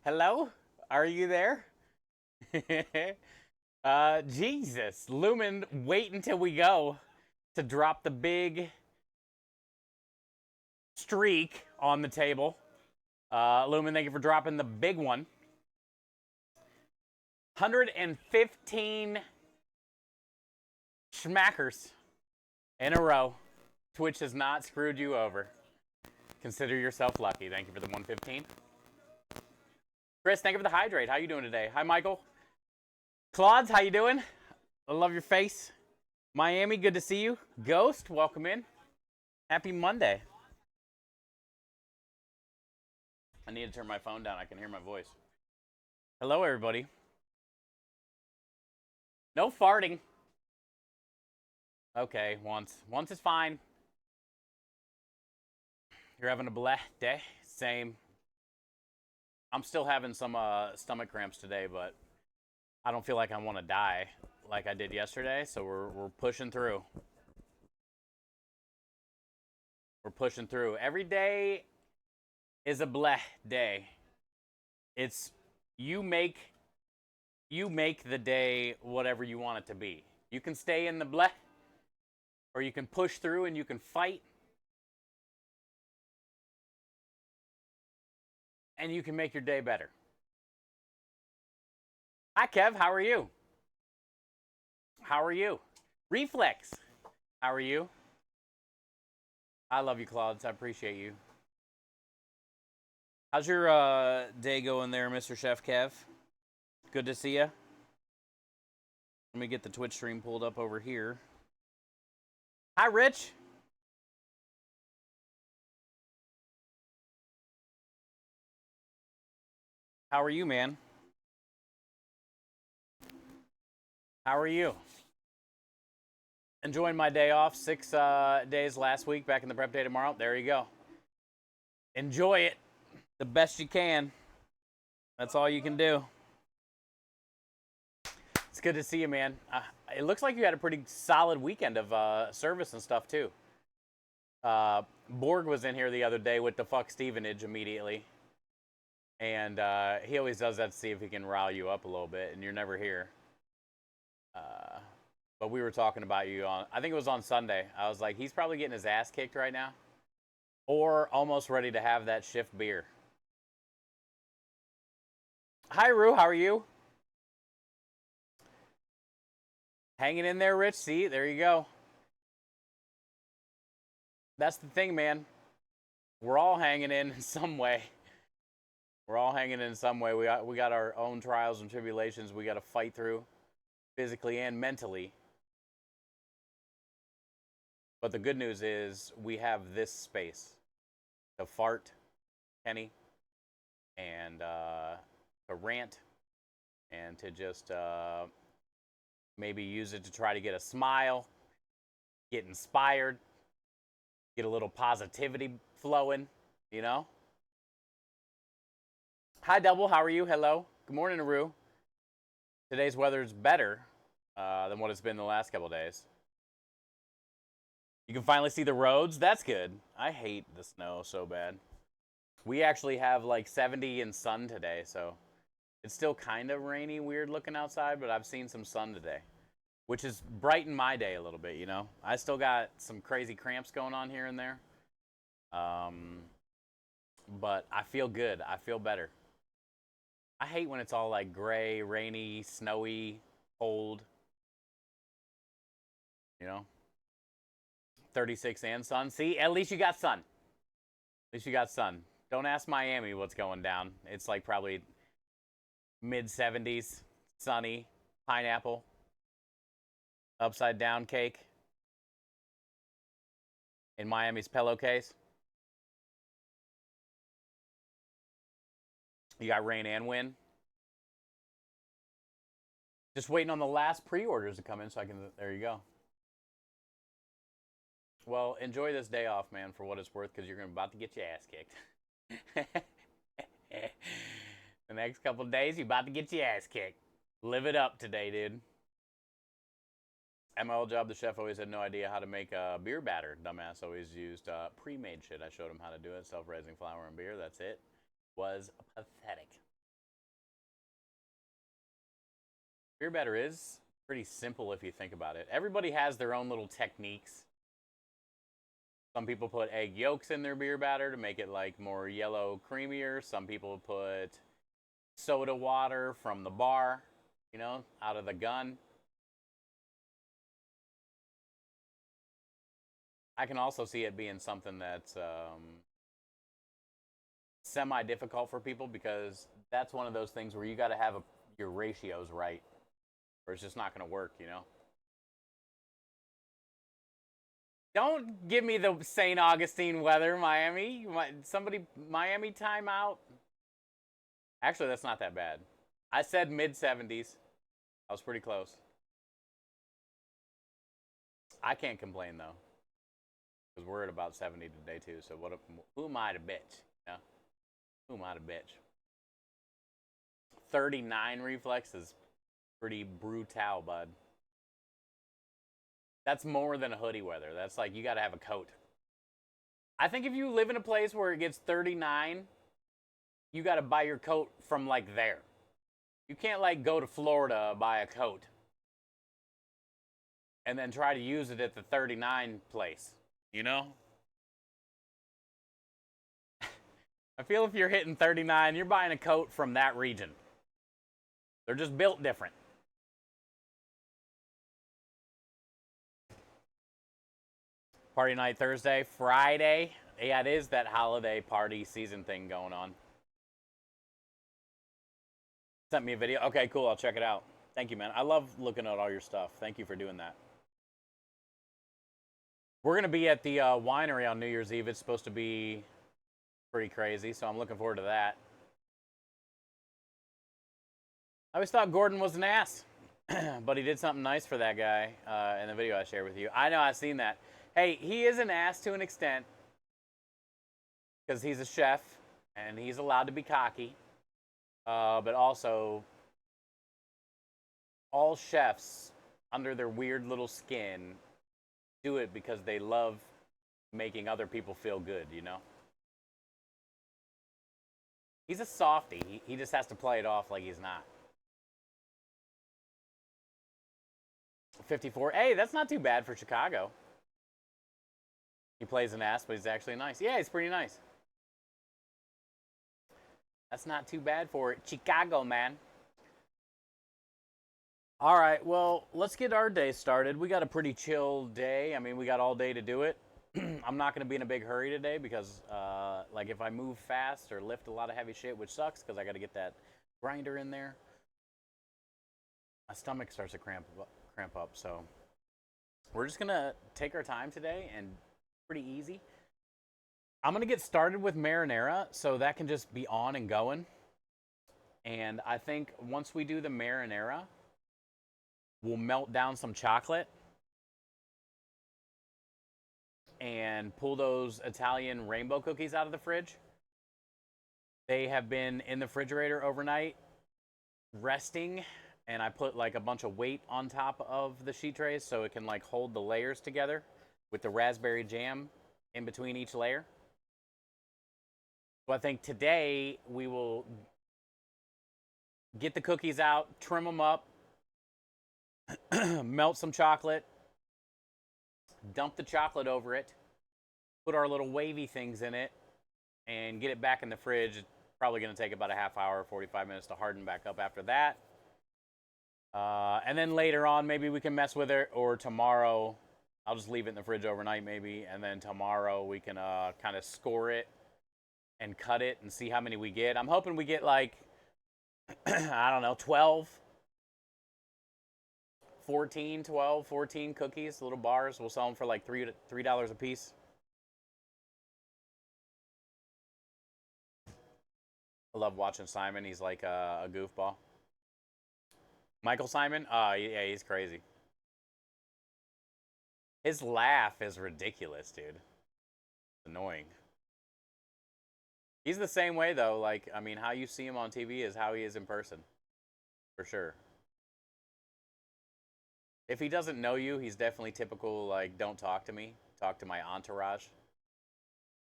Hello? Are you there? Jesus. Lumen, wait until we go to drop the big streak on the table. Lumen, thank you for dropping the big one. 115 schmackers in a row. Twitch has not screwed you over. Consider yourself lucky. Thank you for the 115. Chris, thank you for the hydrate. How you doing today? Hi, Michael. Claudes, how you doing? I love your face. Miami, good to see you. Ghost, welcome in. Happy Monday. I need to turn my phone down. I can hear my voice. Hello, everybody. No farting. Okay, once. Once is fine. You're having a bleh day? Same. I'm still having some stomach cramps today, but I don't feel like I want to die like I did yesterday, so we're pushing through. We're pushing through. Every day is a bleh day. It's you make the day whatever you want it to be. You can stay in the bleh, or you can push through and you can fight, and you can make your day better. Hi, Kev. How are you? How are you? Reflex. How are you? I love you, Claudes. I appreciate you. How's your day going there, Mr. Chef Kev? Good to see you. Let me get the Twitch stream pulled up over here. Hi, Rich. How are you, man? How are you? Enjoying my day off. 6 days last week, back in the prep day tomorrow. There you go. Enjoy it the best you can. That's all you can do. It's good to see you, man. It looks like you had a pretty solid weekend of service and stuff, too. Borg was in here the other day with the fuck Stevenage immediately. And he always does that to see if he can rile you up a little bit, and you're never here. But we were talking about you on, I think it was on Sunday. I was like, he's probably getting his ass kicked right now. Or almost ready to have that shift beer. Hi, Rue. How are you? Hanging in there, Rich. See, there you go. That's the thing, man. We're all hanging in some way. We're all hanging in some way. We got our own trials and tribulations we got to fight through, physically and mentally. But the good news is we have this space to fart, Kenny, and to rant, and to just maybe use it to try to get a smile, get inspired, get a little positivity flowing, you know? Hi, Double. How are you? Hello. Good morning, Aru. Today's weather's better than what it's been the last couple days. You can finally see the roads. That's good. I hate the snow so bad. We actually have like 70 and sun today, so it's still kind of rainy, weird looking outside, but I've seen some sun today, which has brightened my day a little bit, you know? I still got some crazy cramps going on here and there. But I feel good. I feel better. I hate when it's all like gray, rainy, snowy, cold. You know? 36 and sun. See, at least you got sun. At least you got sun. Don't ask Miami what's going down. It's like probably mid 70s, sunny, pineapple, upside down cake in Miami's pillowcase. You got rain and wind. Just waiting on the last pre-orders to come in so I can. There you go. Well, enjoy this day off, man, for what it's worth, because you're about to get your ass kicked. The next couple days, you're about to get your ass kicked. Live it up today, dude. At my old job, the chef always had no idea how to make a beer batter. Dumbass always used pre-made shit. I showed him how to do it. Self-raising flour and beer. That's it. was pathetic. Beer batter is pretty simple if you think about it. Everybody has their own little techniques. Some people put egg yolks in their beer batter to make it like more yellow, creamier. Some people put soda water from the bar, you know, out of the gun. I can also see it being something that's semi-difficult for people because that's one of those things where you got to have your ratios right, or it's just not going to work, you know. Don't give me the St. Augustine weather, Miami. Miami timeout. Actually, that's not that bad. I said mid 70s. I was pretty close. I can't complain though, because we're at about 70 today too. So who am I to bitch? You know? Who am I to bitch? 39 reflex is pretty brutal, bud. That's more than a hoodie weather. That's like you got to have a coat. I think if you live in a place where it gets 39, you got to buy your coat from like there. You can't like go to Florida, buy a coat, and then try to use it at the 39 place. You know? I feel if you're hitting 39, you're buying a coat from that region. They're just built different. Party night Thursday, Friday. Yeah, it is that holiday party season thing going on. Sent me a video. Okay, cool. I'll check it out. Thank you, man. I love looking at all your stuff. Thank you for doing that. We're going to be at the winery on New Year's Eve. It's supposed to be pretty crazy, so I'm looking forward to that. I always thought Gordon was an ass, but he did something nice for that guy in the video I shared with you. I know, I've seen that. Hey, he is an ass to an extent because he's a chef and he's allowed to be cocky. But also, all chefs, under their weird little skin, do it because they love making other people feel good, you know? He's a softie. He just has to play it off like he's not. 54. Hey, that's not too bad for Chicago. He plays an ass, but he's actually nice. Yeah, he's pretty nice. That's not too bad for Chicago, man. All right, well, let's get our day started. We got a pretty chill day. I mean, we got all day to do it. I'm not going to be in a big hurry today because, like, if I move fast or lift a lot of heavy shit, which sucks because I got to get that grinder in there, my stomach starts to cramp up. So we're just going to take our time today and pretty easy. I'm going to get started with marinara so that can just be on and going. And I think once we do the marinara, we'll melt down some chocolate and pull those Italian rainbow cookies out of the fridge. They have been in the refrigerator overnight, resting, and I put like a bunch of weight on top of the sheet trays so it can like hold the layers together with the raspberry jam in between each layer. So I think today we will get the cookies out, trim them up, melt some chocolate, dump the chocolate over it, put our little wavy things in it, and get it back in the fridge. It's probably going to take about a half hour, 45 minutes to harden back up after that. And then later on, maybe we can mess with it, or tomorrow, I'll just leave it in the fridge overnight maybe, and then tomorrow we can kind of score it and cut it and see how many we get. I'm hoping we get like, I don't know, 12, 14, 12, 14 cookies, little bars. We'll sell them for like $3 a piece. I love watching Simon. He's like a goofball. Michael Simon? Yeah, he's crazy. His laugh is ridiculous, dude. It's annoying. He's the same way, though. Like, I mean, how you see him on TV is how he is in person. For sure. If he doesn't know you, he's definitely typical, like, don't talk to me. Talk to my entourage.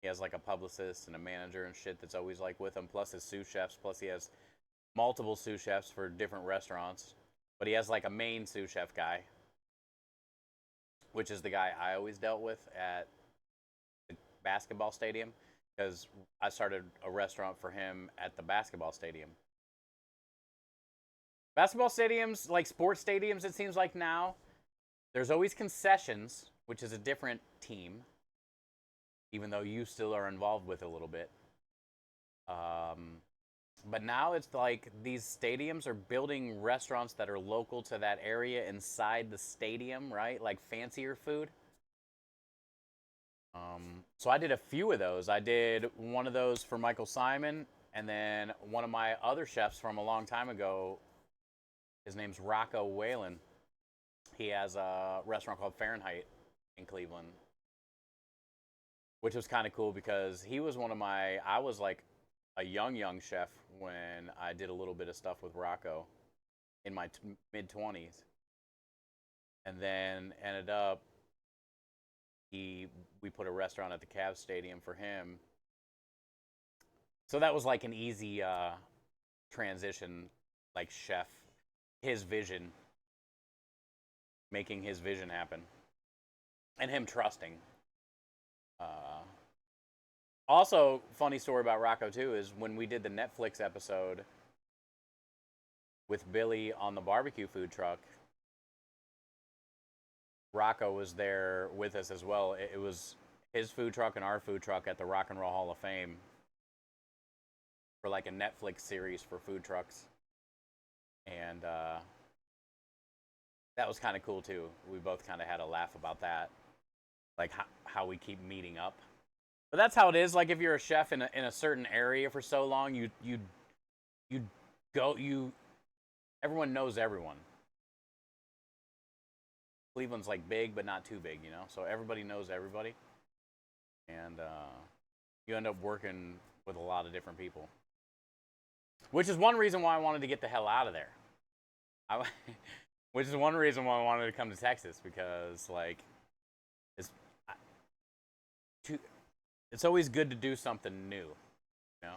He has like a publicist and a manager and shit that's always like with him, plus his sous chefs, plus he has multiple sous chefs for different restaurants. But he has like a main sous chef guy, which is the guy I always dealt with at the basketball stadium because I started a restaurant for him at the basketball stadium. Basketball stadiums, like sports stadiums, it seems like now, there's always concessions, which is a different team, even though you still are involved with it a little bit. But now it's like these stadiums are building restaurants that are local to that area inside the stadium, right? Like fancier food. So I did a few of those. I did one of those for Michael Simon, and then one of my other chefs from a long time ago. His name's Rocco Whalen. He has a restaurant called Fahrenheit in Cleveland, which was kind of cool because he was one of my. I was like a young chef when I did a little bit of stuff with Rocco in my mid 20s, and then ended up we put a restaurant at the Cavs Stadium for him. So that was like an easy transition, like chef, his vision, making his vision happen, and him trusting. Also, funny story about Rocco too is when we did the Netflix episode with Billy on the barbecue food truck, Rocco was there with us as well. It was his food truck and our food truck at the Rock and Roll Hall of Fame for like a Netflix series for food trucks. And that was kind of cool too. We both kind of had a laugh about that, like how we keep meeting up. But that's how it is. Like if you're a chef in a certain area for so long, you go you everyone knows everyone. Cleveland's like big, but not too big, you know. So everybody knows everybody, and you end up working with a lot of different people. Which is one reason why I wanted to get the hell out of there. Which is one reason why I wanted to come to Texas because like it's it's always good to do something new, you know,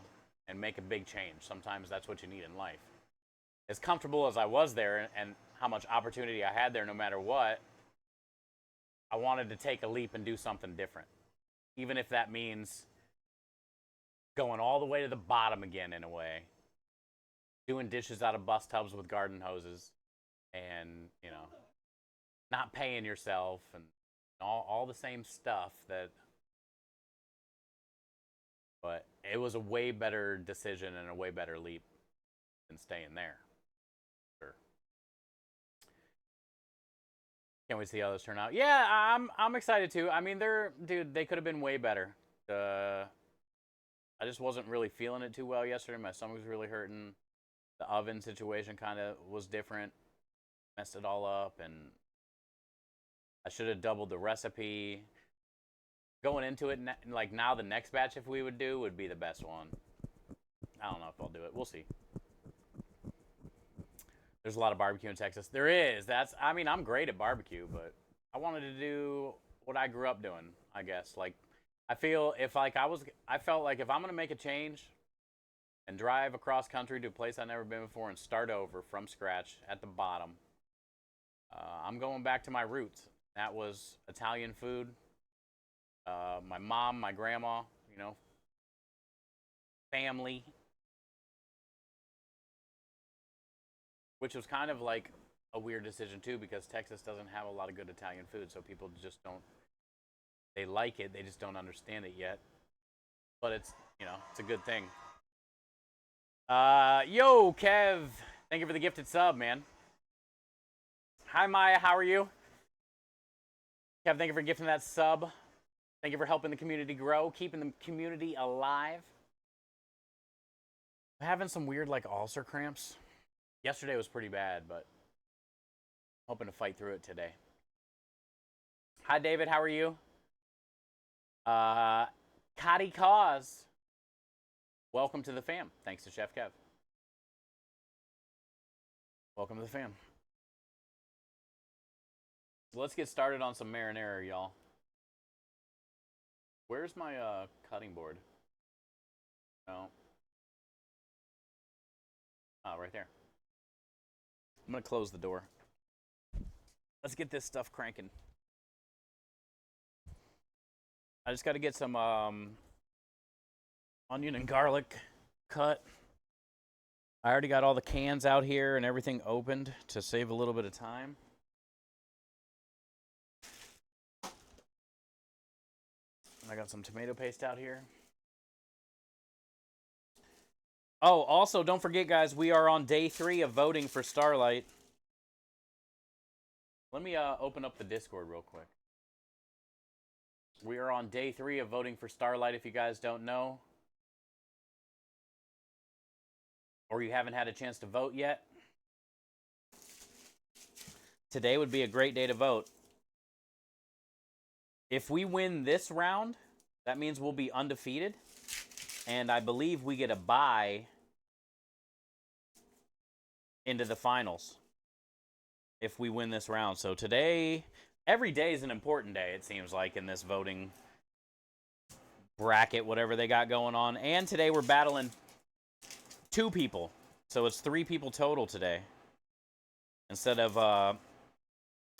and make a big change. Sometimes that's what you need in life. As comfortable as I was there and how much opportunity I had there, no matter what, I wanted to take a leap and do something different, even if that means going all the way to the bottom again in a way, doing dishes out of bus tubs with garden hoses, and you know, not paying yourself and all the same stuff that. But it was a way better decision and a way better leap than staying there. Sure. Can't wait to see how those turn out. Yeah, I'm excited too. I mean, they could have been way better. I just wasn't really feeling it too well yesterday. My stomach was really hurting. The oven situation kind of was different, messed it all up, and I should have doubled the recipe. Going into it, like now the next batch if we would do would be the best one. I don't know if I'll do it. We'll see. There's a lot of barbecue in Texas. There is. I mean, I'm great at barbecue, but I wanted to do what I grew up doing, I guess. Like I felt like if I'm going to make a change and drive across country to a place I've never been before and start over from scratch at the bottom, I'm going back to my roots. That was Italian food. My mom, my grandma, you know, family, which was kind of like a weird decision too because Texas doesn't have a lot of good Italian food, so people just don't. They like it, they just don't understand it yet. But it's it's a good thing. Yo, Kev, thank you for the gifted sub, man. Hi, Maya, how are you? Kev, thank you for gifting that sub. Thank you for helping the community grow, keeping the community alive. I'm having some weird like ulcer cramps. Yesterday was pretty bad, but I'm hoping to fight through it today. Hi, David. How are you? Cotty Cause. Welcome to the fam. Thanks to Chef Kev. Welcome to the fam. So let's get started on some marinara, y'all. Where's my cutting board? No. Oh, right there. I'm gonna close the door. Let's get this stuff cranking. I just got to get some onion and garlic cut. I already got all the cans out here and everything opened to save a little bit of time. I got some tomato paste out here. Oh, also, don't forget, guys, we are on day 3 of voting for Starlight. Let me open up the Discord real quick. We are on day 3 of voting for Starlight, if you guys don't know. Or you haven't had a chance to vote yet. Today would be a great day to vote. If we win this round, that means we'll be undefeated. And I believe we get a bye into the finals if we win this round. So today, every day is an important day, it seems like, in this voting bracket, whatever they got going on. And today we're battling 2 people. So it's 3 people total today instead of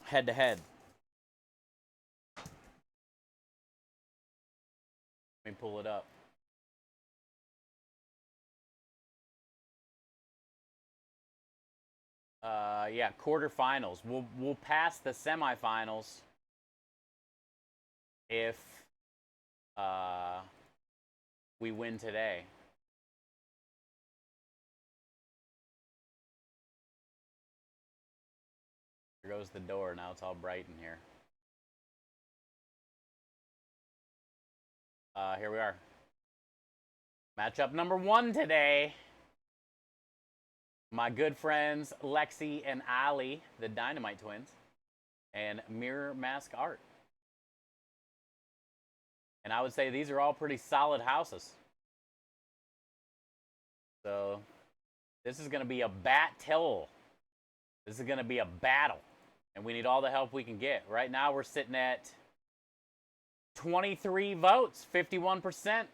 head-to-head. Let me pull it up. Yeah, quarterfinals. We'll pass the semifinals if we win today. There goes the door. Now it's all bright in here. Here we are. Matchup number 1 today. My good friends Lexi and Ali, the Dynamite Twins, and Mirror Mask Art. And I would say these are all pretty solid houses. So this is going to be a battle. This is going to be a battle. And we need all the help we can get. Right now we're sitting at 23 votes, 51%.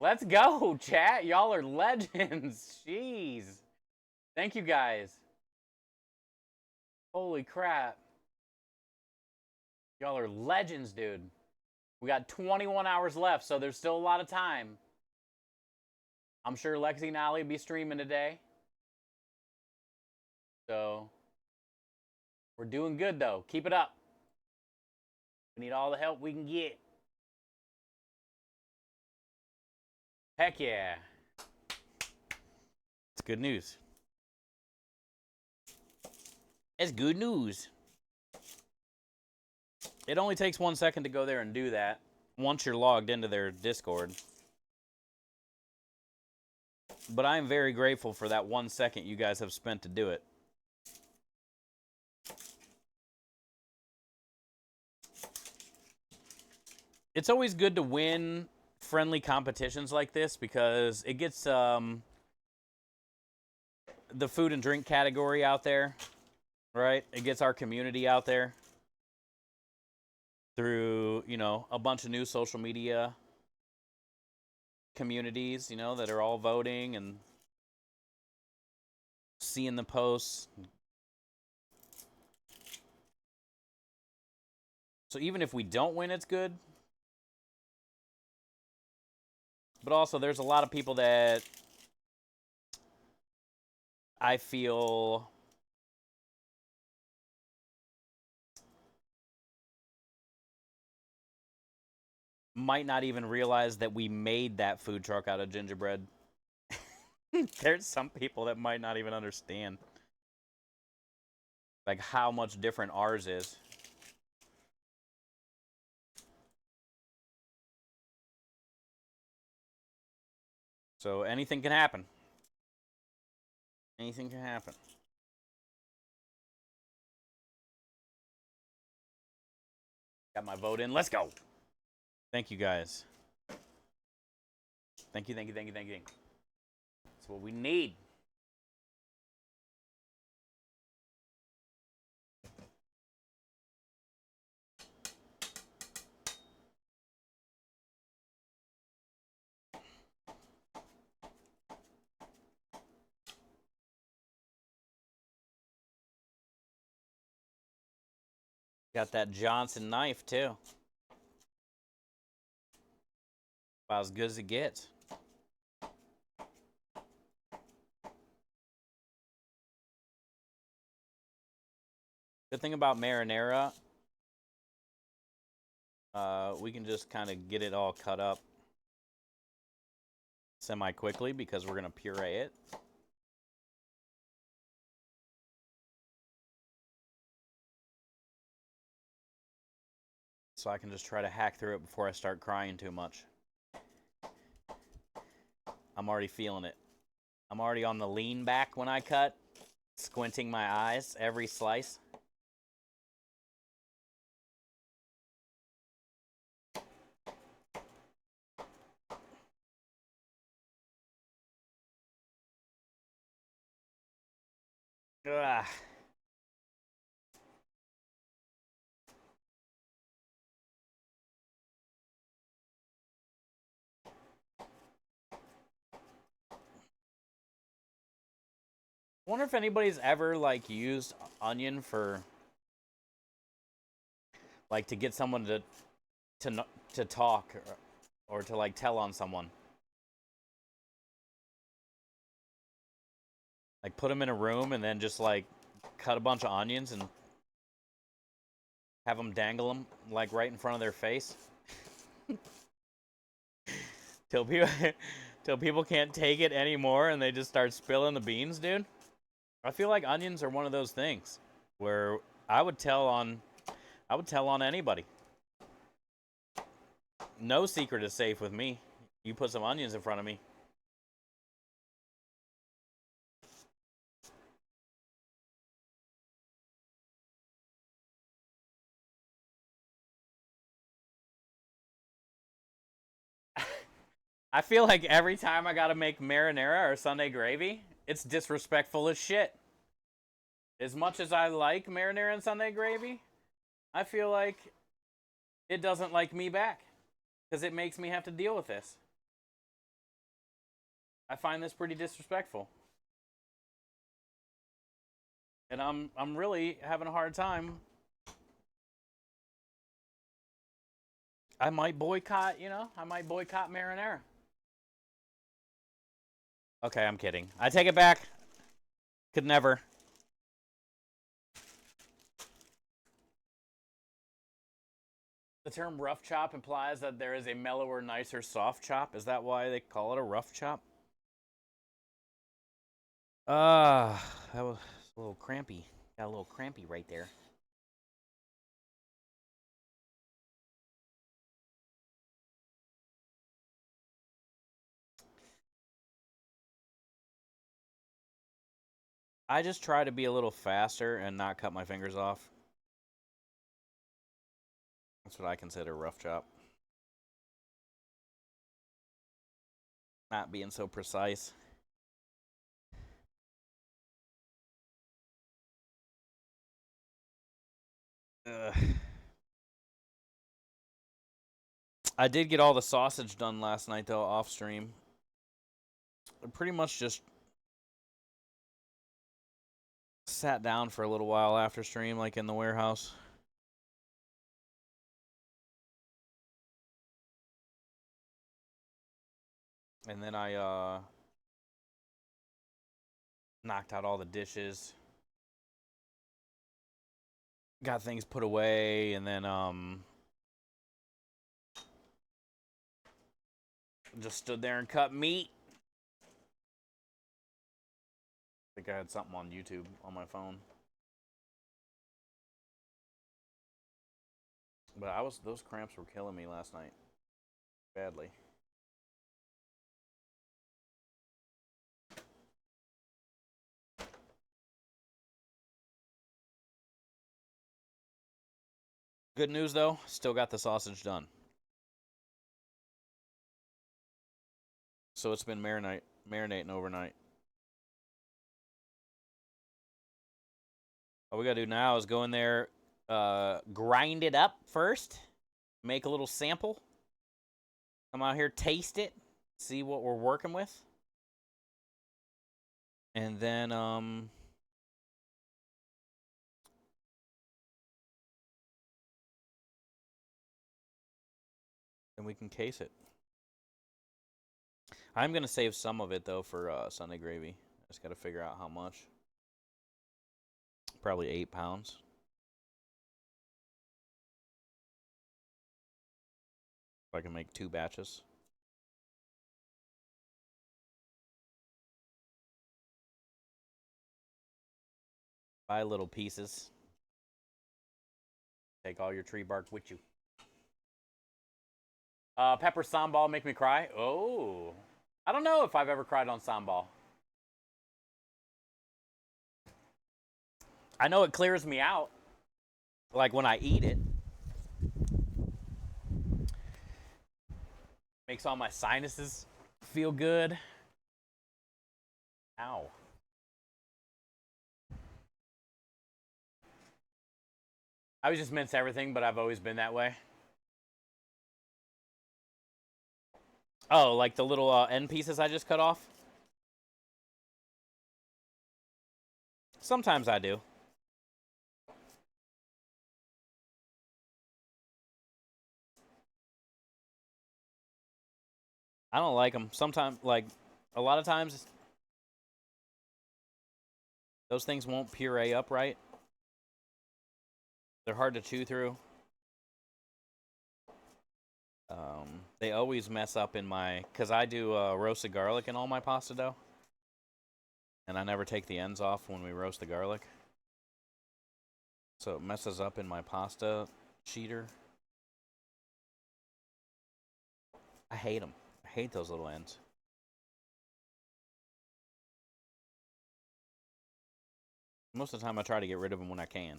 Let's go, chat. Y'all are legends. Jeez. Thank you, guys. Holy crap. Y'all are legends, dude. We got 21 hours left, so there's still a lot of time. I'm sure Lexi and Ali will be streaming today. So, we're doing good, though. Keep it up. We need all the help we can get. Heck yeah. It's good news. It's good news. It only takes 1 second to go there and do that once you're logged into their Discord. But I am very grateful for that 1 second you guys have spent to do it. It's always good to win friendly competitions like this because it gets the food and drink category out there, right? It gets our community out there through, you know, a bunch of new social media communities, you know, that are all voting and seeing the posts. So even if we don't win, it's good. But also, there's a lot of people that I feel might not even realize that we made that food truck out of gingerbread. There's some people that might not even understand like how much different ours is. So anything can happen. Anything can happen. Got my vote in. Let's go. Thank you, guys. Thank you, thank you, thank you, thank you. That's what we need. Got that Johnson knife, too. About as good as it gets. Good thing about marinara, we can just kind of get it all cut up semi-quickly because we're going to puree it. So I can just try to hack through it before I start crying too much. I'm already feeling it. I'm already on the lean back when I cut, squinting my eyes every slice. Ugh. I wonder if anybody's ever like used onion for like to get someone to talk or to like tell on someone. Like put them in a room and then just like cut a bunch of onions and have them dangle them like right in front of their face. till people can't take it anymore and they just start spilling the beans, dude. I feel like onions are one of those things where I would tell on anybody. No secret is safe with me. You put some onions in front of me. I feel like every time I gotta make marinara or Sunday gravy, it's disrespectful as shit. As much as I like marinara and Sunday gravy, I feel like it doesn't like me back because it makes me have to deal with this. I find this pretty disrespectful. And I'm really having a hard time. I might boycott, I might boycott marinara. Okay, I'm kidding. I take it back. Could never. The term rough chop implies that there is a mellower, nicer soft chop. Is that why they call it a rough chop? That was a little crampy. Got a little crampy right there. I just try to be a little faster and not cut my fingers off. That's what I consider rough chop. Not being so precise. Ugh. I did get all the sausage done last night, though, off stream. I pretty much just sat down for a little while after stream, like in the warehouse. And then I knocked out all the dishes. Got things put away, and then just stood there and cut meat. I think I had something on YouTube on my phone. But those cramps were killing me last night. Badly. Good news though, still got the sausage done. So it's been marinating overnight. All we gotta do now is go in there, grind it up first, make a little sample. Come out here, taste it, see what we're working with. And then then we can case it. I'm going to save some of it, though, for Sunday gravy. I just got to figure out how much. Probably 8 pounds. If I can make 2 batches. Buy little pieces. Take all your tree bark with you. Pepper sambal make me cry. Oh, I don't know if I've ever cried on sambal. I know it clears me out, like when I eat it. Makes all my sinuses feel good. Ow. I would just mince everything, but I've always been that way. Oh, like the little end pieces I just cut off? Sometimes I do. I don't like them. Sometimes, like, a lot of times, those things won't puree up right. They're hard to chew through. They always mess up in my... Because I do roasted garlic in all my pasta dough. And I never take the ends off when we roast the garlic. So it messes up in my pasta sheeter. I hate them. I hate those little ends. Most of the time I try to get rid of them when I can.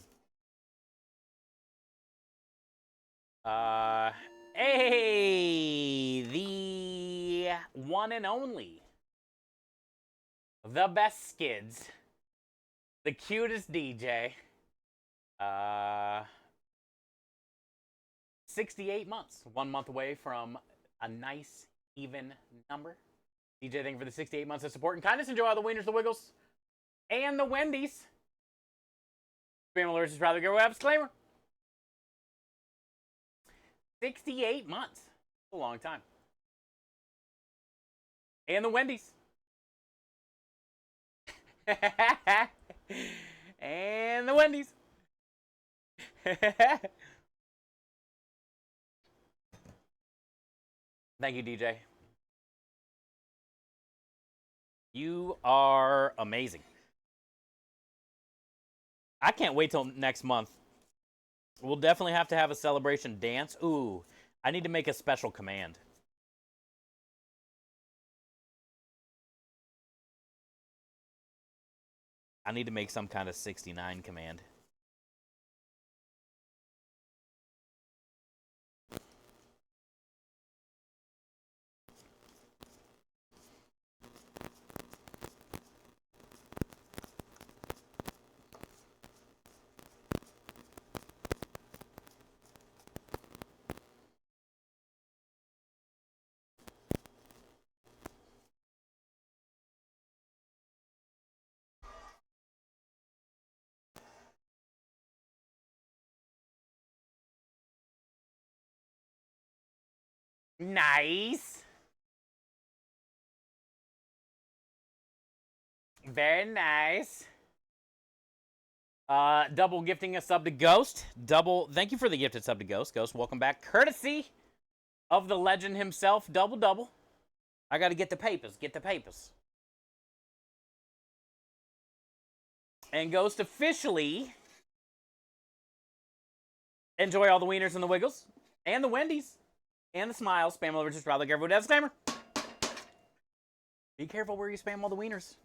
Hey, the one and only, the best skids, the cutest DJ, 68 months, 1 month away from a nice, even number. DJ, thank you for the 68 months of support and kindness. Enjoy all the wieners, the wiggles, and the Wendy's. Spam alerts is rather good. Disclaimer. 68 months. That's a long time. And the Wendy's. And the Wendy's. Thank you, DJ. You are amazing. I can't wait till next month. We'll definitely have to have a celebration dance. Ooh, I need to make a special command. I need to make some kind of 69 command. Nice. Very nice. Double gifting a sub to Ghost. Double, thank you for the gifted sub to Ghost. Ghost, welcome back. Courtesy of the legend himself, double. I gotta get the papers, And Ghost officially enjoy all the wieners and the wiggles, and the Wendy's, and the smiles. Spam all over, just rather careful with that disclaimer. Be careful where you spam all the wieners.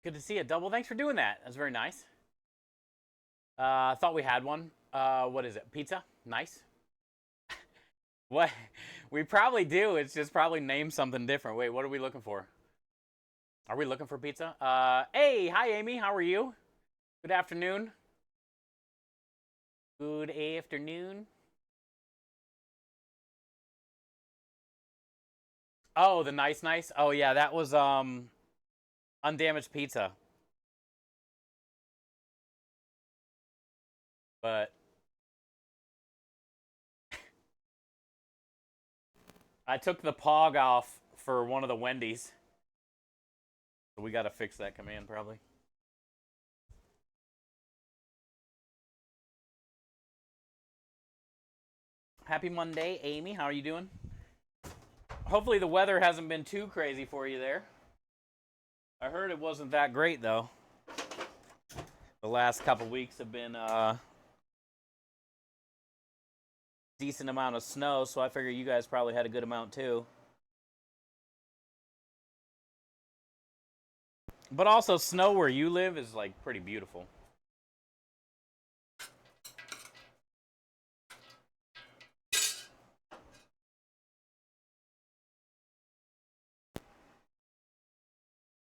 Good to see it. Double, thanks for doing that. That's very nice. Thought we had one. What is it? Pizza? Nice. What? We probably do. It's just probably named something different. Wait, what are we looking for? Are we looking for pizza? Hey, hi, Amy. How are you? Good afternoon. Good afternoon. Oh, the nice. Oh, yeah, that was, Undamaged Pizza. But I took the pog off for one of the Wendy's. So we got to fix that command probably. Happy Monday, Amy. How are you doing? Hopefully the weather hasn't been too crazy for you there. I heard it wasn't that great though. The last couple weeks have been decent amount of snow, so I figure you guys probably had a good amount too. But also snow where you live is like pretty beautiful.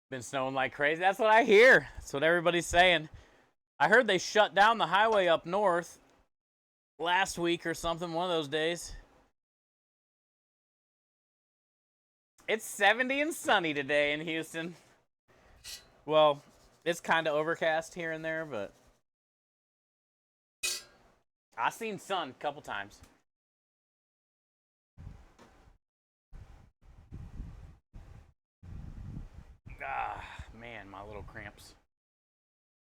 Been snowing like crazy. That's what I hear. That's what everybody's saying. I heard they shut down the highway up north last week or something, one of those days. It's 70 and sunny today in Houston. Well, it's kind of overcast here and there, but I've seen sun a couple times. Ah, man, my little cramps.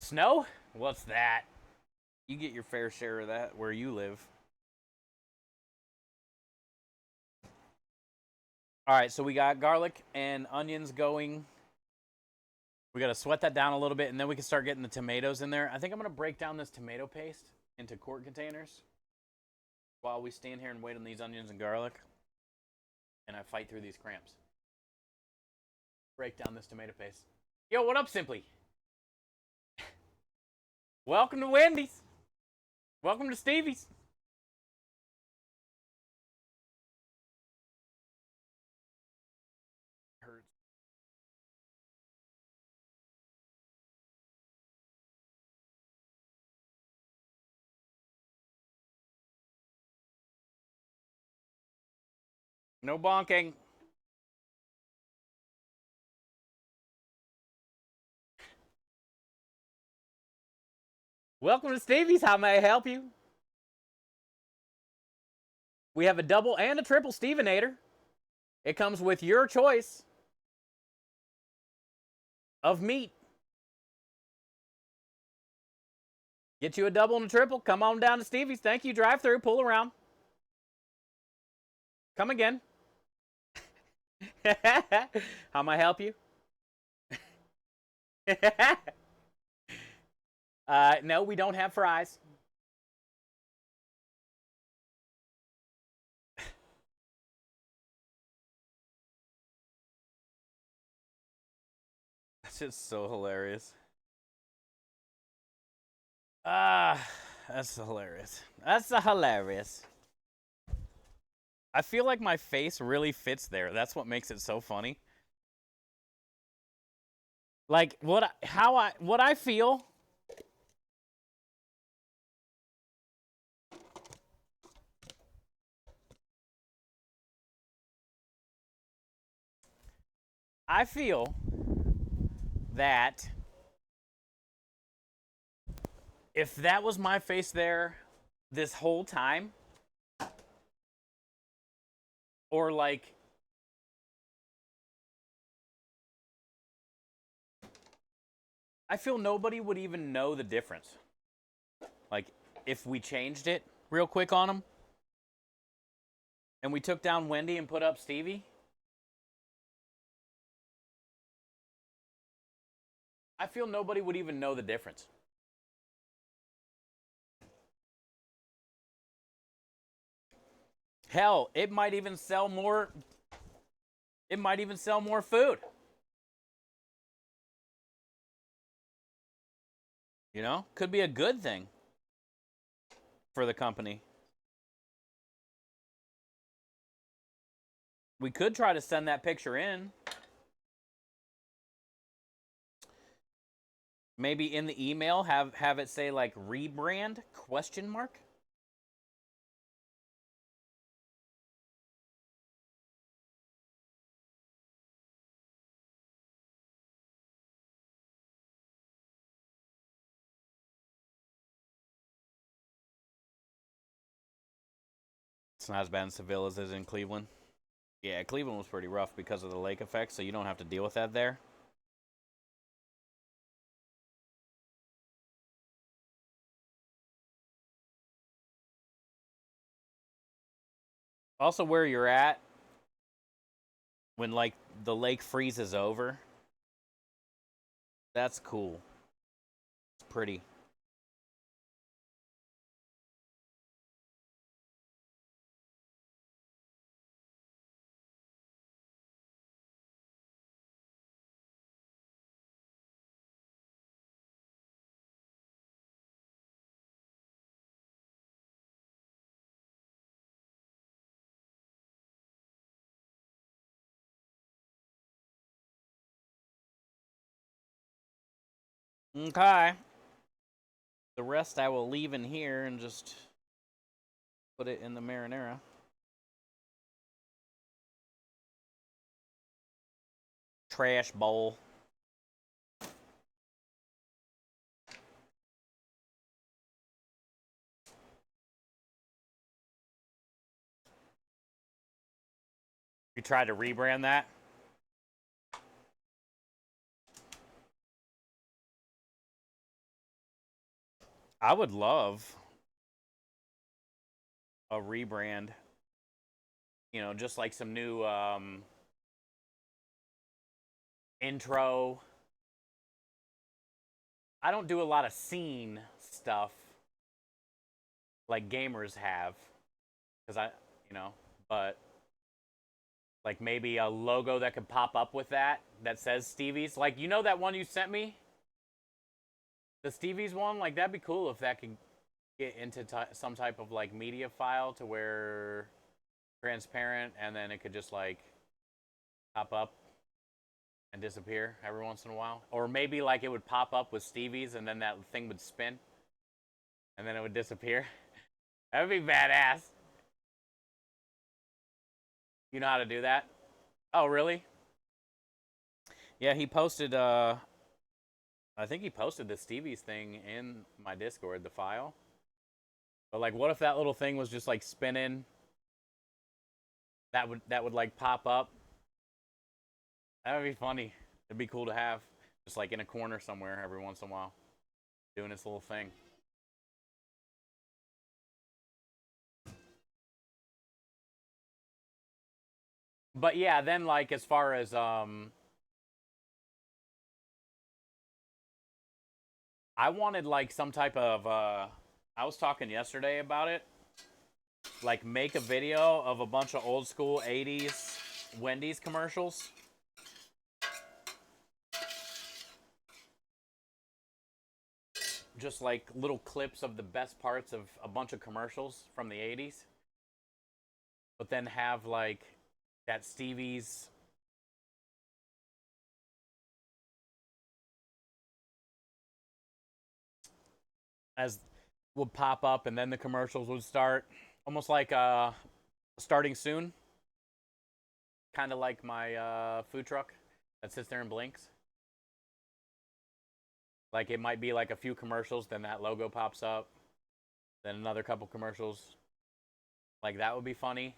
Snow? What's that? You get your fair share of that where you live. All right, so we got garlic and onions going. We got to sweat that down a little bit, and then we can start getting the tomatoes in there. I think I'm going to break down this tomato paste into quart containers while we stand here and wait on these onions and garlic, and I fight through these cramps. Break down this tomato paste. Yo, what up, Simply? Welcome to Wendy's. Welcome to Stevie's. Hurts. No bonking. Welcome to Stevie's. How may I help you? We have a double and a triple Stevenator. It comes with your choice of meat. Get you a double and a triple. Come on down to Stevie's. Thank you. Drive through. Pull around. Come again. How may I help you? No, we don't have fries. That's just so hilarious. That's hilarious. That's hilarious. I feel like my face really fits there. That's what makes it so funny. Like what I feel. I feel that if that was my face there this whole time, or like I feel nobody would even know the difference. Like if we changed it real quick on them and we took down Wendy and put up Stevie, I feel nobody would even know the difference. Hell, it might even sell more. It might even sell more food. You know, could be a good thing for the company. We could try to send that picture in. Maybe in the email have it say like rebrand ? It's not as bad in Seville as it is in Cleveland. Yeah, Cleveland was pretty rough because of the lake effect, so you don't have to deal with that there. Also, where you're at, when like the lake freezes over, that's cool. It's pretty. Okay. The rest I will leave in here and just put it in the marinara. Trash bowl. You tried to rebrand that? I would love a rebrand. You know, just like some new intro. I don't do a lot of scene stuff like gamers have, because but like maybe a logo that could pop up with that says Stevie's. Like, you know that one you sent me? The Stevie's one? Like, that'd be cool if that could get into some type of like media file to where transparent, and then it could just like pop up and disappear every once in a while. Or maybe like it would pop up with Stevie's and then that thing would spin and then it would disappear. That would be badass. You know how to do that? Oh, really? Yeah, he posted I think he posted the Stevie's thing in my Discord, the file. But like, what if that little thing was just like spinning? That would like pop up. That would be funny. It'd be cool to have, just like in a corner somewhere every once in a while, doing this little thing. But yeah, then like as far as I wanted like some type of I was talking yesterday about it. Like, make a video of a bunch of old school 80s Wendy's commercials. Just like little clips of the best parts of a bunch of commercials from the 80s. But then have like that Stevie's as would pop up, and then the commercials would start, almost like starting soon, kind of like my food truck that sits there and blinks. Like, it might be like a few commercials, then that logo pops up, then another couple commercials. Like, that would be funny.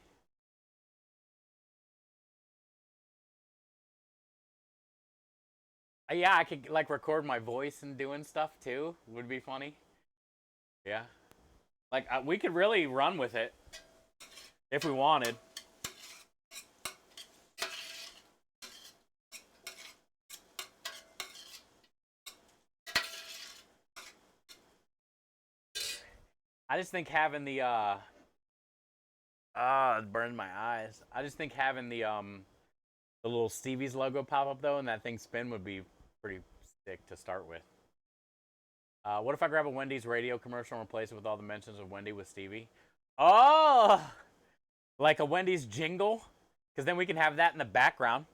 Yeah, I could like record my voice and doing stuff too. Would be funny. Yeah, like we could really run with it if we wanted. I just think having the it burned my eyes. I just think having the little Stevie's logo pop up though and that thing spin would be pretty sick to start with. What if I grab a Wendy's radio commercial and replace it with all the mentions of Wendy with Stevie? Oh, like a Wendy's jingle, because then we can have that in the background.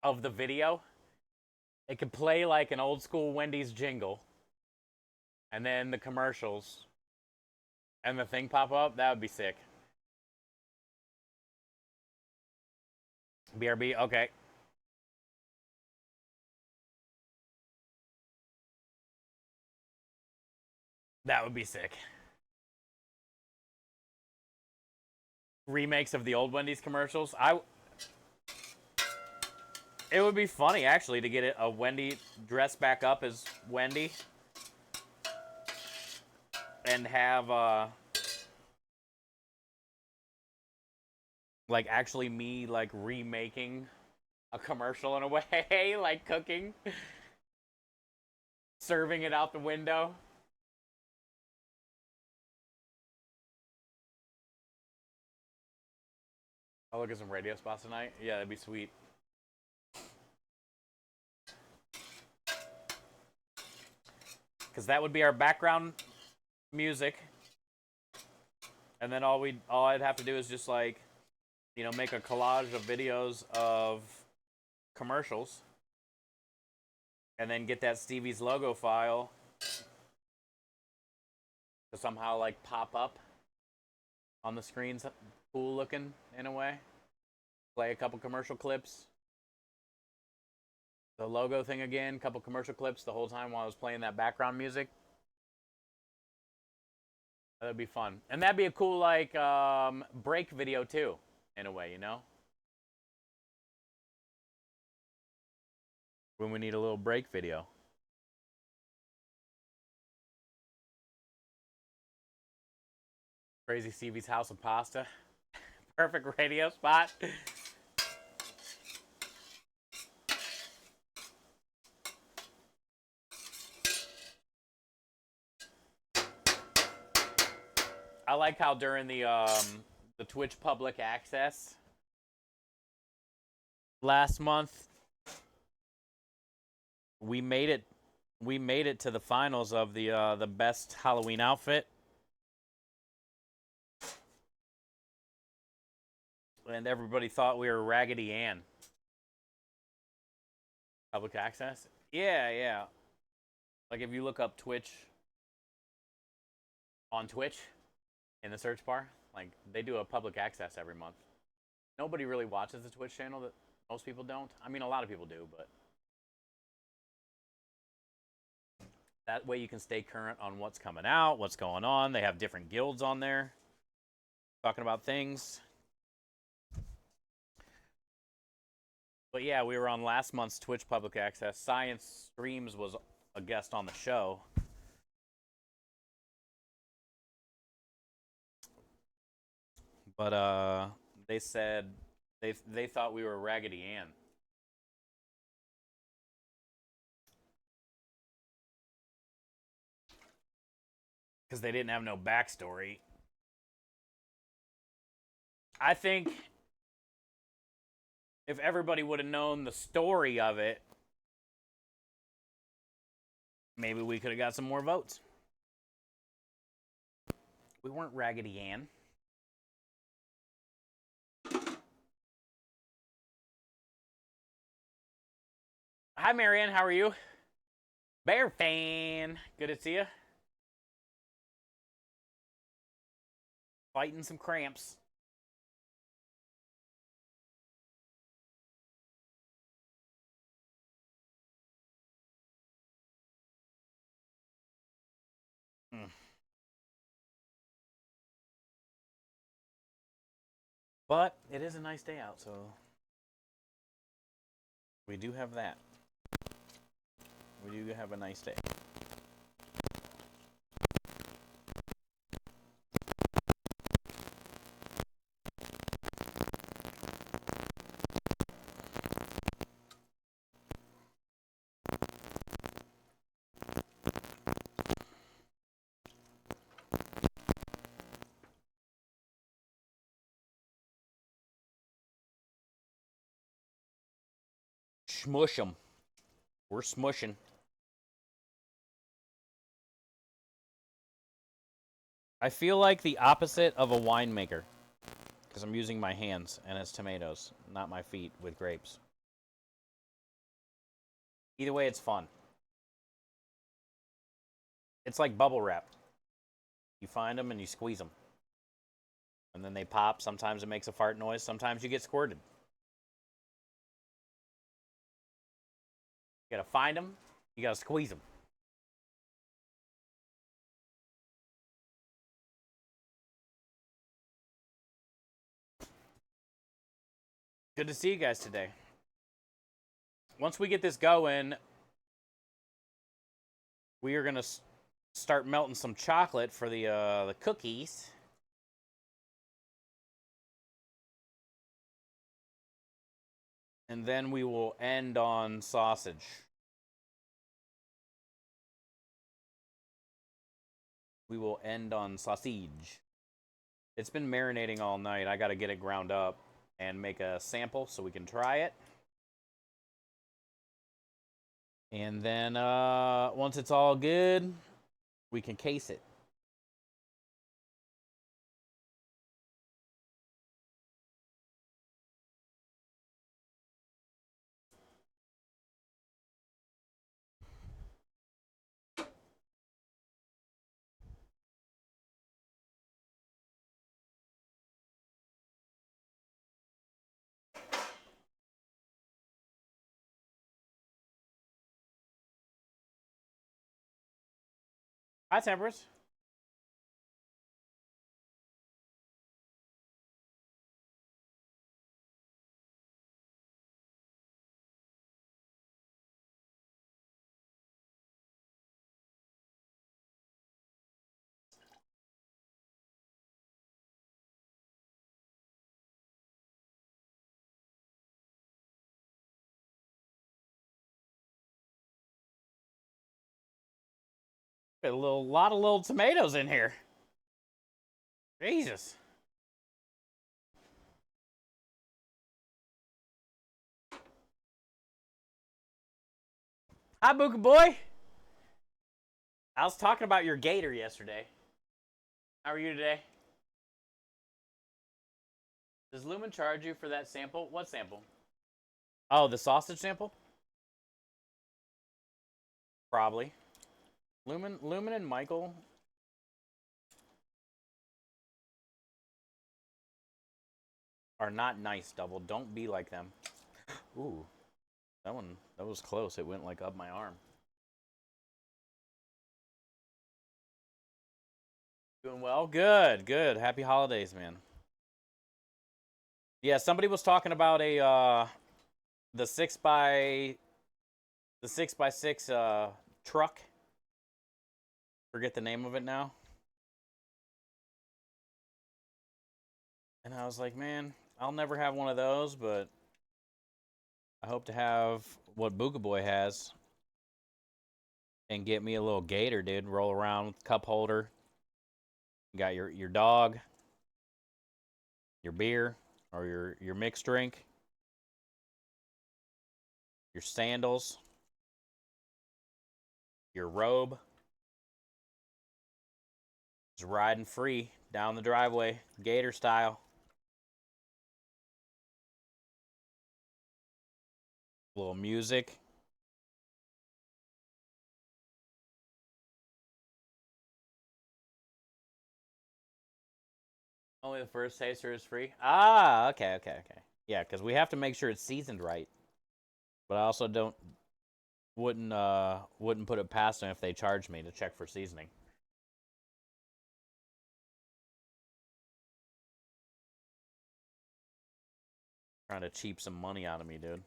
Of the video. It could play like an old school Wendy's jingle, and then the commercials, and the thing pop up. That would be sick. BRB, okay. That would be sick. remakes of the old Wendy's commercials. It would be funny actually to get a Wendy dressed back up as Wendy and have like actually me like remaking a commercial in a way, like cooking, serving it out the window. I'll look at some radio spots tonight. Yeah, that'd be sweet. Because that would be our background music, and then all I'd have to do is just like, you know, make a collage of videos of commercials, and then get that Stevie's logo file to somehow like pop up on the screens, cool looking in a way. Play a couple commercial clips. The logo thing again, couple commercial clips the whole time while I was playing that background music. That'd be fun. And that'd be a cool like break video too, in a way, you know? When we need a little break video. Crazy Stevie's House of Pasta. Perfect radio spot. I like how during the Twitch public access last month we made it to the finals of the best Halloween outfit. And everybody thought we were Raggedy Ann. Public access? Yeah, yeah. Like if you look up Twitch on Twitch in the search bar, like they do a public access every month. Nobody really watches the Twitch channel. That most people don't. I mean, a lot of people do, but that way you can stay current on what's coming out, what's going on. They have different guilds on there talking about things. But yeah, we were on last month's Twitch public access. Science Streams was a guest on the show. But they said they thought we were Raggedy Ann. Because they didn't have no backstory. I think if everybody would have known the story of it, maybe we could have got some more votes. We weren't Raggedy Ann. Hi, Marianne. How are you? Bear fan. Good to see you. Fighting some cramps. But it is a nice day out, so we do have that. We do have a nice day. Smush them. We're smushing. I feel like the opposite of a winemaker. Because I'm using my hands and it's tomatoes, not my feet with grapes. Either way, it's fun. It's like bubble wrap. You find them and you squeeze them. And then they pop. Sometimes it makes a fart noise. Sometimes you get squirted. You gotta find them. You gotta squeeze them. Good to see you guys today. Once we get this going, we are gonna start melting some chocolate for the cookies. And then we will end on sausage. We will end on sausage. It's been marinating all night. I got to get it ground up and make a sample so we can try it. And then once it's all good, we can case it. Hi, Tempers. Got a lot of little tomatoes in here. Jesus. Hi, Booka Boy. I was talking about your gator yesterday. How are you today? Does Lumen charge you for that sample? What sample? Oh, the sausage sample? Probably. Lumen and Michael are not nice, Double. Don't be like them. Ooh. That was close. It went like up my arm. Doing well? Good, good. Happy holidays, man. Yeah, somebody was talking about the 6x6 truck. Forget the name of it now. And I was like, man, I'll never have one of those, but I hope to have what Booga Boy has and get me a little gator, dude. Roll around with cup holder. You got your dog, your beer, or your mixed drink, your sandals, your robe. Just riding free down the driveway, gator style. A little music. Only the first taster is free. Ah, okay. Yeah, because we have to make sure it's seasoned right. But I also wouldn't put it past them if they charged me to check for seasoning. Trying to cheap some money out of me, dude.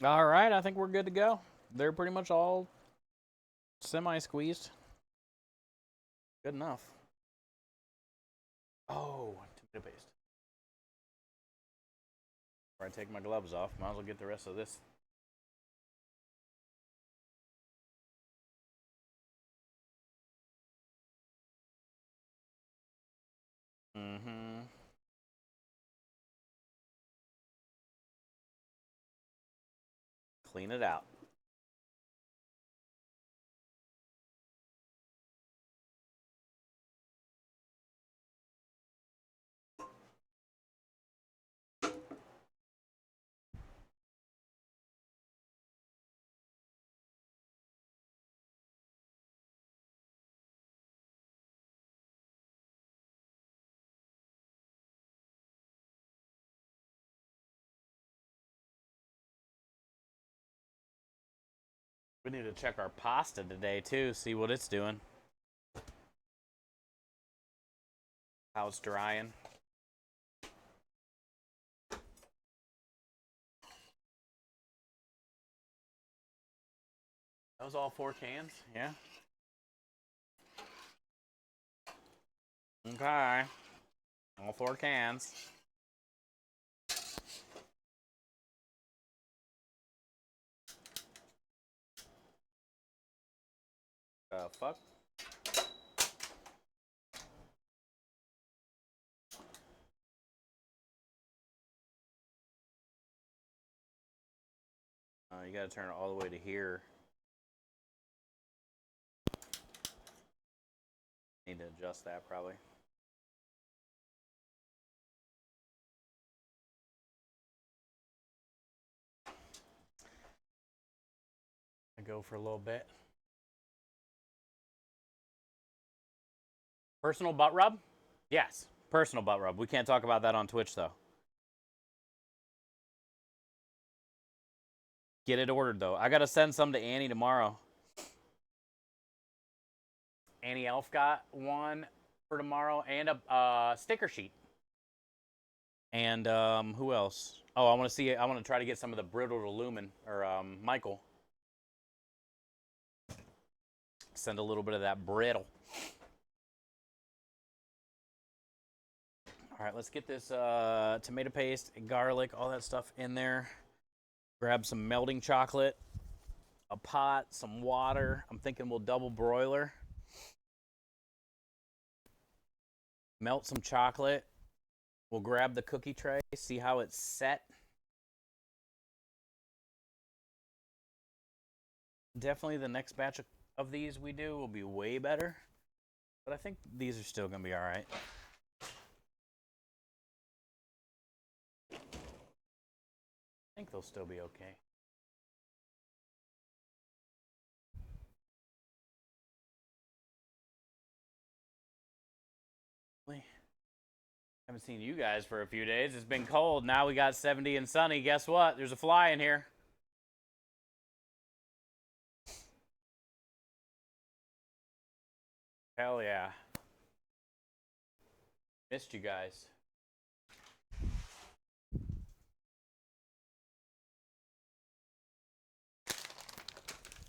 All right, I think we're good to go. They're pretty much all semi-squeezed. Good enough. Oh, tomato paste. Before I take my gloves off, might as well get the rest of this. Mm-hmm. Clean it out. We need to check our pasta today too, see what it's doing. How it's drying. That was all 4 cans? Yeah. Okay. All 4 cans. Fuck. You gotta turn it all the way to here. Need to adjust that probably. I go for a little bit. Personal butt rub? Yes, personal butt rub. We can't talk about that on Twitch though. Get it ordered though. I gotta send some to Annie tomorrow. Annie Elf got one for tomorrow and a sticker sheet. And who else? Oh, I want to see. I want to try to get some of the brittle to Lumen or Michael. Send a little bit of that brittle. All right, let's get this tomato paste, garlic, all that stuff in there. Grab some melting chocolate, a pot, some water. I'm thinking we'll double broiler. Melt some chocolate. We'll grab the cookie tray, see how it's set. Definitely the next batch of these we do will be way better. But I think these are still going to be all right. I think they'll still be okay. Haven't seen you guys for a few days. It's been cold. Now we got 70 and sunny. Guess what? There's a fly in here. Hell yeah. Missed you guys.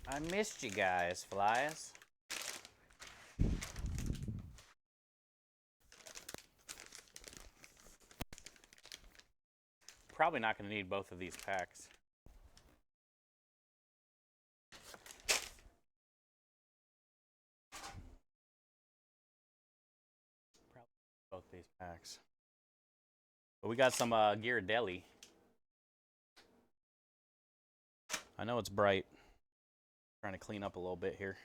I missed you guys, flies. Probably not going to need both of these packs. Probably both these packs. But we got some Ghirardelli. I know it's bright. Trying to clean up a little bit here.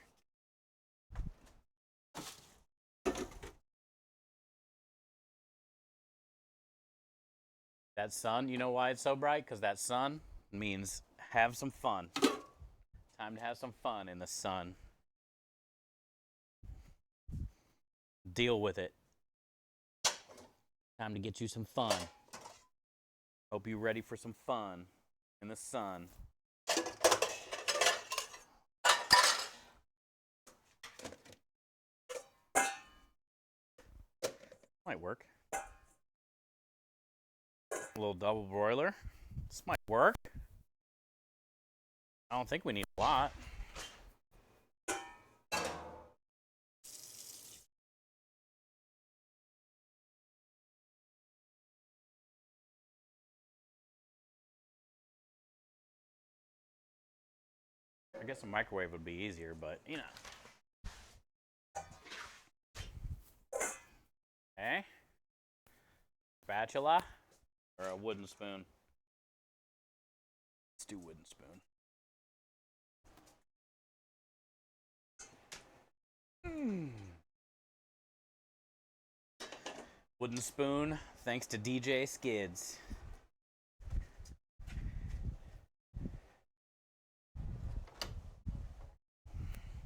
That sun, you know why it's so bright? Because that sun means have some fun. Time to have some fun in the sun. Deal with it. Time to get you some fun. Hope you're ready for some fun in the sun. Might work. A little double broiler. This might work. I don't think we need a lot. I guess a microwave would be easier, but you know. Okay. Spatula or a wooden spoon? Let's do wooden spoon. Wooden spoon, thanks to DJ Skids.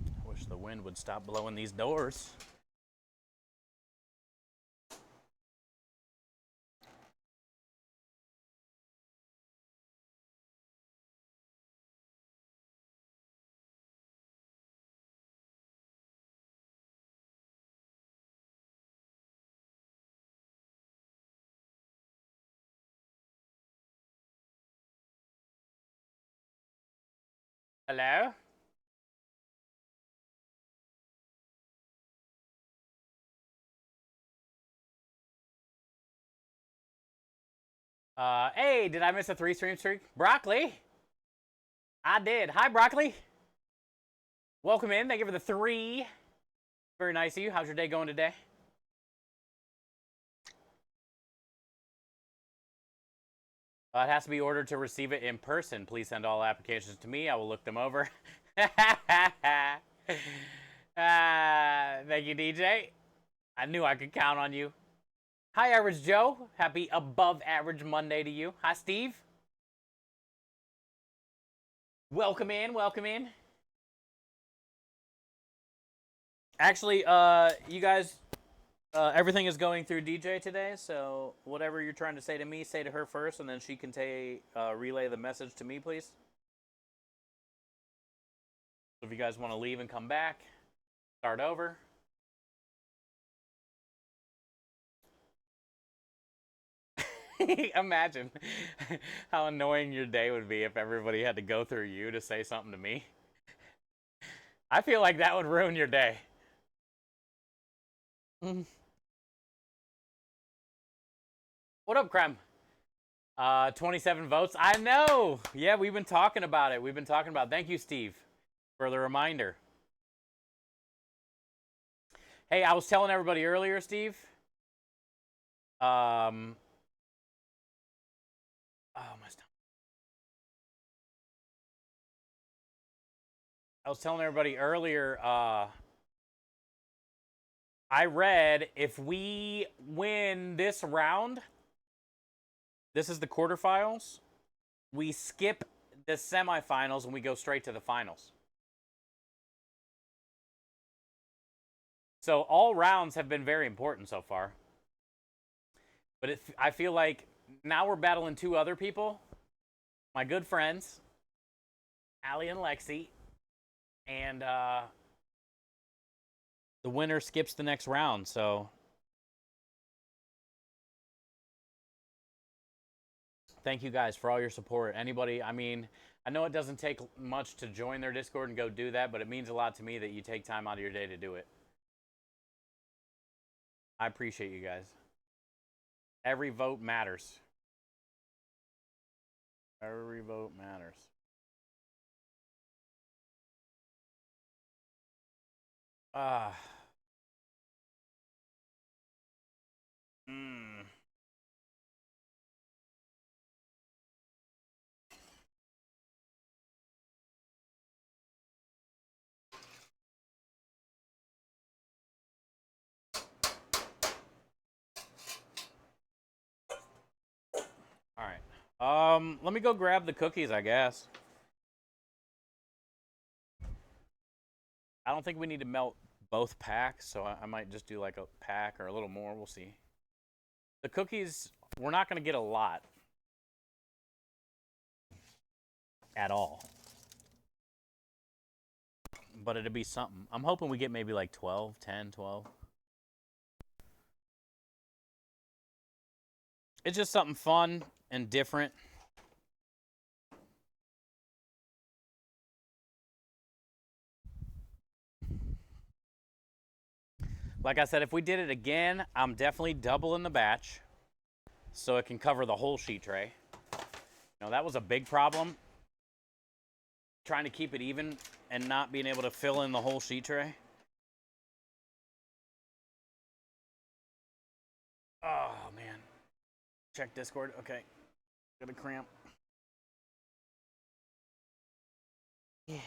I wish the wind would stop blowing these doors. Hello? Hey, did I miss a 3-stream streak? Broccoli? I did. Hi, Broccoli. Welcome in. Thank you for the 3. Very nice of you. How's your day going today? It has to be ordered to receive it in person. Please send all applications to me. I will look them over. Thank you, DJ. I knew I could count on you. Hi, Average Joe. Happy above average Monday to you. Hi, Steve. Welcome in. Welcome in. Actually, you guys, everything is going through DJ today, so whatever you're trying to say to me, say to her first, and then she can relay the message to me, please. So if you guys want to leave and come back, start over. Imagine how annoying your day would be if everybody had to go through you to say something to me. I feel like that would ruin your day. What up, Creme? 27 votes. I know. Yeah, we've been talking about it. Thank you, Steve, for the reminder. Hey, I was telling everybody earlier, Steve. Oh, my stomach. I was telling everybody earlier, I read if we win this round, this is the quarterfinals, we skip the semifinals and we go straight to the finals. So all rounds have been very important so far. But I feel like now we're battling 2 other people, my good friends, Allie and Lexi, and the winner skips the next round. So thank you guys for all your support. Anybody, I mean, I know it doesn't take much to join their Discord and go do that, but it means a lot to me that you take time out of your day to do it. I appreciate you guys. Every vote matters. Every vote matters. Mm. All right. Let me go grab the cookies, I guess. I don't think we need to melt both packs, so I might just do like a pack or a little more. We'll see. The cookies, we're not going to get a lot at all. But it'd be something. I'm hoping we get maybe like 12, 10, 12. It's just something fun and different. Like I said, if we did it again, I'm definitely doubling the batch so it can cover the whole sheet tray. You know, that was a big problem, trying to keep it even and not being able to fill in the whole sheet tray. Oh, man. Check Discord. Okay. Got a cramp. Yeah.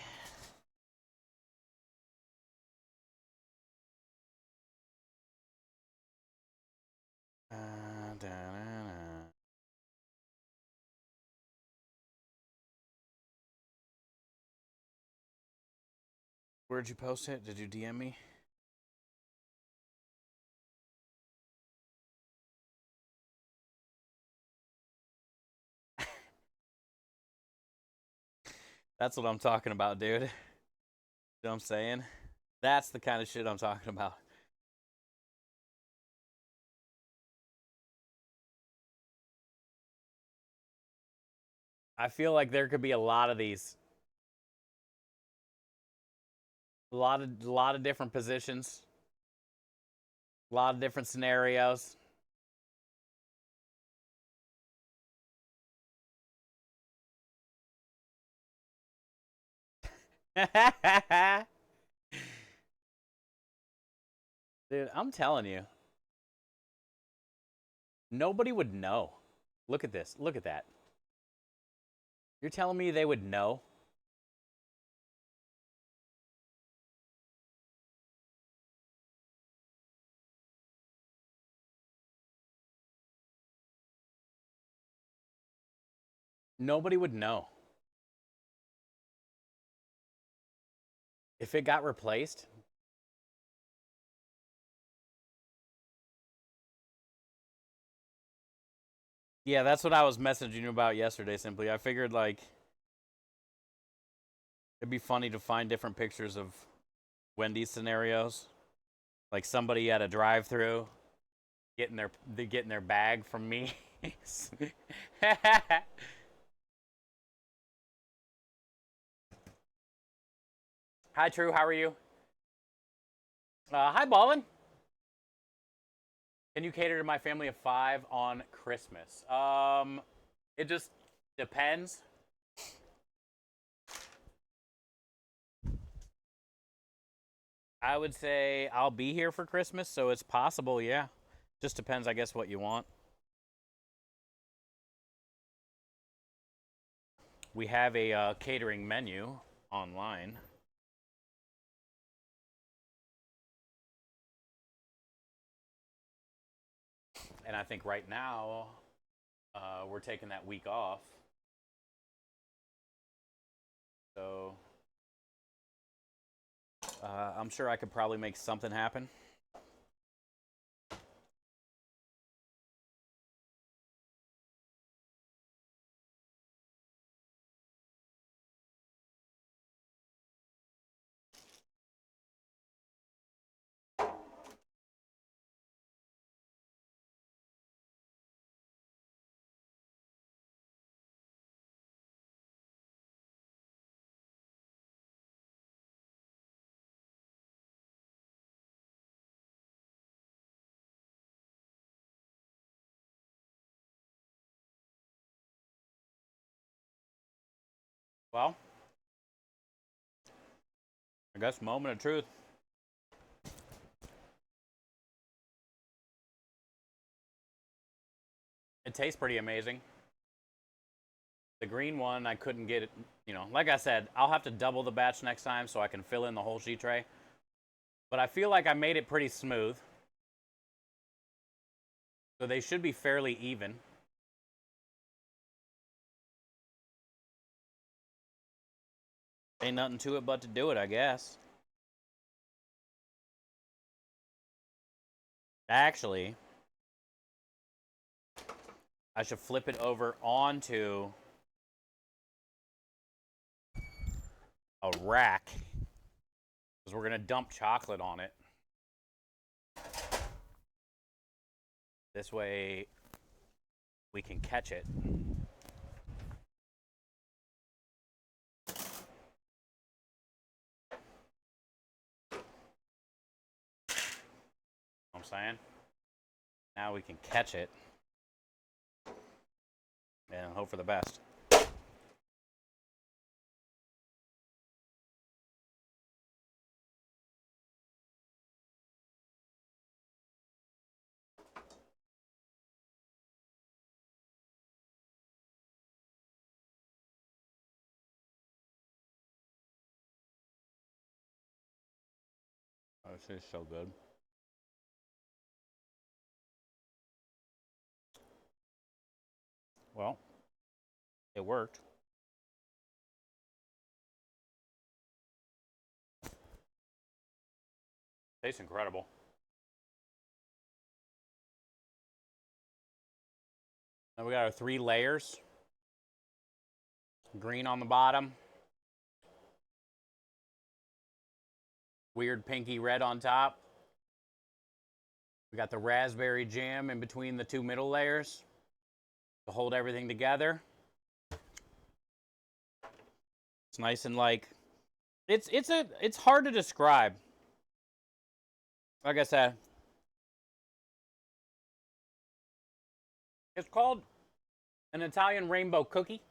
Where'd you post it? Did you DM me? That's what I'm talking about, dude. You know what I'm saying? That's the kind of shit I'm talking about. I feel like there could be a lot of these. A lot of different positions, a lot of different scenarios. Dude, I'm telling you, nobody would know. Look at this. Look at that. You're telling me they would know? Nobody would know. If it got replaced, yeah, that's what I was messaging you about yesterday, simply. I figured, like, it'd be funny to find different pictures of Wendy's scenarios. Like somebody at a drive through getting their bag from me. Hi, True. How are you? Hi, Ballin. Can you cater to my family of 5 on Christmas? It just depends. I would say I'll be here for Christmas, so it's possible, yeah. Just depends, I guess, what you want. We have a catering menu online. And I think right now we're taking that week off. So I'm sure I could probably make something happen. Well, I guess moment of truth. It tastes pretty amazing. The green one, I couldn't get it. Like I said, I'll have to double the batch next time so I can fill in the whole sheet tray. But I feel like I made it pretty smooth. So they should be fairly even. Ain't nothing to it but to do it, I guess. Actually, I should flip it over onto a rack because we're going to dump chocolate on it. This way we can catch it. I'm saying? Now we can catch it and hope for the best. Oh, this is so good. Well, it worked. Tastes incredible. Now we got our 3 layers. Green on the bottom. Weird pinky red on top. We got the raspberry jam in between the 2 middle layers to hold everything together. It's nice and like It's hard to describe. Like I said, it's called an Italian rainbow cookie,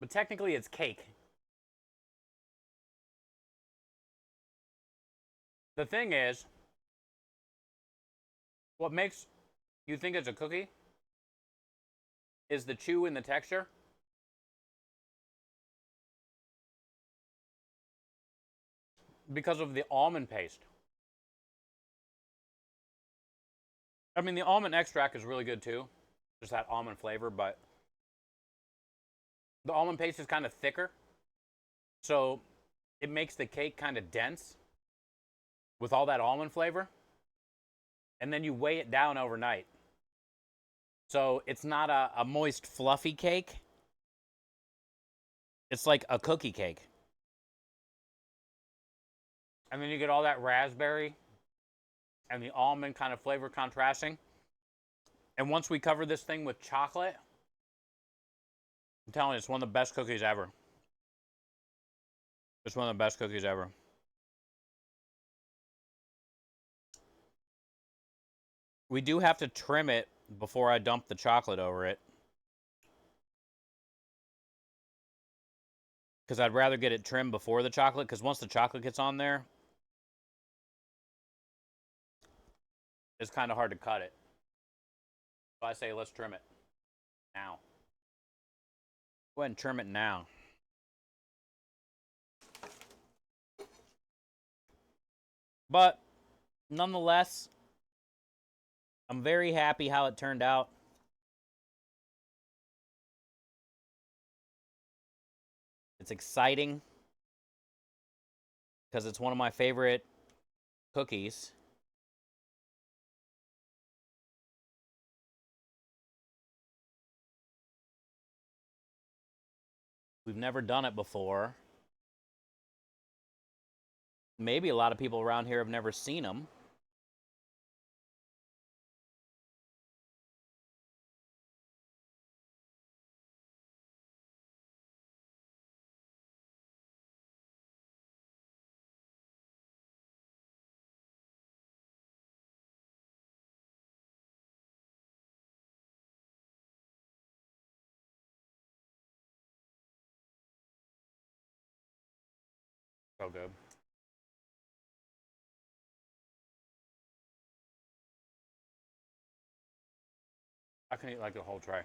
but technically it's cake. The thing is, what makes you think it's a cookie is the chew and the texture. Because of the almond paste. I mean, the almond extract is really good too. Just that almond flavor, but the almond paste is kind of thicker. So it makes the cake kind of dense with all that almond flavor. And then you weigh it down overnight. So it's not a moist, fluffy cake. It's like a cookie cake. And then you get all that raspberry and the almond kind of flavor contrasting. And once we cover this thing with chocolate, I'm telling you, it's one of the best cookies ever. It's one of the best cookies ever. We do have to trim it before I dump the chocolate over it. Because I'd rather get it trimmed before the chocolate, because once the chocolate gets on there, it's kind of hard to cut it. So I say let's trim it now. Go ahead and trim it now. But nonetheless, I'm very happy how it turned out. It's exciting because it's one of my favorite cookies. We've never done it before. Maybe a lot of people around here have never seen them. So good. I can eat like the whole tray.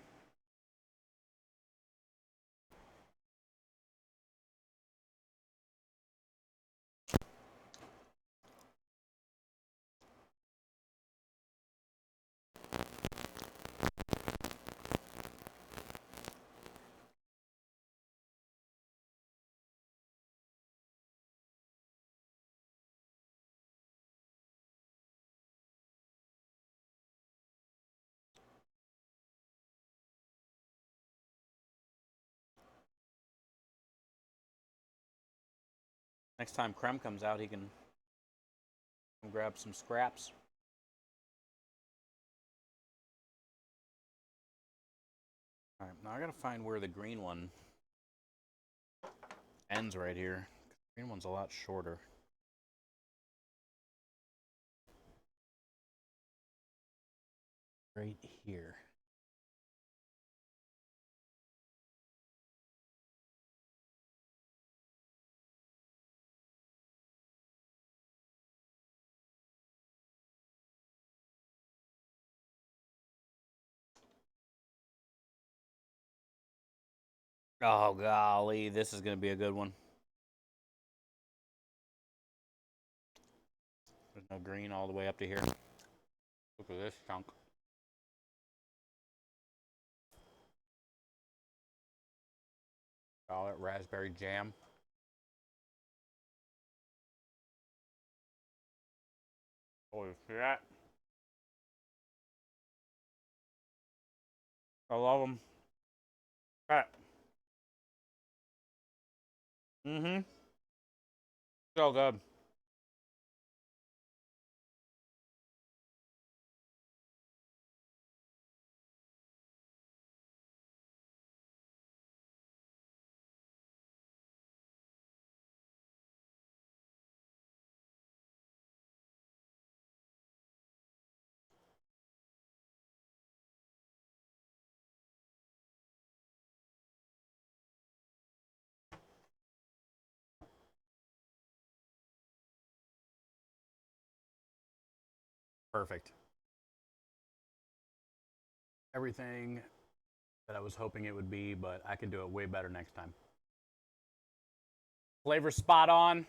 Next time Krem comes out, he can grab some scraps. All right, now I gotta find where the green one ends right here. The green one's a lot shorter. Right here. Oh, golly, this is going to be a good one. There's no green all the way up to here. Look at this chunk. Call it raspberry jam. Holy shit. I love them. Mm-hmm. So good. Perfect. Everything that I was hoping it would be, but I can do it way better next time. Flavor spot on.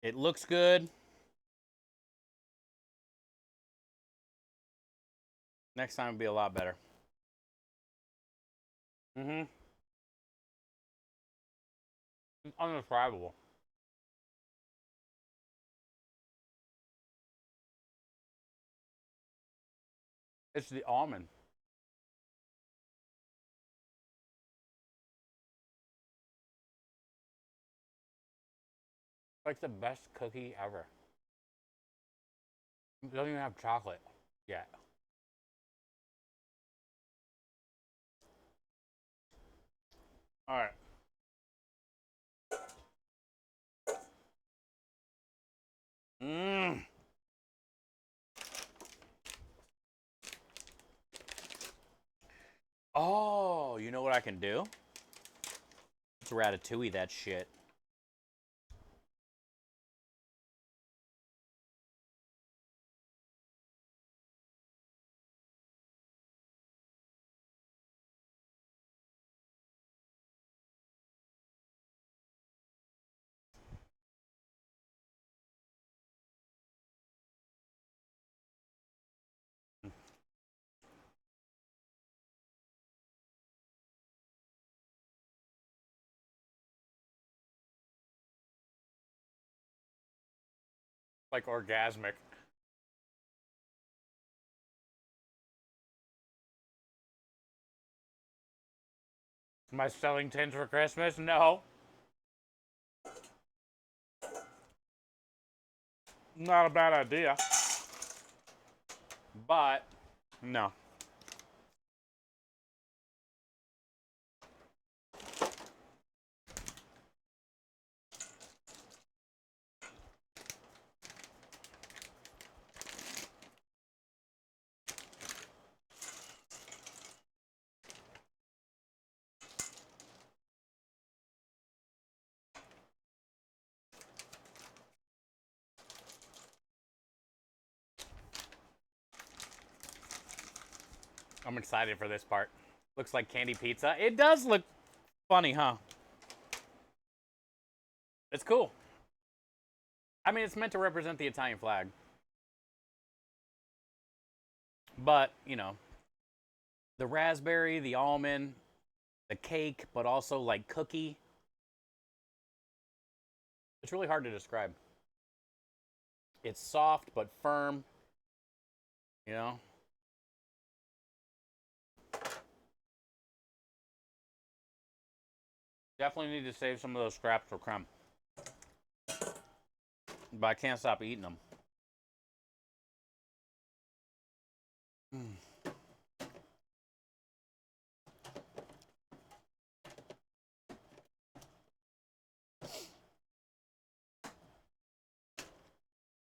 It looks good. Next time will be a lot better. Mm-hmm. It's undescribable. It's the almond. Like the best cookie ever. It doesn't even have chocolate yet. All right. Mmm. Oh, you know what I can do? Let's ratatouille that shit. Like orgasmic. Am I selling tins for Christmas? No. Not a bad idea. But, no. I'm excited for this part. Looks like candy pizza. It does look funny, huh? It's cool. I mean, it's meant to represent the Italian flag. But, you know, the raspberry, the almond, the cake, but also like cookie. It's really hard to describe. It's soft but firm, you know? Definitely need to save some of those scraps for creme. But I can't stop eating them.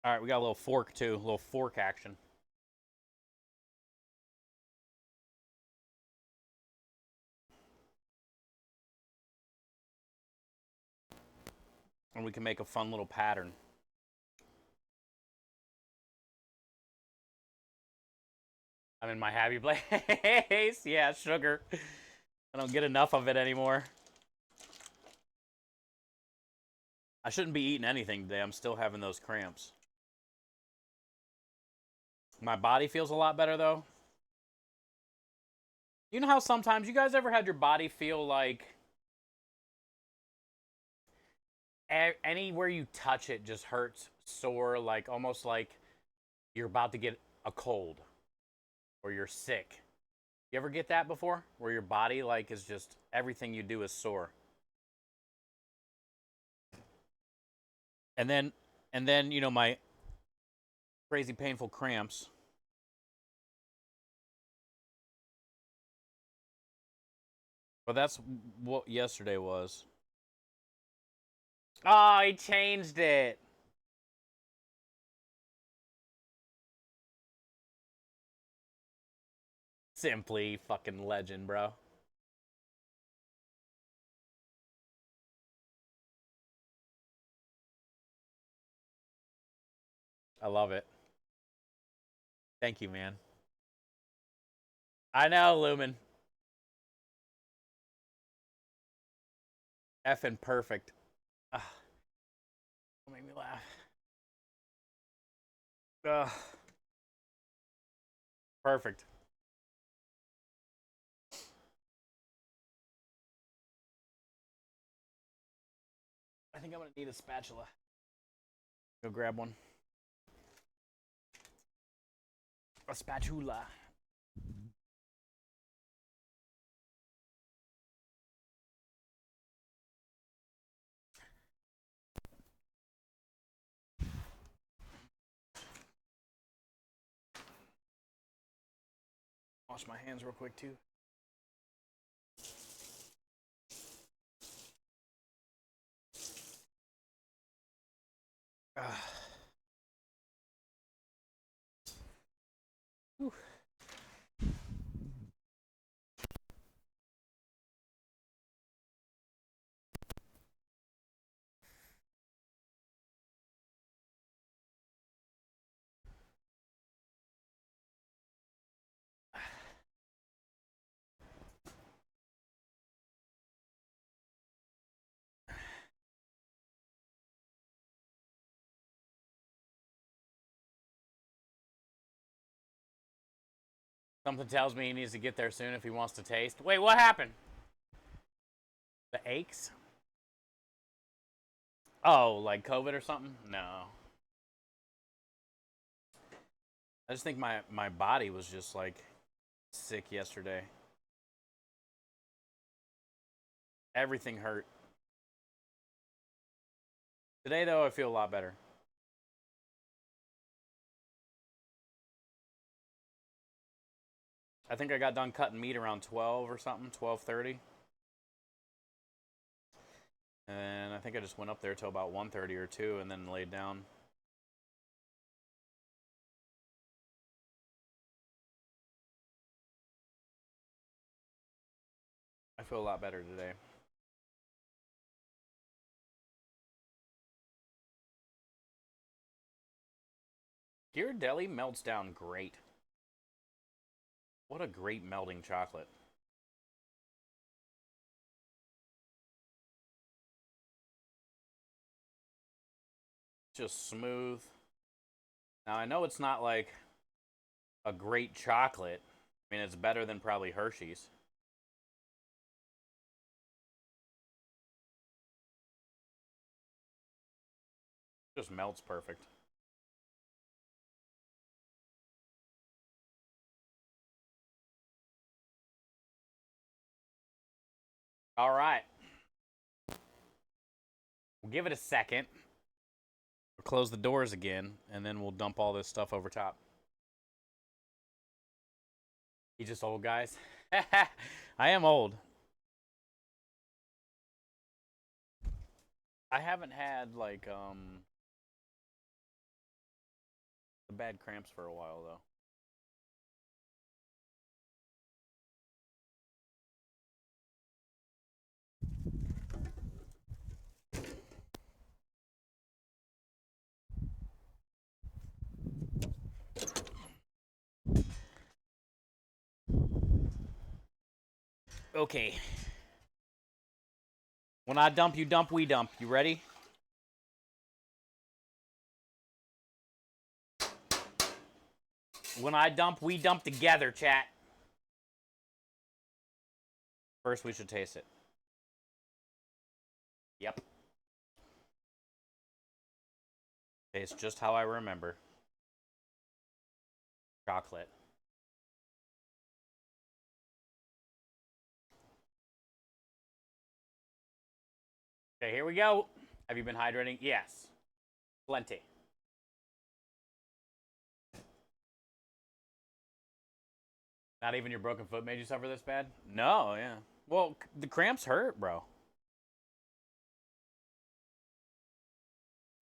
All right, we got a little fork too, a little fork action. And we can make a fun little pattern. I'm in my happy place. Yeah, sugar. I don't get enough of it anymore. I shouldn't be eating anything today. I'm still having those cramps. My body feels a lot better though. You know how sometimes you guys ever had your body feel like anywhere you touch it just hurts, sore, like almost like you're about to get a cold or you're sick. You ever get that before? Where your body like is just everything you do is sore. And then you know my crazy painful cramps. But that's what yesterday was. Oh, he changed it. Simply fucking legend, bro. I love it. Thank you, man. I know, Lumen. Effing perfect. Ugh. Don't make me laugh. Ugh. Perfect. I think I'm gonna need a spatula. Go grab one. A spatula. Wash my hands real quick too. Something tells me he needs to get there soon if he wants to taste. Wait, what happened? The aches? Oh, like COVID or something? No. I just think my body was just like sick yesterday. Everything hurt. Today, though, I feel a lot better. I think I got done cutting meat around 12 or something, 12:30. And I think I just went up there till about 1:30 or 2 and then laid down. I feel a lot better today. Ghirardelli melts down great. What a great melting chocolate. Just smooth. Now, I know it's not like a great chocolate. I mean, it's better than probably Hershey's. Just melts perfect. All right. We'll give it a second. We'll close the doors again, and then we'll dump all this stuff over top. You just old, guys? I am old. I haven't had, like, the bad cramps for a while, though. Okay. When I dump, you dump, we dump. You ready? When I dump, we dump together, chat. First, we should taste it. Yep. Tastes just how I remember. Chocolate. Okay, here we go. Have you been hydrating? Yes. Plenty. Not even your broken foot made you suffer this bad? No, yeah. Well, the cramps hurt, bro.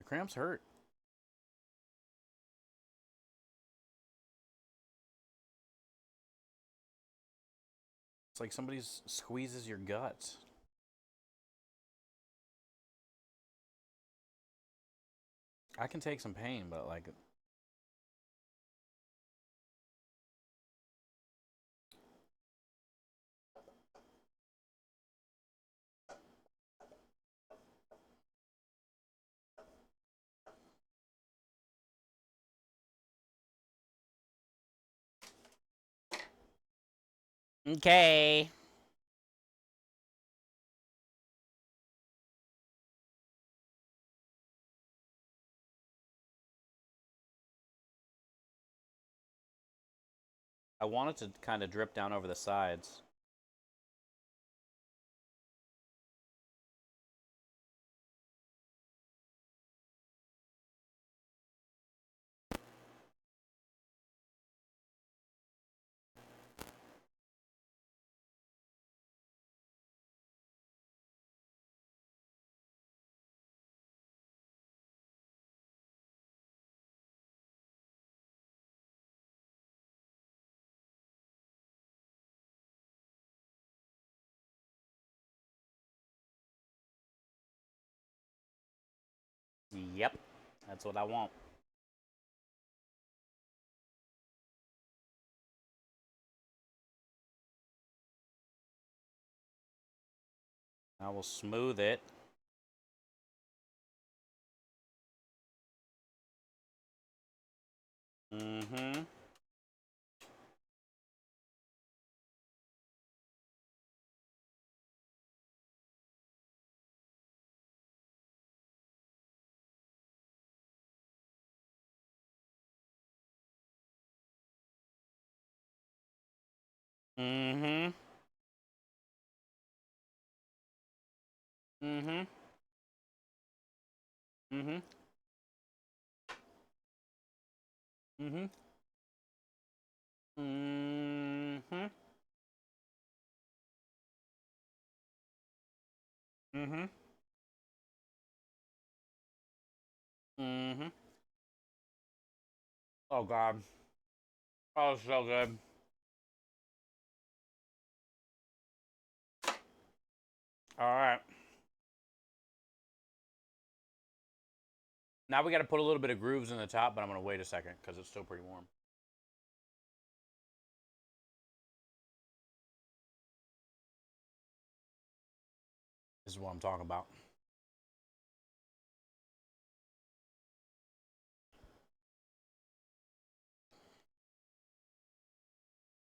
The cramps hurt. It's like somebody squeezes your guts. I can take some pain, but like Okay. I want it to kind of drip down over the sides. Yep, that's what I want. I will smooth it. Mm-hmm. Mm-hmm. Mm-hmm. Mm-hmm. Mm-hmm. Mm-hmm. Mm-hmm. Mm-hmm. Oh God. Oh, so good. All right. Now we got to put a little bit of grooves in the top, but I'm gonna wait a second because it's still pretty warm. This is what I'm talking about.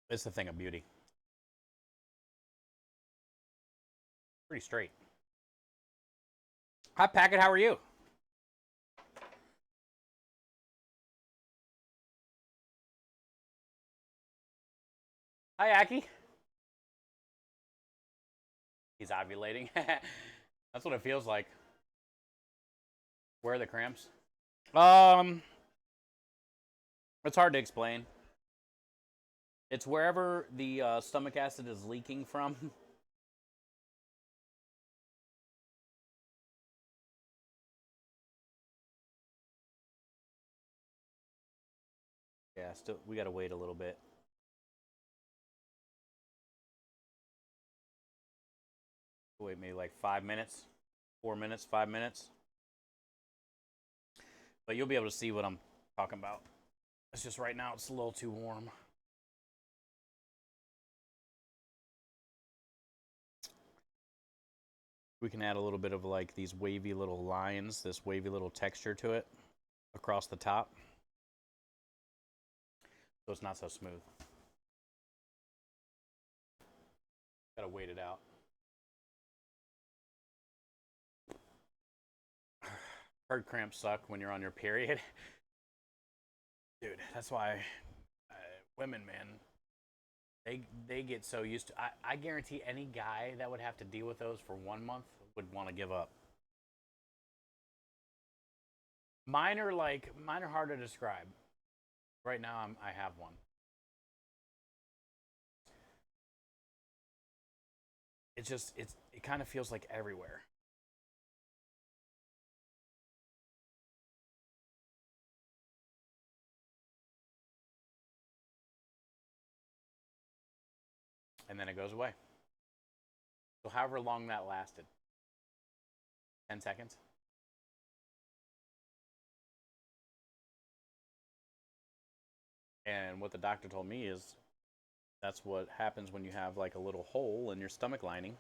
It's the thing of beauty. Pretty straight. Hi, Packet. How are you? Hi, Aki. He's ovulating. That's what it feels like. Where are the cramps? Um, it's hard to explain. It's wherever the stomach acid is leaking from. Yeah, still we gotta wait a little bit. Wait, maybe like 5 minutes, 4 minutes, 5 minutes. But you'll be able to see what I'm talking about. It's just right now it's a little too warm. We can add a little bit of like these wavy little lines, this wavy little texture to it across the top. So it's not so smooth. Gotta wait it out. Heard cramps suck when you're on your period. Dude, that's why women, man, they get so used to. I guarantee any guy that would have to deal with those for 1 month would want to give up. Mine are hard to describe. Right now, I have one. It kind of feels like everywhere. And then it goes away. So however long that lasted, 10 seconds. And what the doctor told me is that's what happens when you have like a little hole in your stomach lining.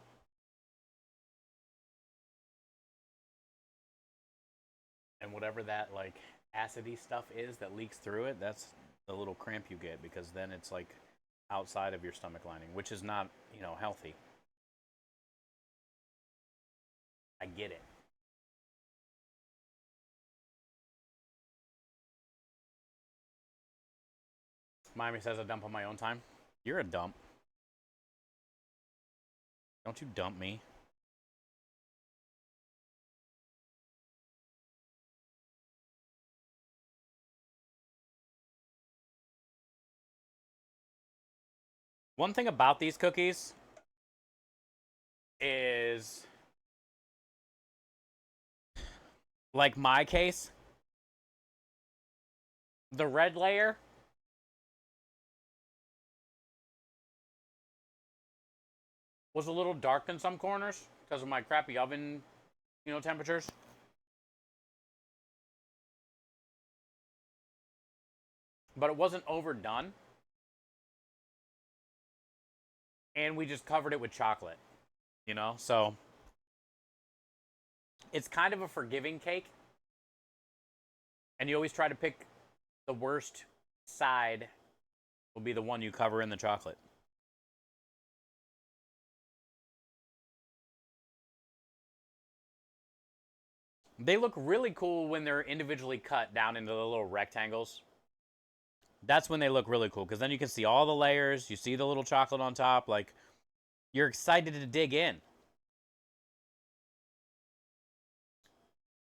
And whatever that like acidy stuff is that leaks through it, that's the little cramp you get because then it's like outside of your stomach lining, which is not, healthy. I get it. Miami says I dump on my own time. You're a dump. Don't you dump me. One thing about these cookies is, like my case, the red layer was a little dark in some corners because of my crappy oven, temperatures. But it wasn't overdone. And we just covered it with chocolate, So it's kind of a forgiving cake. And you always try to pick the worst side will be the one you cover in the chocolate. They look really cool when they're individually cut down into the little rectangles. That's when they look really cool, because then you can see all the layers. You see the little chocolate on top. Like, you're excited to dig in.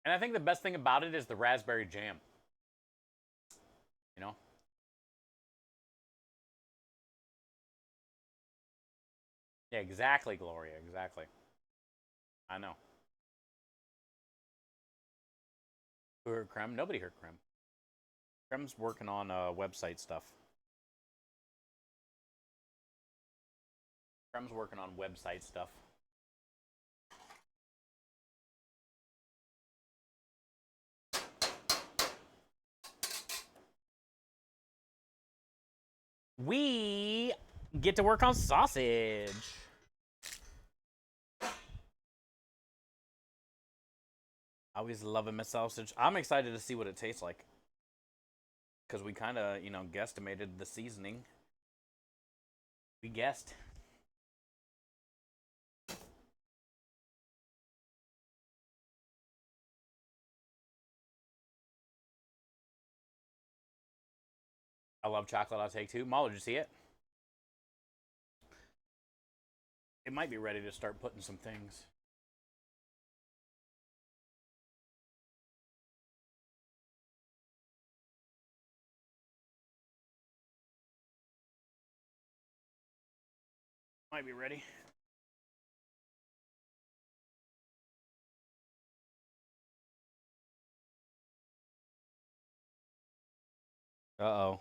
And I think the best thing about it is the raspberry jam. Yeah, exactly, Gloria. Exactly. I know. Who heard Krem? Nobody heard Krem. Krem's working on website stuff. Krem's working on website stuff. We get to work on sausage. I always loving my sausage. I'm excited to see what it tastes like, because we kind of, guesstimated the seasoning. We guessed. I love chocolate. I'll take two. Mahler, did you see it? It might be ready to start putting some things. Might be ready. Uh-oh.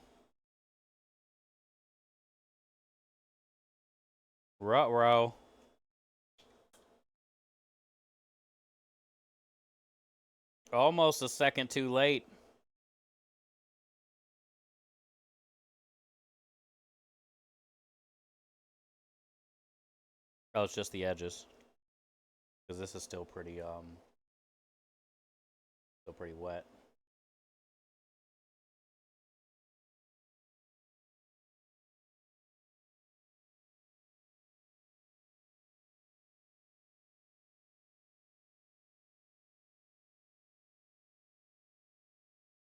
Ruh-roh. Almost a second too late. Oh, it's just the edges. Because this is still pretty wet.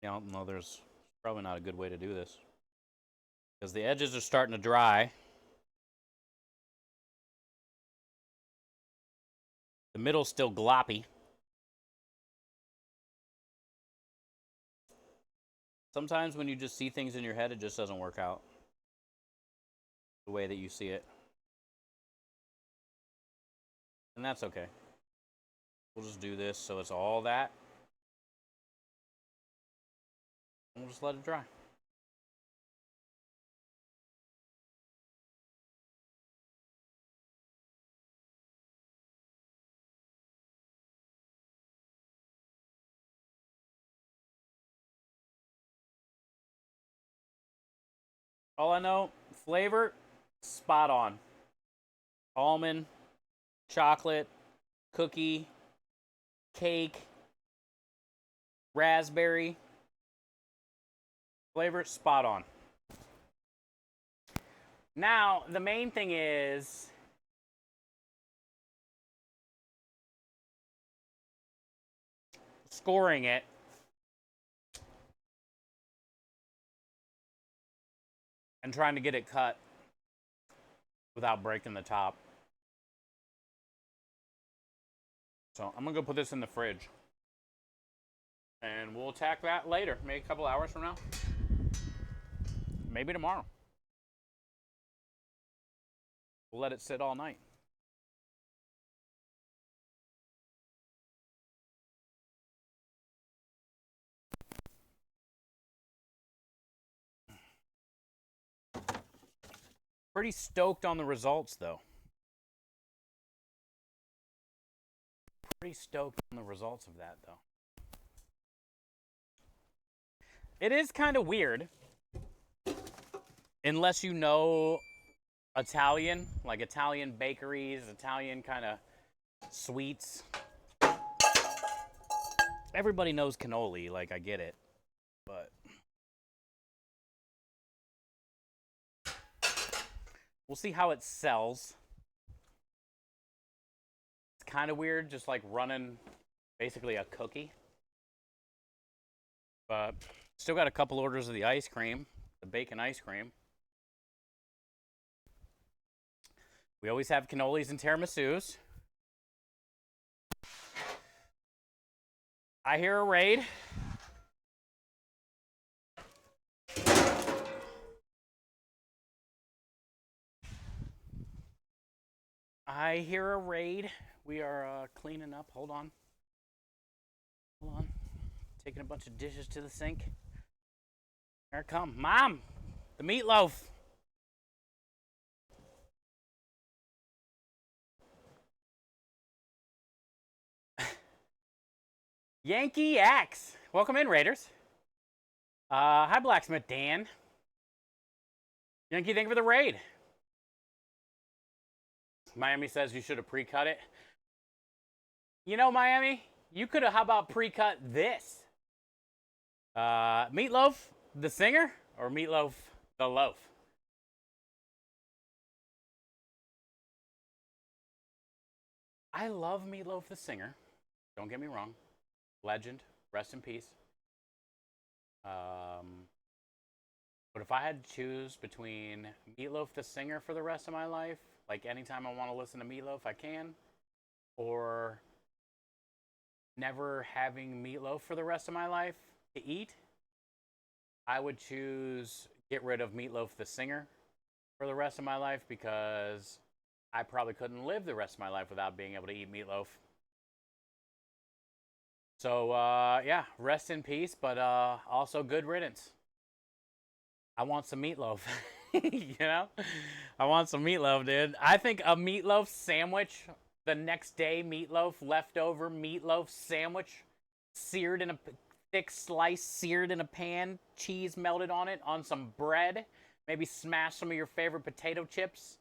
No, there's probably not a good way to do this, because the edges are starting to dry. The middle's still gloppy. Sometimes when you just see things in your head, it just doesn't work out the way that you see it. And that's okay. We'll just do this so it's all that. And we'll just let it dry. All I know, flavor, spot on. Almond, chocolate, cookie, cake, raspberry. Flavor, spot on. Now, the main thing is scoring it. And trying to get it cut without breaking the top. So I'm going to go put this in the fridge. And we'll attack that later. Maybe a couple hours from now. Maybe tomorrow. We'll let it sit all night. Pretty stoked on the results, though. Pretty stoked on the results of that, though. It is kind of weird. Unless you know Italian, like Italian bakeries, Italian kind of sweets. Everybody knows cannoli, like I get it. But we'll see how it sells. It's kind of weird, just like running basically a cookie. But still got a couple orders of the ice cream, the bacon ice cream. We always have cannolis and tiramisus. I hear a raid. I hear a raid. We are cleaning up. Hold on. Hold on. Taking a bunch of dishes to the sink. Here it comes. Mom, the meatloaf. Yankee Axe. Welcome in, Raiders. Hi, Blacksmith Dan. Yankee, thank you for the raid. Miami says you should have pre-cut it. You know, Miami, you could have, how about pre-cut this? Meatloaf, the singer, or Meatloaf, the loaf? I love Meatloaf, the singer. Don't get me wrong. Legend, rest in peace. But if I had to choose between Meatloaf, the singer for the rest of my life, like anytime I want to listen to Meatloaf, I can, or never having Meatloaf for the rest of my life to eat, I would choose get rid of Meatloaf, the singer for the rest of my life, because I probably couldn't live the rest of my life without being able to eat meatloaf. So, yeah, rest in peace, but also good riddance. I want some meatloaf. You know? I want some meatloaf, dude. I think a meatloaf sandwich, the next day meatloaf, leftover meatloaf sandwich, seared in a thick slice, seared in a pan, cheese melted on it, on some bread, maybe smash some of your favorite potato chips.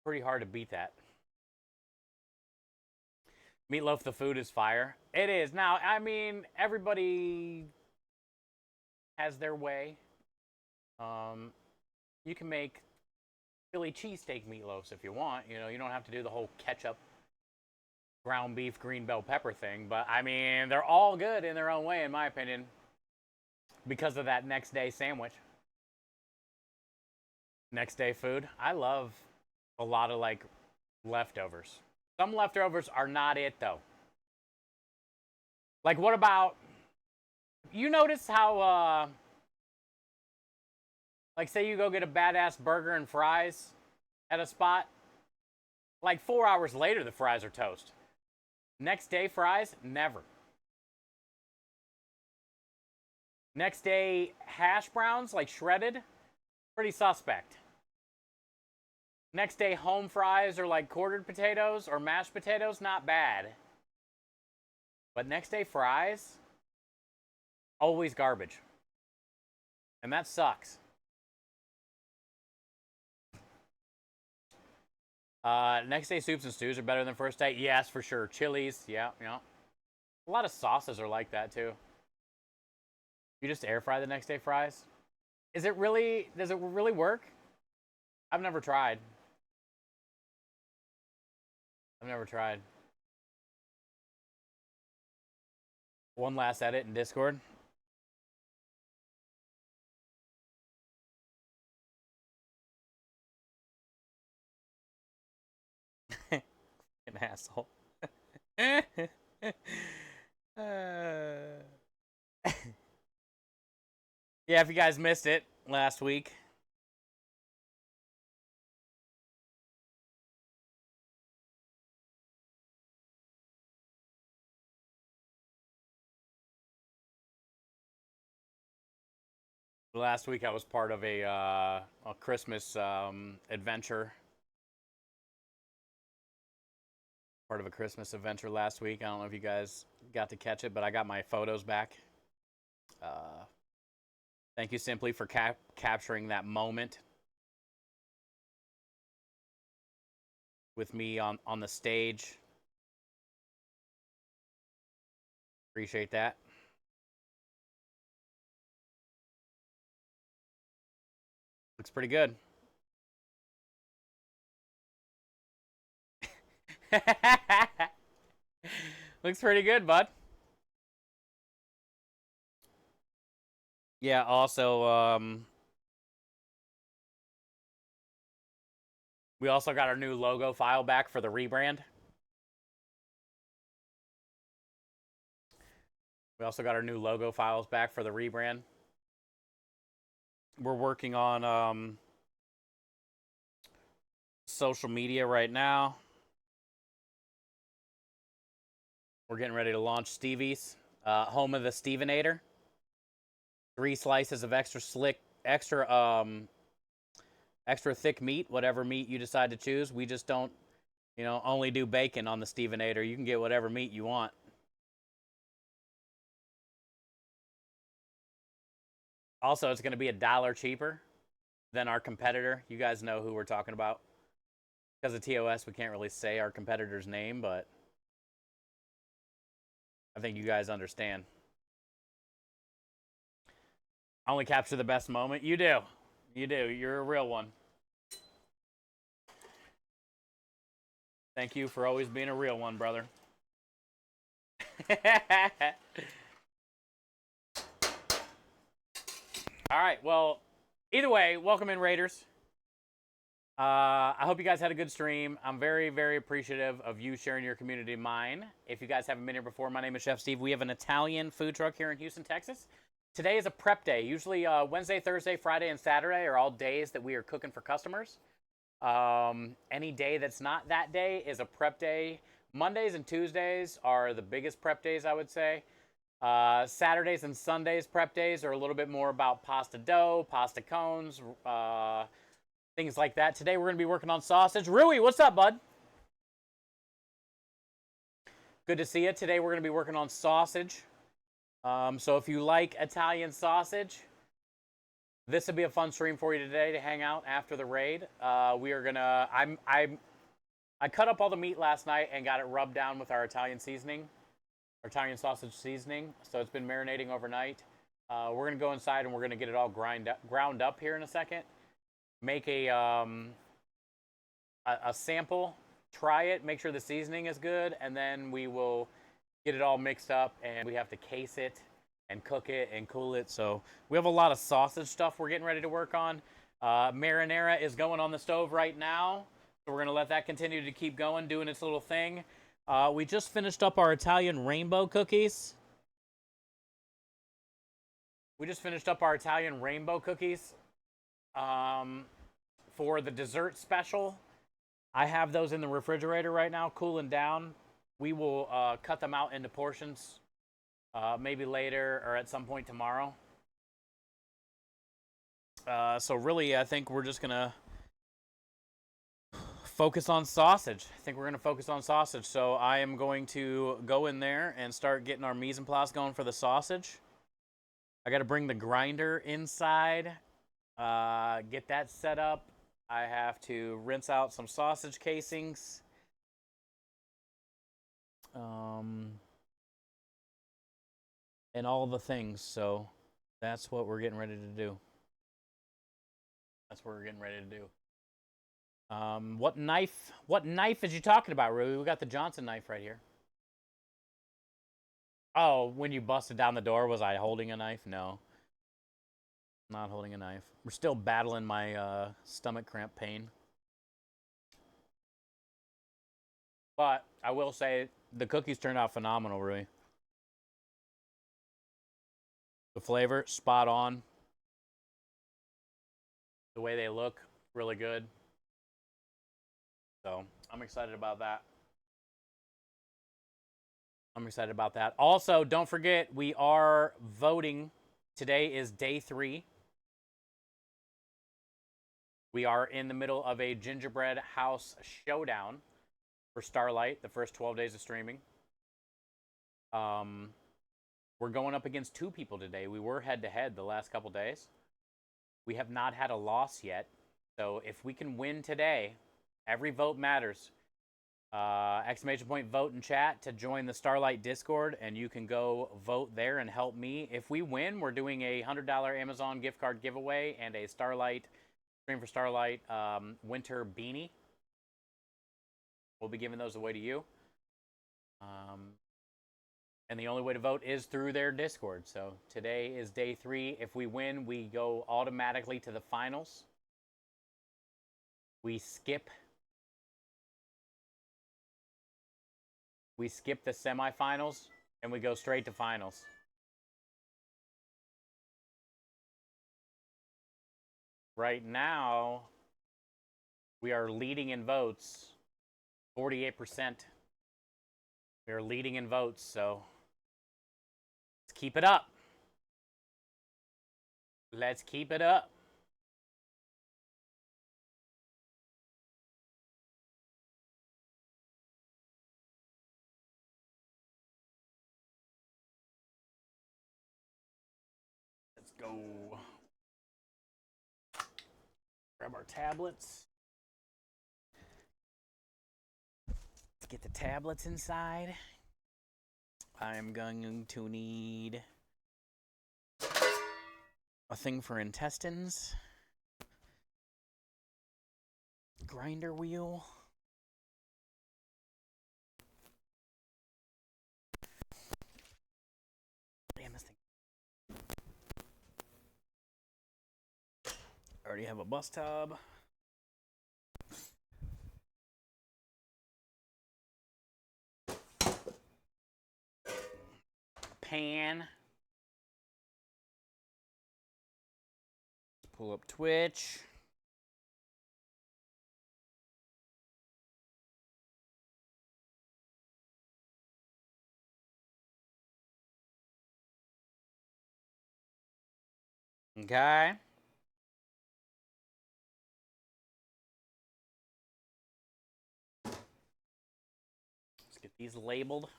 Pretty hard to beat that. Meatloaf, the food is fire. It is. Now, I mean, everybody has their way. You can make Philly cheesesteak meatloafs if you want. You know, you don't have to do the whole ketchup, ground beef, green bell pepper thing. But, I mean, they're all good in their own way, in my opinion, because of that next day sandwich. Next day food. I love a lot of, like, leftovers. Some leftovers are not it, though. Like, what about... You notice how, like, say you go get a badass burger and fries at a spot. Like, 4 hours later, the fries are toast. Next day, fries? Never. Next day, hash browns, like shredded? Pretty suspect. Next day, home fries or like quartered potatoes or mashed potatoes? Not bad. But next day, fries? Always garbage. And that sucks. Next day soups and stews are better than first day. Yes, for sure. Chilies, yeah. A lot of sauces are like that too. You just air fry the next day fries? Does it really work? I've never tried. One last edit in Discord. An asshole. Yeah, if you guys missed it last week. Last week I was part of a Christmas adventure. Part of a Christmas adventure last week. I don't know if you guys got to catch it, but I got my photos back. Thank you, Simply, for capturing that moment with me on the stage. Appreciate that. Looks pretty good. Looks pretty good, bud. Yeah, also, we also got our new logo file back for the rebrand. We also got our new logo files back for the rebrand. We're working on social media right now. We're getting ready to launch Stevie's, home of the Stevenator. 3 slices of extra thick meat, whatever meat you decide to choose. We just don't, only do bacon on the Stevenator. You can get whatever meat you want. Also, it's going to be $1 cheaper than our competitor. You guys know who we're talking about. Because of TOS, we can't really say our competitor's name, but I think you guys understand. I only capture the best moment. You do. You do. You're a real one. Thank you for always being a real one, brother. All right. Well, either way, welcome in, Raiders. I hope you guys had a good stream. I'm very, very appreciative of you sharing your community of mine. If you guys haven't been here before, my name is Chef Steve. We have an Italian food truck here in Houston, Texas. Today is a prep day. Usually Wednesday, Thursday, Friday, and Saturday are all days that we are cooking for customers. Any day that's not that day is a prep day. Mondays and Tuesdays are the biggest prep days, I would say. Saturdays and Sundays prep days are a little bit more about pasta dough, pasta cones, things like that. Today we're going to be working on sausage. Rui, what's up, bud? Good to see you. Today we're going to be working on sausage. So if you like Italian sausage, this would be a fun stream for you today to hang out after the raid. We are gonna. I cut up all the meat last night and got it rubbed down with our Italian seasoning, our Italian sausage seasoning. So it's been marinating overnight. We're gonna go inside and we're gonna get it all ground up here in a second. Make a sample, try it, make sure the seasoning is good, and then we will get it all mixed up, and we have to case it and cook it and cool it. So we have a lot of sausage stuff we're getting ready to work on. Marinara is going on the stove right now, so we're going to let that continue to keep going, doing its little thing. We just finished up our Italian rainbow cookies. For the dessert special. I have those in the refrigerator right now, cooling down. We will cut them out into portions, maybe later or at some point tomorrow. So really, I think we're just going to focus on sausage. So I am going to go in there and start getting our mise en place going for the sausage. I got to bring the grinder inside, get that set up. I have to rinse out some sausage casings. And all the things. So That's what we're getting ready to do. That's what we're getting ready to do. What knife? What knife is you talking about, Rui? We got the Johnson knife right here. Oh, when you busted down the door, was I holding a knife? No. Not holding a knife. We're still battling my stomach cramp pain. But I will say the cookies turned out phenomenal, Rui. The flavor, spot on. The way they look, really good. So I'm excited about that. I'm excited about that. Also, don't forget, we are voting. Today is day 3. We are in the middle of a gingerbread house showdown for Starlight, the first 12 days of streaming. We're going up against 2 people today. We were head-to-head the last couple days. We have not had a loss yet. So if we can win today, every vote matters. Exclamation point vote in chat to join the Starlight Discord, and you can go vote there and help me. If we win, we're doing a $100 Amazon gift card giveaway and a Starlight, Stream for Starlight winter beanie. We'll be giving those away to you. And the only way to vote is through their Discord. So today is day 3. If we win, we go automatically to the finals. We skip the semifinals and we go straight to finals. Right now, we are leading in votes, 48%. We are leading in votes, so let's keep it up. Let's keep it up. Let's go. Grab our tablets. Let's get the tablets inside. I'm going to need a thing for intestines, grinder wheel, damn this thing. I already have a bus tub. Pan. Pull up Twitch. Okay. Let's get these labeled.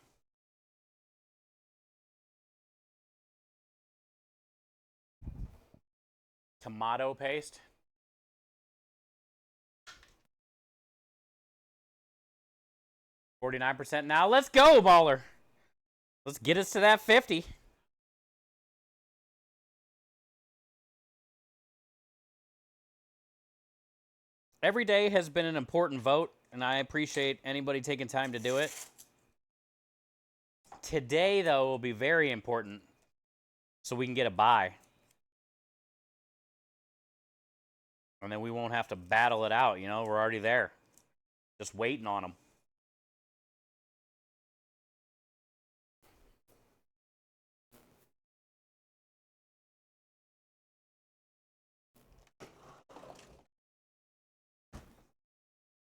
Tomato paste. $49% now. Let's go, baller. Let's get us to that 50. Every day has been an important vote, and I appreciate anybody taking time to do it. Today, though, will be very important so we can get a buy. And then we won't have to battle it out, you know? We're already there. Just waiting on them.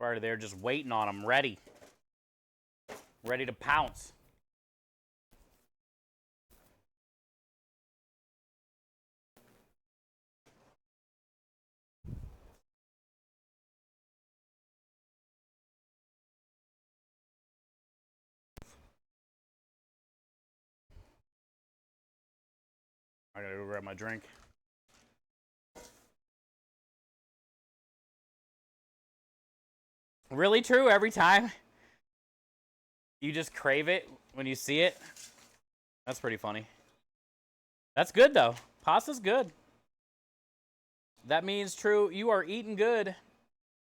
We're already there, just waiting on them, ready. Ready to pounce. I gotta go grab my drink. Really true every time? You just crave it when you see it? That's pretty funny. That's good, though. Pasta's good. That means, True, you are eating good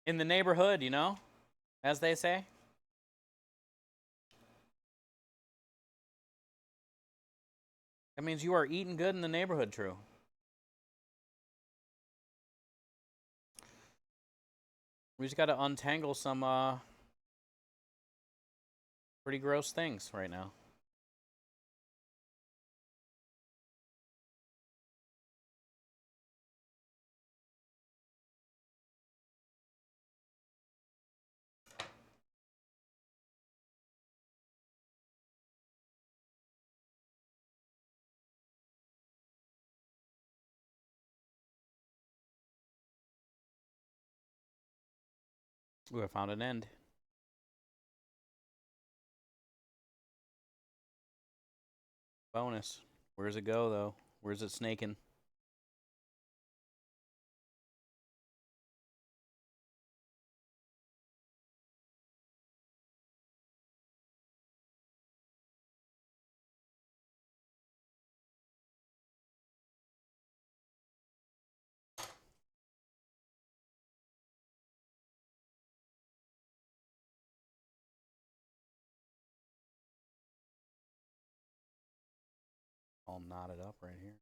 in the neighborhood, you know, as they say. That means you are eating good in the neighborhood, True. We just got to untangle some pretty gross things right now. Ooh, I found an end. Bonus. Where's it go, though? Where's it snaking? All knotted up right here.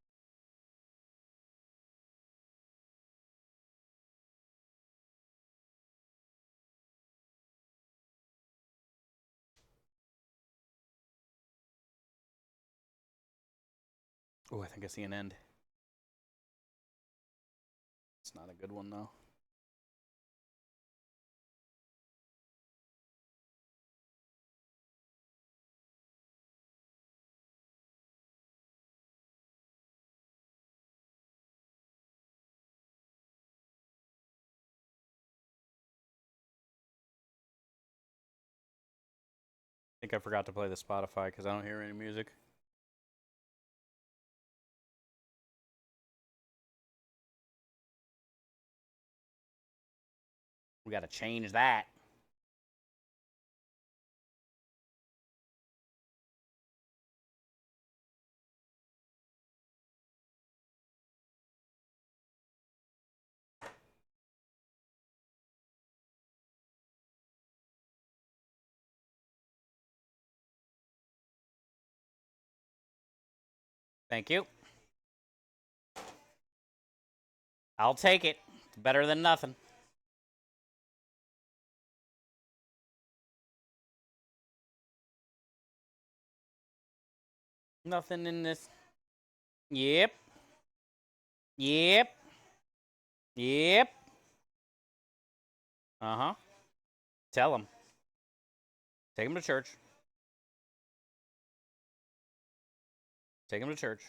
Oh, I think I see an end. It's not a good one, though. I think I forgot to play the Spotify because I don't hear any music. We got to change that. Thank you. I'll take it. It's better than nothing. Nothing in this. Yep. Yep. Yep. Uh-huh. Tell him. Take him to church. Take him to church.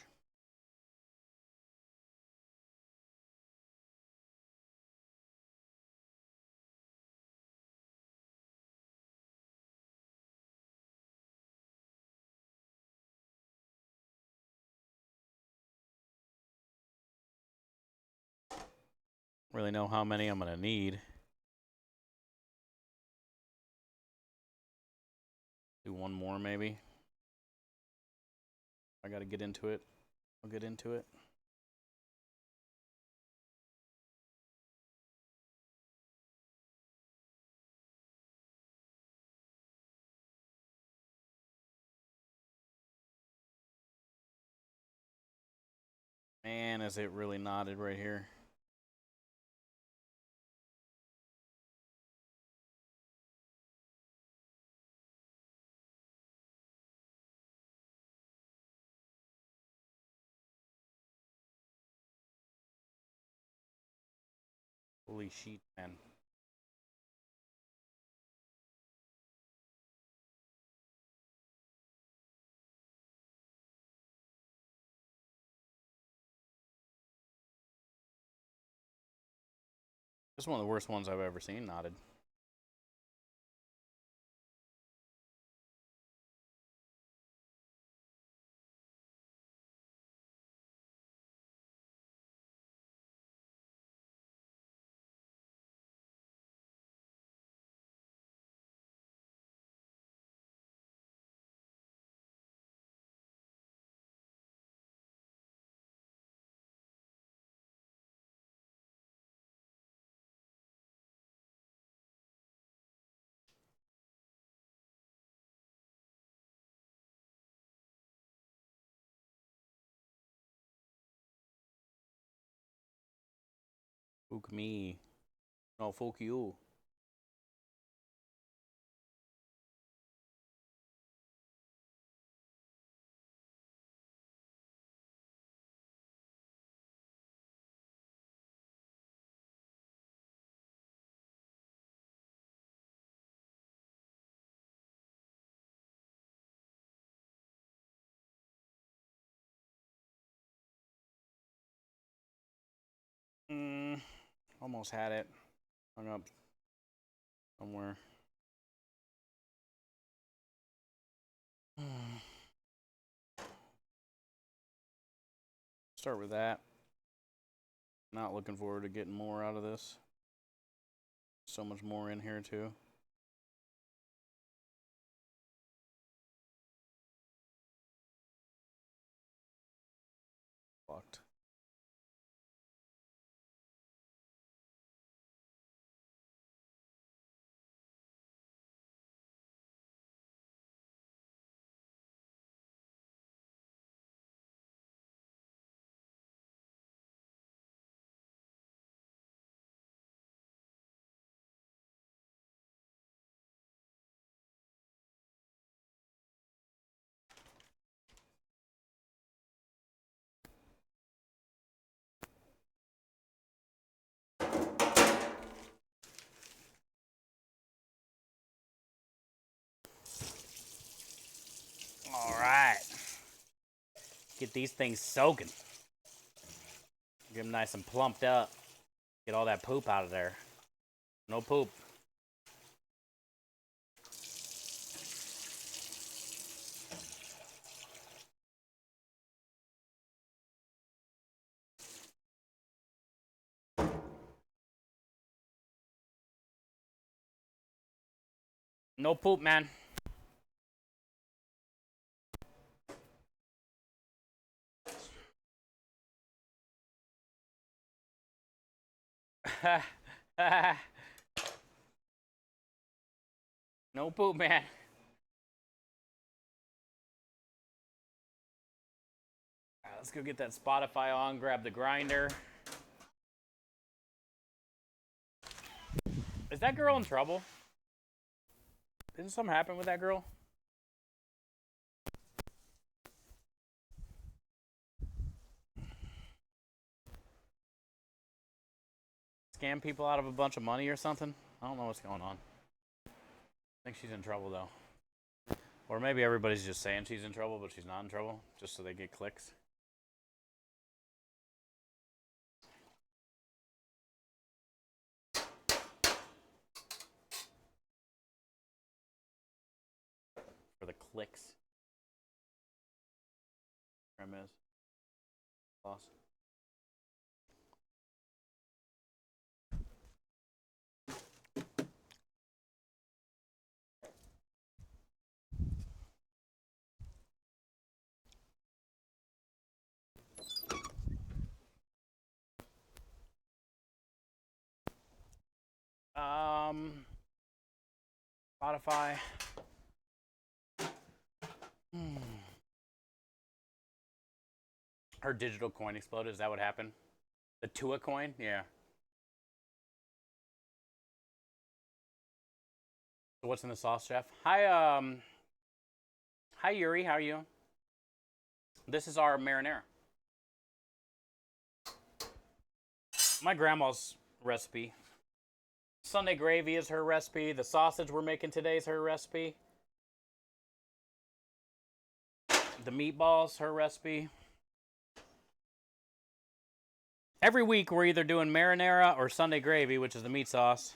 Really know how many I'm gonna need. Do one more maybe. I gotta get into it. I'll get into it. Man, is it really knotted right here? Holy shit, man. This is one of the worst ones I've ever seen knotted. Fuck me. No, fuck you. Almost had it. Hung up somewhere. Start with that. Not looking forward to getting more out of this. So much more in here too. Fucked. All right. Get these things soaking. Get them nice and plumped up. Get all that poop out of there. No poop. No poop, man. No poop, man. All right, let's go get that Spotify on, grab the grinder. Is that girl in trouble? Didn't something happen with that girl? Scam people out of a bunch of money or something? I don't know what's going on. I think she's in trouble though. Or maybe everybody's just saying she's in trouble, but she's not in trouble, just so they get clicks. For the clicks. Premise. Boss. Spotify. Her digital coin exploded. Is that what happened? The Tua coin? Yeah. So what's in the sauce, chef? Hi, hi Yuri. How are you? This is our marinara. My grandma's recipe. Sunday gravy is her recipe. The sausage we're making today is her recipe. The meatballs, her recipe. Every week we're either doing marinara or Sunday gravy, which is the meat sauce,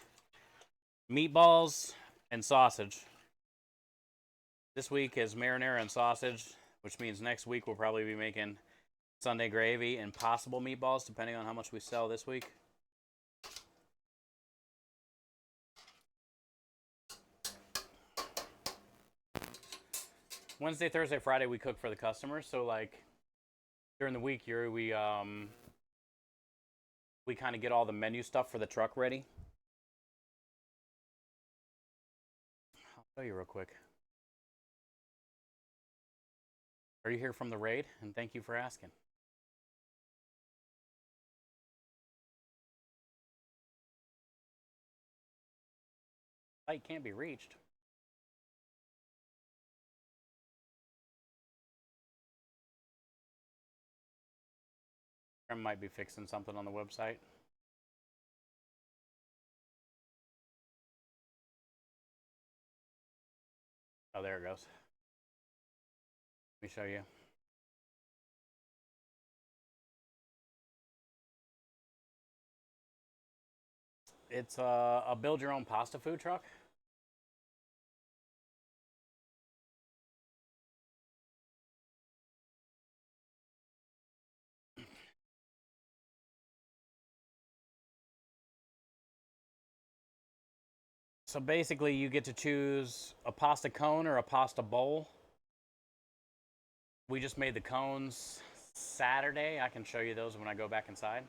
meatballs, and sausage. This week is marinara and sausage, which means next week we'll probably be making Sunday gravy and possible meatballs, depending on how much we sell this week. Wednesday, Thursday, Friday we cook for the customers. So like during the week, we kind of get all the menu stuff for the truck ready. I'll show you real quick. Are you here from the raid? And thank you for asking. Site can't be reached. I might be fixing something on the website. Oh, there it goes. Let me show you. It's a build your own pasta food truck. So basically, you get to choose a pasta cone or a pasta bowl. We just made the cones Saturday. I can show you those when I go back inside.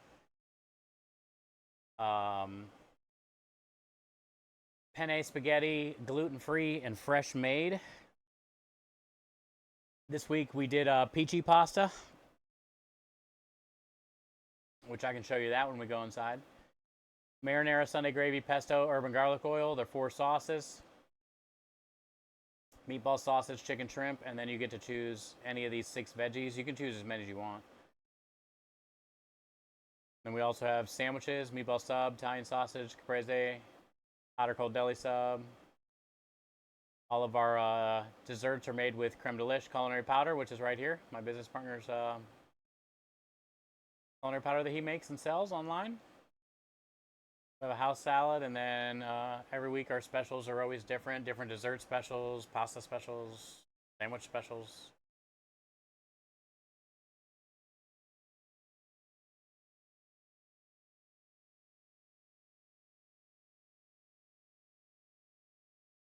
Penne spaghetti, gluten-free and fresh made. This week we did peachy pasta, which I can show you that when we go inside. Marinara, Sunday gravy, pesto, urban garlic oil. They're 4 sauces. Meatball, sausage, chicken, shrimp, and then you get to choose any of these 6 veggies. You can choose as many as you want. Then we also have sandwiches, meatball sub, Italian sausage, caprese, hot or cold deli sub. All of our desserts are made with creme delish culinary powder, which is right here. My business partner's culinary powder that he makes and sells online. We have a house salad, and then every week our specials are always different. Different dessert specials, pasta specials, sandwich specials.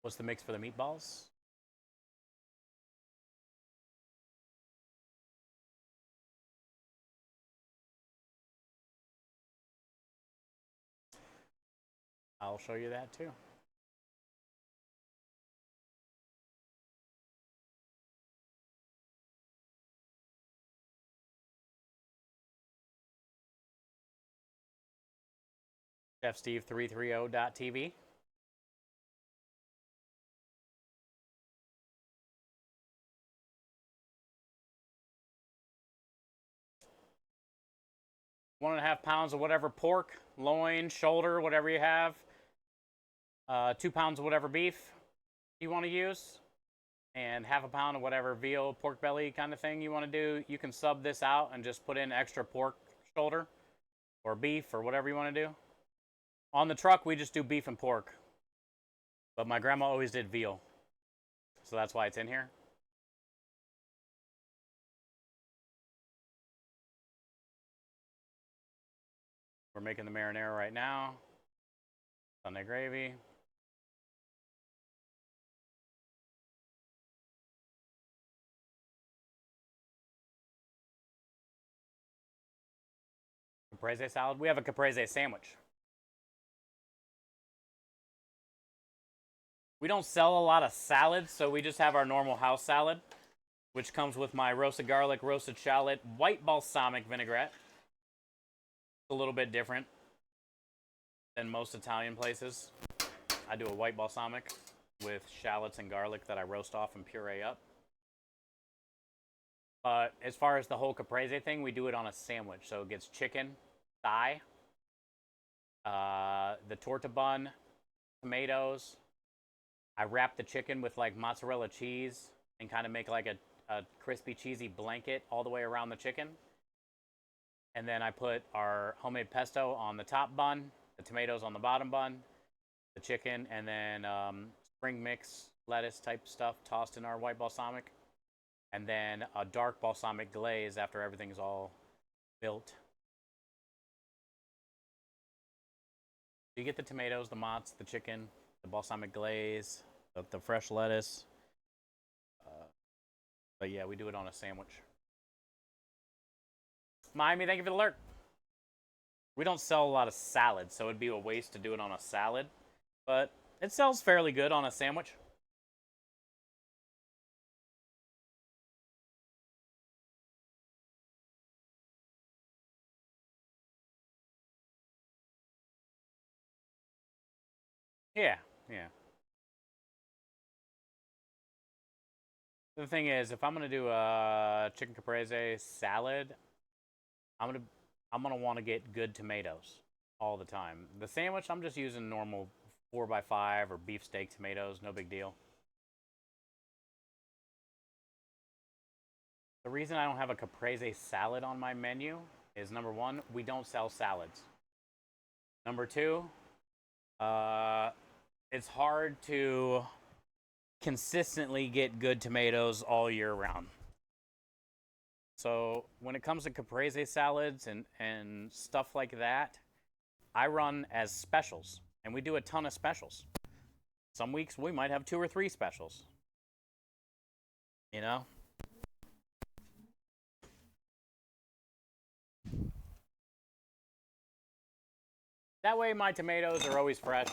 What's the mix for the meatballs? I'll show you that too. ChefSteve330.tv. One and a half pounds of whatever pork, loin, shoulder, whatever you have. 2 pounds of whatever beef you want to use, and half a pound of whatever veal, pork belly kind of thing you want to do. You can sub this out and just put in extra pork shoulder or beef or whatever you want to do. On the truck, we just do beef and pork, but my grandma always did veal, so that's why it's in here. We're making the marinara right now. Sunday gravy. Caprese salad. We have a caprese sandwich. We don't sell a lot of salads, so we just have our normal house salad, which comes with my roasted garlic, roasted shallot, white balsamic vinaigrette. A little bit different than most Italian places. I do a white balsamic with shallots and garlic that I roast off and puree up. But as far as the whole caprese thing, we do it on a sandwich. So it gets chicken, thigh, the torta bun, tomatoes. I wrap the chicken with like mozzarella cheese and kind of make like a crispy, cheesy blanket all the way around the chicken. And then I put our homemade pesto on the top bun, the tomatoes on the bottom bun, the chicken, and then spring mix lettuce type stuff tossed in our white balsamic. And then a dark balsamic glaze after everything's all built. You get the tomatoes, the mozz, the chicken, the balsamic glaze, the fresh lettuce. But yeah, we do it on a sandwich. Miami, thank you for the alert. We don't sell a lot of salads, so it'd be a waste to do it on a salad. But it sells fairly good on a sandwich. Yeah, yeah. The thing is, if I'm gonna do a chicken caprese salad, I'm gonna want to get good tomatoes all the time. The sandwich, I'm just using normal 4x5 or beefsteak tomatoes, no big deal. The reason I don't have a caprese salad on my menu is number one, we don't sell salads. Number two, it's hard to consistently get good tomatoes all year round. So when it comes to caprese salads and stuff like that, I run as specials, and we do a ton of specials. Some weeks we might have 2 or 3 specials. You know? That way my tomatoes are always fresh.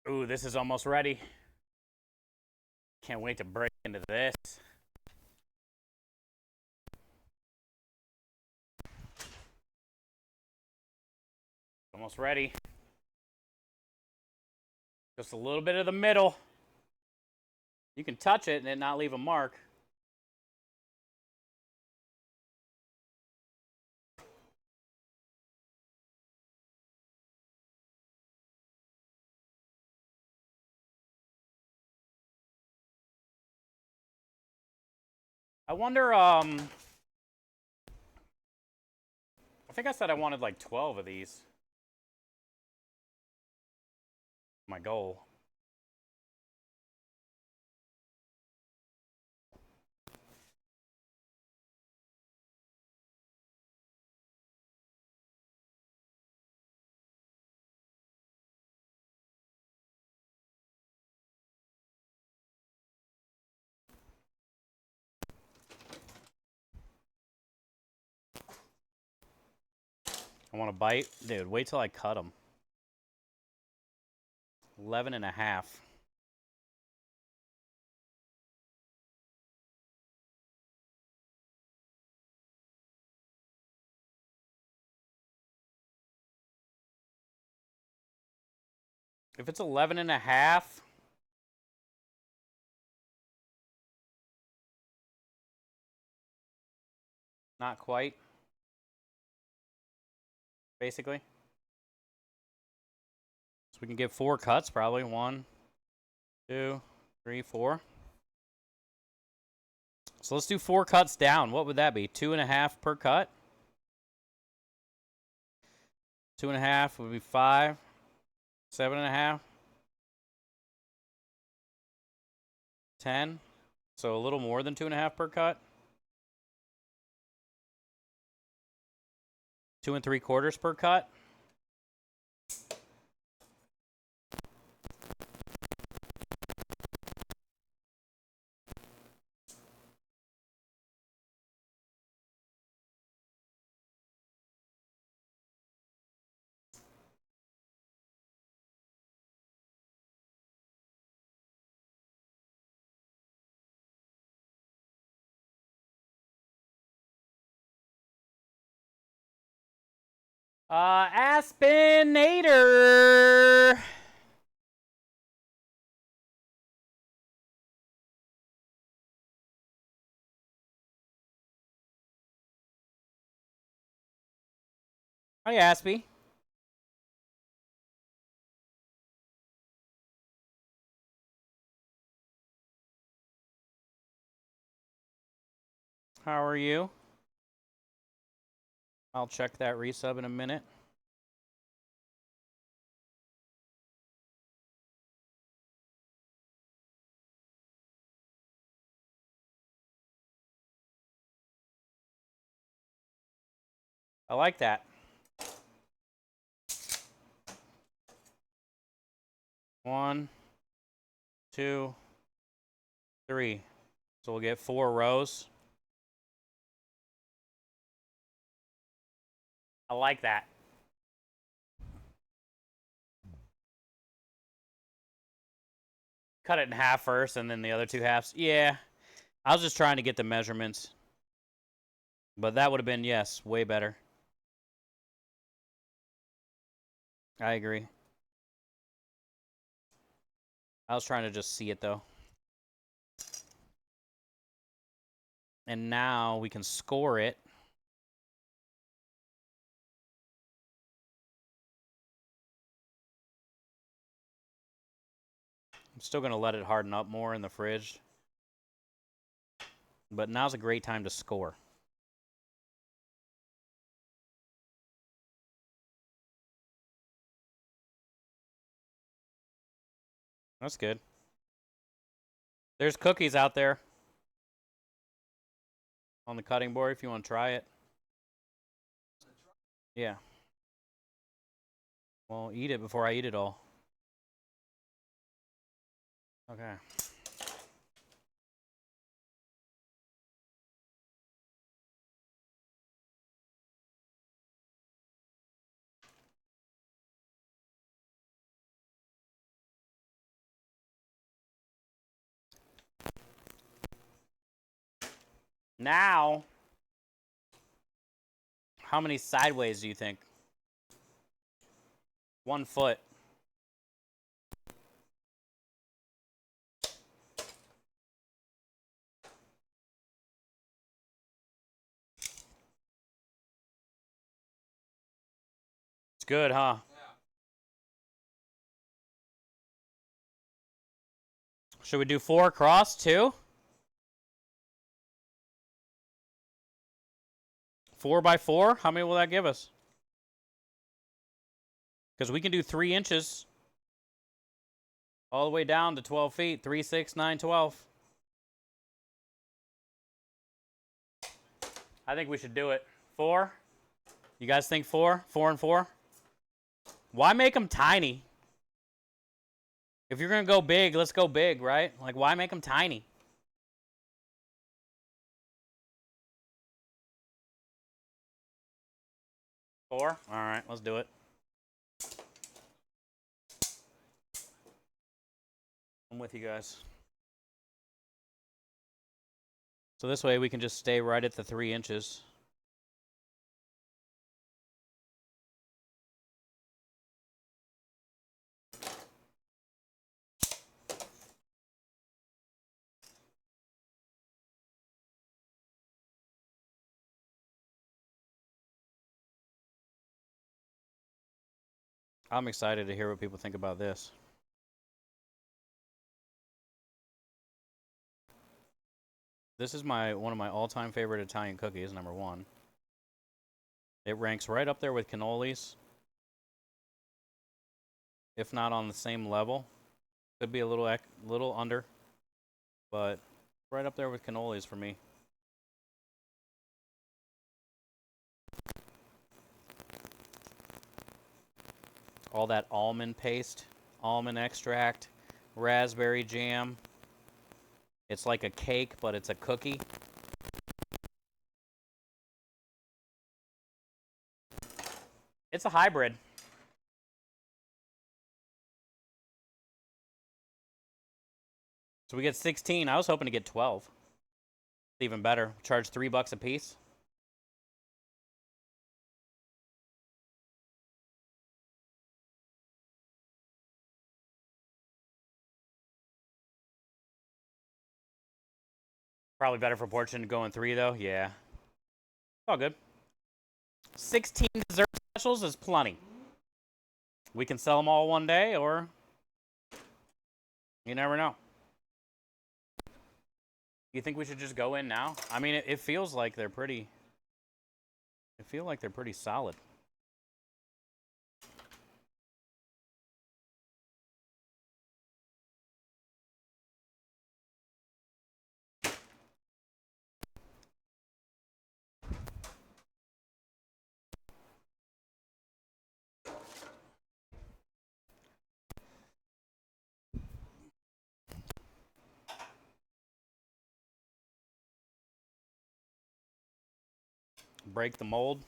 Ooh, this is almost ready. Can't wait to break into this. Almost ready. Just a little bit of the middle. You can touch it and it not leave a mark. I wonder, I think I said I wanted like 12 of these. My goal. I want to bite. Dude, wait till I cut them. 11 and a half. If it's 11 and a half, not quite, basically. So we can get 4 cuts probably. 1, 2, 3, 4. So let's do 4 cuts down. What would that be? 2.5 per cut? 2.5 would be 5. 7.5. 10. So a little more than 2.5 per cut. 2 3/4 per cut. Aspinator. Hi, Aspie. How are you? I'll check that resub in a minute. I like that. 1, 2, 3. So we'll get 4 rows. I like that. cut it in half first and then the other 2 halves. Yeah. I was just trying to get the measurements. But that would have been, yes, way better. I agree. I was trying to just see it, though. And now we can score it. I'm still going to let it harden up more in the fridge. But now's a great time to score. That's good. There's cookies out there on the cutting board if you want to try it. Yeah. Well, eat it before I eat it all. Okay. Now, how many sideways do you think? 1 foot. It's good, huh? Yeah. Should we do 4 across too? 4 by 4? How many will that give us? Because we can do 3 inches all the way down to 12 feet. 3, 6, 9, 12. I think we should do it. 4? You guys think 4? 4 and 4? Why make them tiny? If you're going to go big, let's go big, right? Like, why make them tiny? Four? All right, let's do it. I'm with you guys. So this way we can just stay right at the 3 inches. I'm excited to hear what people think about this. This is one of my all-time favorite Italian cookies, number 1. It ranks right up there with cannolis, if not on the same level. Could be a little under, but right up there with cannolis for me. All that almond paste, almond extract, raspberry jam. It's like a cake, but it's a cookie. It's a hybrid. So we get 16. I was hoping to get 12. Even better. Charge $3 a piece. Probably better for portion to go in 3, though. Yeah. It's all good. 16 dessert specials is plenty. We can sell them all one day, or you never know. You think we should just go in now? I mean, it feels like they're pretty... I feel like they're pretty solid. Break the mold.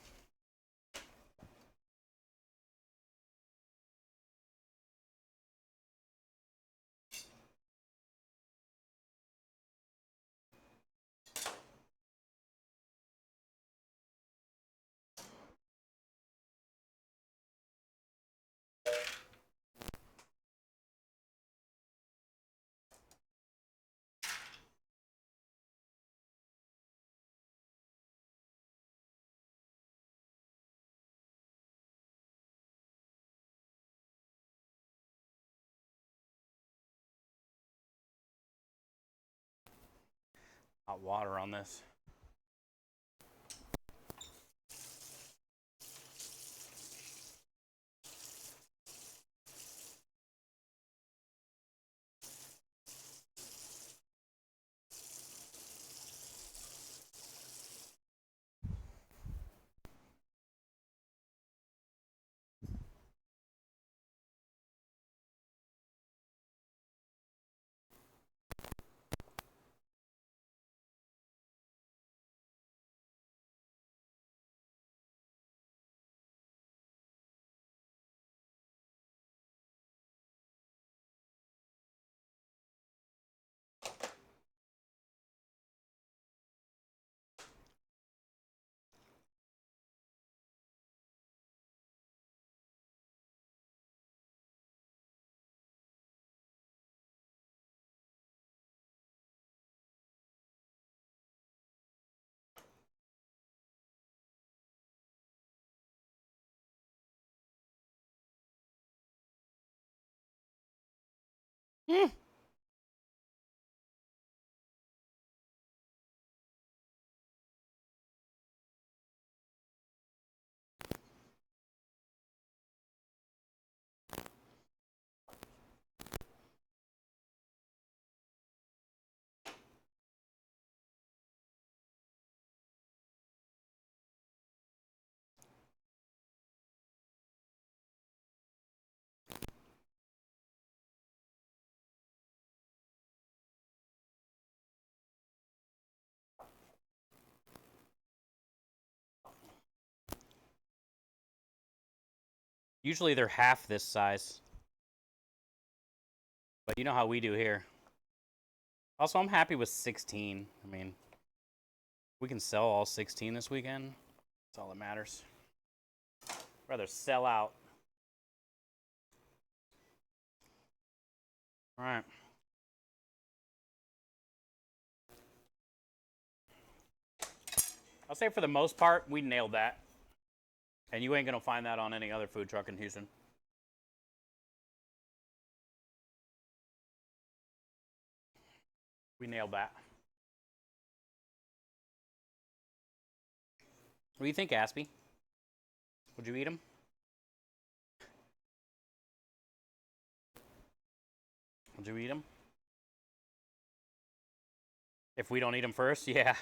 hot water on this. Mm. Usually they're half this size. But you know how we do here. Also, I'm happy with 16. I mean, we can sell all 16 this weekend. That's all that matters. Rather sell out. All right. I'll say for the most part, we nailed that. And you ain't going to find that on any other food truck in Houston. We nailed that. What do you think, Aspie? Would you eat them? Would you eat them? If we don't eat them first, yeah.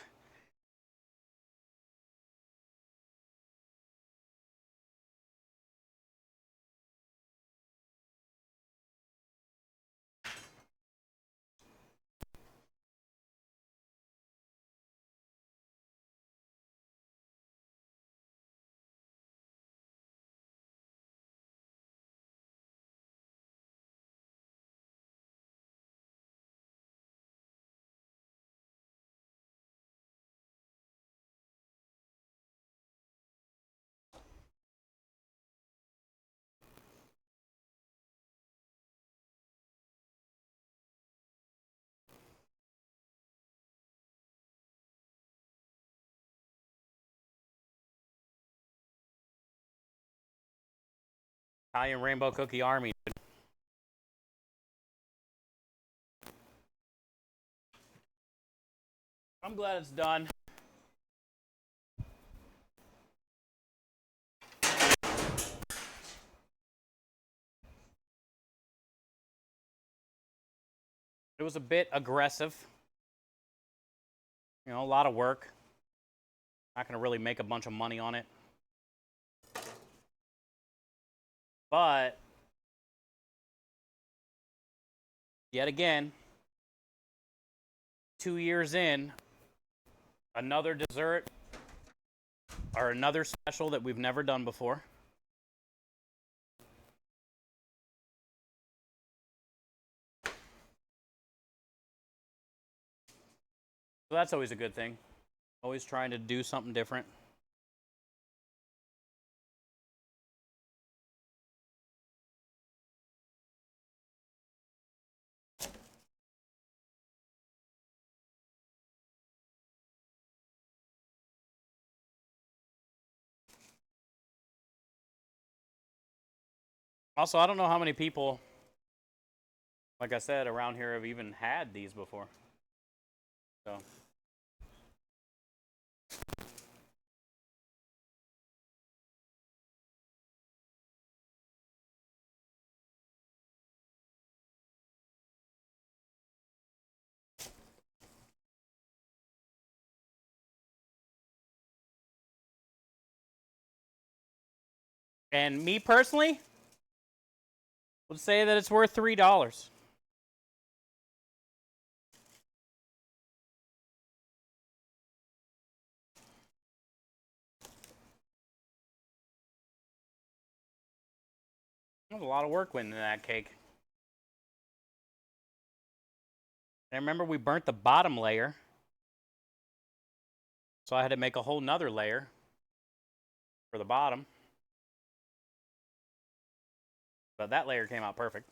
Italian Rainbow Cookie Army. I'm glad it's done. It was a bit aggressive. You know, a lot of work. Not going to really make a bunch of money on it. But, yet again, 2 years in, another dessert or another special that we've never done before. So that's always a good thing. Always trying to do something different. Also, I don't know how many people, like I said, around here have even had these before. So And me personally would say that it's worth $3. There's a lot of work went into that cake. And remember, we burnt the bottom layer. So I had to make a whole nother layer for the bottom. But that layer came out perfect.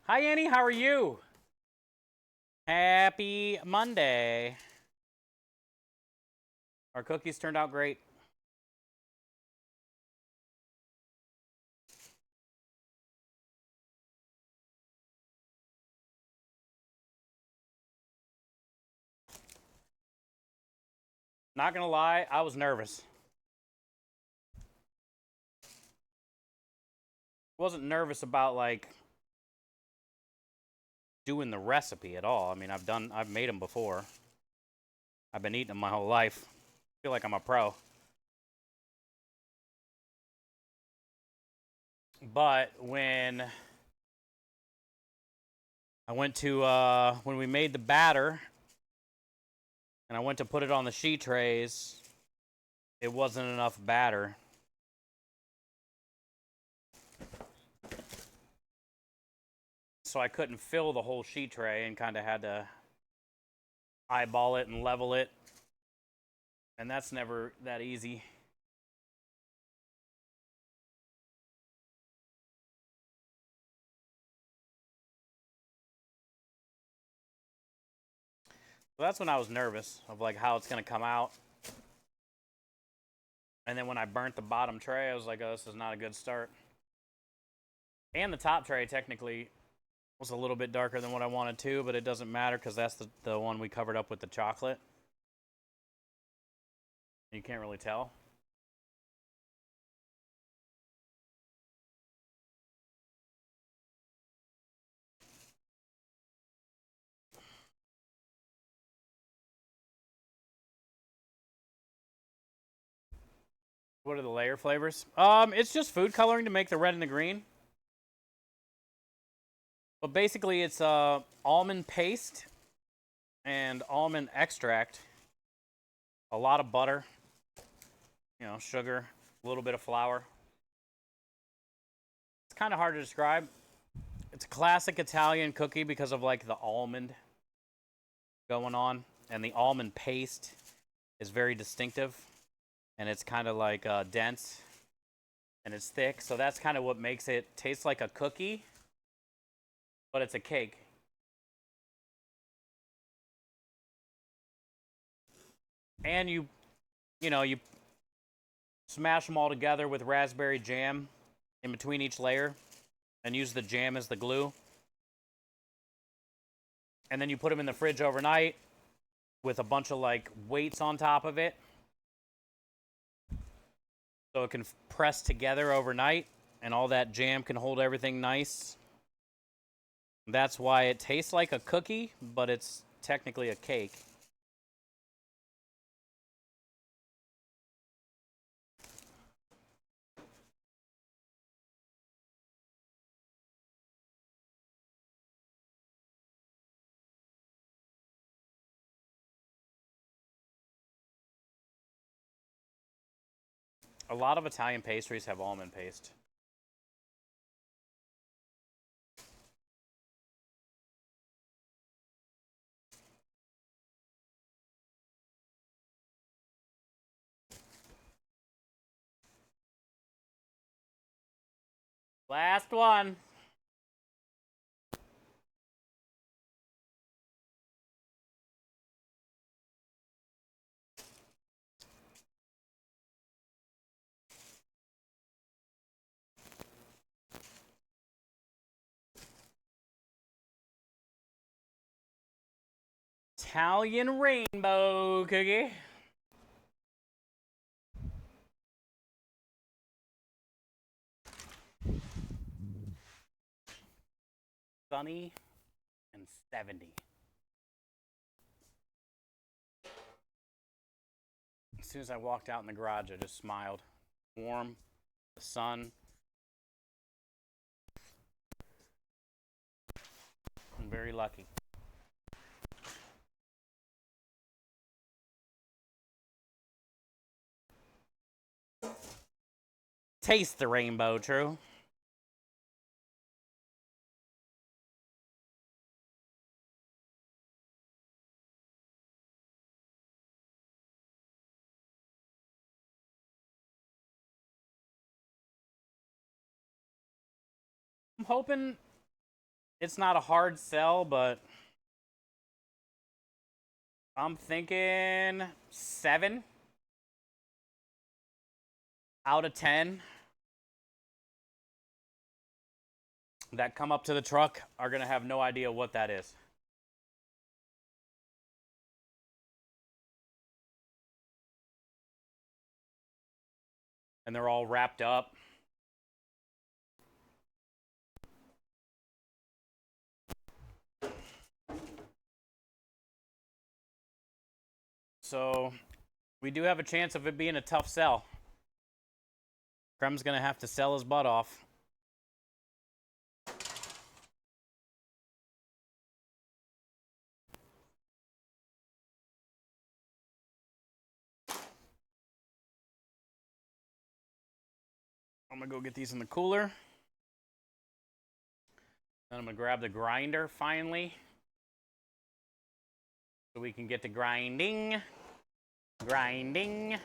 Hi, Annie. How are you? Happy Monday. Our cookies turned out great. Not gonna lie, I was nervous. Wasn't nervous about like doing the recipe at all. I mean, I've made them before. I've been eating them my whole life. I feel like I'm a pro. But when I went to when we made the batter and I went to put it on the sheet trays, it wasn't enough batter. So I couldn't fill the whole sheet tray and kind of had to eyeball it and level it. And that's never that easy. So that's when I was nervous of like how it's gonna come out. And then when I burnt the bottom tray, I was like, oh, this is not a good start. And the top tray technically was a little bit darker than what I wanted to, but it doesn't matter because that's the one we covered up with the chocolate. You can't really tell. What are the layer flavors? It's just food coloring to make the red and the green. But basically, it's almond paste and almond extract, a lot of butter, sugar, a little bit of flour. It's kind of hard to describe. It's a classic Italian cookie because of like the almond going on, and the almond paste is very distinctive, and it's kind of like dense, and it's thick. So that's kind of what makes it taste like a cookie, but it's a cake. And you smash them all together with raspberry jam in between each layer and use the jam as the glue. And then you put them in the fridge overnight with a bunch of like weights on top of it. So it can press together overnight and all that jam can hold everything nice. That's why it tastes like a cookie, but it's technically a cake. A lot of Italian pastries have almond paste. Last one. Italian rainbow cookie. Sunny and 70. soon as I walked out in the garage, I just smiled. Warm, the sun. I'm very lucky. Taste the rainbow, true. I'm hoping it's not a hard sell, but I'm thinking 7 out of 10 that come up to the truck are going to have no idea what that is. And they're all wrapped up. So we do have a chance of it being a tough sell. Krem's going to have to sell his butt off. I'm going to go get these in the cooler. Then I'm going to grab the grinder finally, so we can get to grinding. Grinding.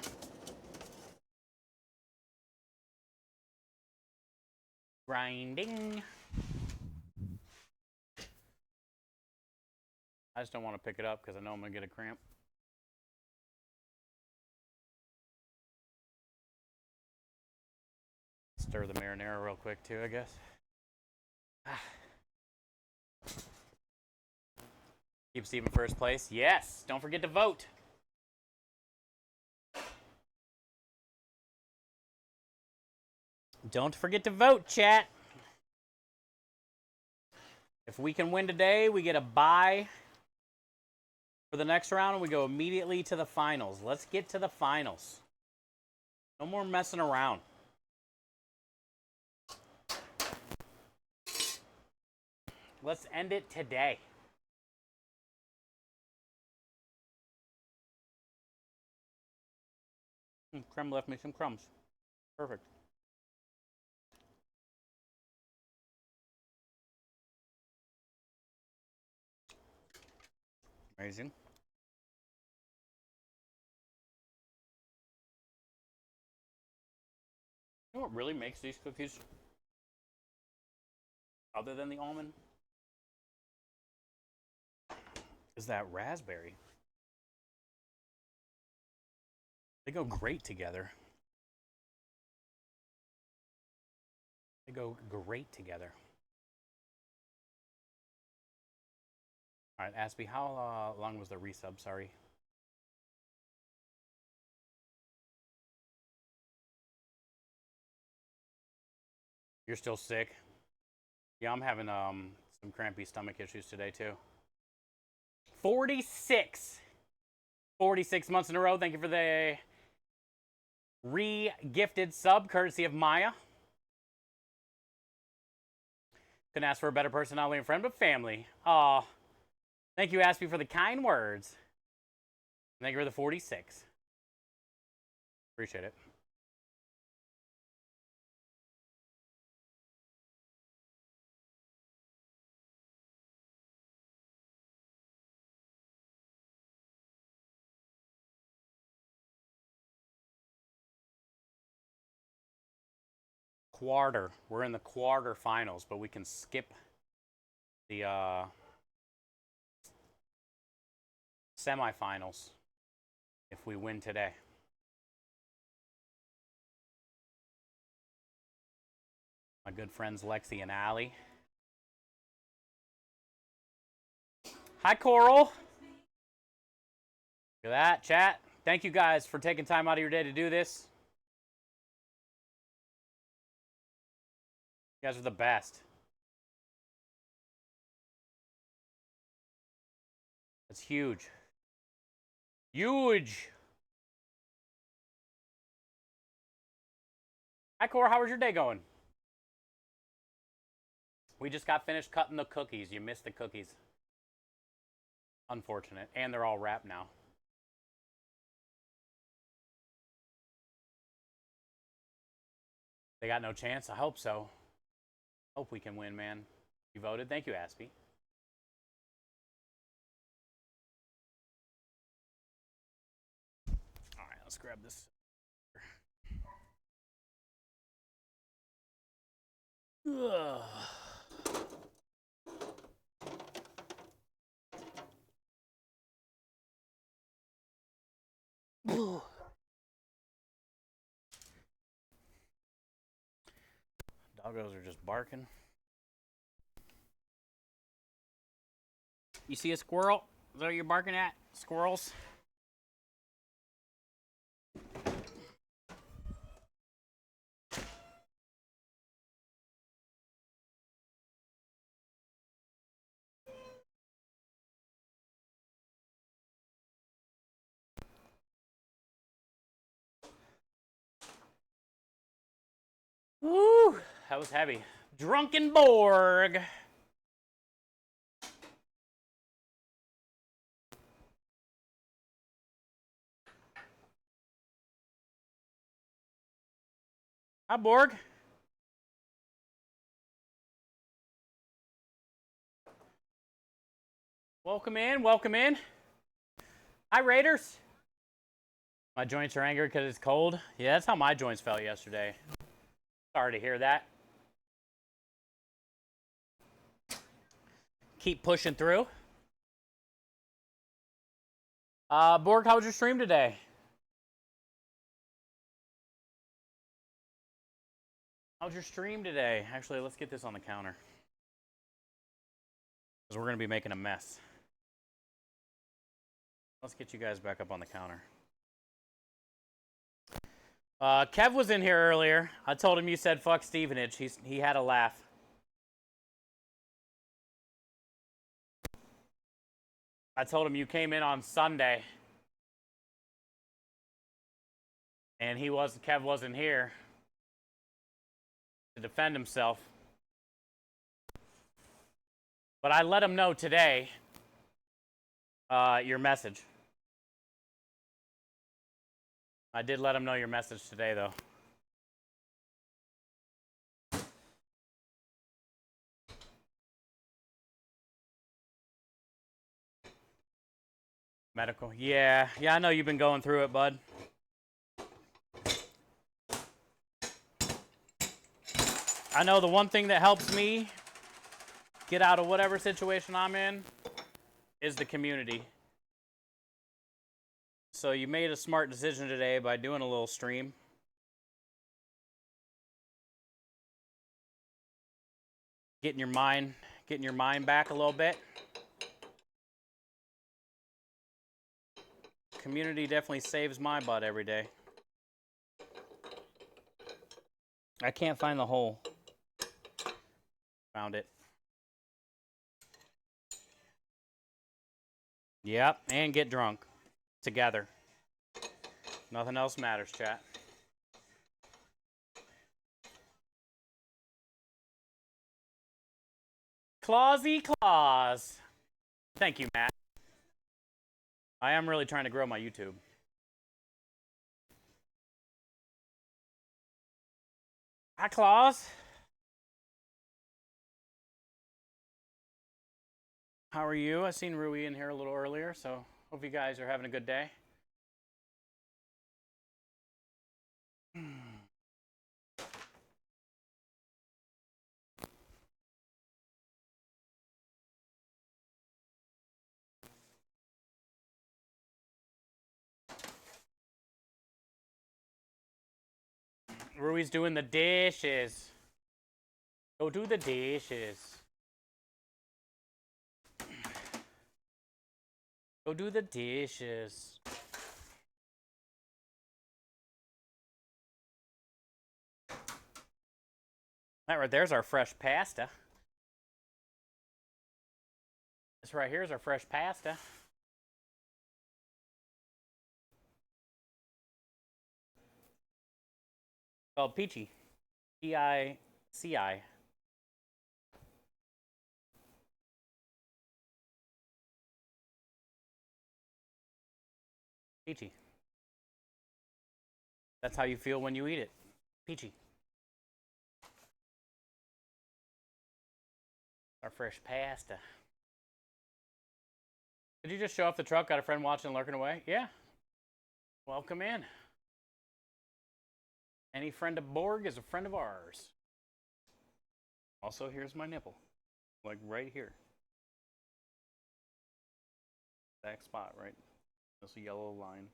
Grinding. I just don't want to pick it up because I know I'm going to get a cramp. Stir the marinara real quick too, I guess. Keep Steve in first place. Yes! Don't forget to vote. Don't forget to vote, chat. If we can win today, we get a bye for the next round, and we go immediately to the finals. Let's get to the finals. No more messing around. Let's end it today. Krem left me some crumbs. Perfect. Amazing. You know what really makes these cookies other than the almond? Is that raspberry. They go great together. They go great together. All right, Aspie, how long was the resub? Sorry. You're still sick? Yeah, I'm having some crampy stomach issues today too. 46 months in a row. Thank you for the re-gifted sub, courtesy of Maya. Couldn't ask for a better person, not only a friend, but family. Aw. Thank you, Aspie, for the kind words. Thank you for the 46. Appreciate it. Quarter. We're in the quarterfinals, but we can skip the semifinals if we win today. My good friends Lexi and Allie. Hi, Coral. Look at that, chat. Thank you guys for taking time out of your day to do this. You guys are the best. That's huge. Huge. Hi, Cora. How was your day going? We just got finished cutting the cookies. You missed the cookies. Unfortunate. And they're all wrapped now. They got no chance? I hope so. Hope we can win, man. You voted? Thank you, Aspie. All right, let's grab this. Ugh. Doggos are just barking. You see a squirrel? Is that what you're barking at? Squirrels? Woo! That was heavy. Drunken Borg. Hi, Borg. Welcome in, welcome in. Hi, Raiders. My joints are angry because it's cold. Yeah, that's how my joints felt yesterday. Sorry to hear that. Keep pushing through. Borg, how was your stream today? How's your stream today? Actually, let's get this on the counter, because we're going to be making a mess. Let's get you guys back up on the counter. Kev was in here earlier. I told him you said fuck Stevenage. He had a laugh. I told him you came in on Sunday, and Kev wasn't here to defend himself. But I let him know today your message. I did let him know your message today, though. Medical. Yeah, I know you've been going through it, bud. I know the one thing that helps me get out of whatever situation I'm in is the community. So you made a smart decision today by doing a little stream. Getting your mind back a little bit. Community definitely saves my butt every day. I can't find the hole. Found it. Yep, and get drunk together. Nothing else matters, chat. Clausy Claus. Thank you, Matt. I am really trying to grow my YouTube. Hi, Claus. How are you? I seen Rui in here a little earlier, so hope you guys are having a good day. Rui's doing the dishes. Go do the dishes. Go do the dishes. That right there's our fresh pasta. This right here is our fresh pasta. Called Peachy. P-I-C-I. Peachy. That's how you feel when you eat it. Peachy. Our fresh pasta. Did you just show off the truck? Got a friend watching, lurking away? Yeah. Welcome in. Any friend of Borg is a friend of ours. Also, here's my nipple. Like right here. That spot, right? This yellow line.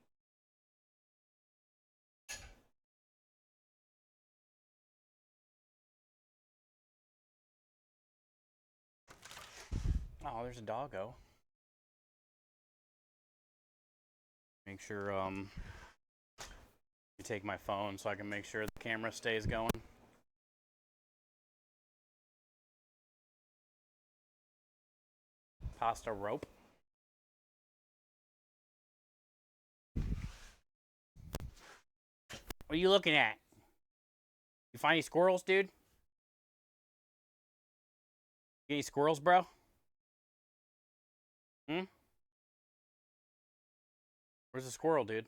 Oh, there's a doggo. Make sure you take my phone so I can make sure the camera stays going. Pasta rope. What are you looking at? You find any squirrels, dude? Get any squirrels, bro? Where's the squirrel, dude?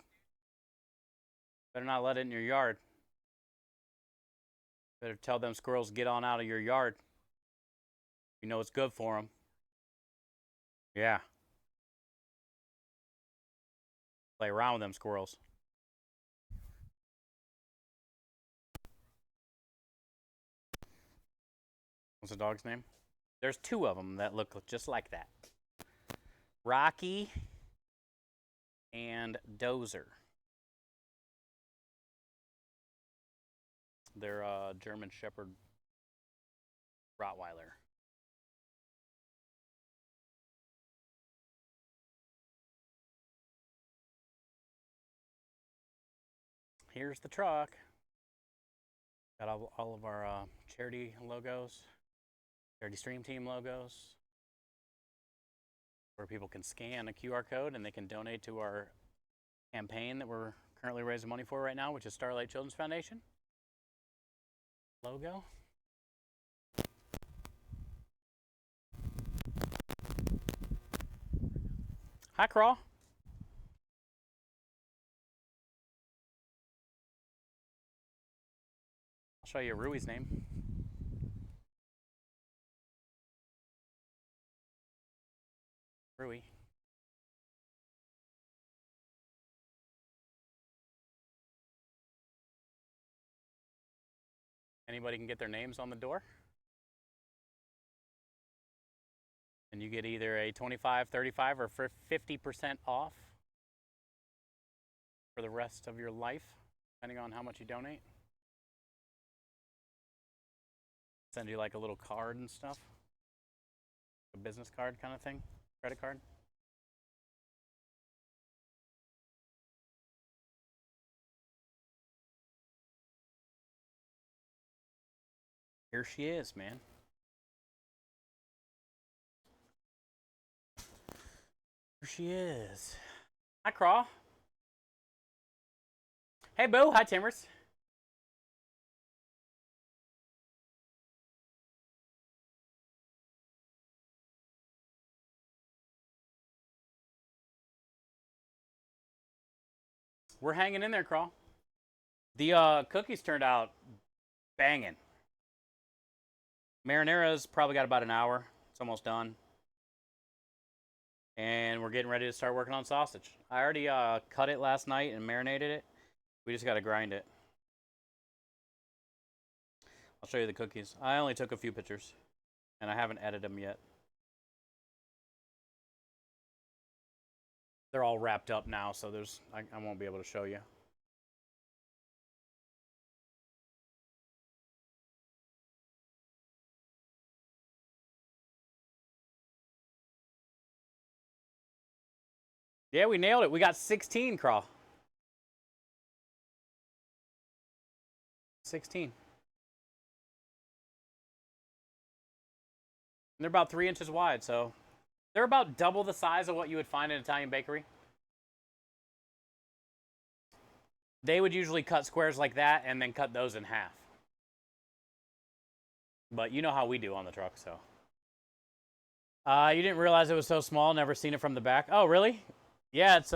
Better not let it in your yard. Better tell them squirrels to get on out of your yard. You know it's good for them. Yeah. Play around with them squirrels. What's the dog's name? There's two of them that look just like that. Rocky and Dozer. They're a German Shepherd Rottweiler. Here's the truck. Got all of our charity logos, charity stream team logos, where people can scan a QR code and they can donate to our campaign that we're currently raising money for right now, which is Starlight Children's Foundation. Logo. Hi, Crawl. I'll show you Rui's name. Rui. Anybody can get their names on the door. And you get either a 25, 35, or 50% off for the rest of your life, depending on how much you donate. Send you like a little card and stuff. A business card kind of thing. Credit card. Here she is, man. Here she is. Hi, Craw. Hey, Boo. Hi, Timbers. We're hanging in there, Craw. The cookies turned out banging. Marinara's probably got about an hour. It's almost done. And we're getting ready to start working on sausage. I already cut it last night and marinated it. We just got to grind it. I'll show you the cookies. I only took a few pictures, and I haven't edited them yet. They're all wrapped up now, so I won't be able to show you. Yeah, we nailed it. We got 16, Craw. 16. And they're about 3 inches wide, so they're about double the size of what you would find in an Italian bakery. They would usually cut squares like that and then cut those in half. But you know how we do on the truck, so. You didn't realize it was so small, never seen it from the back. Oh, really? Yeah, it's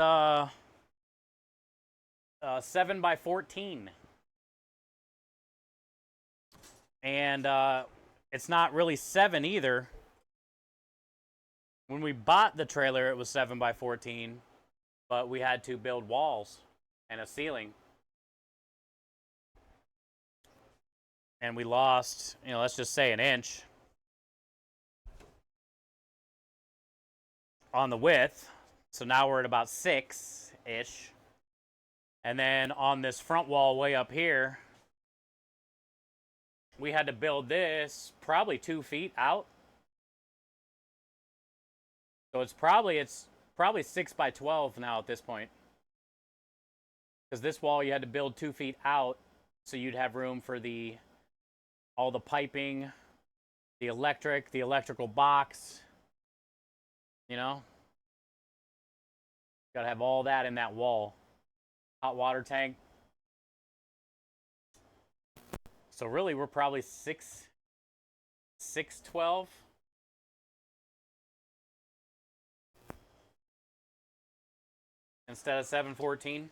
7 by 14. And it's not really 7 either. When we bought the trailer, it was 7 by 14, but we had to build walls and a ceiling. And we lost, let's just say an inch on the width. So now we're at about 6-ish. And then on this front wall way up here, we had to build this probably 2 feet out. So it's probably 6 by 12 now at this point. Because this wall you had to build 2 feet out, so you'd have room for all the piping, the electrical box. Gotta have all that in that wall. Hot water tank. So really, we're probably 612. Instead of 714.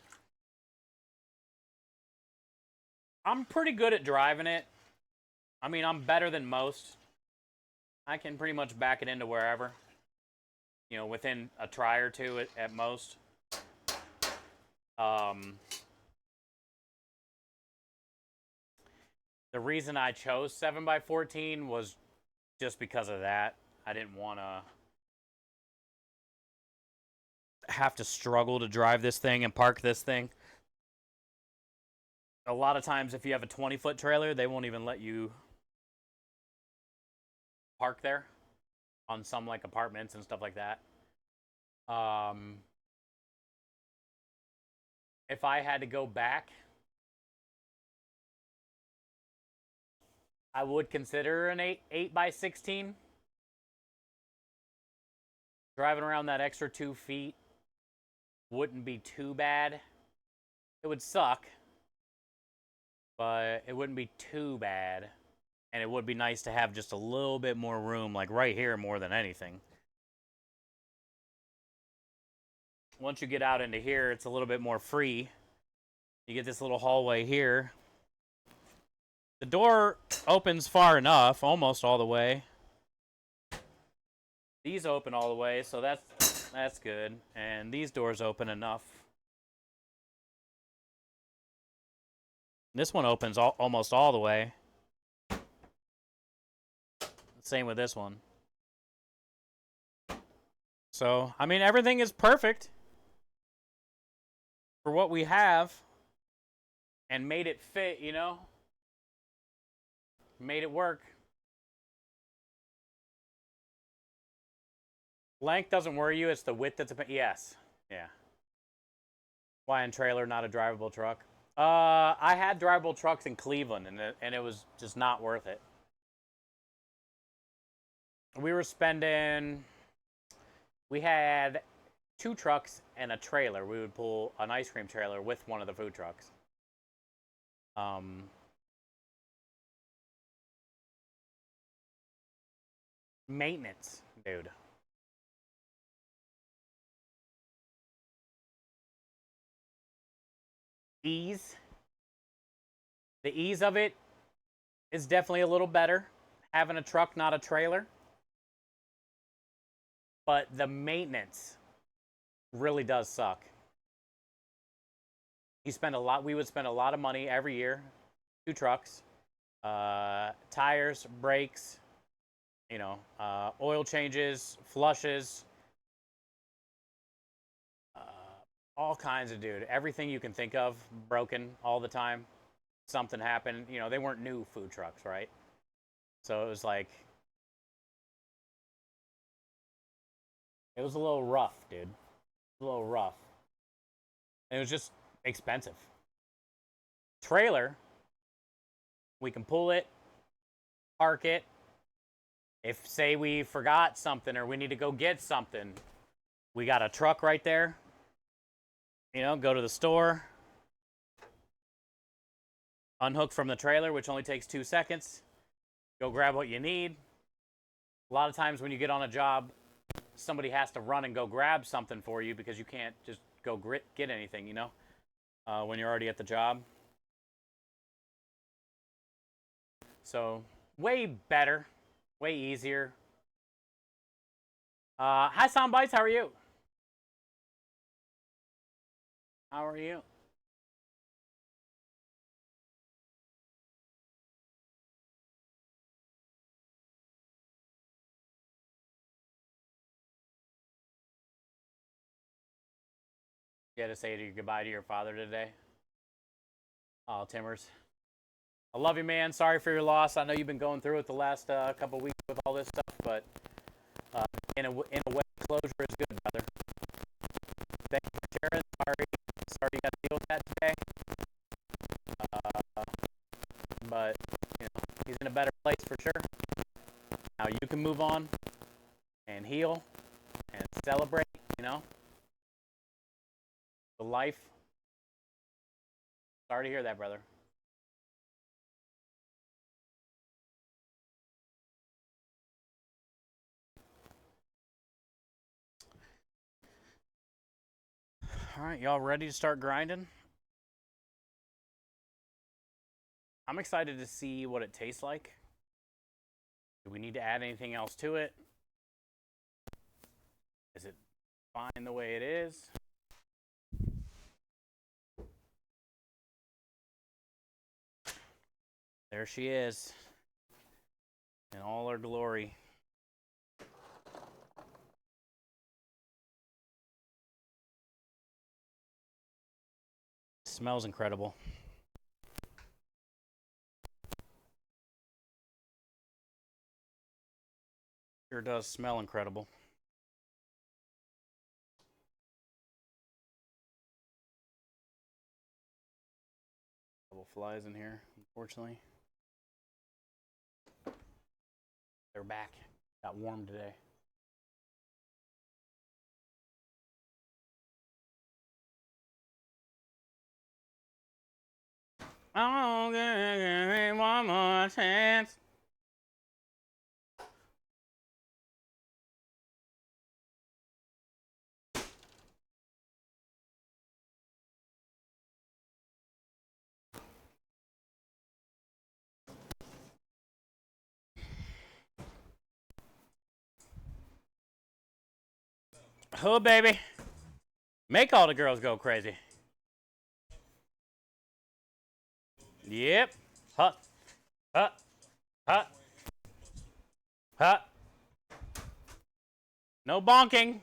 I'm pretty good at driving it. I mean, I'm better than most. I can pretty much back it into wherever. Within a try or two at most. The reason I chose 7 by 14 was just because of that. I didn't want to have to struggle to drive this thing and park this thing. A lot of times, if you have a 20-foot trailer, they won't even let you park there on some like apartments and stuff like that. If I had to go back, I would consider an 8 by 16. Driving around that extra 2 feet wouldn't be too bad. It would suck, but it wouldn't be too bad. And it would be nice to have just a little bit more room, like right here more than anything. Once you get out into here, it's a little bit more free. You get this little hallway here. The door opens far enough, almost all the way. These open all the way, so that's good. And these doors open enough. This one opens almost all the way. Same with this one. So, I mean, everything is perfect for what we have and made it fit, Made it work. Length doesn't worry you, it's the width that's yes. Yeah. Hawaiian trailer, not a drivable truck. I had drivable trucks in Cleveland, and it was just not worth it. We had 2 trucks and a trailer. We would pull an ice cream trailer with one of the food trucks. Maintenance, dude. Ease. The ease of it is definitely a little better. Having a truck, not a trailer. But the maintenance really does suck. We would spend a lot of money every year. 2 trucks. Tires, brakes, oil changes, flushes. All kinds of, dude. Everything you can think of broken all the time. Something happened. They weren't new food trucks, right? So it was like, it was a little rough, dude. A little rough. And it was just expensive. Trailer, we can pull it, park it. If, say, we forgot something or we need to go get something, we got a truck right there. Go to the store, unhook from the trailer, which only takes 2 seconds, go grab what you need. A lot of times when you get on a job, somebody has to run and go grab something for you because you can't just go get anything, you know, when you're already at the job. So way better, way easier. Hi, Soundbites. How are you? How are you? You had to say goodbye to your father today. Oh, Timmers. I love you, man. Sorry for your loss. I know you've been going through it the last couple weeks with all this stuff, but in a way, closure is good, brother. Thank you for sharing. Sorry you got to deal with that today. But you know, he's in a better place for sure. Now you can move on and heal and celebrate, you know, the life. Sorry to hear that, brother. All right, y'all ready to start grinding? I'm excited to see what it tastes like. Do we need to add anything else to it? Is it fine the way it is? There she is in all her glory. Smells incredible. Sure does smell incredible. Couple flies in here, unfortunately. They're back. Got warm today. Oh, give me one more chance. Oh, baby. Make all the girls go crazy. Yep. Hut. Hut. Hut. Hut. No bonking.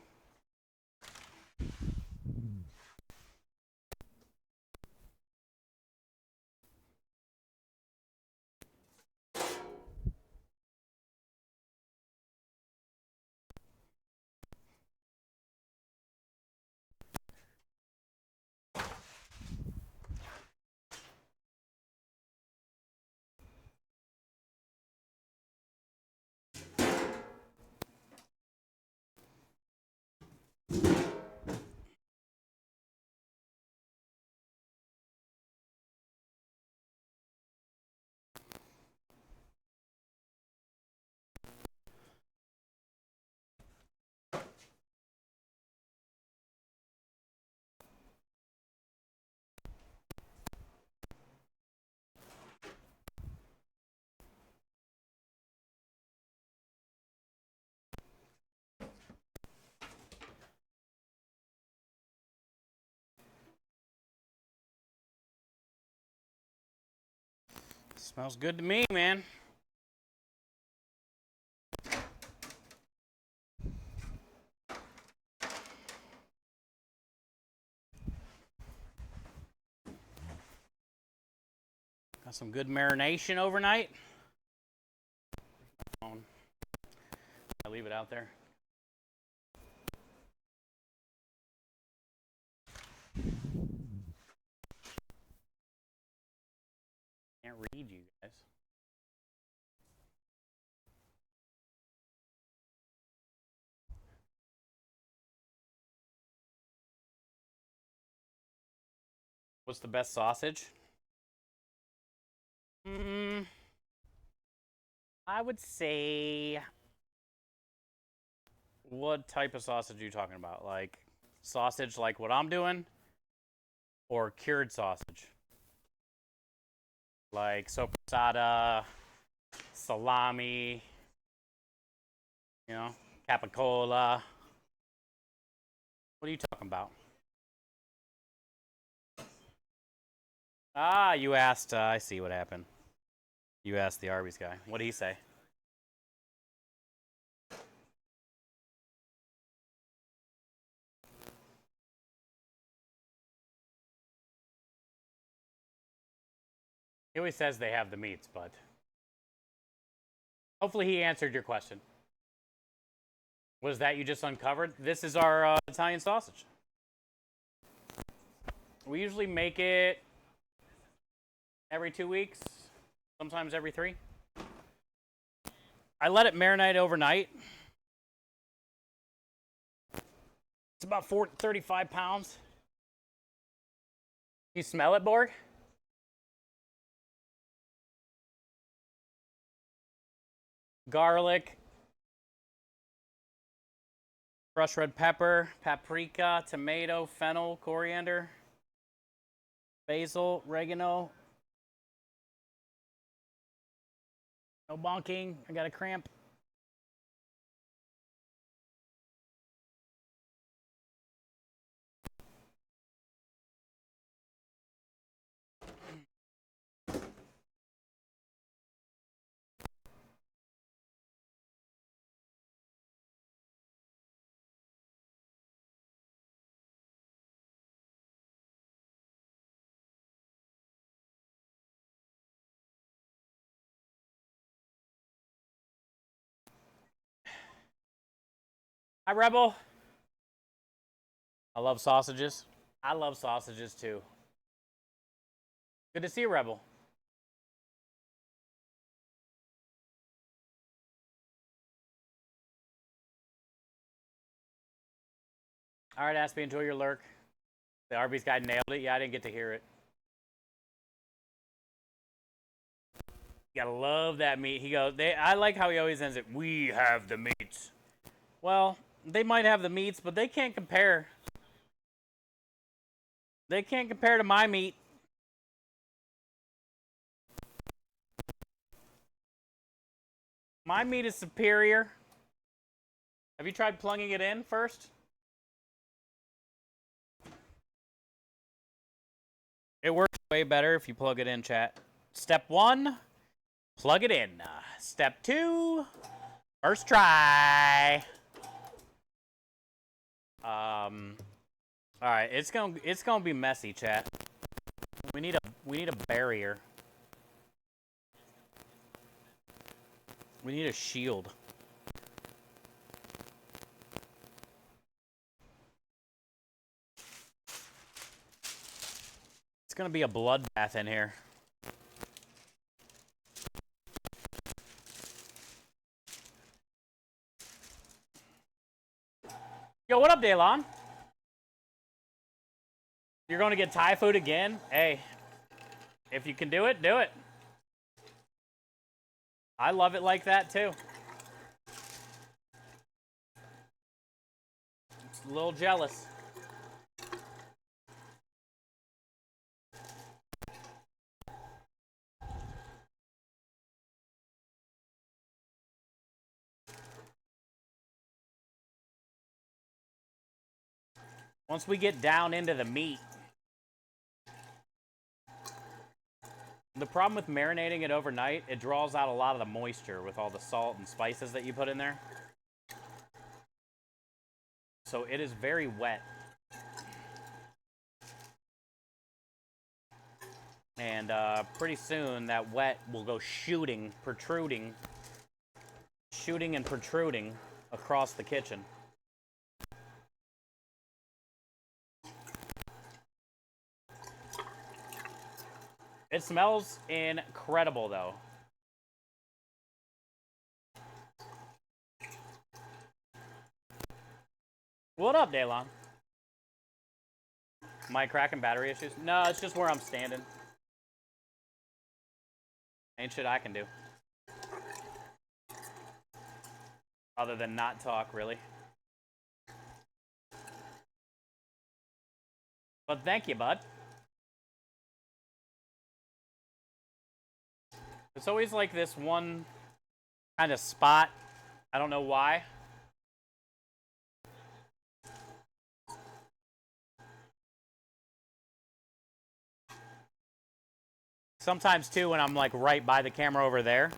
Smells good to me, man. Got some good marination overnight. I leave it out there. Can't read you guys. What's the best sausage? I would say, what type of sausage are you talking about? Like sausage like what I'm doing, or cured sausage? Like sopressata, salami, you know, capicola. What are you talking about? Ah, you asked, I see what happened. You asked the Arby's guy. What did he say? He always says they have the meats, but hopefully he answered your question. Was that you just uncovered? This is our Italian sausage. We usually make it every 2 weeks, sometimes every 3. I let it marinate overnight. It's about 35 pounds. You smell it, Borg? Garlic, crushed red pepper, paprika, tomato, fennel, coriander, basil, oregano. No bonking. I got a cramp. Hi, Rebel. I love sausages. I love sausages too. Good to see you, Rebel. All right, Aspie, enjoy your lurk. The Arby's guy nailed it. Yeah, I didn't get to hear it. You gotta love that meat. He goes, I like how he always ends it. We have the meats. Well, they might have the meats, but they can't compare. They can't compare to my meat. My meat is superior. Have you tried plugging it in first? It works way better if you plug it in, chat. Step 1, plug it in. Step 2, first try. All right, it's gonna be messy, chat. We need a barrier. We need a shield. It's gonna be a bloodbath in here. Yo, what up, Daylon? You're going to get Thai food again? Hey, if you can do it, do it. I love it like that, too. Just a little jealous. Once we get down into the meat, the problem with marinating it overnight, it draws out a lot of the moisture with all the salt and spices that you put in there. So it is very wet. And pretty soon that wet will go shooting and protruding across the kitchen. It smells incredible, though. What up, Daylon? Mic crack and battery issues? No, it's just where I'm standing. Ain't shit I can do. Other than not talk, really. But thank you, bud. It's always like this one kind of spot. I don't know why. Sometimes too when I'm like right by the camera over there.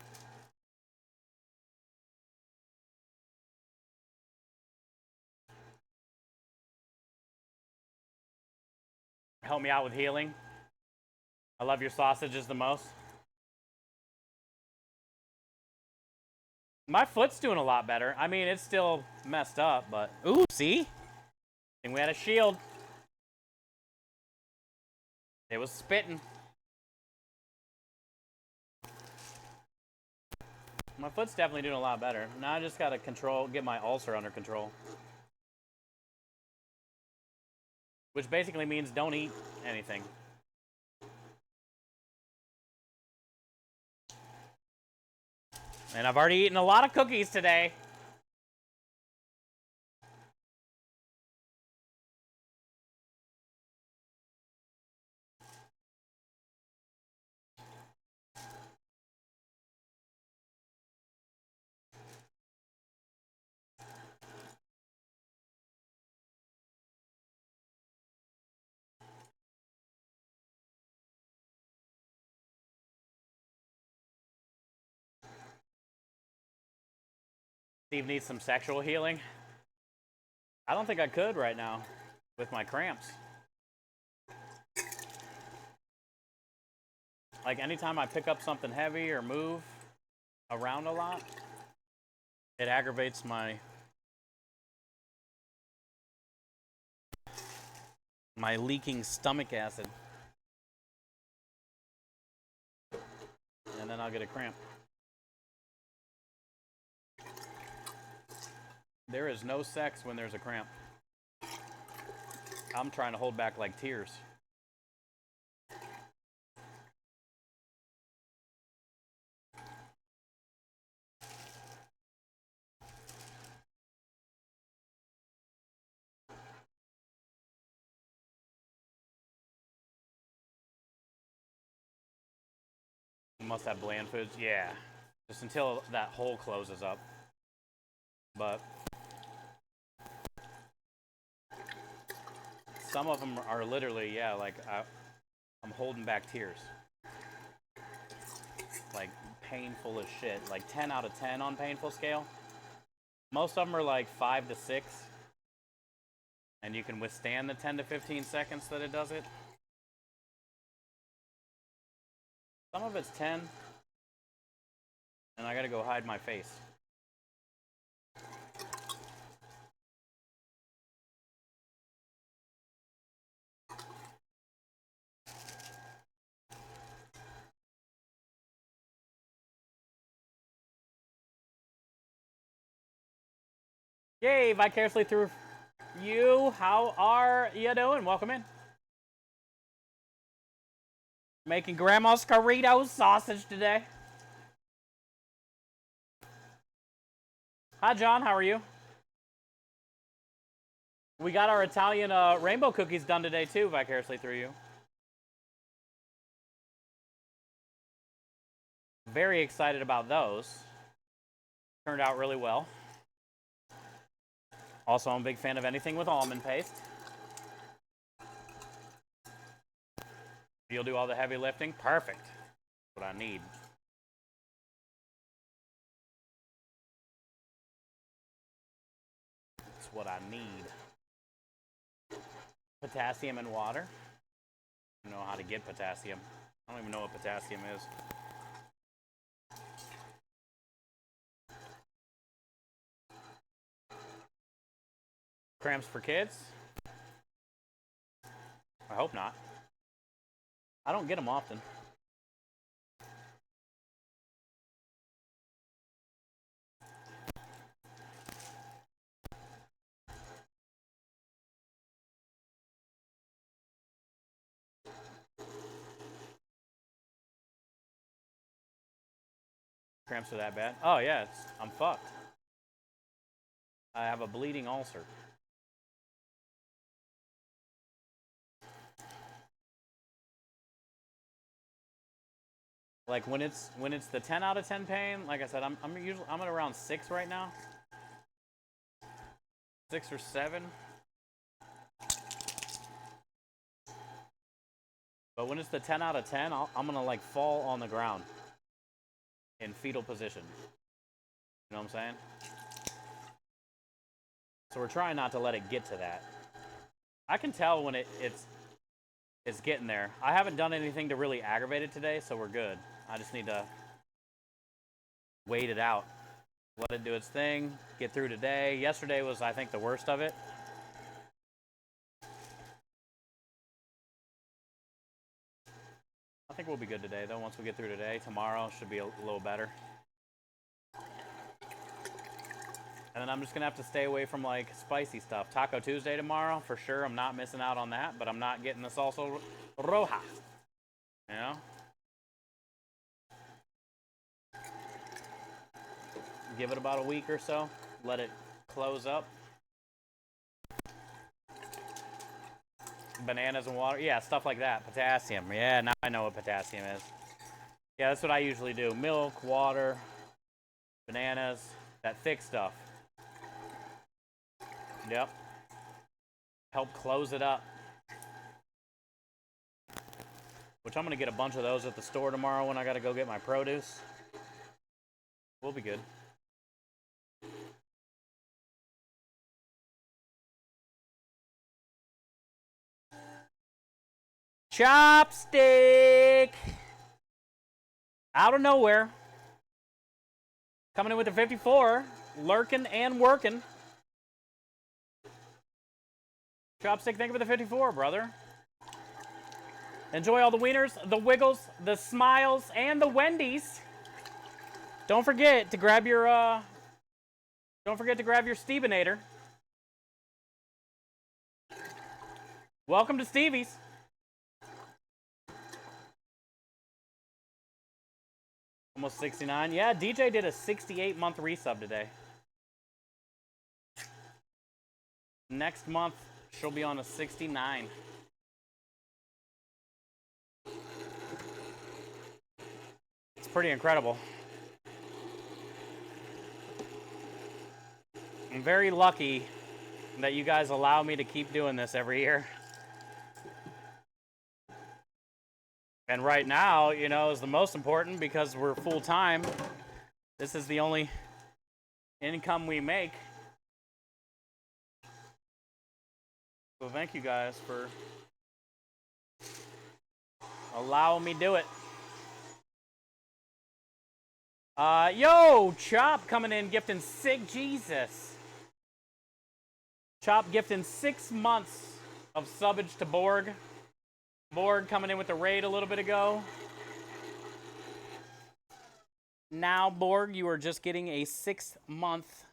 Help me out with healing. I love your sausages the most. My foot's doing a lot better. I mean, it's still messed up, but... Ooh, see? I think we had a shield. It was spitting. My foot's definitely doing a lot better. Now I just gotta get my ulcer under control. Which basically means don't eat anything. And I've already eaten a lot of cookies today. Steve needs some sexual healing. I don't think I could right now with my cramps. Like anytime I pick up something heavy or move around a lot, it aggravates my leaking stomach acid. And then I'll get a cramp. There is no sex when there's a cramp. I'm trying to hold back like tears. You must have bland foods. Yeah. Just until that hole closes up. But some of them are literally, yeah, like I'm holding back tears. Like painful as shit. Like 10 out of 10 on painful scale. Most of them are like 5 to 6. And you can withstand the 10 to 15 seconds that it does it. Some of it's 10. And I gotta go hide my face. Yay, vicariously through you. How are you doing? Welcome in. Making Grandma's Corritos sausage today. Hi, John. How are you? We got our Italian rainbow cookies done today, too, vicariously through you. Very excited about those. Turned out really well. Also, I'm a big fan of anything with almond paste. You'll do all the heavy lifting? Perfect. That's what I need. That's what I need. Potassium and water. I don't know how to get potassium. I don't even know what potassium is. Cramps for kids? I hope not. I don't get them often. Cramps are that bad? Oh yeah, I'm fucked. I have a bleeding ulcer. Like when it's the 10 out of 10 pain, like I said, I'm at around 6 right now. 6 or 7. But when it's the 10 out of 10, I'm gonna like fall on the ground in fetal position. You know what I'm saying? So we're trying not to let it get to that. I can tell when it's getting there. I haven't done anything to really aggravate it today, so we're good. I just need to wait it out. Let it do its thing. Get through today. Yesterday was, I think, the worst of it. I think we'll be good today, though, once we get through today. Tomorrow should be a little better. And then I'm just going to have to stay away from, like, spicy stuff. Taco Tuesday tomorrow, for sure. I'm not missing out on that, but I'm not getting the salsa roja. You know? Give it about a week or so. Let it close up. Bananas and water. Yeah, stuff like that. Potassium. Yeah, now I know what potassium is. Yeah, that's what I usually do. Milk, water, bananas, that thick stuff. Yep. Help close it up. Which I'm going to get a bunch of those at the store tomorrow when I got to go get my produce. We'll be good. Chopstick! Out of nowhere. Coming in with the 54. Lurking and working. Chopstick, thank you for the 54, brother. Enjoy all the wieners, the wiggles, the smiles, and the Wendy's. Don't forget to grab your Stevenator. Welcome to Stevie's. Almost 69. Yeah, DJ did a 68-month resub today. Next month, she'll be on a 69. It's pretty incredible. I'm very lucky that you guys allow me to keep doing this every year. And right now, you know, is the most important because we're full-time. This is the only income we make. So thank you guys for allowing me to do it. Yo, Chop coming in, gifting sick Jesus. Chop gifting 6 months of subbage to Borg. Borg coming in with the raid a little bit ago. Now, Borg, you are just getting a 6-month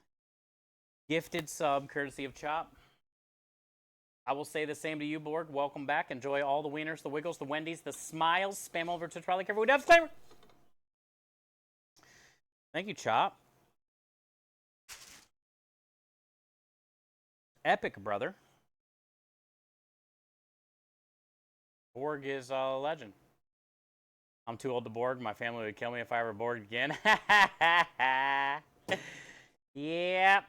gifted sub courtesy of Chop. I will say the same to you, Borg. Welcome back. Enjoy all the wieners, the wiggles, the Wendy's, the smiles. Spam over to Twilight Everyone. Disclaimer. Thank you, Chop. Epic, brother. Borg is a legend. I'm too old to Borg. My family would kill me if I ever Borged again. Yep.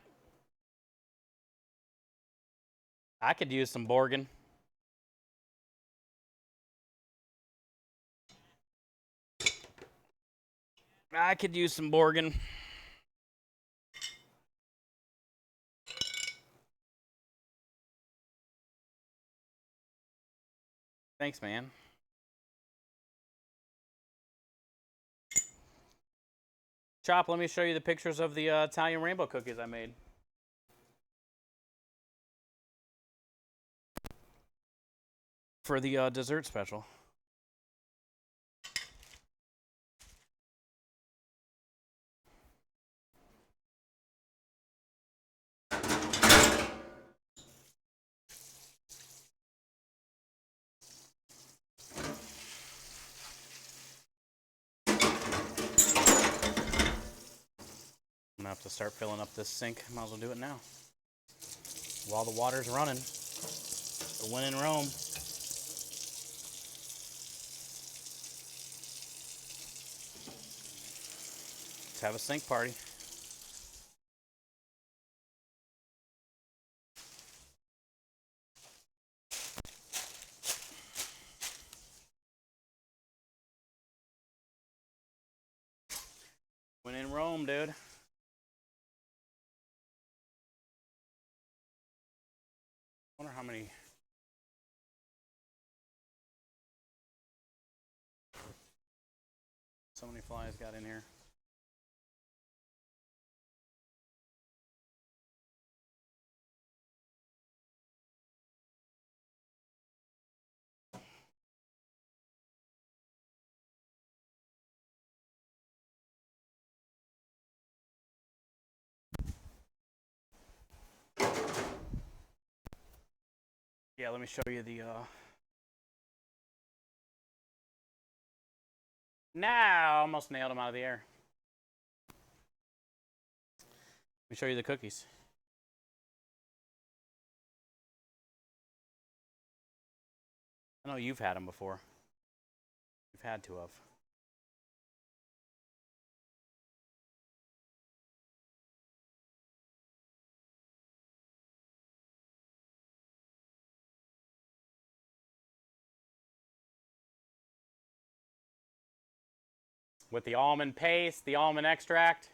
I could use some Borging. I could use some Borging. Thanks, man. Chop, let me show you the pictures of the Italian rainbow cookies I made. For the dessert special. gonna have to start filling up this sink. Might as well do it now. While the water's running. The win in Rome. Let's have a sink party. Win in Rome, dude. Wonder how many. So many flies got in here. Yeah, let me show you the Now, almost nailed them out of the air. Let me show you the cookies. I know you've had them before. You've had to have. With the almond paste, the almond extract,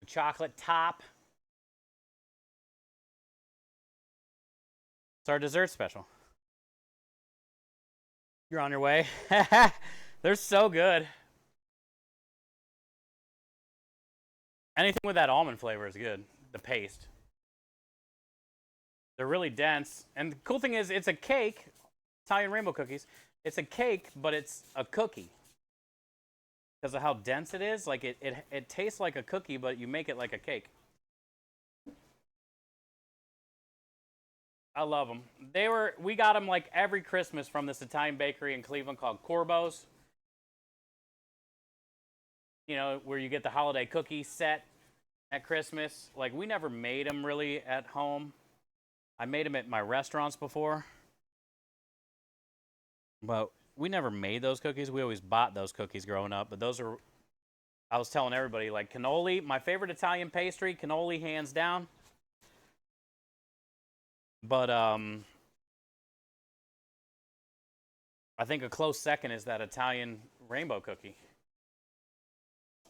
the chocolate top. It's our dessert special. You're on your way. They're so good. Anything with that almond flavor is good. The paste. They're really dense. And the cool thing is, it's a cake. Italian rainbow cookies. It's a cake, but it's a cookie. Because of how dense it is. Like, it tastes like a cookie, but you make it like a cake. I love them. We got them like every Christmas from this Italian bakery in Cleveland called Corbo's. You know, where you get the holiday cookie set at Christmas. Like, we never made them really at home. I made them at my restaurants before. But we never made those cookies. We always bought those cookies growing up. But those are, I was telling everybody, like cannoli, my favorite Italian pastry, cannoli hands down. But I think a close second is that Italian rainbow cookie.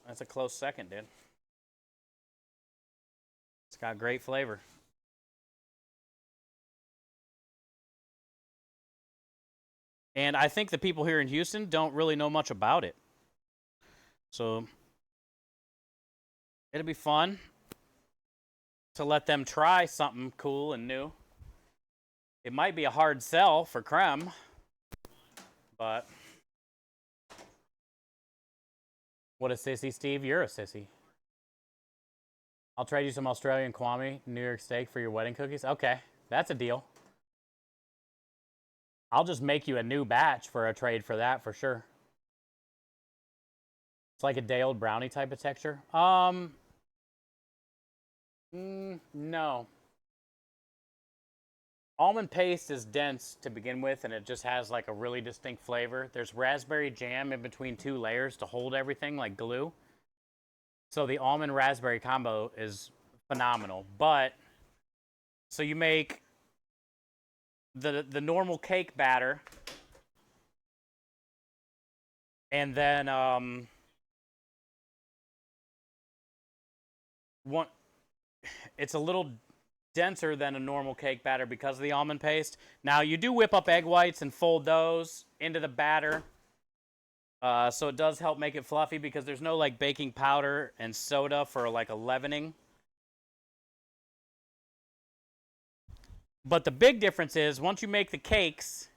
That's a close second, dude. It's got great flavor. And I think the people here in Houston don't really know much about it. So it'll be fun to let them try something cool and new. It might be a hard sell for Creme, but what a sissy, Steve. You're a sissy. I'll trade you some Australian Kwame New York steak for your wedding cookies. Okay, that's a deal. I'll just make you a new batch for a trade for that for sure. It's like a day-old brownie type of texture. No. Almond paste is dense to begin with, and it just has like a really distinct flavor. There's raspberry jam in between two layers to hold everything like glue. So the almond raspberry combo is phenomenal. But so you make the normal cake batter, and then it's a little denser than a normal cake batter because of the almond paste. Now you do whip up egg whites and fold those into the batter. So it does help make it fluffy because there's no like baking powder and soda for like a leavening. But the big difference is once you make the cakes,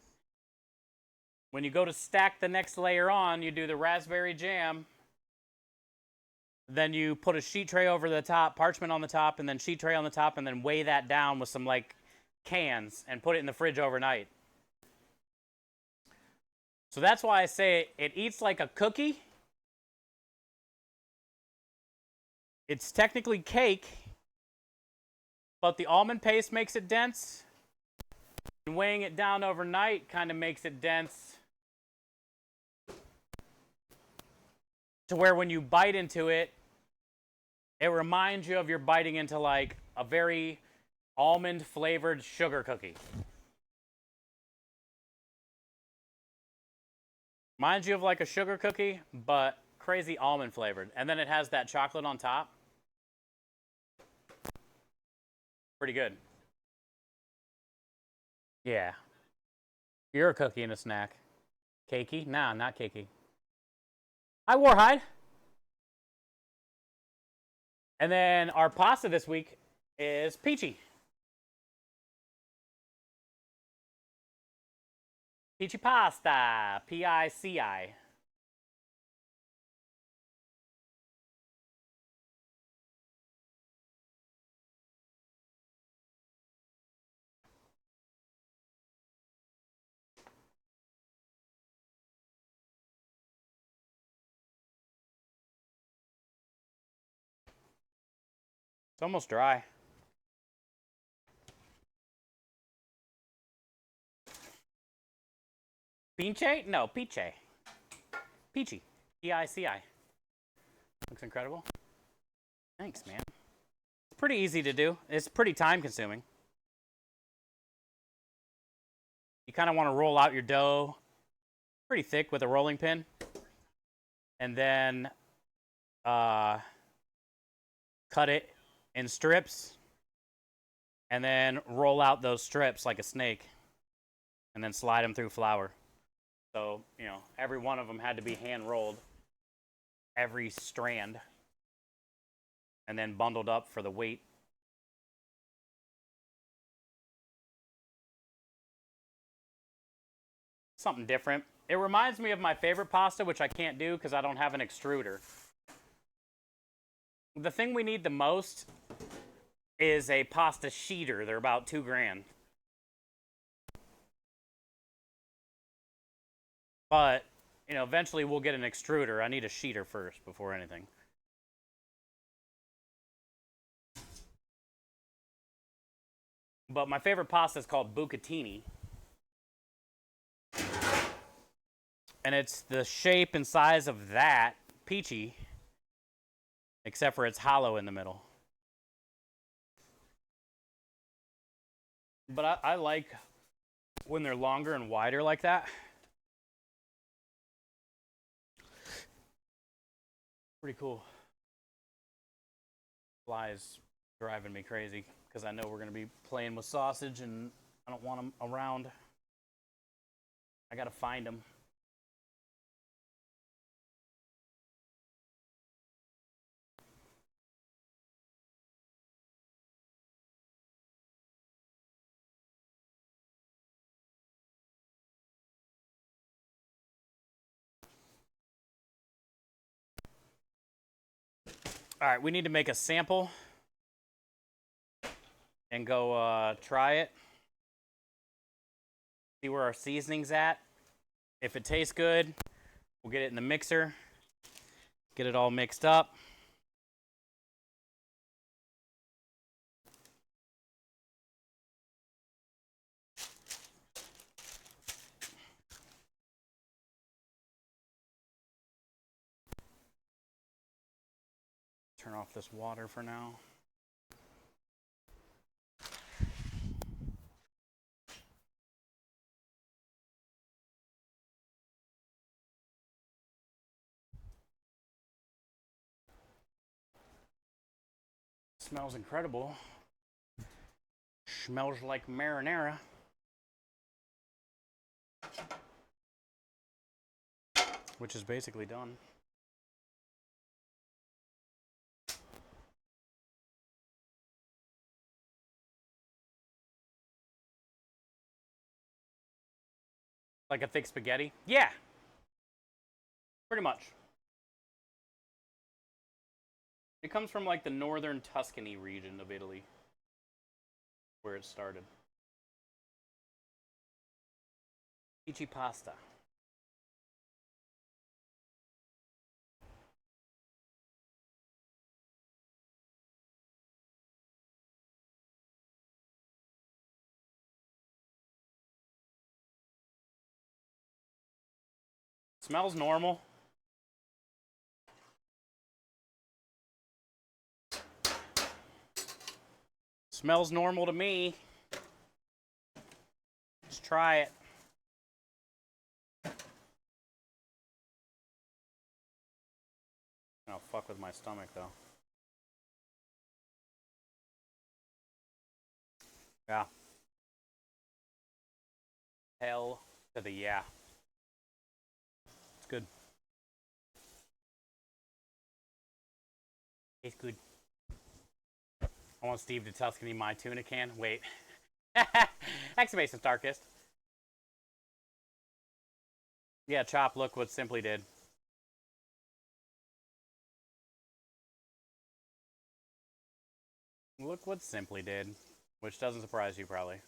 when you go to stack the next layer on, you do the raspberry jam. Then you put a sheet tray over the top, parchment on the top, and then sheet tray on the top, and then weigh that down with some like cans and put it in the fridge overnight. So that's why I say it eats like a cookie, It's technically cake, but the almond paste makes it dense. And weighing it down overnight kind of makes it dense to where when you bite into it, it reminds you of you're biting into like a very almond flavored sugar cookie. Reminds you of like a sugar cookie, but crazy almond flavored. And then it has that chocolate on top. Pretty good. Yeah. You're a cookie and a snack. Cakey? Nah, not cakey. Hi, Warhide. And then our pasta this week is peachy. Peachy pasta. P-I-C-I. It's almost dry. Pinche? No, piche. Peachy. P-I-C-I. Looks incredible. Thanks, man. It's pretty easy to do. It's pretty time consuming. You kind of want to roll out your dough pretty thick with a rolling pin. And then cut it in strips. And then roll out those strips like a snake. And then slide them through flour. So, you know, every one of them had to be hand rolled. Every strand. And then bundled up for the weight. Something different. It reminds me of my favorite pasta, which I can't do because I don't have an extruder. The thing we need the most is a pasta sheeter. They're about $2,000. But, you know, eventually we'll get an extruder. I need a sheeter first before anything. But my favorite pasta is called bucatini. And it's the shape and size of that, peachy, except for it's hollow in the middle. But I like when they're longer and wider like that. Pretty cool. Flies driving me crazy because I know we're going to be playing with sausage and I don't want them around. I got to find them. All right, we need to make a sample and go try it. See where our seasoning's at. If it tastes good, we'll get it in the mixer. Get it all mixed up. Turn off this water for now. Smells incredible. Smells like marinara. Which is basically done. Like a thick spaghetti? Yeah. Pretty much. It comes from like the northern Tuscany region of Italy, where it started. Peachy pasta. Smells normal. Smells normal to me. Let's try it. I'll fuck with my stomach though. Yeah. Hell to the yeah. It's good. Tastes good. I want Steve to Tuscany my tuna can. Wait. Exclamation Starkist. Yeah, Chop, look what Simply did. Look what Simply did. Which doesn't surprise you, probably.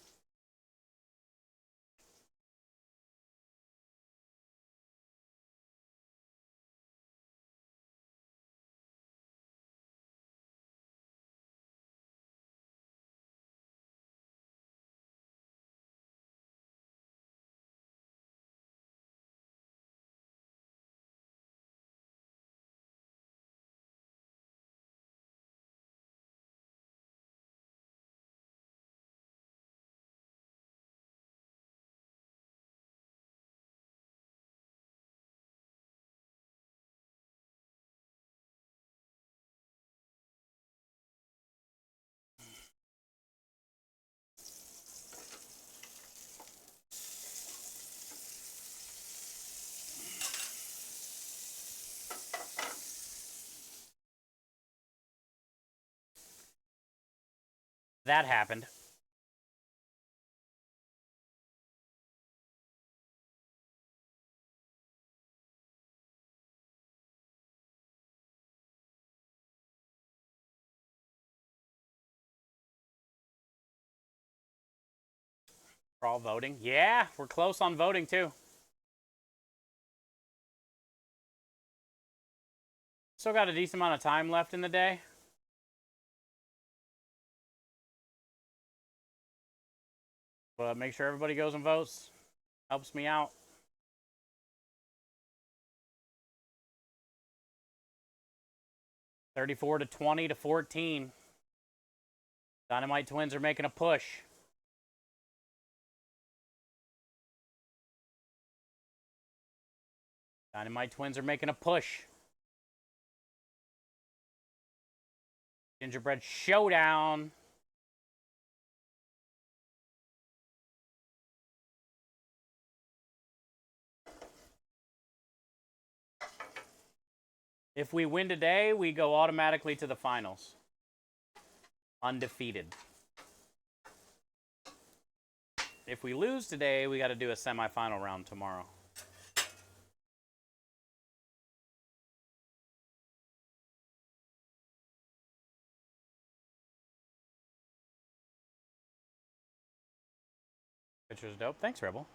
That happened. We're all voting? Yeah, we're close on voting too. Still got a decent amount of time left in the day. But make sure everybody goes and votes. Helps me out. $34 to 20 to 14. Dynamite Twins are making a push. Dynamite Twins are making a push. Gingerbread Showdown. If we win today, we go automatically to the finals. Undefeated. If we lose today, we got to do a semifinal round tomorrow. Picture's dope. Thanks, Rebel.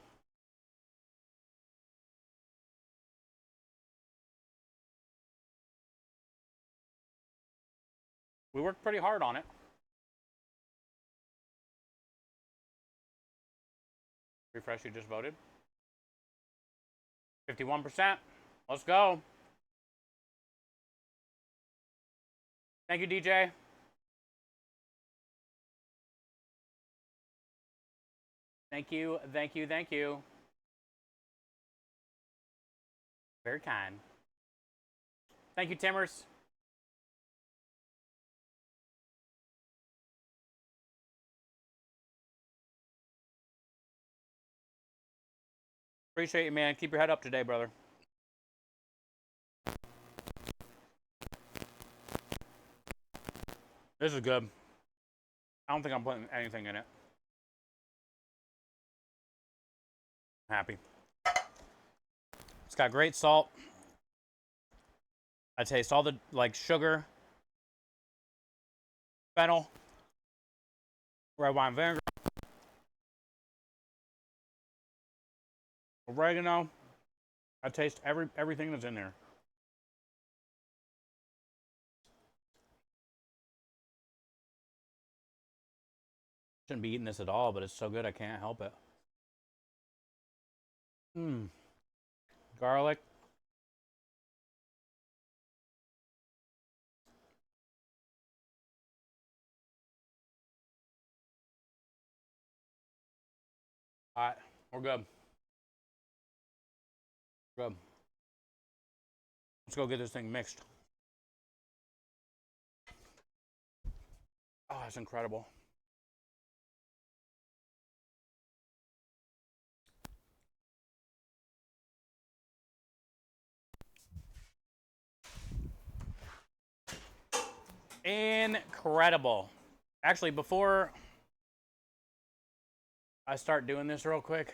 We worked pretty hard on it. Refresh, you just voted. 51%. Let's go. Thank you, DJ. Thank you, thank you, thank you. Very kind. Thank you, Timmers. Appreciate you, man. Keep your head up today, brother. This is good. I don't think I'm putting anything in it. Happy. It's got great salt. I taste all the like sugar, fennel, red wine vinegar, oregano. I taste everything that's in there. Shouldn't be eating this at all, but it's so good I can't help it. Garlic, All right, we're good. Good. Let's go get this thing mixed. Oh, that's incredible. Incredible. Actually, before I start doing this real quick,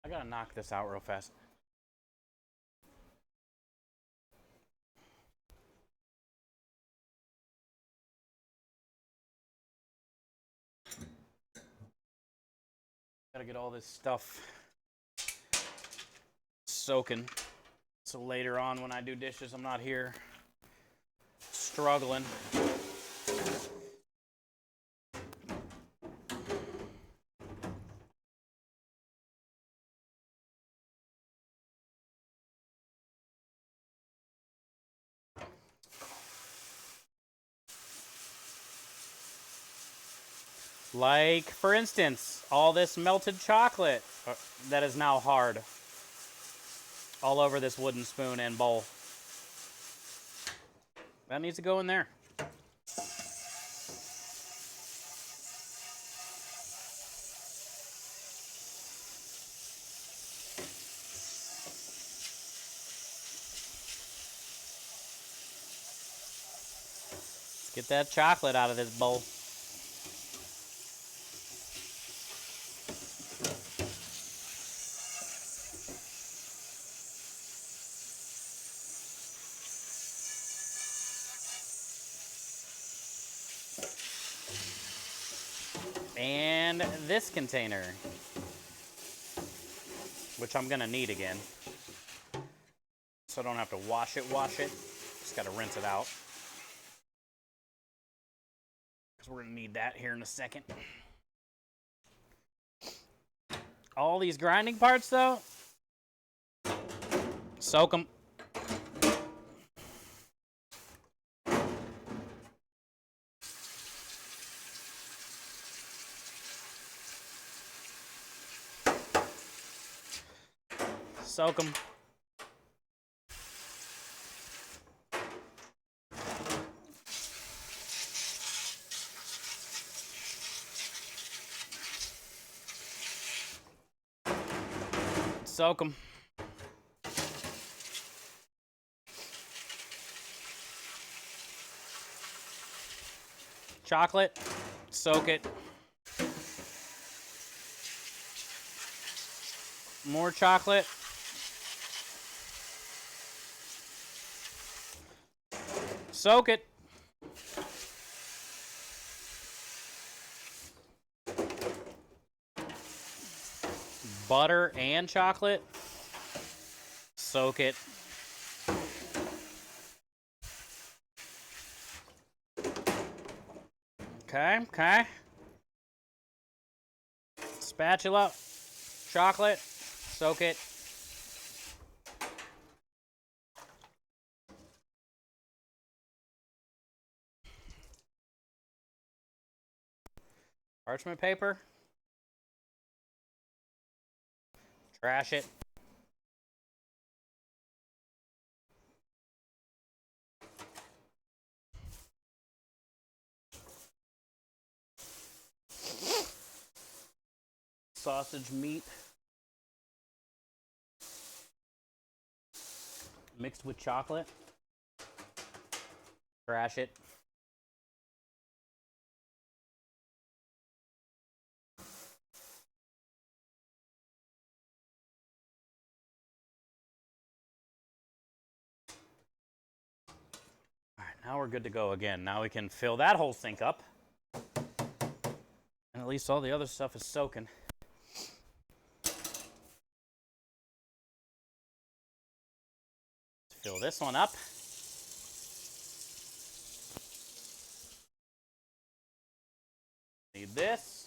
I gotta knock this out real fast. Gotta get all this stuff soaking. So later on when I do dishes, I'm not here struggling. Like, for instance, all this melted chocolate that is now hard all over this wooden spoon and bowl. That needs to go in there. Let's get that chocolate out of this bowl. And this container, which I'm gonna need again. So I don't have to wash it. Just gotta rinse it out. Because we're gonna need that here in a second. All these grinding parts though, soak them. Soak them. Soak them. Chocolate, soak it. More chocolate. Soak it. Butter and chocolate. Soak it. Okay. Spatula, chocolate, soak it. Parchment paper. Trash it. Sausage meat mixed with chocolate. Trash it. All right, now we're good to go again. Now we can fill that whole sink up. And at least all the other stuff is soaking. Fill this one up. Need this.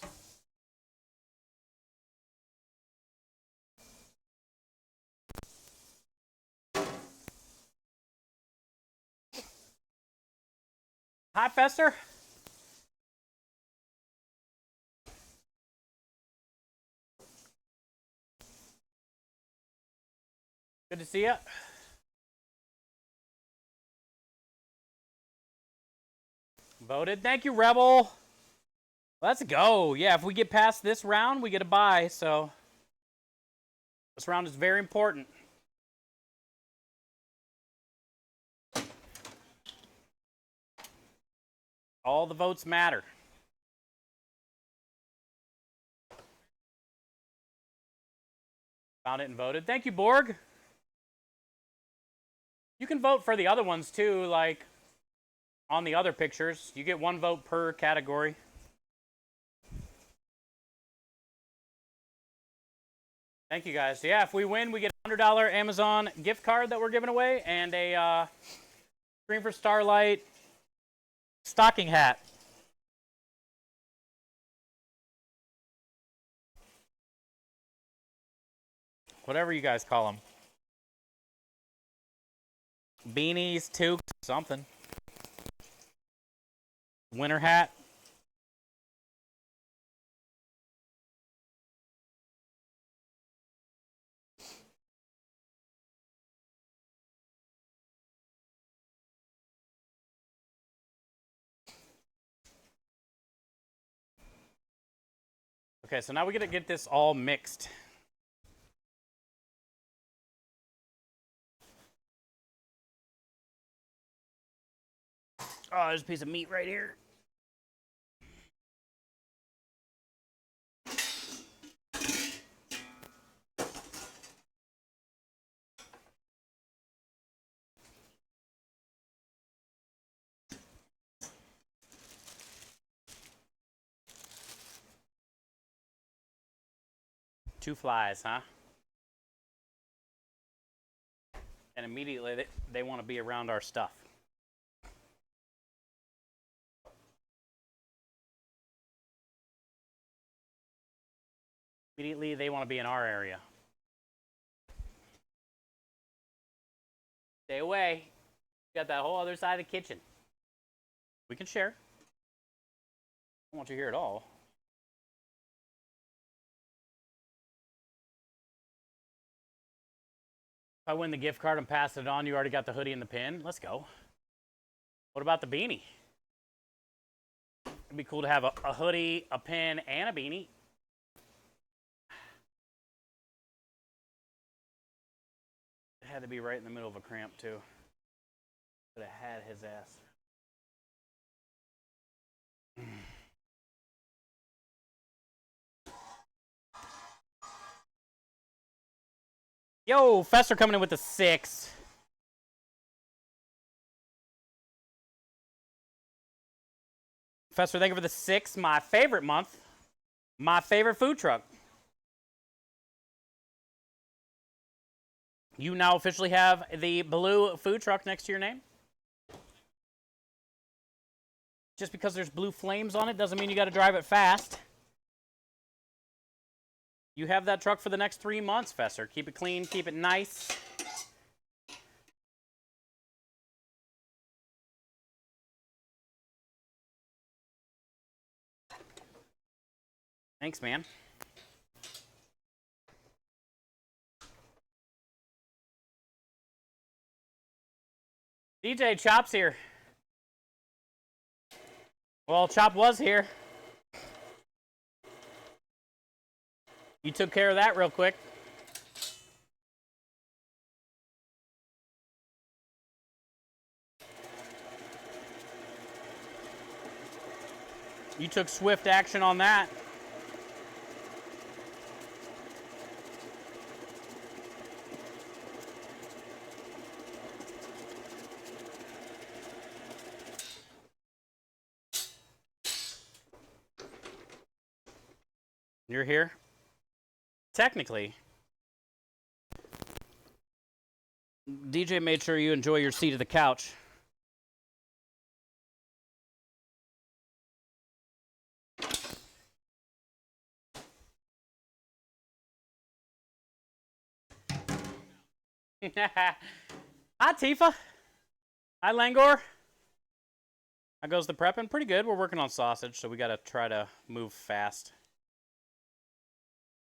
Hi, Fester. Good to see you. Voted. Thank you, Rebel. Let's go. Yeah, if we get past this round, we get a bye. So this round is very important. All the votes matter. Found it and voted. Thank you, Borg. You can vote for the other ones too, like on the other pictures. You get 1 vote per category. Thank you, guys. Yeah, if we win, we get a $100 Amazon gift card that we're giving away and a Scream for Starlight stocking hat. Whatever you guys call them. Beanies, toques, something. Winter hat. Okay, so now we gotta get this all mixed. Oh, there's a piece of meat right here. Two flies, huh? And immediately they want to be around our stuff. Immediately they want to be in our area. Stay away. We got that whole other side of the kitchen. We can share. I don't want you here at all. If I win the gift card and pass it on, you already got the hoodie and the pin. Let's go. What about the beanie? It'd be cool to have a hoodie, a pin, and a beanie. It had to be right in the middle of a cramp, too. Could have had his ass. Yo, Fester coming in with the 6. Fester, thank you for the 6. My favorite month. My favorite food truck. You now officially have the blue food truck next to your name. Just because there's blue flames on it doesn't mean you got to drive it fast. You have that truck for the next 3 months, Fester. Keep it clean, keep it nice. Thanks, man. DJ, Chop's here. Well, Chop was here. You took care of that real quick. You took swift action on that. You're here? Technically, DJ made sure you enjoy your seat at the couch. Hi, Tifa. Hi, Langor. How goes the prepping? Pretty good. We're working on sausage, so we got to try to move fast.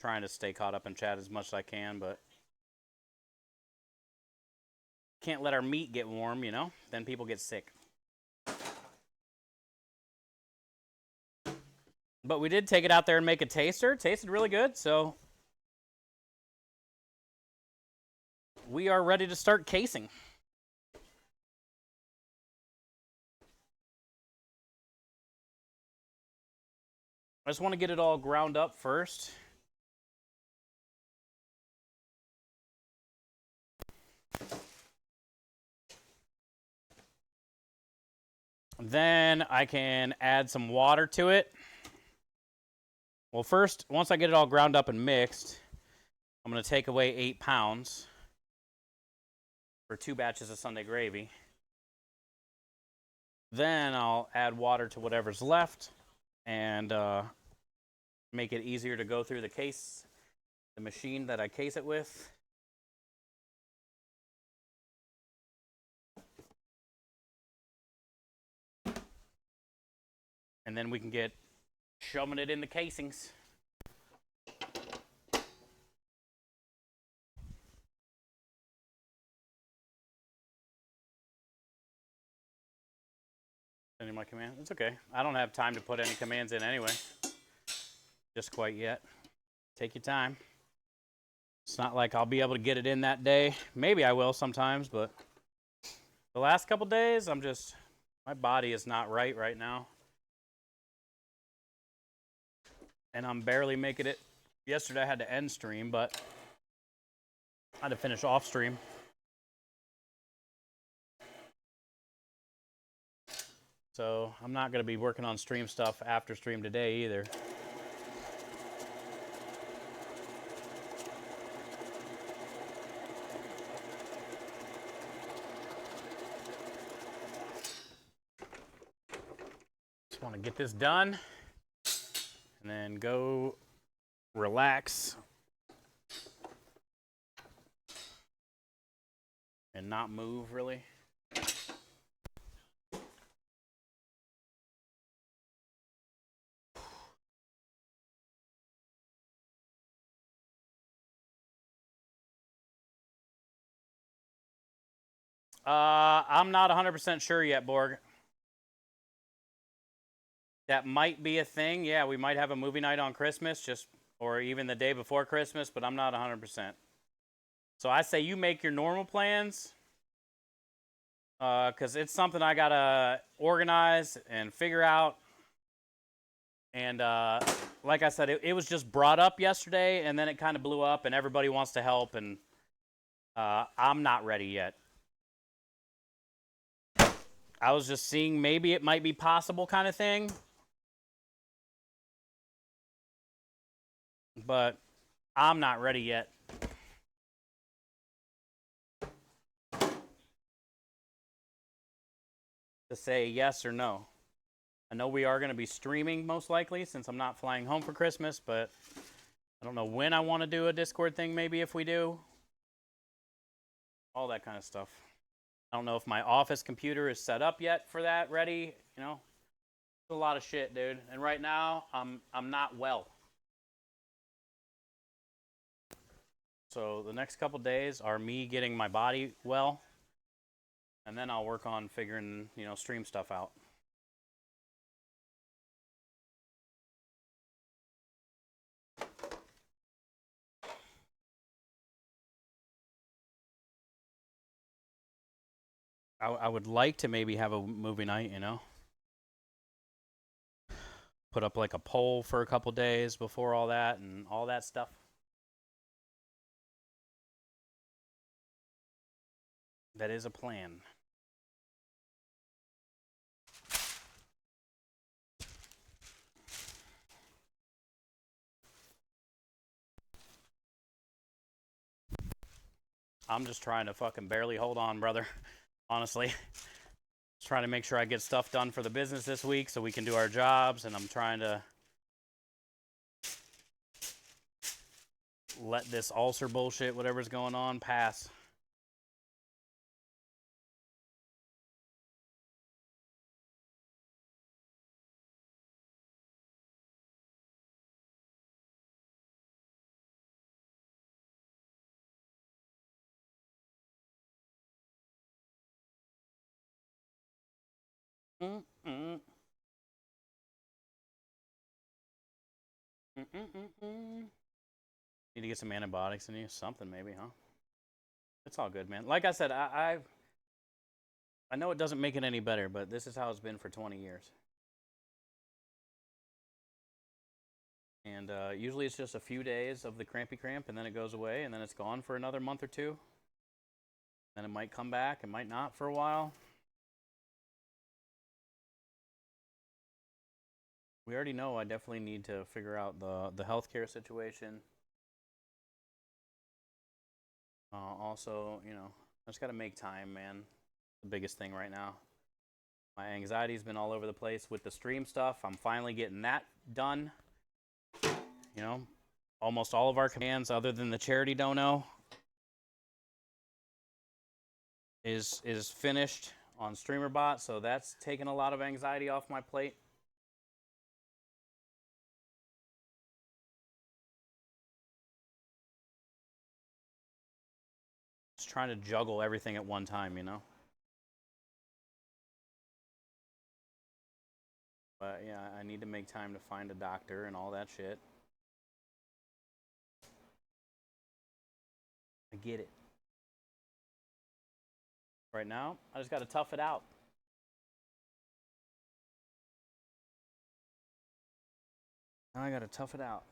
Trying to stay caught up in chat as much as I can, but can't let our meat get warm, you know? Then people get sick. But we did take it out there and make a taster. It tasted really good, so we are ready to start casing. I just want to get it all ground up first. Then I can add some water to it. Well, first, once I get it all ground up and mixed, I'm going to take away 8 pounds for 2 batches of Sunday gravy. Then I'll add water to whatever's left and make it easier to go through the machine that I case it with. And then we can get shoving it in the casings. Any of my command? It's okay. I don't have time to put any commands in anyway. Just quite yet. Take your time. It's not like I'll be able to get it in that day. Maybe I will sometimes, but the last couple days, my body is not right now. And I'm barely making it. Yesterday I had to end stream, but I had to finish off stream. So I'm not going to be working on stream stuff after stream today either. Just want to get this done and then go relax and not move really. I'm not 100% sure yet, Borg. That might be a thing. Yeah, we might have a movie night on Christmas, or even the day before Christmas, but I'm not 100%. So I say you make your normal plans, because it's something I gotta organize and figure out. And like I said, it was just brought up yesterday, and then it kind of blew up, and everybody wants to help, and I'm not ready yet. I was just seeing maybe it might be possible kind of thing. But I'm not ready yet. To say yes or no. I know we are going to be streaming most likely since I'm not flying home for Christmas, but I don't know when I want to do a Discord thing, maybe if we do. All that kind of stuff. I don't know if my office computer is set up yet for that, ready, you know. It's a lot of shit, dude. And right now, I'm not well. So the next couple days are me getting my body well, and then I'll work on figuring, stream stuff out. I would like to maybe have a movie night, Put up like a poll for a couple days before all that and all that stuff. That is a plan. I'm just trying to fucking barely hold on, brother. Honestly. Just trying to make sure I get stuff done for the business this week so we can do our jobs, and I'm trying to let this ulcer bullshit, whatever's going on, pass. Mm-mm. Mm-mm-mm-mm. Need to get some antibiotics in you, something maybe, huh? It's all good, man. Like I said, I know it doesn't make it any better, but this is how it's been for 20 years. And usually it's just a few days of the crampy cramp, and then it goes away, and then it's gone for another month or two. Then it might come back, it might not for a while. We already know I definitely need to figure out the healthcare situation. Also, you know, I just got to make time, man. The biggest thing right now. My anxiety's been all over the place with the stream stuff. I'm finally getting that done. You know, almost all of our commands, other than the charity dono, is finished on StreamerBot, so that's taken a lot of anxiety off my plate. Just trying to juggle everything at one time, you know. But yeah, I need to make time to find a doctor and all that shit. I get it. Right now, I just got to tough it out. Now I got to tough it out.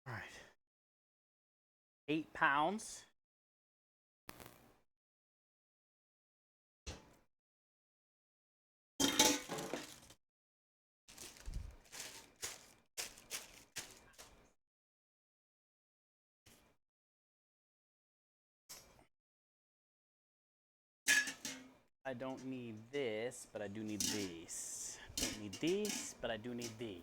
All right. 8 pounds. I don't need this, but I do need these. Don't need these, but I do need these.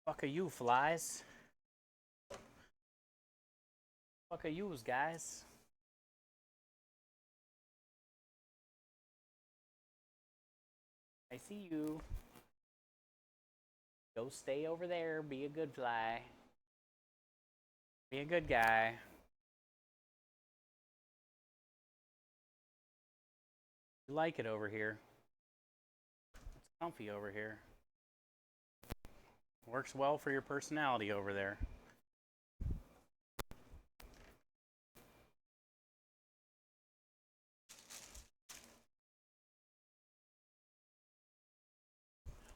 Fuck are you, flies? Fuck are yous, guys? I see you. Go stay over there. Be a good fly. Be a good guy. You like it over here. It's comfy over here. Works well for your personality over there.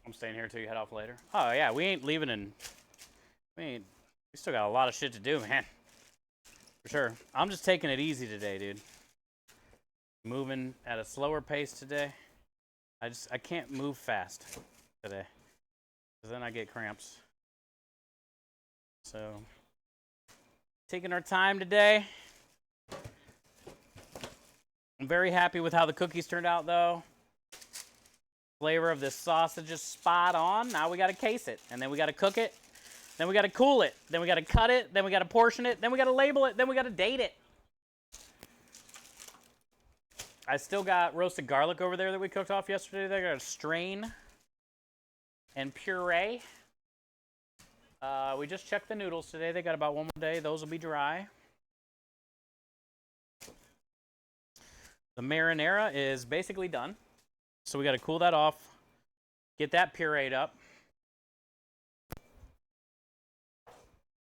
I'm staying here till you head off later. Oh yeah, we ain't leaving in. We still got a lot of shit to do, man. For sure. I'm just taking it easy today, dude. Moving at a slower pace today. I can't move fast today, because then I get cramps. So, taking our time today. I'm very happy with how the cookies turned out, though. Flavor of this sausage is spot on. Now we got to case it, and then we got to cook it, then we got to cool it, then we got to cut it, then we got to portion it, then we got to label it, then we got to date it. I still got roasted garlic over there that we cooked off yesterday. I got to strain and puree. We just checked the noodles today. They got about one more day. Those will be dry. The marinara is basically done. So we got to cool that off, get that pureed up.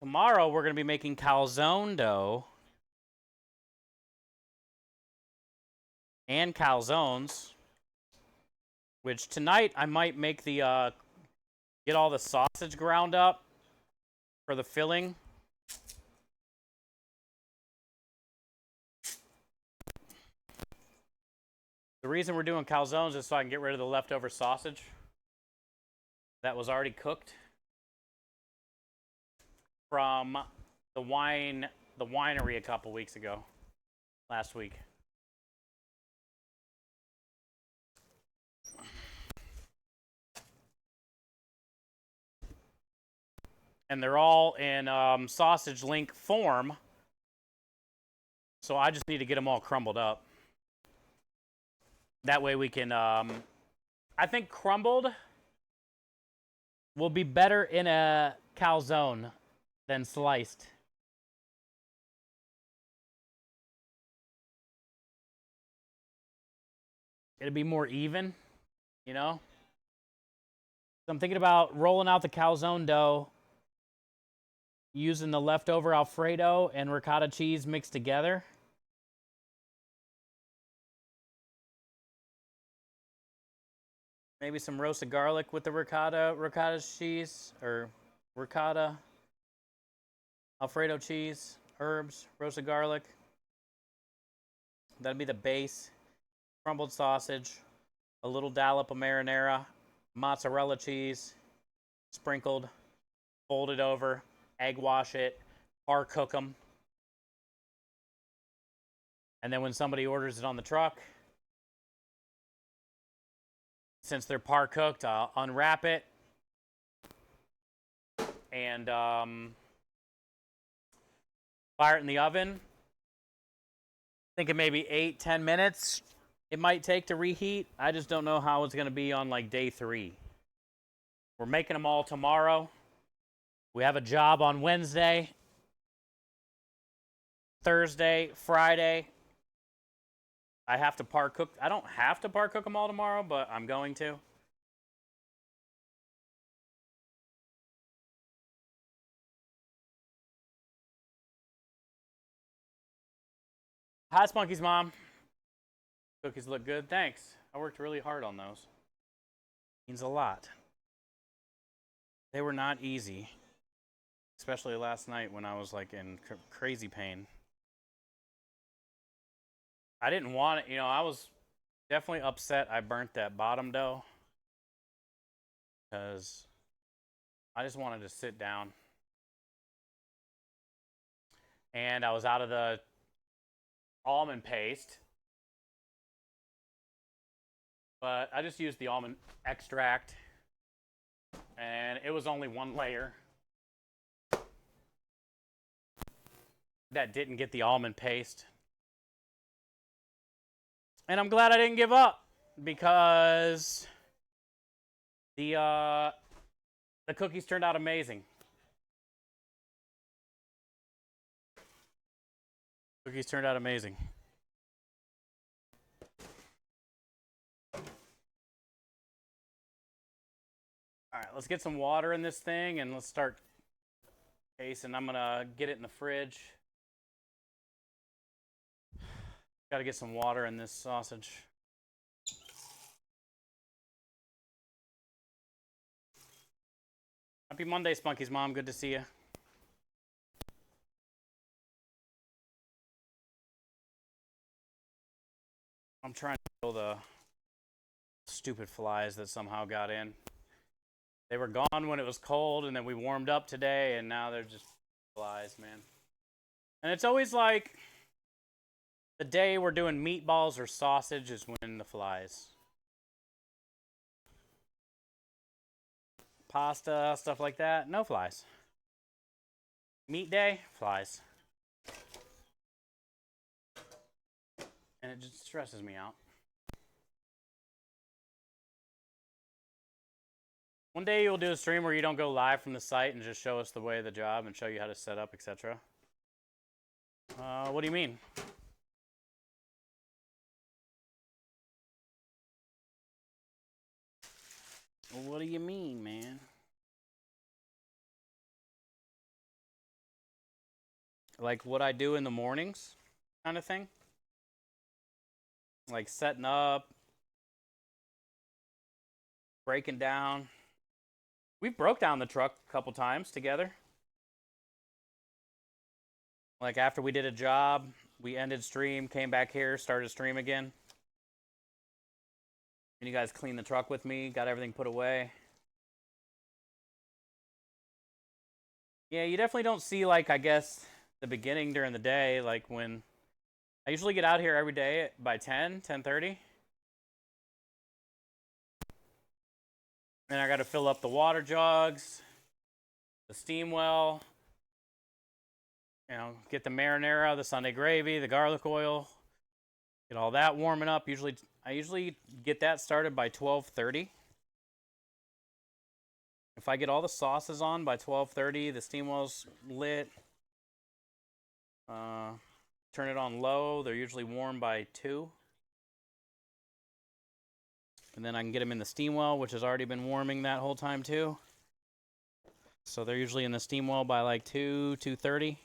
Tomorrow we're going to be making calzone dough and calzones, which tonight I might make the, get all the sausage ground up for the filling. The reason we're doing calzones is so I can get rid of the leftover sausage that was already cooked from the winery a couple weeks ago, last week. And they're all in sausage link form. So I just need to get them all crumbled up. That way we can, I think crumbled will be better in a calzone than sliced. It'll be more even, you know? So I'm thinking about rolling out the calzone dough using the leftover Alfredo and ricotta cheese mixed together. Maybe some roasted garlic with the ricotta cheese, or ricotta, Alfredo cheese, herbs, roasted garlic. That'd be the base. Crumbled sausage, a little dollop of marinara, mozzarella cheese, sprinkled, folded over, egg wash it, par cook them. And then when somebody orders it on the truck, since they're par cooked, I'll unwrap it and fire it in the oven. Thinking maybe 8-10 minutes it might take to reheat. I just don't know how it's going to be on like day 3. We're making them all tomorrow. We have a job on Wednesday, Thursday, Friday. I have to par cook. I don't have to par cook them all tomorrow, but I'm going to. Hi, Spunky's mom. Cookies look good. Thanks. I worked really hard on those. Means a lot. They were not easy, especially last night when I was like in crazy pain. I didn't want it, I was definitely upset I burnt that bottom dough because I just wanted to sit down. And I was out of the almond paste. But I just used the almond extract. And it was only one layer that didn't get the almond paste. And I'm glad I didn't give up because the cookies turned out amazing. Cookies turned out amazing. All right, let's get some water in this thing and let's start tasting. I'm gonna get it in the fridge. Got to get some water in this sausage. Happy Monday, Spunky's mom. Good to see you. I'm trying to kill the stupid flies that somehow got in. They were gone when it was cold, and then we warmed up today, and now they're just flies, man. And it's always like the day we're doing meatballs or sausage is when the flies. Pasta, stuff like that, no flies. Meat day, flies. And it just stresses me out. One day you'll do a stream where you don't go live from the site and just show us the way of the job and show you how to set up, etc. What do you mean? What do you mean, man? Like what I do in the mornings kind of thing? Like setting up, breaking down. We broke down the truck a couple times together. Like after we did a job, we ended stream, came back here, started stream again. And you guys cleaned the truck with me, got everything put away. Yeah, you definitely don't see, like, I guess, the beginning during the day, like when I usually get out here every day by 10:30. And I got to fill up the water jugs, the steam well, get the marinara, the Sunday gravy, the garlic oil, get all that warming up. I usually get that started by 12:30. If I get all the sauces on by 12:30, the steam well's lit. Turn it on low. They're usually warm by 2. And then I can get them in the steam well, which has already been warming that whole time too. So they're usually in the steam well by like 2:30.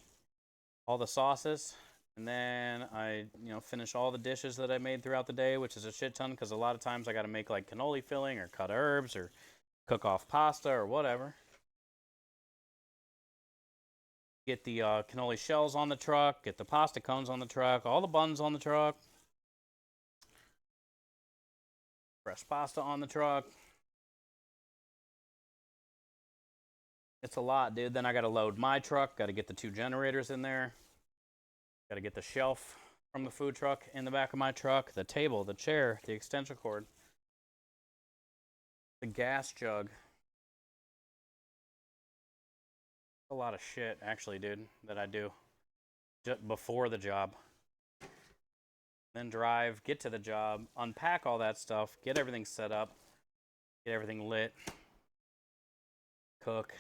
All the sauces. And then I, finish all the dishes that I made throughout the day, which is a shit ton because a lot of times I got to make like cannoli filling or cut herbs or cook off pasta or whatever. Get the cannoli shells on the truck, get the pasta cones on the truck, all the buns on the truck. Fresh pasta on the truck. It's a lot, dude. Then I got to load my truck, got to get the 2 generators in there. Got to get the shelf from the food truck in the back of my truck, the table, the chair, the extension cord, the gas jug. A lot of shit, actually, dude, that I do just before the job. Then drive, get to the job, unpack all that stuff, get everything set up, get everything lit, cook,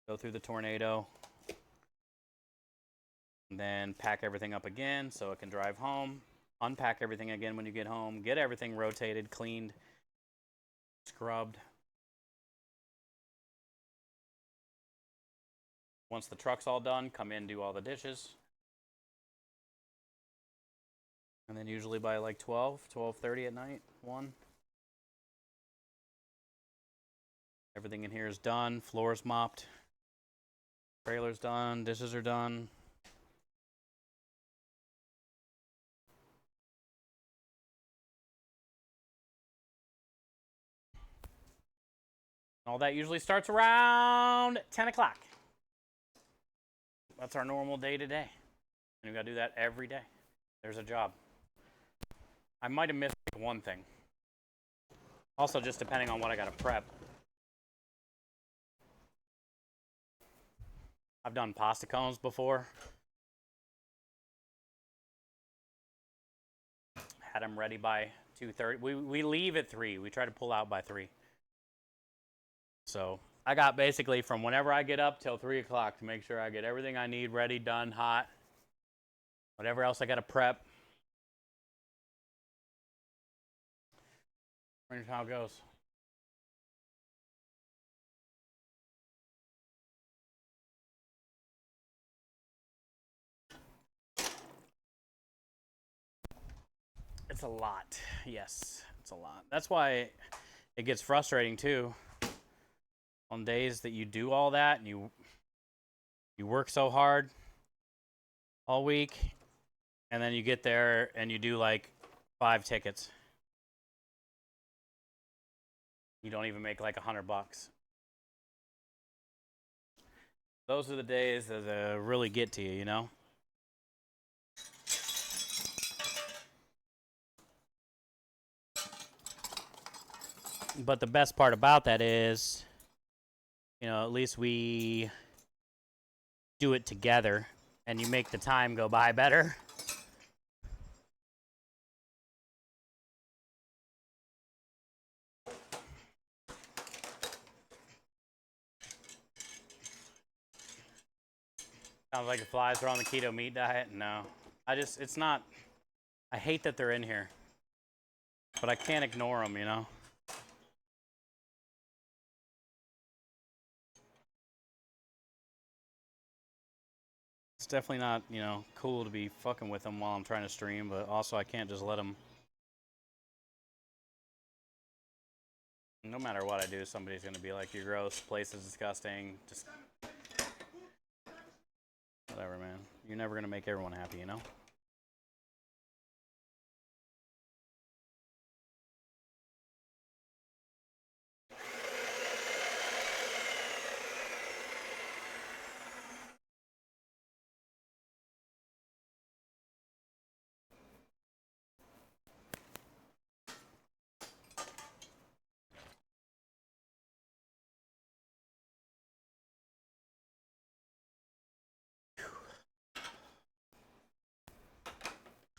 go through the tornado, and then pack everything up again so it can drive home, unpack everything again when you get home, get everything rotated, cleaned, scrubbed. Once the truck's all done, come in, do all the dishes. And then usually by like 12:30 at night, 1. Everything in here is done, floor's mopped, trailer's done, dishes are done. All that usually starts around 10 o'clock. That's our normal day to day. And we gotta do that every day. There's a job. I might have missed one thing. Also, just depending on what I gotta prep. I've done pasta cones before. Had them ready by 2:30. We leave at 3. We try to pull out by 3. So I got basically from whenever I get up till 3 o'clock to make sure I get everything I need ready, done, hot. Whatever else I got to prep. Here's how it goes. It's a lot. Yes, it's a lot. That's why it gets frustrating too. On days that you do all that and you work so hard all week, and then you get there and you do like 5 tickets. You don't even make like $100. Those are the days that really get to you, you know? But the best part about that is, at least we do it together and you make the time go by better. Sounds like the flies are on the keto meat diet. No, it's not. I hate that they're in here, but I can't ignore them, you know? It's definitely not, cool to be fucking with them while I'm trying to stream, but also I can't just let them. No matter what I do, somebody's going to be like, you're gross, place is disgusting, just whatever, man. You're never going to make everyone happy, you know?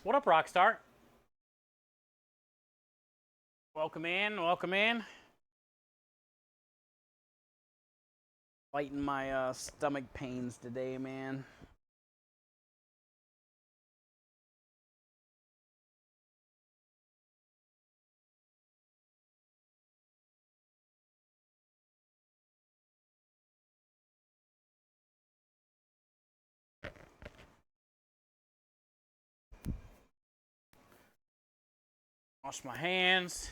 What up, Rockstar? Welcome in, welcome in. Fighting my stomach pains today, man. Wash my hands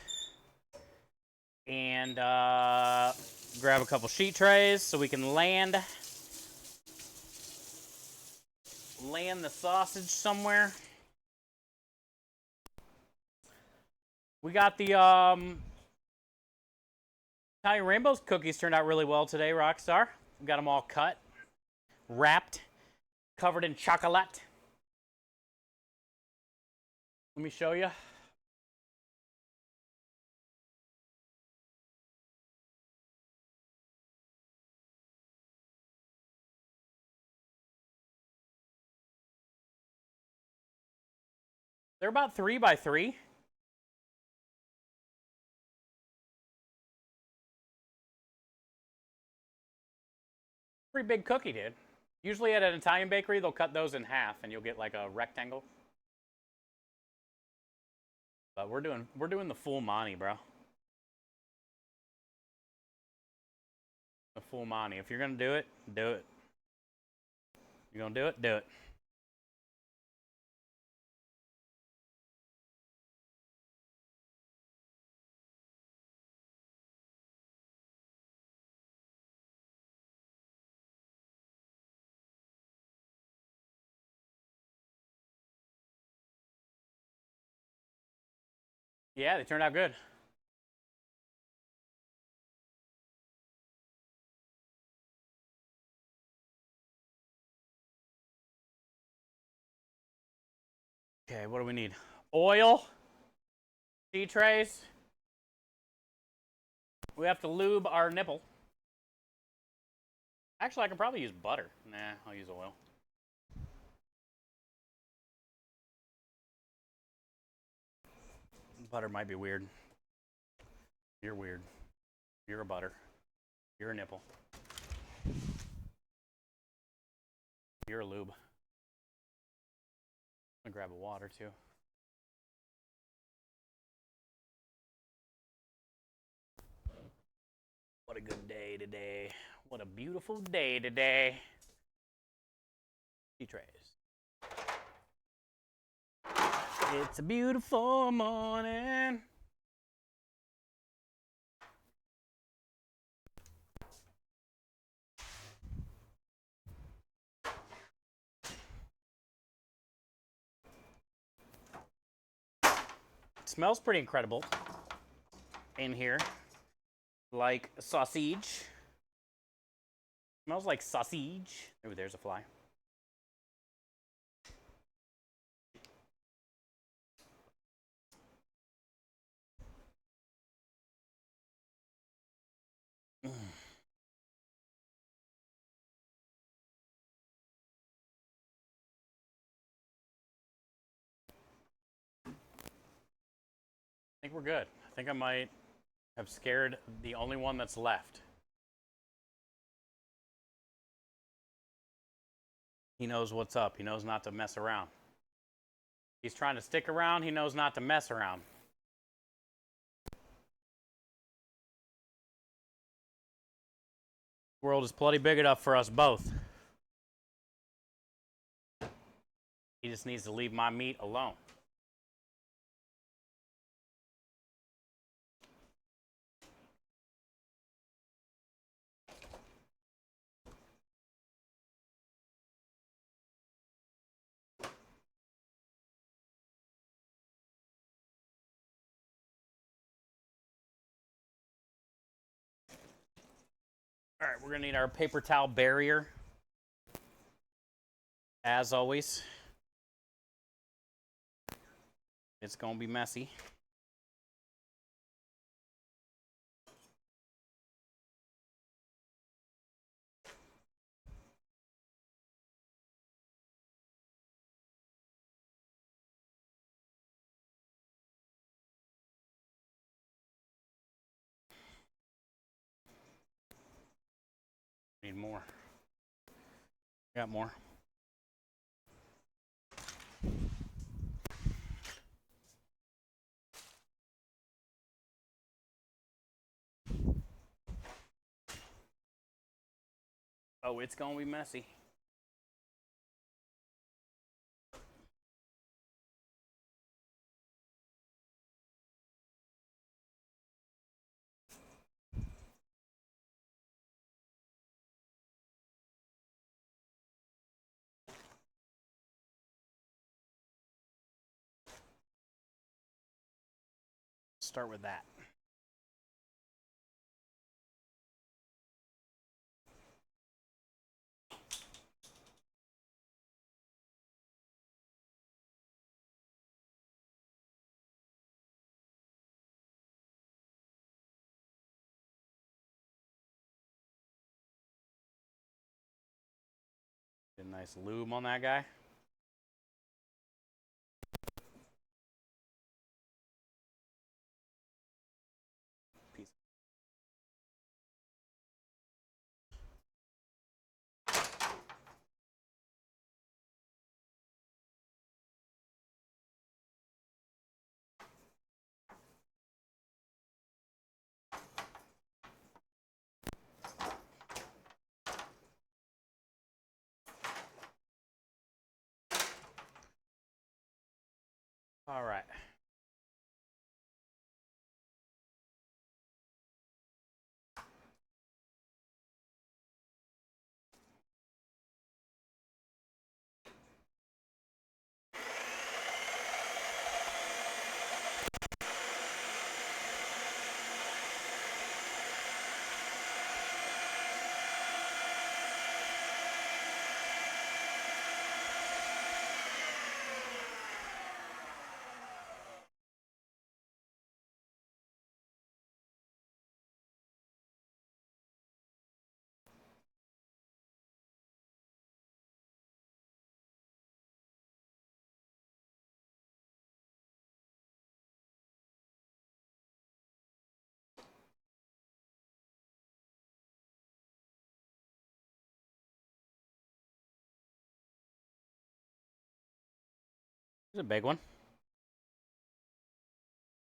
and grab a couple sheet trays so we can land the sausage somewhere. We got the Italian Rainbows cookies turned out really well today, Rockstar. We got them all cut, wrapped, covered in chocolate. Let me show you. They're about 3 by 3. Pretty big cookie, dude. Usually at an Italian bakery, they'll cut those in half and you'll get like a rectangle. But we're doing the full Monty, bro. The full Monty. If you're gonna do it, do it. You're gonna do it, do it. Yeah, they turned out good. Okay, what do we need? Oil, tea trays. We have to lube our nipple. Actually, I can probably use butter. Nah, I'll use oil. Butter might be weird. You're weird. You're a butter. You're a nipple. You're a lube. I'm gonna grab a water too. What a good day today. What a beautiful day today. Tea trays. It's a beautiful morning. It smells pretty incredible in here. Like sausage. Smells like sausage. Oh, there's a fly. I think we're good. I think I might have scared the only one that's left. He knows what's up. He knows not to mess around. He's trying to stick around. He knows not to mess around. The world is plenty big enough for us both. He just needs to leave my meat alone. All right, we're gonna need our paper towel barrier. As always. It's gonna be messy. more. Got more. Oh, it's gonna be messy. Start with that. Get a nice lube on that guy. Piece. All right. It's a big one.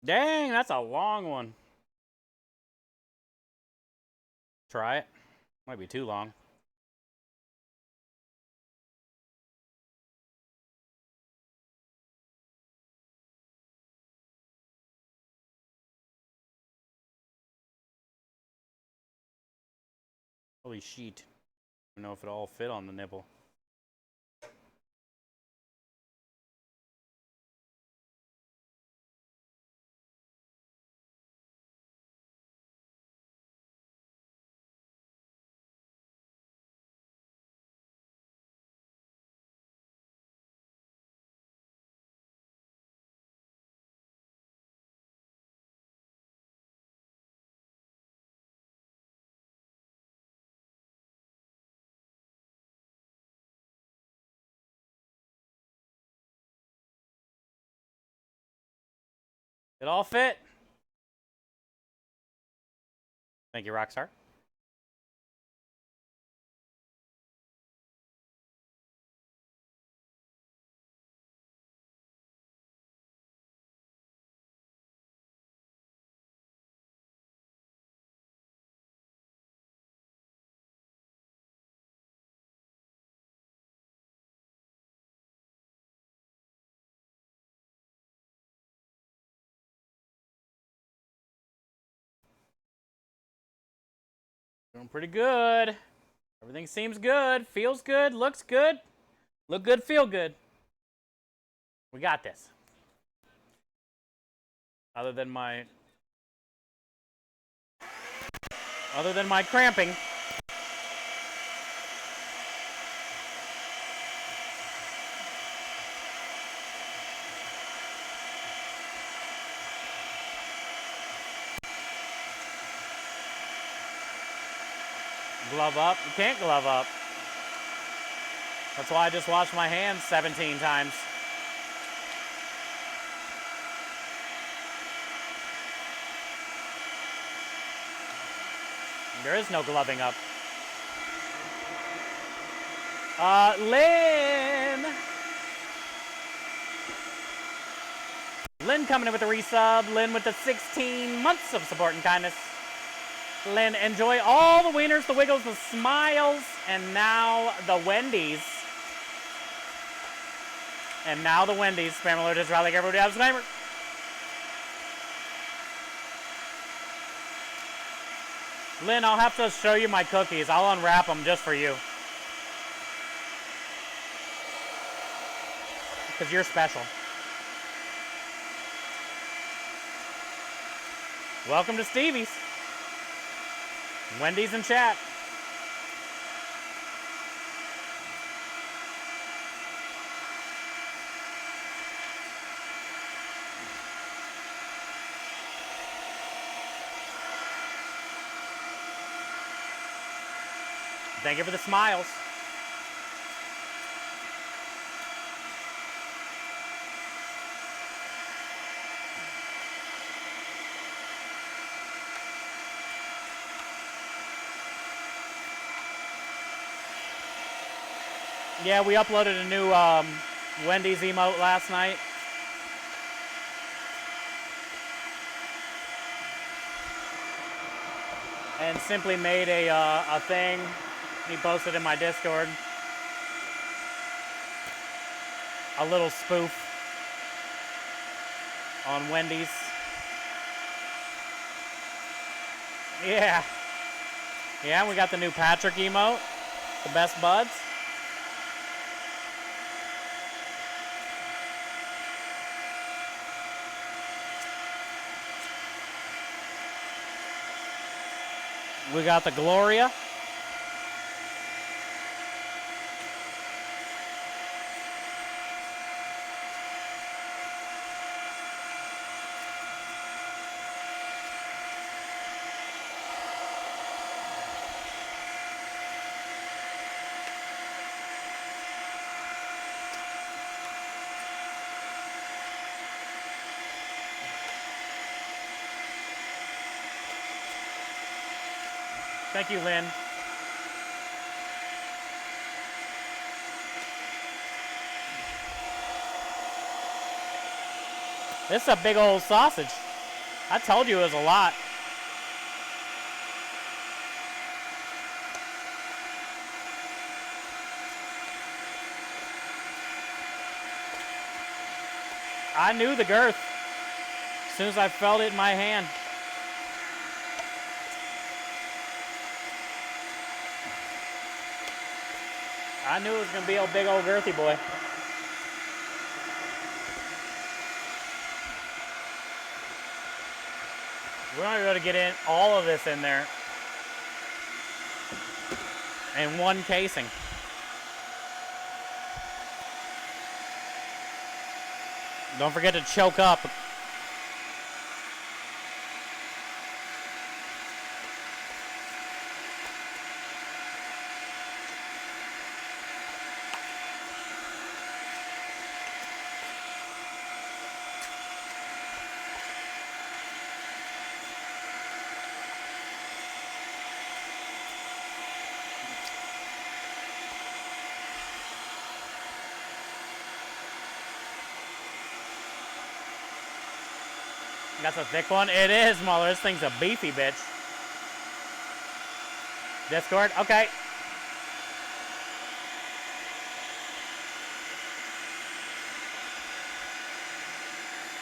Dang, that's a long one. Try it. Might be too long. Holy sheet. I don't know if it all fit on the nipple. It all fit. Thank you, Rockstar. Doing pretty good. Everything seems good, feels good, looks good. Look good, feel good. We got this. Other than my cramping. Glove up. You can't glove up. That's why I just washed my hands 17 times. There is no gloving up. Lynn. Lynn coming in with the resub. Lynn with the 16 months of support and kindness. Lynn, enjoy all the wieners, the wiggles, the smiles, and now the Wendy's. And now the Wendy's. Spam alert is right like everybody has a disclaimer. Lynn, I'll have to show you my cookies. I'll unwrap them just for you. Because you're special. Welcome to Stevie's. Wendy's in chat. Thank you for the smiles. Yeah, we uploaded a new Wendy's emote last night. And simply made a thing. He posted in my Discord. A little spoof on Wendy's. Yeah. Yeah, we got the new Patrick emote. The best buds. We got the Gloria. Thank you, Lynn. This is a big old sausage. I told you it was a lot. I knew the girth as soon as I felt it in my hand. I knew it was going to be a big old girthy boy. We're not going to get in all of this in there in one casing. Don't forget to choke up. That's a thick one. It is, Muller. This thing's a beefy bitch. Discord? Okay.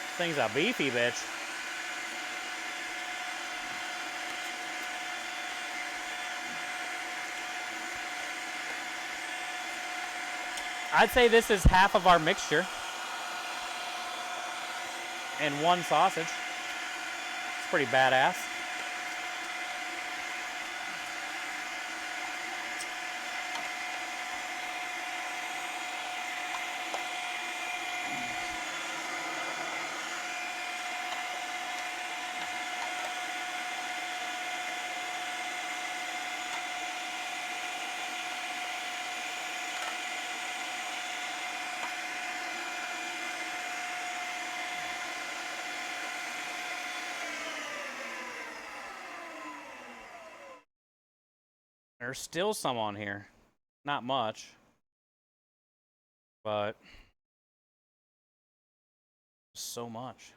This thing's a beefy bitch. I'd say this is half of our mixture. And one sausage. It's pretty badass. There's still some on here. Not much. but so much.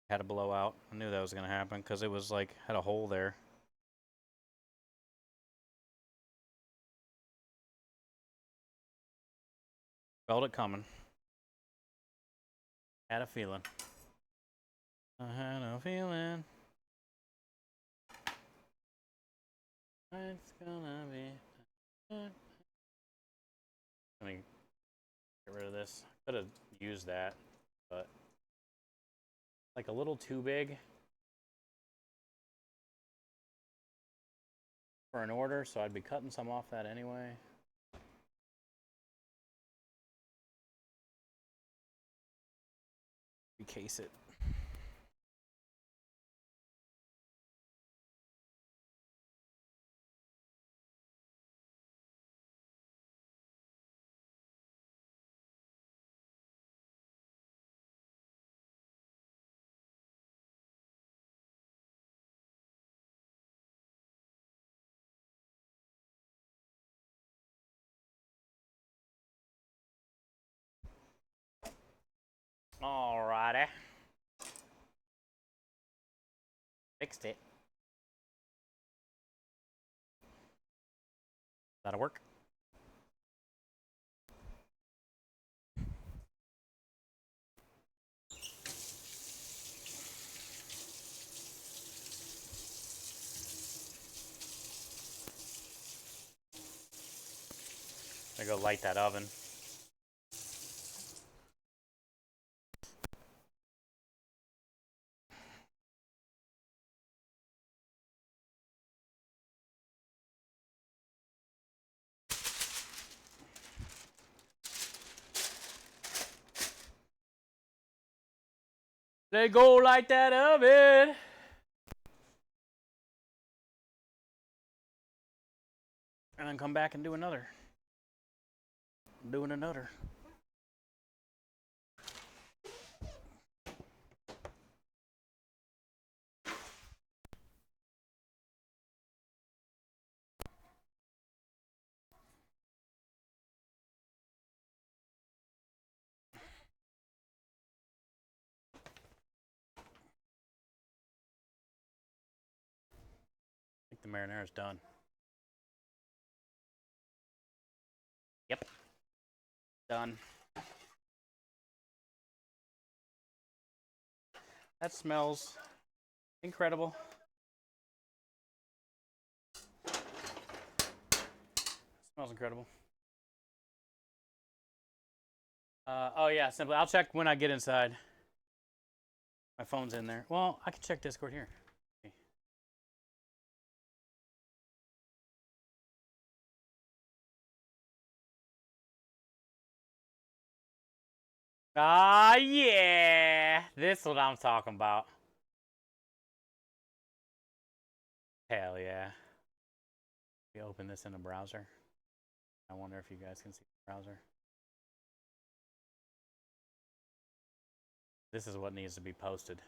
Had a blowout. I knew that was going to happen because it was like, had a hole there. Felt it coming. Had a feeling. I had a feeling. It's gonna be. Let me get rid of this. Could have used that, but like a little too big for an order, so I'd be cutting some off that anyway. Recase it. Alrighty. Fixed it. That'll work. I go light that oven. They go light that oven. And then come back and do another. Doing another. I think the marinara's done. Yep. Done. That smells incredible. Smells incredible. Oh yeah, simply. I'll check when I get inside. My phone's in there. Well, I can check Discord here. Ah, yeah. This is what I'm talking about. Hell yeah. We open this in a browser. I wonder if you guys can see the browser. This is what needs to be posted.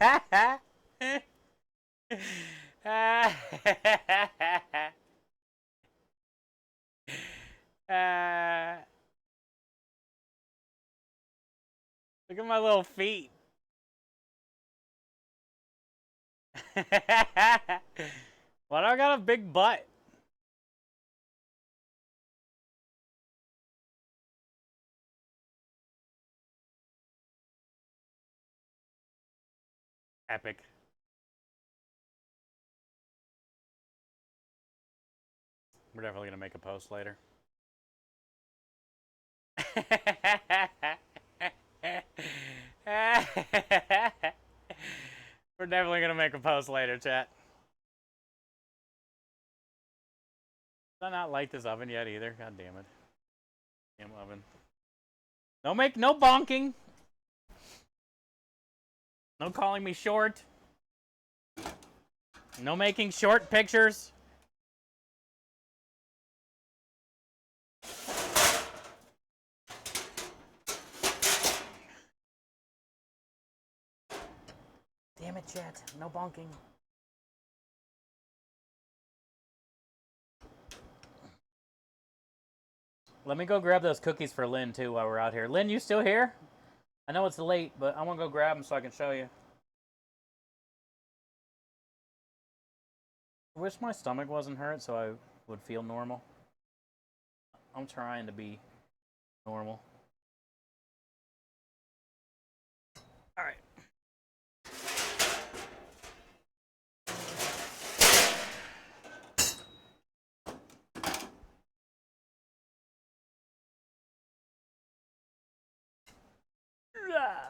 Look at my little feet. Why do I got a big butt? Epic. We're definitely gonna make a post later. We're definitely gonna make a post later, chat. Did I not light this oven yet either? God damn it. Damn oven. No bonking. No calling me short. No making short pictures. Damn it, chat. No bonking. Let me go grab those cookies for Lynn, too, while we're out here. Lynn, you still here? I know it's late, but I want to go grab them so I can show you. I wish my stomach wasn't hurt so I would feel normal. I'm trying to be normal. All right.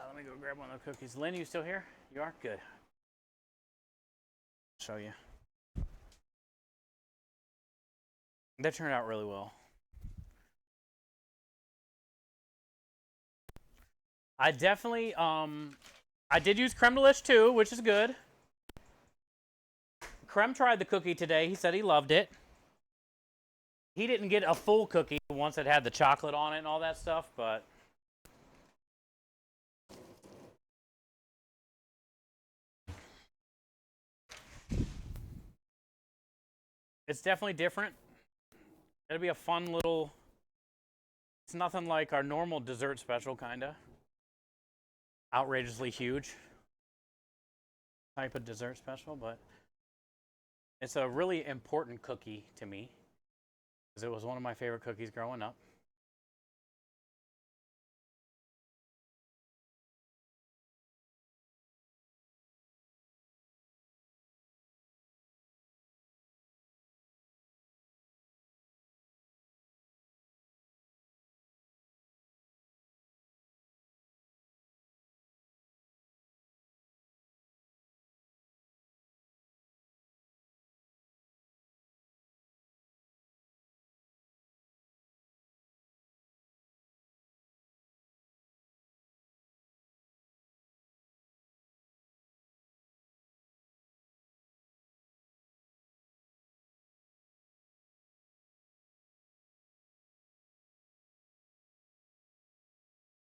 Let me go grab one of the cookies. Lynn, you still here? You are? Good. Show you. That turned out really well. I definitely, I did use creme de liche too, which is good. Creme tried the cookie today. He said he loved it. He didn't get a full cookie once it had the chocolate on it and all that stuff, but it's definitely different. It'll be a fun little, it's nothing like our normal dessert special, kinda. Outrageously huge type of dessert special, but it's a really important cookie to me because it was one of my favorite cookies growing up.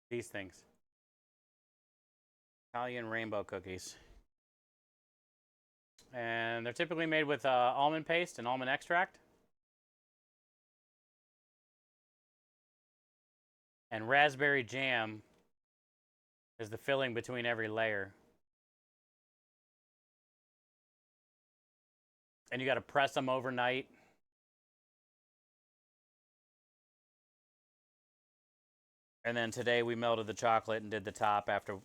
These things. Italian rainbow cookies. And they're typically made with almond paste and almond extract. And raspberry jam is the filling between every layer. And you got to press them overnight. And then today we melted the chocolate and did the top after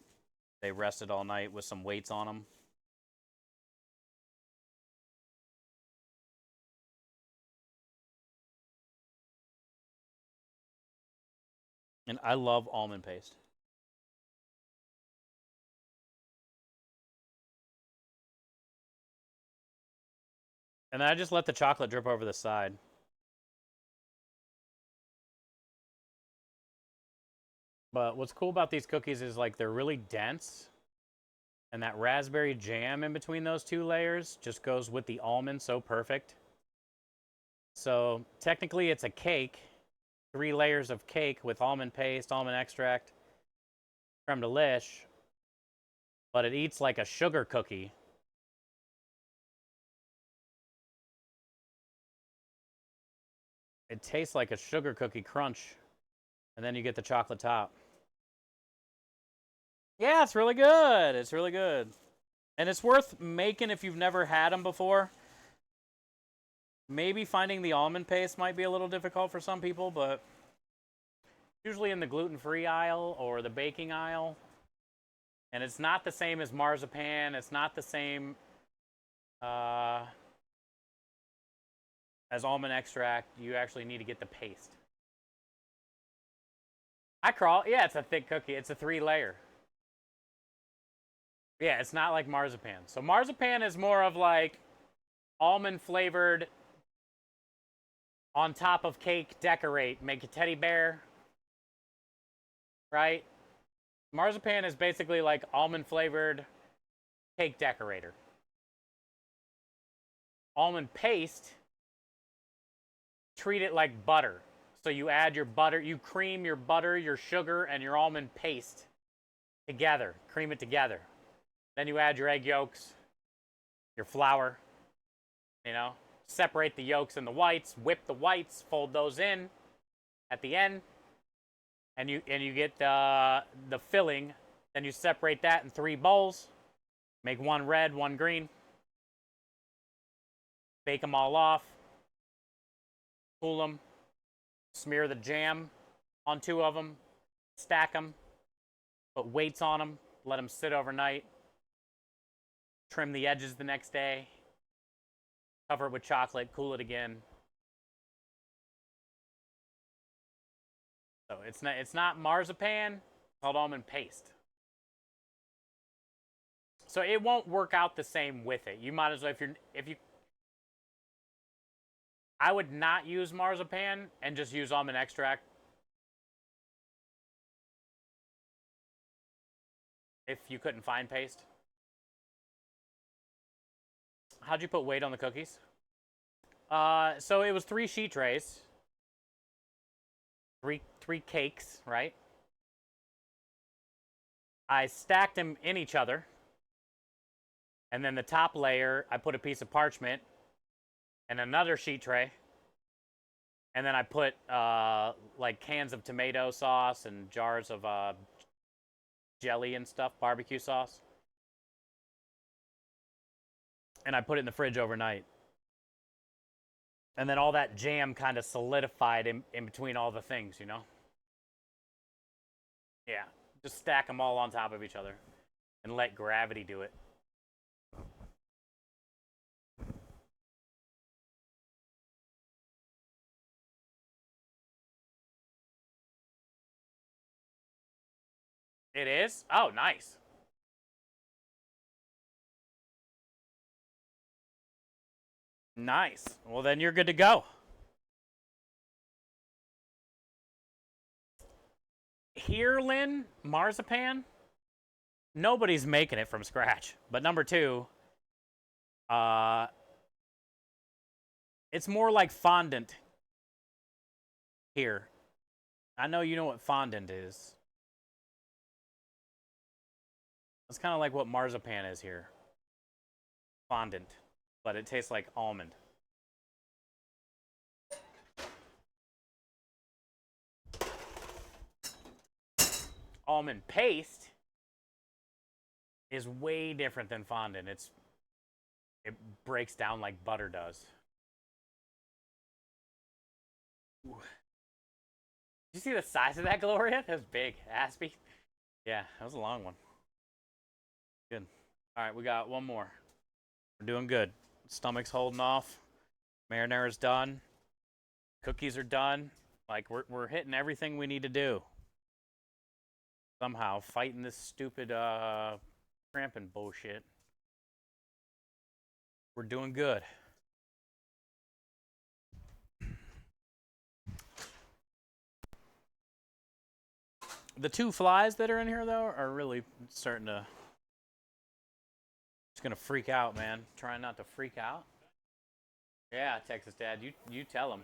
they rested all night with some weights on them. And I love almond paste. And then I just let the chocolate drip over the side. But what's cool about these cookies is like they're really dense. And that raspberry jam in between those two layers just goes with the almond so perfect. So technically it's a cake, 3 layers of cake with almond paste, almond extract, creme de liche. but it eats like a sugar cookie. It tastes like a sugar cookie crunch, and then you get the chocolate top. Yeah, it's really good. It's really good. And it's worth making if you've never had them before. Maybe finding the almond paste might be a little difficult for some people, but usually in the gluten-free aisle or the baking aisle. And it's not the same as marzipan. It's not the same as almond extract. You actually need to get the paste. Yeah, it's a thick cookie. It's a 3-layer. Yeah, it's not like marzipan. So marzipan is more of like almond flavored on top of cake, decorate, make a teddy bear, right? Marzipan is basically like almond flavored cake decorator. Almond paste, treat it like butter. So you add your butter, you cream your butter, your sugar, and your almond paste together. Cream it together. Then you add your egg yolks, your flour, you know, separate the yolks and the whites, whip the whites, fold those in at the end, and you get the filling. Then you separate that in 3 bowls, make one red, one green, bake them all off, cool them, smear the jam on 2 of them, stack them, put weights on them, let them sit overnight, trim the edges the next day, cover it with chocolate, cool it again. So it's not marzipan, it's called almond paste. So it won't work out the same with it. You might as well, if you I would not use marzipan and just use almond extract. If you couldn't find paste. How'd you put weight on the cookies? So it was 3 sheet trays. Three cakes, right? I stacked them in each other. And then the top layer, I put a piece of parchment and another sheet tray. And then I put like cans of tomato sauce and jars of jelly and stuff, barbecue sauce. And I put it in the fridge overnight. And then all that jam kind of solidified in between all the things, you know? Yeah, just stack them all on top of each other and let gravity do it. It is? Oh, nice. Nice. Well, then you're good to go. Here, Lynn, marzipan, nobody's making it from scratch. But number 2, it's more like fondant here. I know you know what fondant is. It's kind of like what marzipan is here. Fondant, but it tastes like almond. Almond paste is way different than fondant. It breaks down like butter does. Ooh. Did you see the size of that, Gloria? That was big. Aspie. Yeah, that was a long one. Good. All right, we got one more. We're doing good. Stomach's holding off. Marinara's done. Cookies are done. Like, we're hitting everything we need to do. Somehow, fighting this stupid cramping bullshit. We're doing good. The 2 flies that are in here, though, are really starting to... It's going to freak out, man. Trying not to freak out. Yeah, Texas Dad, you tell him.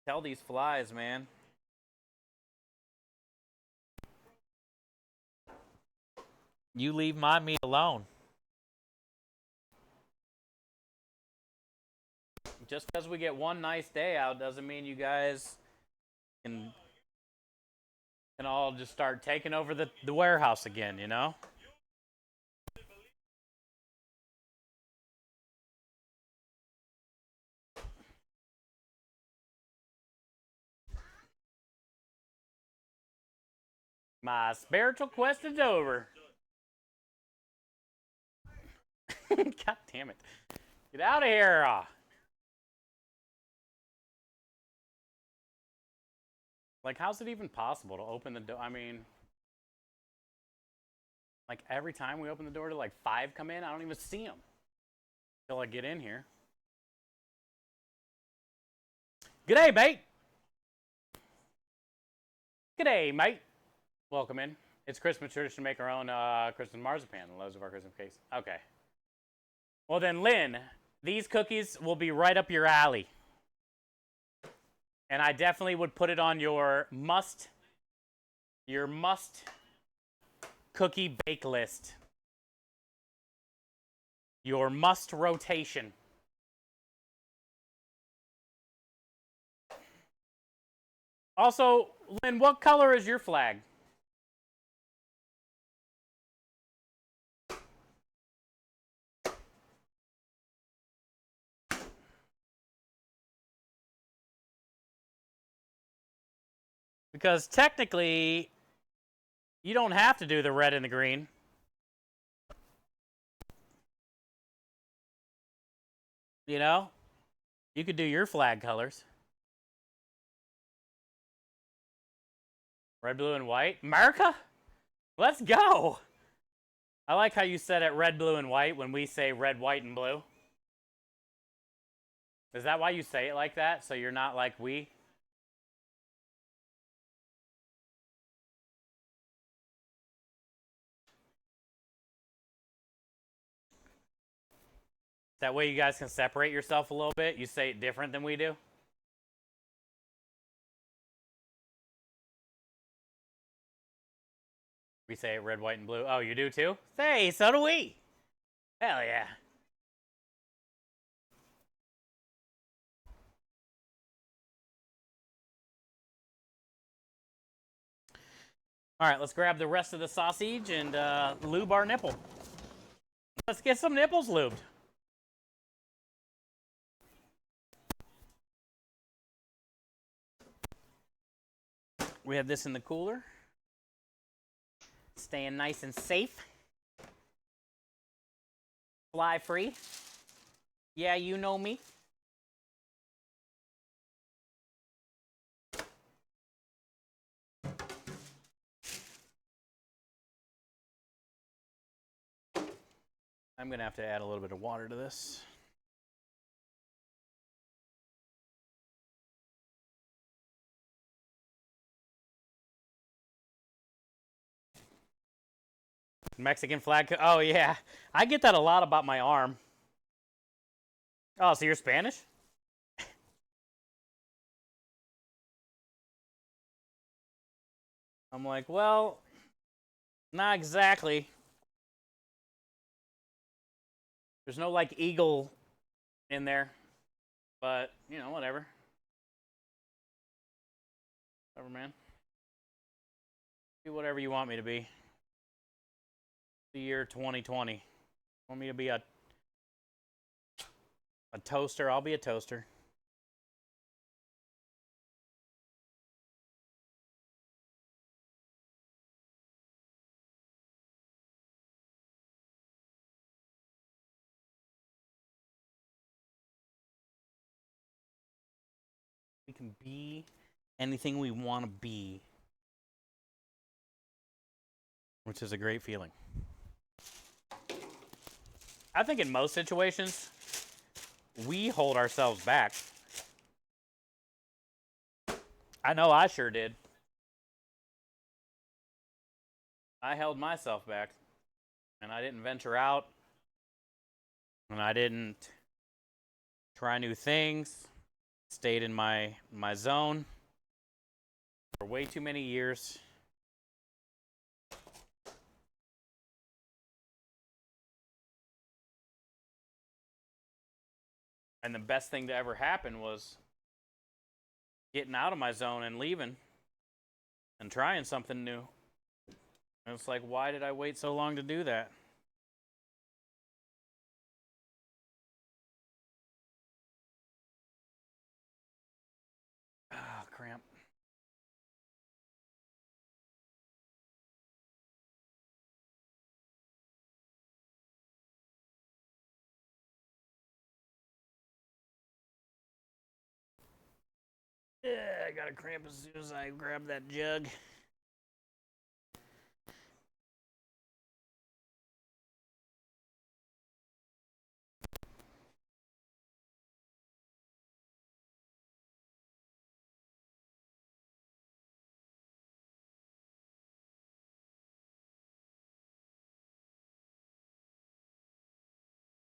Tell these flies, man. You leave my meat alone. Just because we get one nice day out doesn't mean you guys can all just start taking over the warehouse again, you know? My spiritual quest is over. God damn it. Get out of here. Like, how's it even possible to open the door? I mean, like, every time we open the door to, like, 5 come in, I don't even see them until I get in here. G'day, mate. G'day, mate. Welcome in. It's Christmas tradition to make our own Christmas marzipan, the loaves of our Christmas cakes. Okay. Well then, Lynn, these cookies will be right up your alley. And I definitely would put it on your must cookie bake list. Your must rotation. Also, Lynn, what color is your flag? Because technically, you don't have to do the red and the green. You know? You could do your flag colors. Red, blue, and white. America? Let's go! I like how you said it red, blue, and white when we say red, white, and blue. Is that why you say it like that? So you're not like we? That way you guys can separate yourself a little bit? You say it different than we do? We say it red, white, and blue. Oh, you do too? Say, so do we. Hell yeah. All right, let's grab the rest of the sausage and lube our nipple. Let's get some nipples lubed. We have this in the cooler. Staying nice and safe. Fly free. Yeah, you know me. I'm going to have to add a little bit of water to this. Mexican flag. Oh, yeah. I get that a lot about my arm. Oh, so you're Spanish? I'm like, well, not exactly. There's no, like, eagle in there. But, you know, whatever. Whatever, man. Be whatever you want me to be. The year 2020. Want me to be a toaster? I'll be a toaster. We can be anything we want to be, which is a great feeling. I think in most situations, we hold ourselves back. I know I sure did. I held myself back, and I didn't venture out, and I didn't try new things. Stayed in my zone for way too many years. And the best thing to ever happen was getting out of my zone and leaving and trying something new. And it's like, why did I wait so long to do that? Ah, cramp. Yeah, I got a cramp as soon as I grab that jug.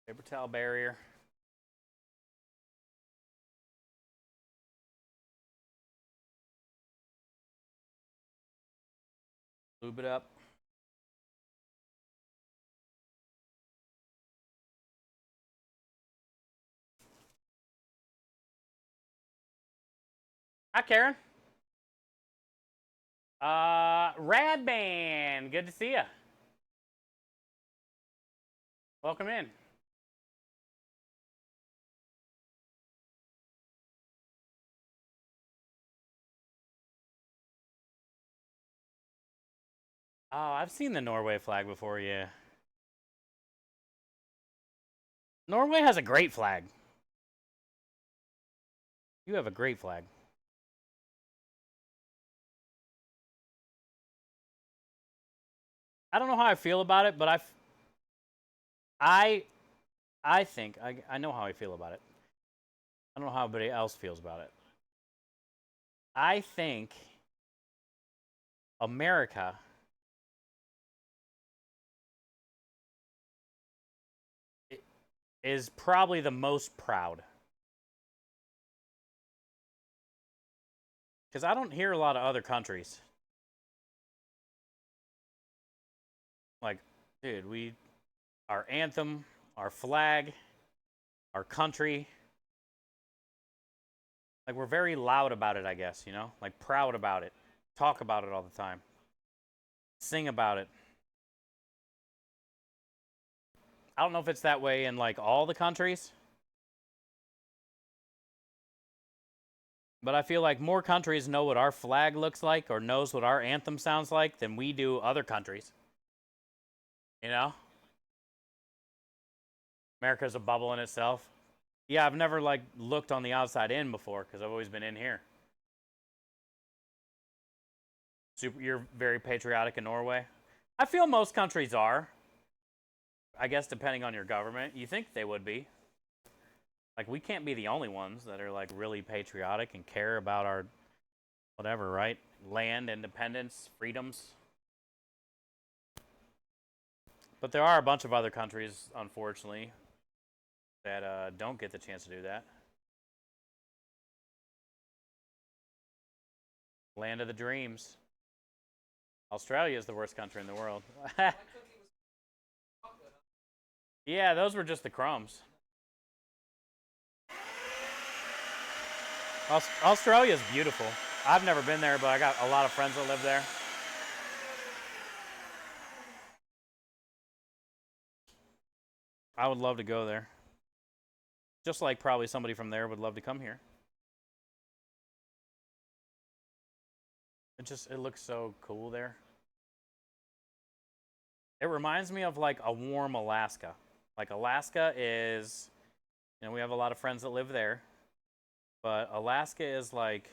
Paper towel barrier. Lube it up. Hi, Karen. Rad Band. Good to see you. Welcome in. Oh, I've seen the Norway flag before, yeah. Norway has a great flag. You have a great flag. I don't know how I feel about it, but I think I know how I feel about it. I don't know how anybody else feels about it. I think America is probably the most proud. Because I don't hear a lot of other countries. Like, dude, our anthem, our flag, our country. Like, we're very loud about it, I guess, you know? Like, proud about it. Talk about it all the time. Sing about it. I don't know if it's that way in, like, all the countries. But I feel like more countries know what our flag looks like or knows what our anthem sounds like than we do other countries. You know? America's a bubble in itself. Yeah, I've never like looked on the outside in before because I've always been in here. You're very patriotic in Norway. I feel most countries are. I guess depending on your government, you think they would be. Like we can't be the only ones that are like really patriotic and care about our whatever, right? Land, independence, freedoms. But there are a bunch of other countries, unfortunately, that don't get the chance to do that. Land of the dreams. Australia is the worst country in the world. Yeah, those were just the crumbs. Australia's beautiful. I've never been there, but I got a lot of friends that live there. I would love to go there. Just like probably somebody from there would love to come here. It looks so cool there. It reminds me of like a warm Alaska. Like Alaska is, you know, we have a lot of friends that live there. But Alaska is like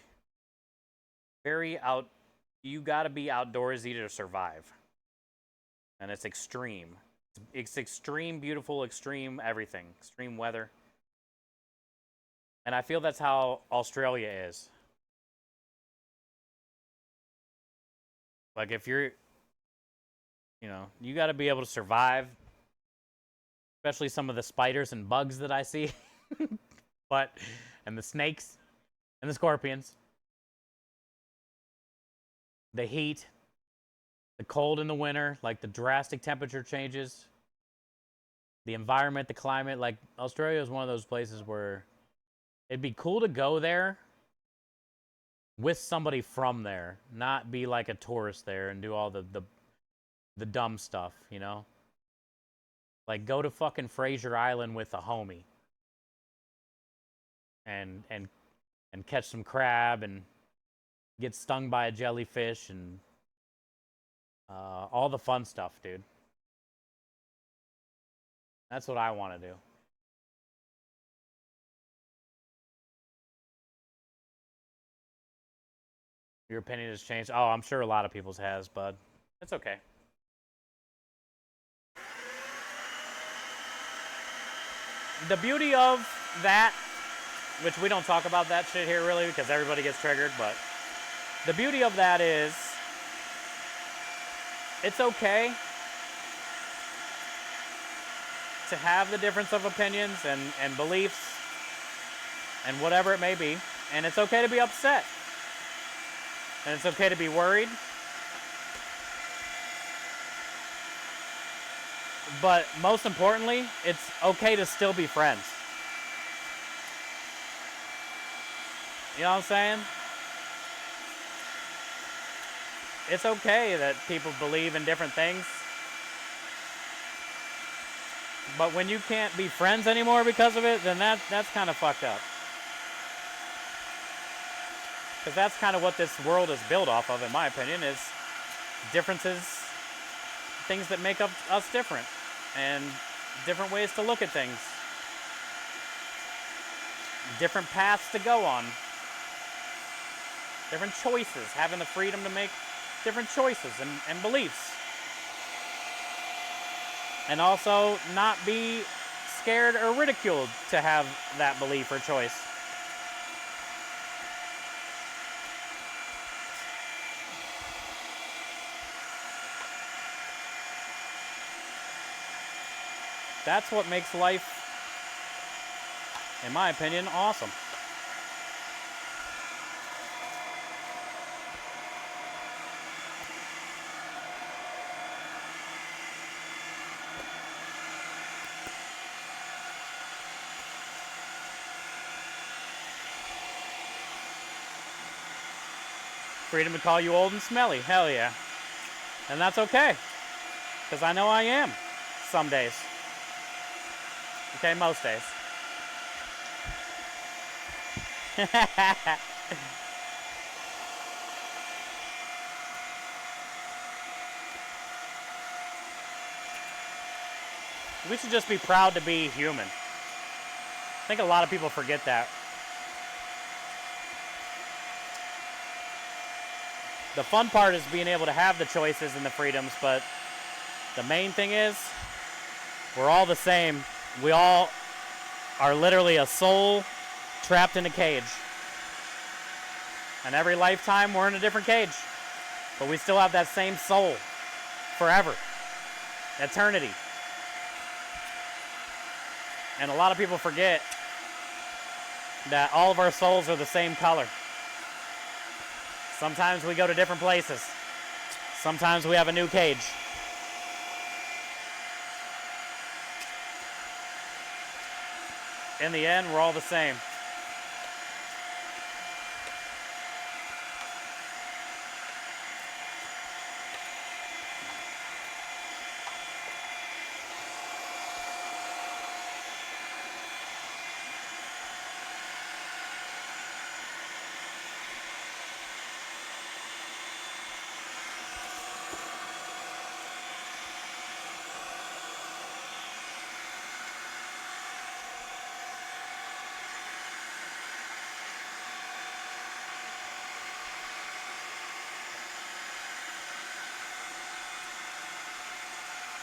very out, you got to be outdoorsy to survive. And it's extreme. It's extreme, beautiful, extreme everything, extreme weather. And I feel that's how Australia is. Like if you're, you know, you got to be able to survive, especially some of the spiders and bugs that I see. But, and the snakes and the scorpions. The heat, the cold in the winter, like the drastic temperature changes. the environment, the climate. Like Australia is one of those places where it'd be cool to go there with somebody from there, not be like a tourist there and do all the dumb stuff, you know? Like go to fucking Fraser Island with a homie and catch some crab and get stung by a jellyfish and all the fun stuff, dude. That's what I want to do. Your opinion has changed. Oh, I'm sure a lot of people's has, bud. It's okay. The beauty of that, which we don't talk about that shit here really because everybody gets triggered, but the beauty of that is it's okay to have the difference of opinions and beliefs and whatever it may be, and it's okay to be upset. And it's okay to be worried. But most importantly, it's okay to still be friends. You know what I'm saying? It's okay that people believe in different things. But when you can't be friends anymore because of it, then that's kind of fucked up. Because that's kind of what this world is built off of, in my opinion, is differences, things that make up us different, and different ways to look at things, different paths to go on, different choices, having the freedom to make different choices and beliefs. And also not be scared or ridiculed to have that belief or choice. That's what makes life, in my opinion, awesome. Freedom to call you old and smelly, hell yeah. And that's okay, because I know I am some days. Okay, most days. We should just be proud to be human. I think a lot of people forget that. The fun part is being able to have the choices and the freedoms, but the main thing is we're all the same. We all are literally a soul trapped in a cage. And every lifetime we're in a different cage. But we still have that same soul forever. Eternity. And a lot of people forget that all of our souls are the same color. Sometimes we go to different places. Sometimes we have a new cage. In the end, we're all the same.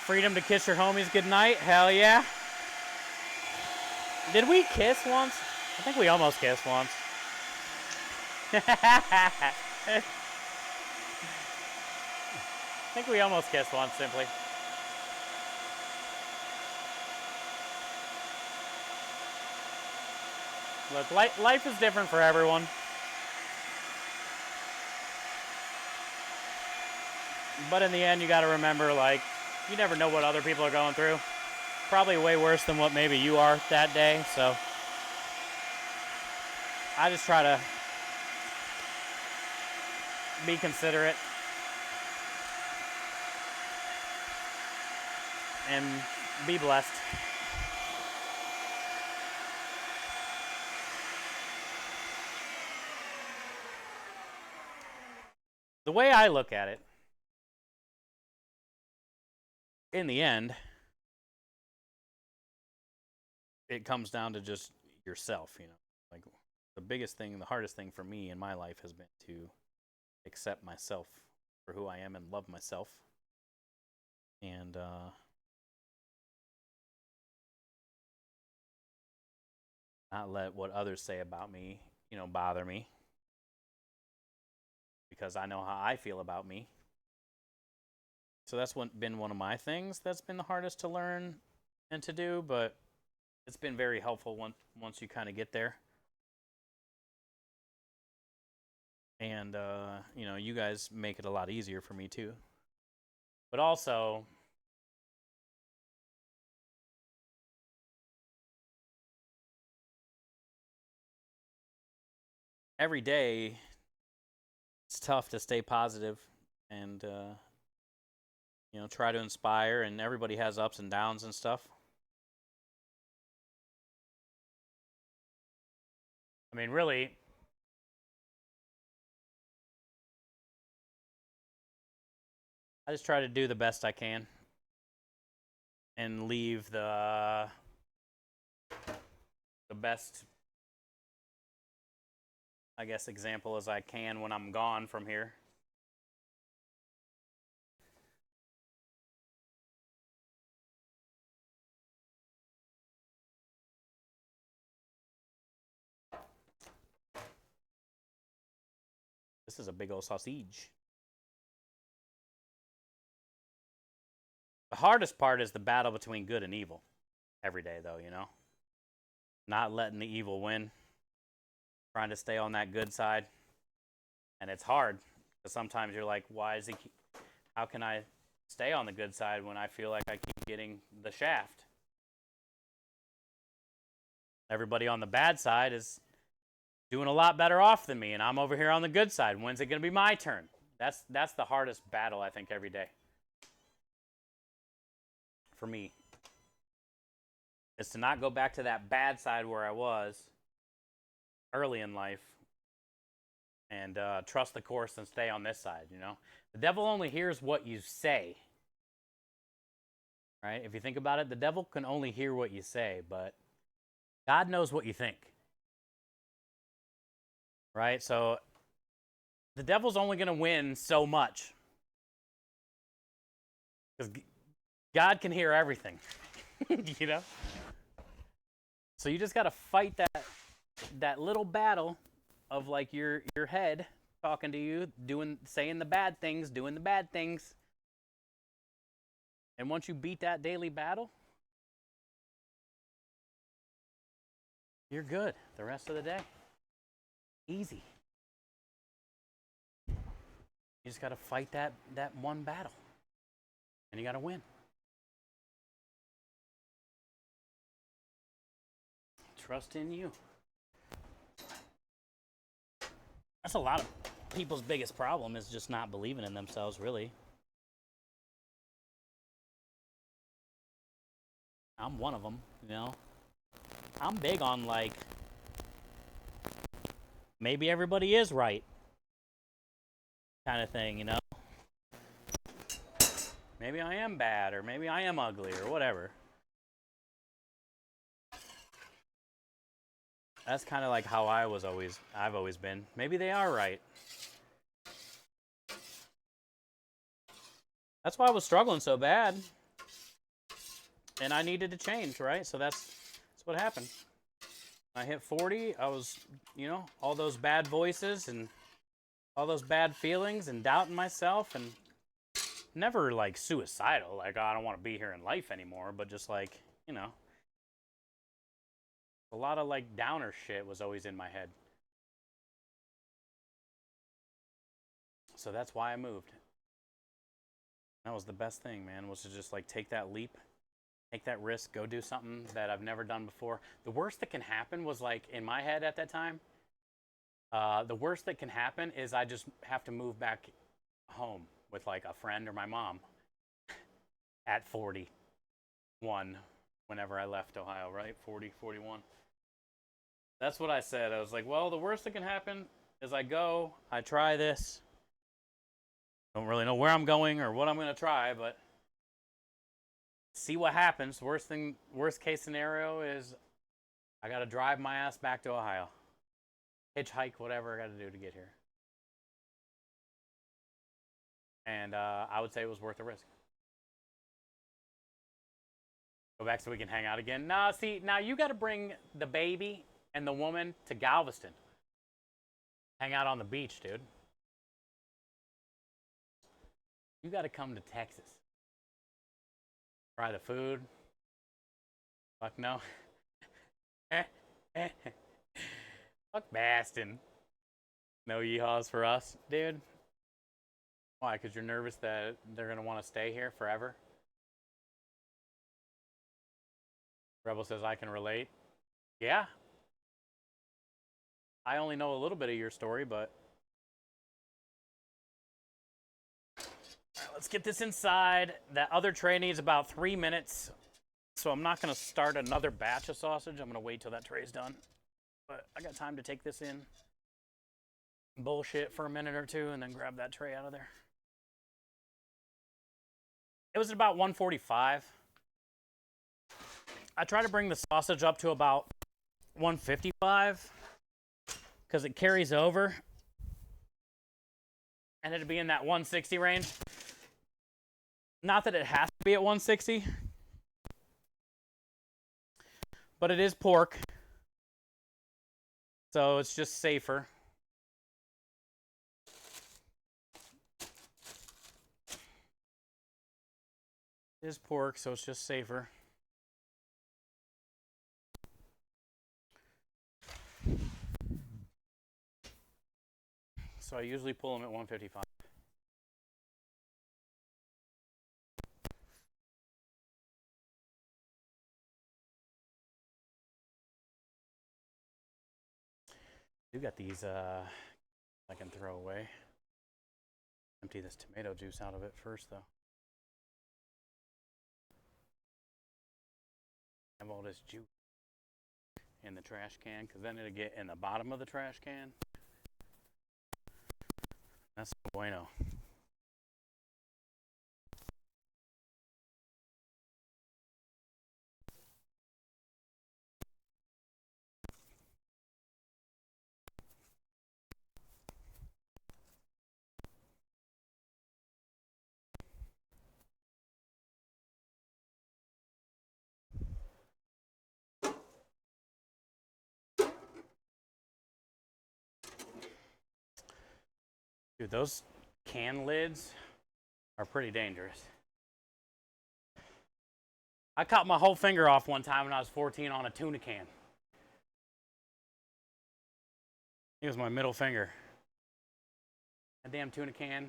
Freedom to kiss your homies goodnight. Hell yeah. Did we kiss once? I think we almost kissed once. I think we almost kissed once, simply. Look, life is different for everyone. But in the end, you gotta remember, like, you never know what other people are going through. probably way worse than what maybe you are that day. So I just try to be considerate and be blessed. The way I look at it, in the end, it comes down to just yourself, you know. Like the biggest thing, the hardest thing for me in my life has been to accept myself for who I am and love myself. And not let what others say about me, you know, bother me. Because I know how I feel about me. So that's been one of my things that's been the hardest to learn and to do, but it's been very helpful once you kind of get there. And you know, you guys make it a lot easier for me too. But also, every day it's tough to stay positive and you know, try to inspire, and everybody has ups and downs and stuff. I mean, really, I just try to do the best I can and leave the best, I guess, example as I can when I'm gone from here. This is a big old sausage. The hardest part is the battle between good and evil every day, though, you know? Not letting the evil win, trying to stay on that good side. And it's hard because sometimes you're like, how can I stay on the good side when I feel like I keep getting the shaft? Everybody on the bad side is doing a lot better off than me, and I'm over here on the good side. When's it going to be my turn? That's the hardest battle, I think, every day. For me, is to not go back to that bad side where I was early in life and trust the course and stay on this side, you know? The devil only hears what you say, right? If you think about it, the devil can only hear what you say, but God knows what you think, right? So the devil's only going to win so much because God can hear everything, you know? So you just got to fight that little battle of like your head talking to you, saying the bad things, doing the bad things. And once you beat that daily battle, you're good the rest of the day. Easy. You just got to fight that one battle. And you got to win. Trust in you. That's a lot of people's biggest problem, is just not believing in themselves, really. I'm one of them, you know. I'm big on like, maybe everybody is right kind of thing, you know. Maybe I am bad, or maybe I am ugly, or whatever. That's kind of like how I've always been. Maybe they are right. That's why I was struggling so bad. And I needed to change, right? So that's what happened. I hit 40, I was, you know, all those bad voices and all those bad feelings and doubting myself, and never like suicidal, like, oh, I don't want to be here in life anymore, but just like, you know, a lot of like downer shit was always in my head. So that's why I moved. That was the best thing, man, was to just like take that leap, Make that risk, go do something that I've never done before. The worst that can happen was like in my head at that time. The worst that can happen is I just have to move back home with like a friend or my mom at 41 whenever I left Ohio, right? 40, 41. That's what I said. I was like, well, the worst that can happen is I go, I try this. Don't really know where I'm going or what I'm going to try, but see what happens. Worst case scenario is I got to drive my ass back to Ohio. Hitchhike, whatever I got to do to get here. And I would say it was worth the risk. Go back so we can hang out again. Nah, see, now you got to bring the baby and the woman to Galveston. Hang out on the beach, dude. You got to come to Texas. Try the food. Fuck no. Fuck Baston. No yeehaws for us, dude. Why? Because you're nervous that they're going to want to stay here forever? Rebel says, I can relate. Yeah. I only know a little bit of your story, but... Alright, let's get this inside. That other tray needs about 3 minutes, so I'm not going to start another batch of sausage. I'm going to wait till that tray's done. But I got time to take this in, bullshit for a minute or two, and then grab that tray out of there. It was about 145. I try to bring the sausage up to about 155 because it carries over, and it'd be in that 160 range. Not that it has to be at 160, but it is pork, so it's just safer. It is pork, so it's just safer. So I usually pull them at 155. You got these I can throw away. Empty this tomato juice out of it first, though. Have all this juice in the trash can, because then it'll get in the bottom of the trash can. That's bueno. Dude, those can lids are pretty dangerous. I cut my whole finger off one time when I was 14 on a tuna can. It was my middle finger. A damn tuna can.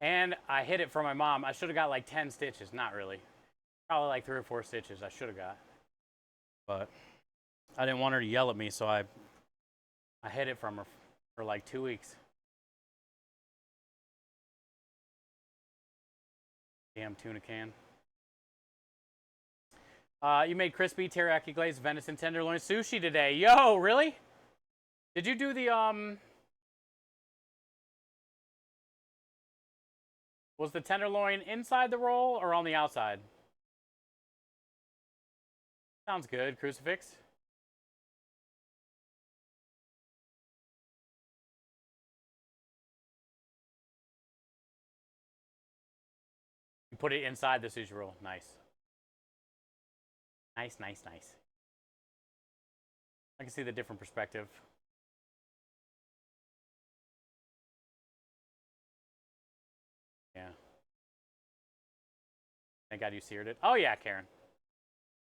And I hid it from my mom. I should have got like 10 stitches. Not really. Probably like 3 or 4 stitches I should have got. But I didn't want her to yell at me, so I hid it from her for like 2 weeks. Damn tuna can. You made crispy teriyaki glazed venison tenderloin sushi today. Yo, really? Did you do the was the tenderloin inside the roll or on the outside? Sounds good, Crucifix. You put it inside the sushi roll. Nice. Nice, nice, nice. I can see the different perspective. Yeah. Thank God you seared it. Oh yeah, Karen.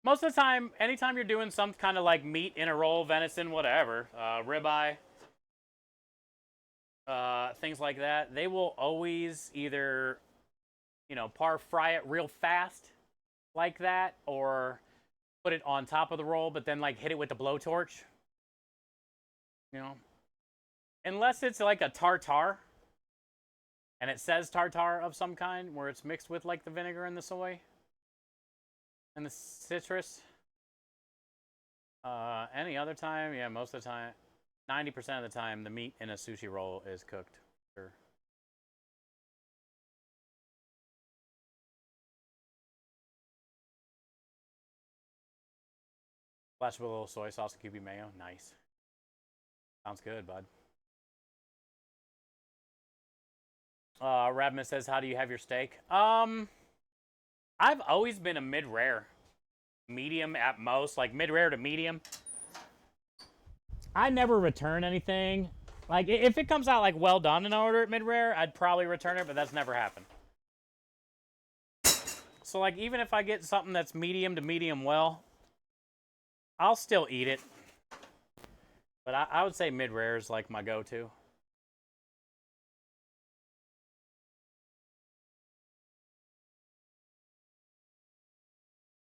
Most of the time, anytime you're doing some kind of like meat in a roll, venison, whatever, ribeye, things like that, they will always either, you know, fry it real fast like that, or put it on top of the roll, but then like hit it with the blowtorch. You know, unless it's like a tartar, and it says tartar of some kind, where it's mixed with like the vinegar and the soy and the citrus. Any other time, yeah, most of the time, 90% of the time, the meat in a sushi roll is cooked. Sure. Flash with a little soy sauce and QB mayo. Nice. Sounds good, bud. Radman says, how do you have your steak? I've always been a mid-rare. Medium at most, like mid-rare to medium. I never return anything. Like, if it comes out like well done and I order it mid-rare, I'd probably return it, but that's never happened. So like, even if I get something that's medium to medium well, I'll still eat it. But I would say mid-rare is like my go-to.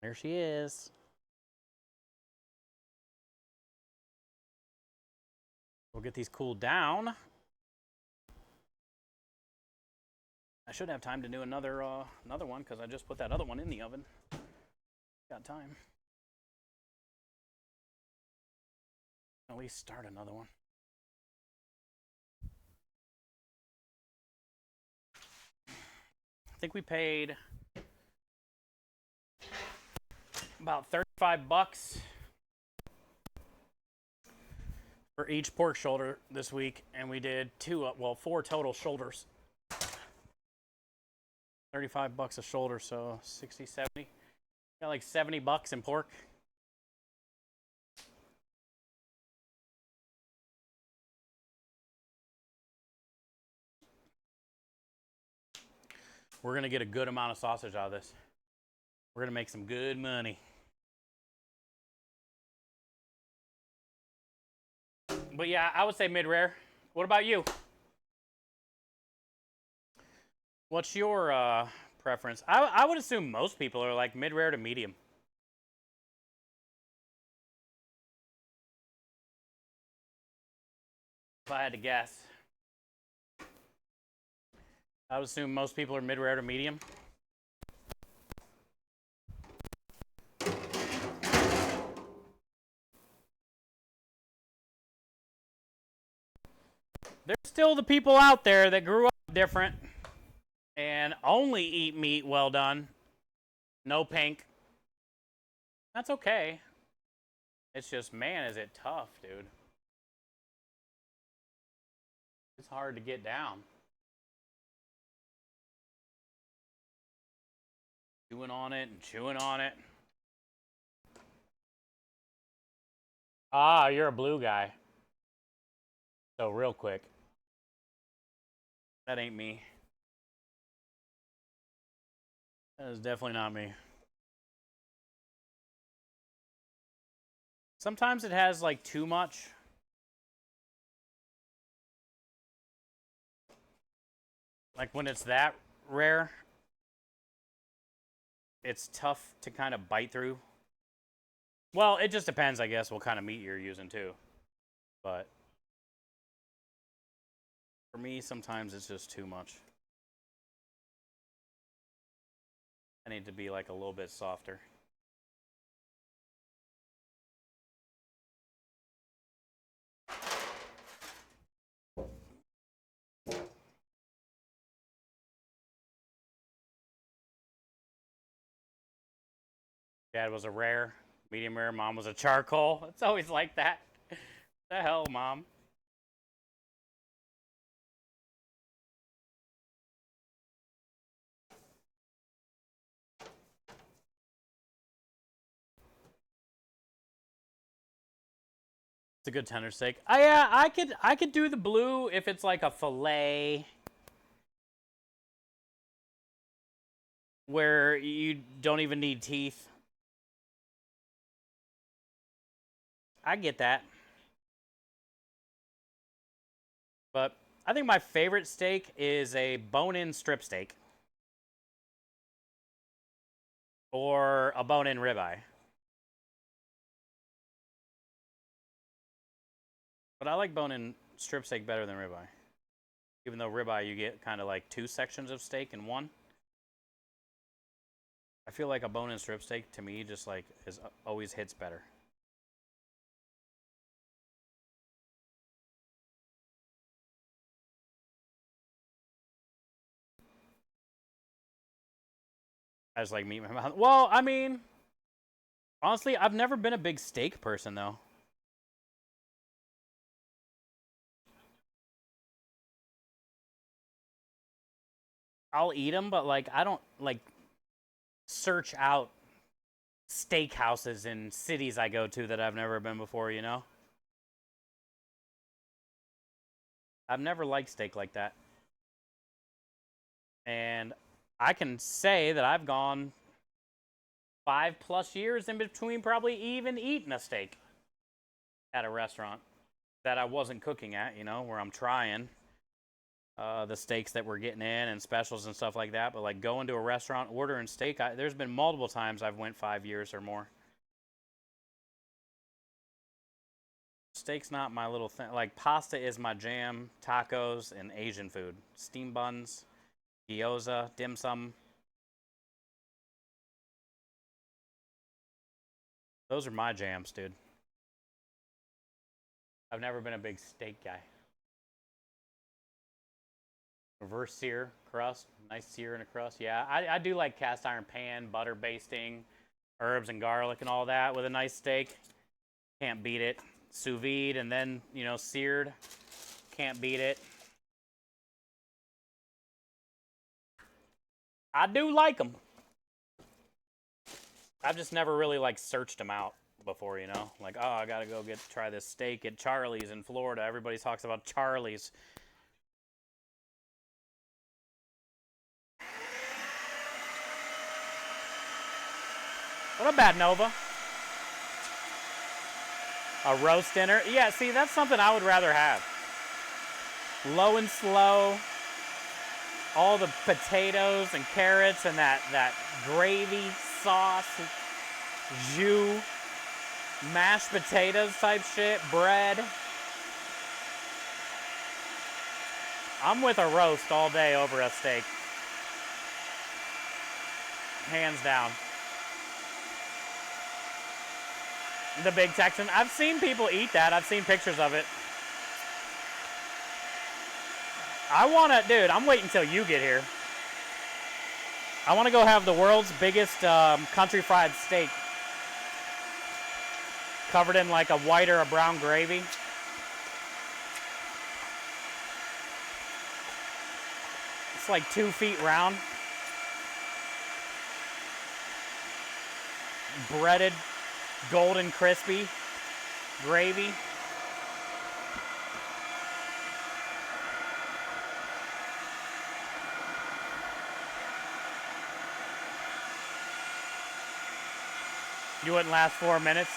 There she is. We'll get these cooled down. I should have time to do another one because I just put that other one in the oven. Got time. At least start another one. I think we paid about $35 for each pork shoulder this week, and we did 4 total shoulders. $35 a shoulder, so 60, 70. Got like $70 in pork. We're going to get a good amount of sausage out of this. We're going to make some good money. But yeah, I would say mid-rare. What about you? What's your preference? I would assume most people are like mid-rare to medium. If I had to guess. I would assume most people are mid-rare to medium. There's still the people out there that grew up different and only eat meat well done. No pink. That's okay. It's just, man, is it tough, dude. It's hard to get down. Chewing on it and chewing on it. Ah, you're a blue guy. So real quick. That ain't me. That is definitely not me. Sometimes it has like too much. Like when it's that rare, it's tough to kind of bite through. Well, it just depends, I guess, what kind of meat you're using too. But for me, sometimes it's just too much. I need to be like a little bit softer. Dad was a rare, medium rare. Mom was a charcoal. It's always like that. The hell, Mom? It's a good tender steak. Yeah, I could do the blue if it's like a fillet where you don't even need teeth. I get that. But I think my favorite steak is a bone-in strip steak. or a bone-in ribeye. But I like bone-in strip steak better than ribeye. Even though ribeye, you get kind of like 2 sections of steak in one. I feel like a bone-in strip steak, to me, just like always hits better. I just like meat in my mouth. Well, I mean, honestly, I've never been a big steak person, though. I'll eat them, but like I don't like search out steakhouses in cities I go to that I've never been before, you know? I've never liked steak like that. And I can say that I've gone 5+ years in between probably even eating a steak at a restaurant that I wasn't cooking at, you know, where I'm trying the steaks that we're getting in and specials and stuff like that. But like going to a restaurant, ordering steak, there's been multiple times I've went 5 years or more. Steak's not my little thing. Like pasta is my jam, tacos, and Asian food. Steam buns, gyoza, dim sum. Those are my jams, dude. I've never been a big steak guy. Reverse sear crust, nice sear in a crust. Yeah, I do like cast iron pan, butter basting, herbs and garlic and all that with a nice steak. Can't beat it. Sous vide and then, you know, seared. Can't beat it. I do like them. I've just never really like searched them out before, you know? Like, oh, I gotta go try this steak at Charlie's in Florida. Everybody talks about Charlie's. What about Nova? A roast dinner? Yeah, see, that's something I would rather have. Low and slow. All the potatoes and carrots and that gravy sauce, jus, mashed potatoes type shit, bread. I'm with a roast all day over a steak. Hands down. The Big Texan. I've seen people eat that. I've seen pictures of it. I want to, dude, I'm waiting until you get here. I want to go have the world's biggest country fried steak. Covered in like a white or a brown gravy. It's like 2 feet round. Breaded, golden crispy gravy. You wouldn't last 4 minutes.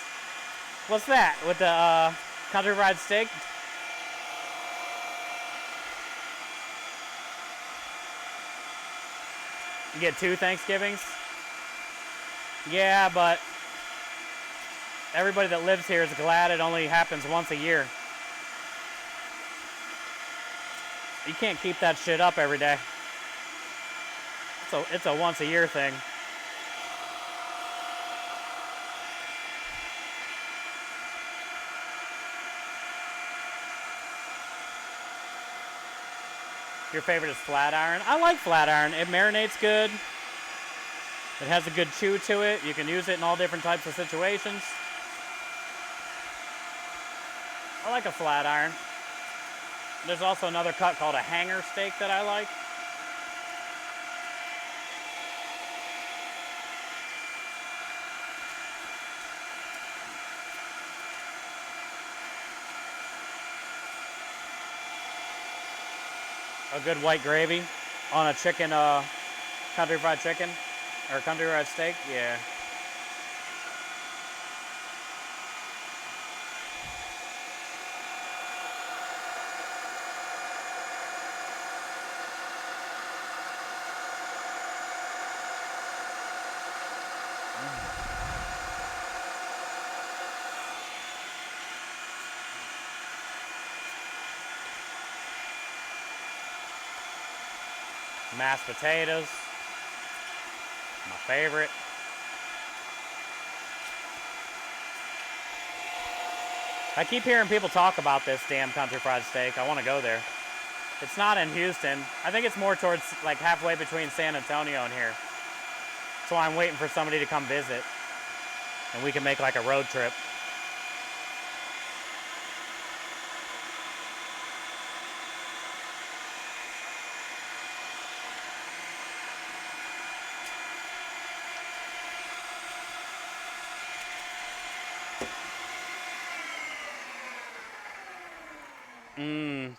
What's that? With the country fried steak? You get 2 Thanksgivings? Yeah, but everybody that lives here is glad it only happens once a year. You can't keep that shit up every day. So it's a once a year thing. Your favorite is flat iron? I like flat iron. It marinates good. It has a good chew to it. You can use it in all different types of situations. I like a flat iron. There's also another cut called a hanger steak that I like. A good white gravy on a chicken, country fried chicken or country fried steak. Yeah. Mashed potatoes. My favorite. I keep hearing people talk about this damn Country Fried Steak. I want to go there. It's not in Houston. I think it's more towards like halfway between San Antonio and here. So I'm waiting for somebody to come visit. And we can make like a road trip.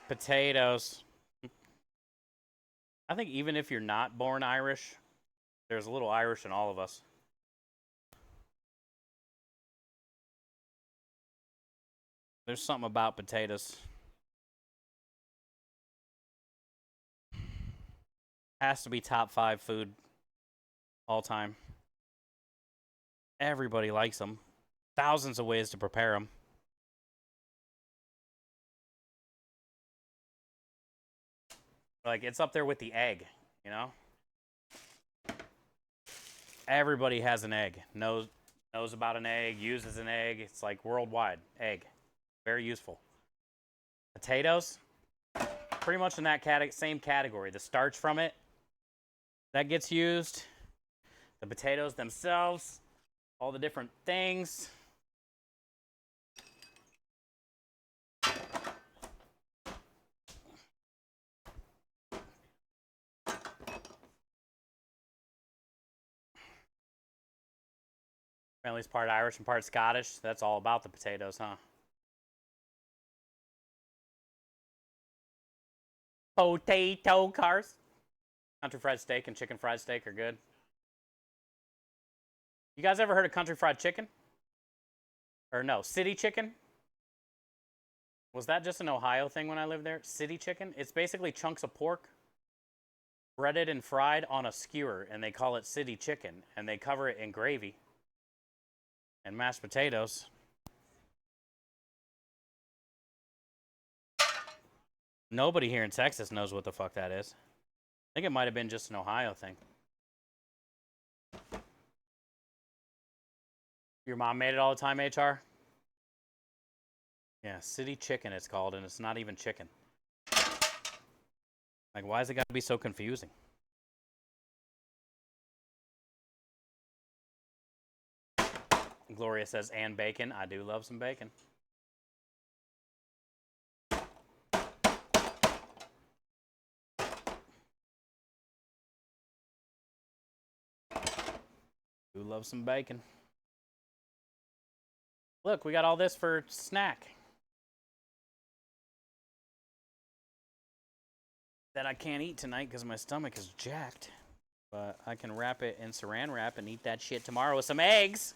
Potatoes. I think even if you're not born Irish, there's a little Irish in all of us. There's something about potatoes. Has to be top 5 food all time. Everybody likes them. Thousands of ways to prepare them. Like, it's up there with the egg, you know? Everybody has an egg. Knows about an egg, uses an egg. It's like worldwide. Egg. Very useful. Potatoes, pretty much in that same category. The starch from it, that gets used. The potatoes themselves, all the different things. Family's part Irish and part Scottish. That's all about the potatoes, huh? Potato cars. Country fried steak and chicken fried steak are good. You guys ever heard of country fried chicken? Or no, city chicken? Was that just an Ohio thing when I lived there? City chicken? It's basically chunks of pork breaded and fried on a skewer, and they call it city chicken, and they cover it in gravy and mashed potatoes. Nobody here in Texas knows what the fuck that is. I think it might have been just an Ohio thing. Your mom made it all the time, HR? Yeah, city chicken it's called, and it's not even chicken. Like, why is it got to be so confusing? Gloria says, and bacon. I do love some bacon. Do love some bacon. Look, we got all this for snack. That I can't eat tonight because my stomach is jacked. But I can wrap it in saran wrap and eat that shit tomorrow with some eggs.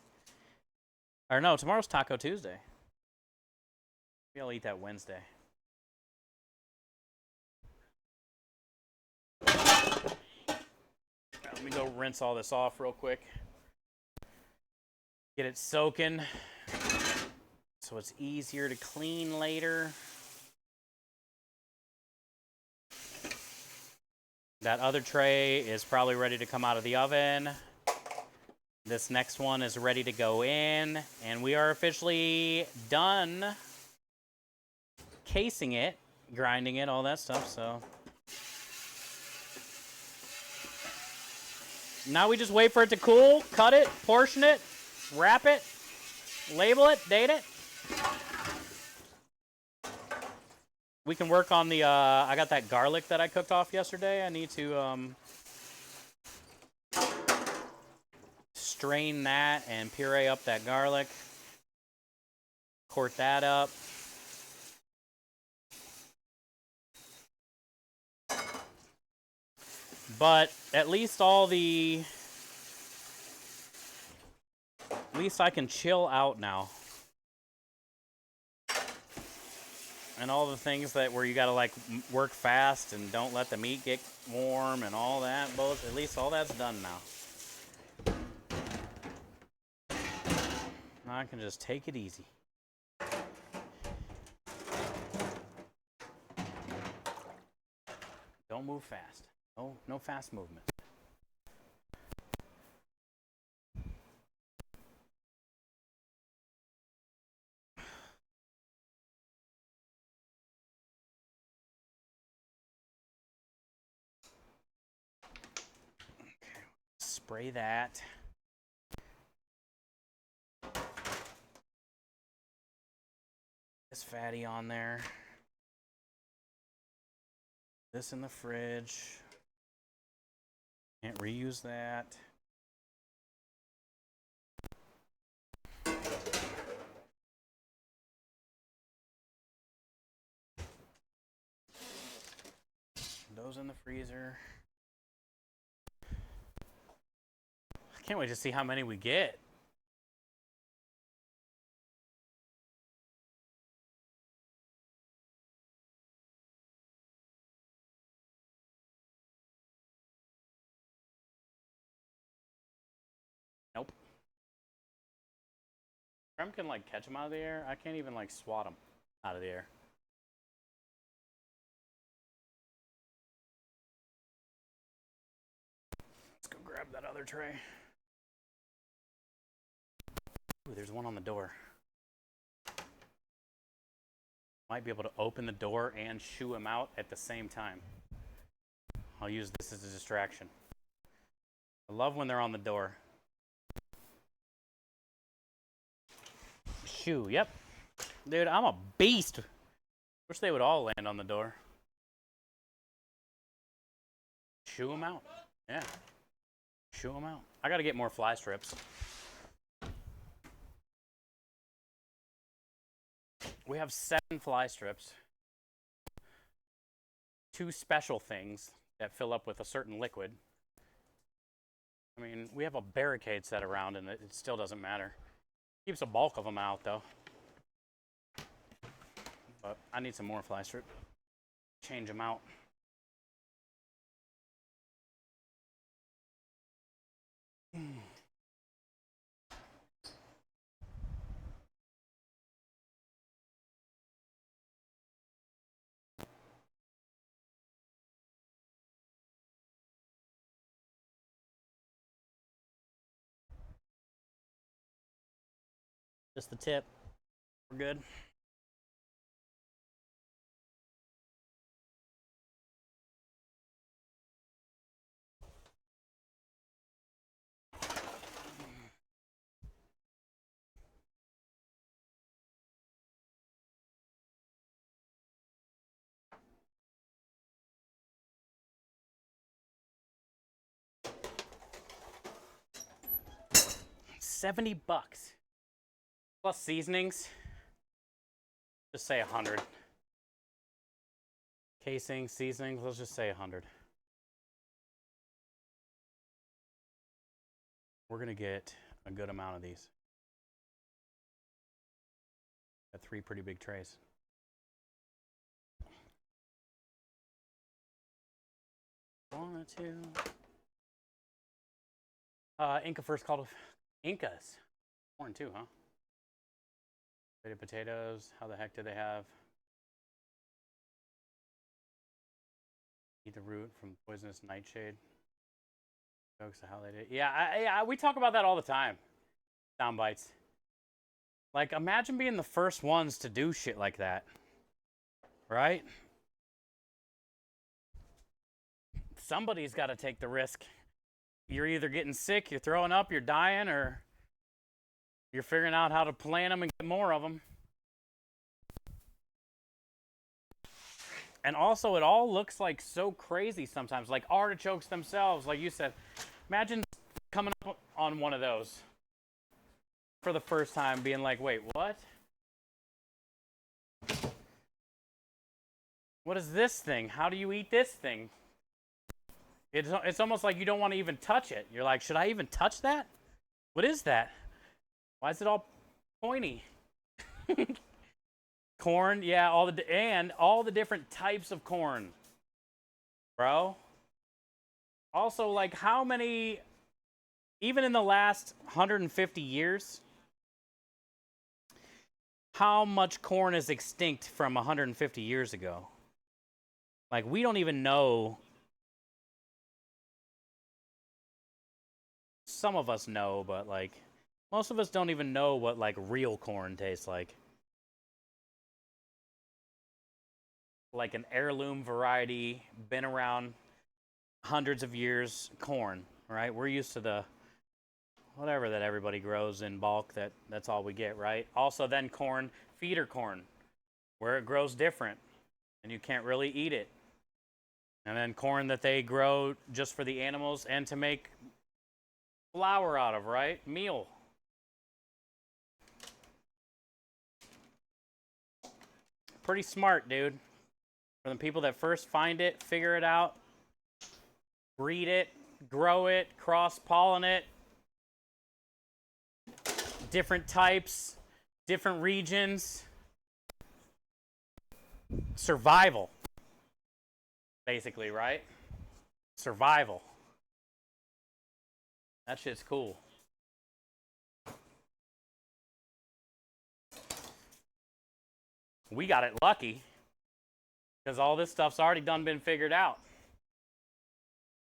Or no, tomorrow's Taco Tuesday. Maybe I'll eat that Wednesday. Right, let me go rinse all this off real quick. Get it soaking so it's easier to clean later. That other tray is probably ready to come out of the oven. This next one is ready to go in, and we are officially done casing it, grinding it, all that stuff. So now we just wait for it to cool, cut it, portion it, wrap it, label it, date it. We can work on the, I got that garlic that I cooked off yesterday. I need to strain that and puree up that garlic. Quart that up. But at least I can chill out now. And all the things that where you gotta like work fast and don't let the meat get warm and all that, both at least all that's done now. Now I can just take it easy. Don't move fast. No fast movement. Spray that. This fatty on there. This in the fridge. Can't reuse that. Those in the freezer. I can't wait to see how many we get. Nope. Prem can like catch them out of the air. I can't even like swat them out of the air. Let's go grab that other tray. Ooh, there's one on the door. Might be able to open the door and shoo him out at the same time. I'll use this as a distraction. I love when they're on the door. Shoo, yep. Dude, I'm a beast. Wish they would all land on the door. Shoo them out. Yeah. Shoo them out. I gotta get more fly strips. We have 7 fly strips. 2 special things that fill up with a certain liquid. I mean, we have a barricade set around and it still doesn't matter. Keeps a bulk of them out though. But I need some more fly strip. Change them out. Just the tip. We're good. $70 plus seasonings. Just say 100. Casing, seasonings, let's just say 100. We're gonna get a good amount of these. Got 3 pretty big trays. One, two. Inca first called Incas. Corn too, huh? Baby potatoes. How the heck do they have? Eat the root from poisonous nightshade. Jokes of how they did. Yeah, we talk about that all the time. Sound bites. Like, imagine being the first ones to do shit like that. Right? Somebody's got to take the risk. You're either getting sick, you're throwing up, you're dying, or you're figuring out how to plant them and get more of them. And also, it all looks like so crazy sometimes. Like artichokes themselves, like you said. Imagine coming up on one of those for the first time, being like, wait, what? What is this thing? How do you eat this thing? It's almost like you don't want to even touch it. You're like, should I even touch that? What is that? Why is it all pointy? Corn, yeah, all the different types of corn, bro. Also, like, how many, even in the last 150 years, how much corn is extinct from 150 years ago? Like, we don't even know some of us know, but like most of us don't even know what like real corn tastes like. Like an heirloom variety, been around hundreds of years corn, right? We're used to the whatever that everybody grows in bulk, that's all we get, right? Also then corn, feeder corn, where it grows different and you can't really eat it. And then corn that they grow just for the animals and to make flour out of, right? Meal. Pretty smart, dude. For the people that first find it, figure it out, breed it, grow it, cross-pollinate it, different types, different regions. Survival, basically, right? Survival. That shit's cool. We got it lucky because all this stuff's already been figured out.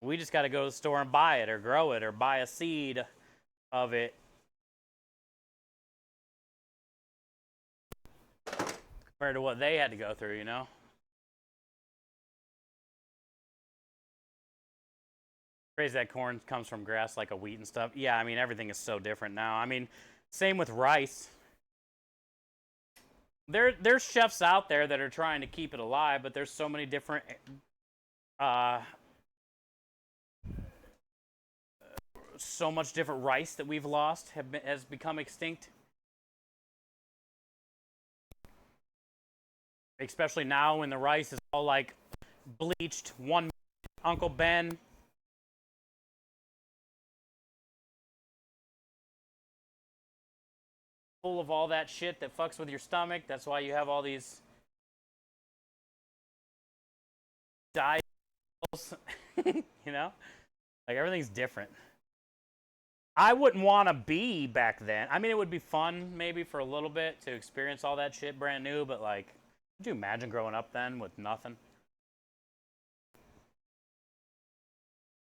We just got to go to the store and buy it or grow it or buy a seed of it. Compared to what they had to go through, you know? Crazy that corn comes from grass like a wheat and stuff. Yeah, I mean, everything is so different now. I mean, same with rice. There's chefs out there that are trying to keep it alive, but there's so many different so much different rice that we've lost has become extinct. Especially now when the rice is all like bleached. One Uncle Ben. Full of all that shit that fucks with your stomach. That's why you have all these diet, you know? Like everything's different. I wouldn't want to be back then. I mean, it would be fun maybe for a little bit to experience all that shit brand new, but like, could you imagine growing up then with nothing?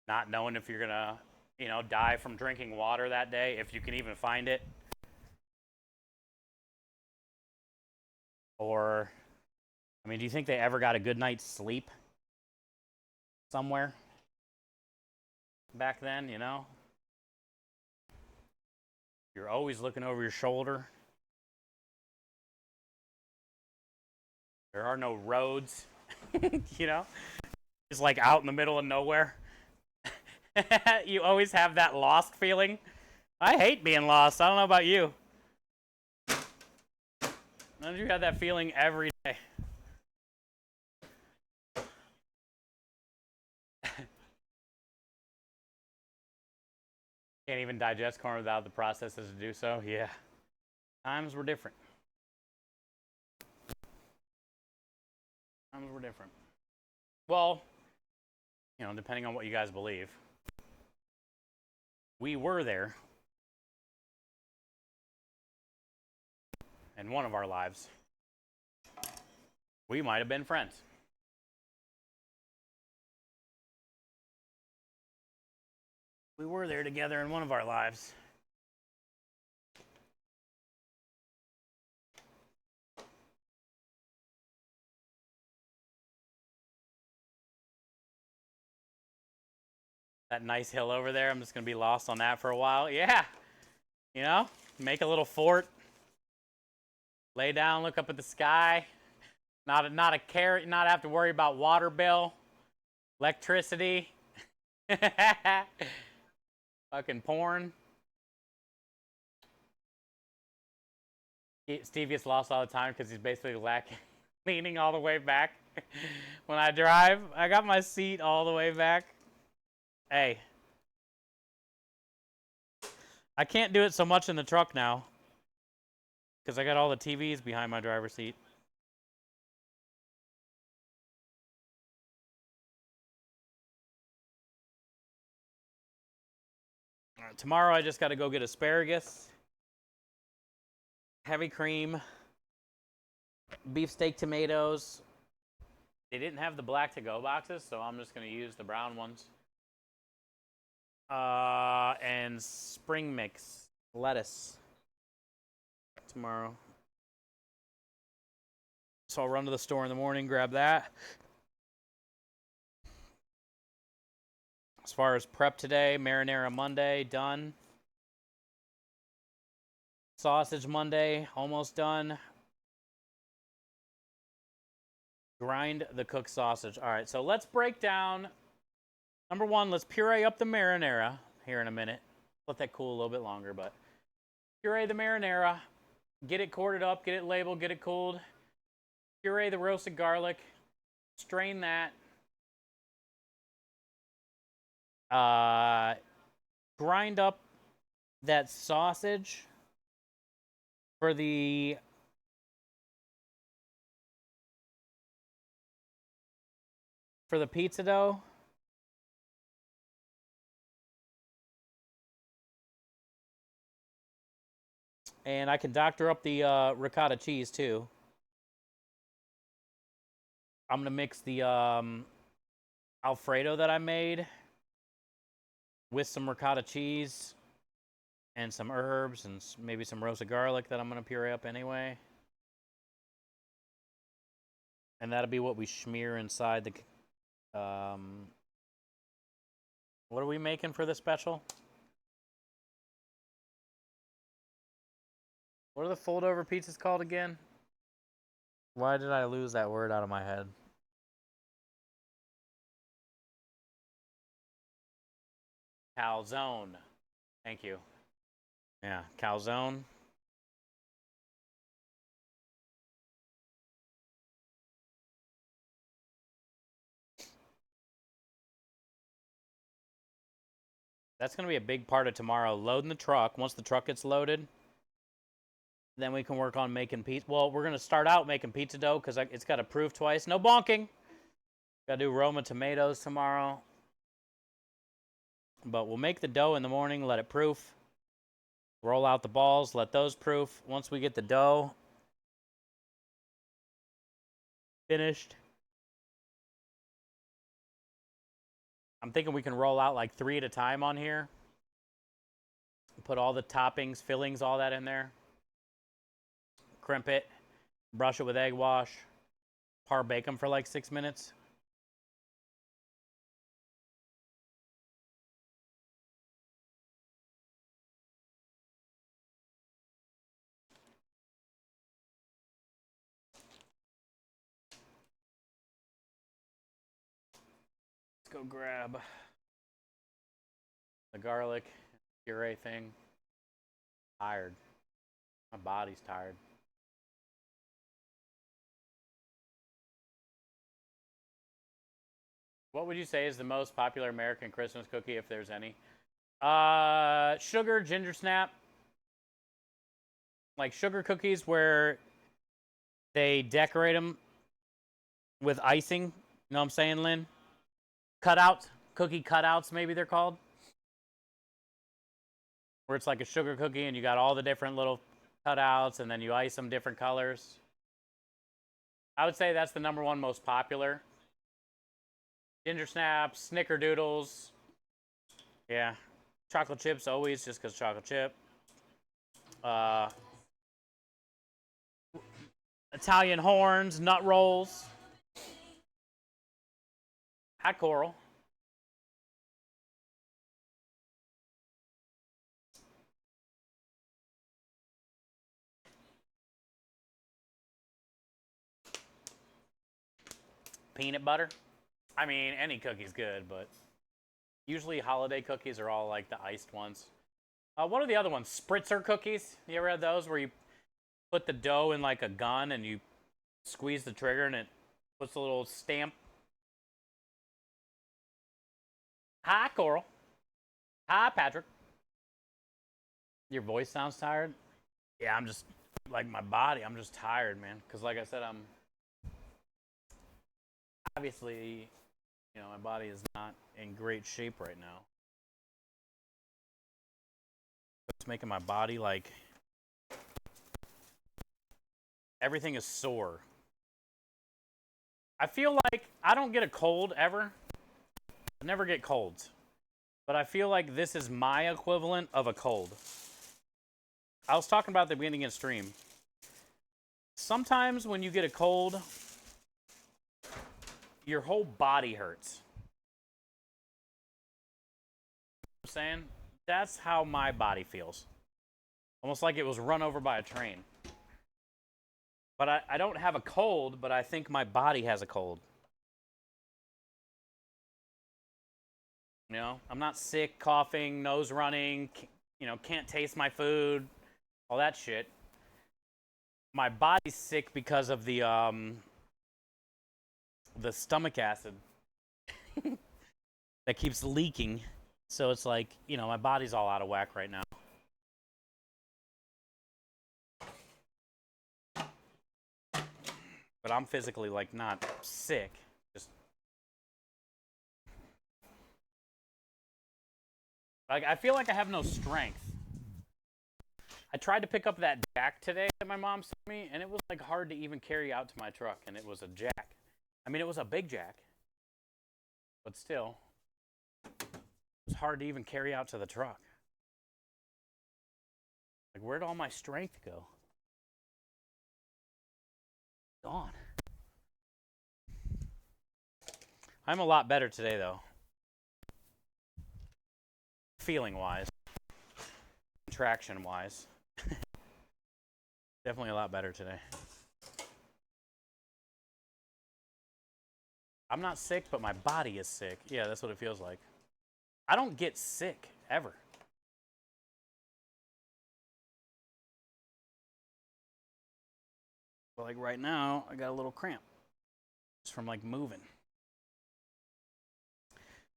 Not knowing if you're gonna, you know, die from drinking water that day, if you can even find it. Or, I mean, do you think they ever got a good night's sleep somewhere back then, you know? You're always looking over your shoulder. There are no roads, you know? It's like out in the middle of nowhere. You always have that lost feeling. I hate being lost. I don't know about you. Don't you have that feeling every day? Can't even digest corn without the processes to do so. Yeah. Times were different. Times were different. Well, you know, depending on what you guys believe. We were there in one of our lives. We might have been friends. We were there together in one of our lives. That nice hill over there, I'm just going to be lost on that for a while. Yeah. You know, make a little fort. Lay down, look up at the sky. Not a care, not have to worry about water bill, electricity. Fucking porn. Steve gets lost all the time because he's basically leaning all the way back. When I drive, I got my seat all the way back. Hey. I can't do it so much in the truck now because I got all the TVs behind my driver's seat. Tomorrow I just got to go get asparagus, heavy cream, beefsteak tomatoes. They didn't have the black to-go boxes, so I'm just going to use the brown ones. And spring mix lettuce tomorrow. So I'll run to the store in the morning, grab that. As far as prep today, marinara Monday, done. Sausage Monday, almost done. Grind the cooked sausage. All right, so let's break down. Number one, let's puree up the marinara here in a minute. Let that cool a little bit longer, but puree the marinara. Get it corded up, get it labeled, get it cooled. Puree the roasted garlic. Strain that. Grind up that sausage for the pizza dough. And I can doctor up the ricotta cheese too. I'm gonna mix the Alfredo that I made with some ricotta cheese and some herbs and maybe some roasted garlic that I'm gonna puree up anyway. And that'll be what we smear inside the. What are we making for the special? What are the fold-over pizzas called again? Why did I lose that word out of my head? Calzone. Thank you. Yeah, calzone. That's going to be a big part of tomorrow. Loading the truck. Once the truck gets loaded, then we can work on making pizza. Well, we're going to start out making pizza dough because it's got to proof twice. No bonking. Got to do Roma tomatoes tomorrow. But we'll make the dough in the morning, let it proof. Roll out the balls, let those proof. Once we get the dough finished, I'm thinking we can roll out like 3 at a time on here. Put all the toppings, fillings, all that in there. Crimp it, brush it with egg wash, par bake them for like 6 minutes. Let's go grab the garlic puree thing. Tired. My body's tired. What would you say is the most popular American Christmas cookie, if there's any? Sugar, ginger snap. Like sugar cookies where they decorate them with icing. You know what I'm saying, Lynn? Cutouts. Cookie cutouts, maybe they're called. Where it's like a sugar cookie and you got all the different little cutouts and then you ice them different colors. I would say that's the number one most popular. Ginger snaps, snickerdoodles. Yeah. Chocolate chips always, just because chocolate chip. Italian horns, nut rolls. Hi, Coral. Peanut butter. I mean, any cookie's good, but usually holiday cookies are all like the iced ones. What are the other ones? Spritzer cookies. You ever had those where you put the dough in like a gun and you squeeze the trigger and it puts a little stamp? Hi, Coral. Hi, Patrick. Your voice sounds tired? Yeah, I'm just, like my body, I'm just tired, man. Because like I said, I'm obviously, you know, my body is not in great shape right now. It's making my body like everything is sore. I feel like I don't get a cold ever. I never get colds. but I feel like this is my equivalent of a cold. I was talking about at the beginning of the stream. Sometimes when you get a cold, your whole body hurts. You know what I'm saying? That's how my body feels. Almost like it was run over by a train. But I don't have a cold, but I think my body has a cold. You know, I'm not sick, coughing, nose running, you know, can't taste my food, all that shit. My body's sick because of the stomach acid that keeps leaking. So it's like, you know, my body's all out of whack right now. But I'm physically, like, not sick. Just, like, I feel like I have no strength. I tried to pick up that jack today that my mom sent me, and it was, like, hard to even carry out to my truck, and it was a jack. I mean, it was a big jack. But still, it was hard to even carry out to the truck. Like, where'd all my strength go? Gone. I'm a lot better today, though. Feeling-wise. Traction-wise. Definitely a lot better today. I'm not sick, but my body is sick. Yeah, that's what it feels like. I don't get sick, ever. But like right now, I got a little cramp. It's from like moving.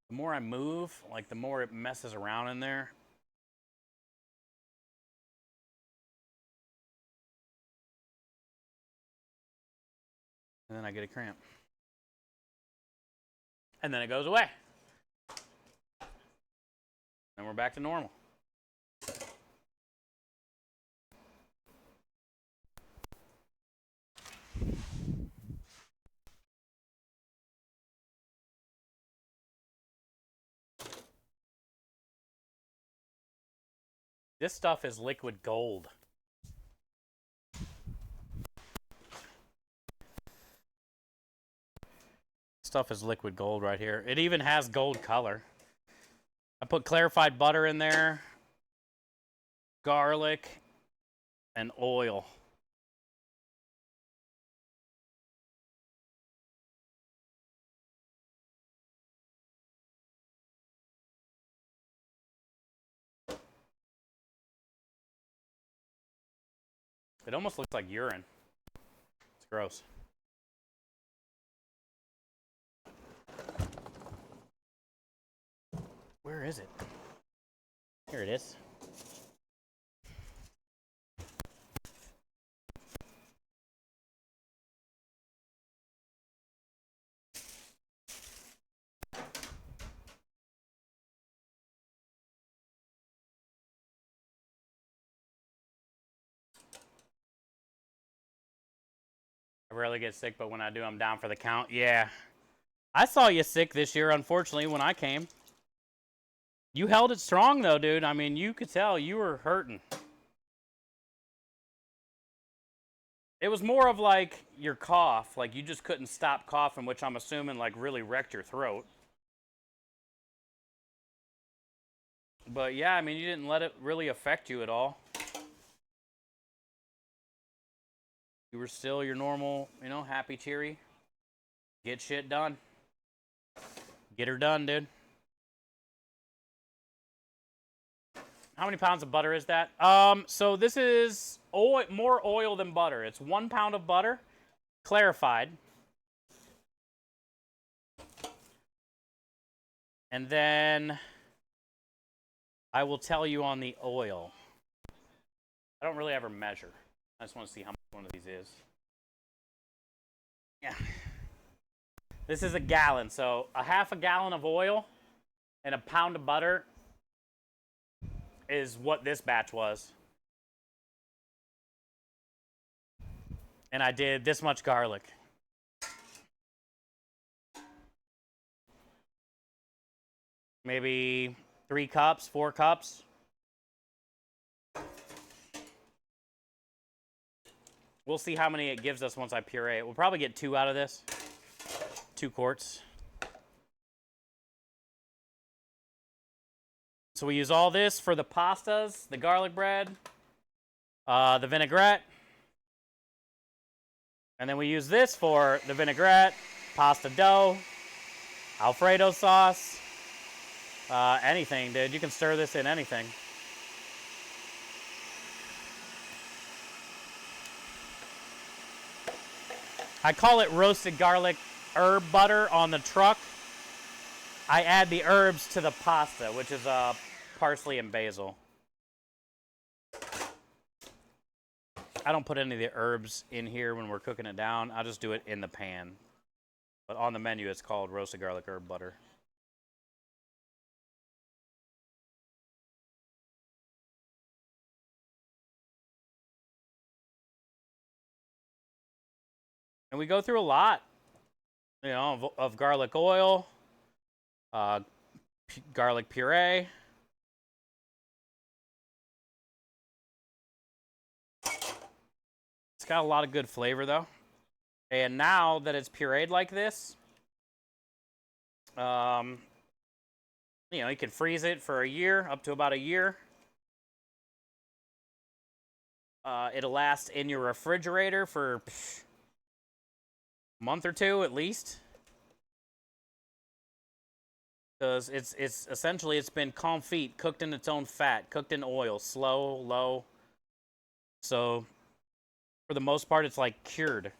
The more I move, like the more it messes around in there. And then I get a cramp. And then it goes away. And we're back to normal. This stuff is liquid gold. Stuff is liquid gold right here. It even has gold color. I put clarified butter in there, garlic, and oil. It almost looks like urine. It's gross. Where is it? Here it is. I rarely get sick, but when I do, I'm down for the count. Yeah. I saw you sick this year, unfortunately, when I came. You held it strong, though, dude. I mean, you could tell you were hurting. It was more of like your cough. Like you just couldn't stop coughing, which I'm assuming like really wrecked your throat. But yeah, I mean, you didn't let it really affect you at all. You were still your normal, you know, happy, cheery. Get shit done. Get her done, dude. How many pounds of butter is that? So this is oil, more oil than butter. It's 1 pound of butter, clarified. And then I will tell you on the oil. I don't really ever measure. I just want to see how much one of these is. Yeah. This is a gallon, so a half a gallon of oil and a pound of butter is what this batch was. And I did this much garlic. Maybe 3 cups, 4 cups. We'll see how many it gives us once I puree it. We'll probably get 2 out of this. 2 quarts. So we use all this for the pastas, the garlic bread, the vinaigrette. And then we use this for the vinaigrette, pasta dough, Alfredo sauce, anything, dude. You can stir this in anything. I call it roasted garlic herb butter on the truck. I add the herbs to the pasta, which is parsley and basil. I don't put any of the herbs in here when we're cooking it down. I'll just do it in the pan. But on the menu, it's called roasted garlic herb butter. And we go through a lot, you know, of garlic oil, garlic puree. It's got a lot of good flavor, though. And now that it's pureed like this, you know, you can freeze it for a year, up to about a year. It'll last in your refrigerator for a month or 2 at least. Because it's essentially, it's been confit, cooked in its own fat, cooked in oil, slow, low. So for the most part, it's like cured.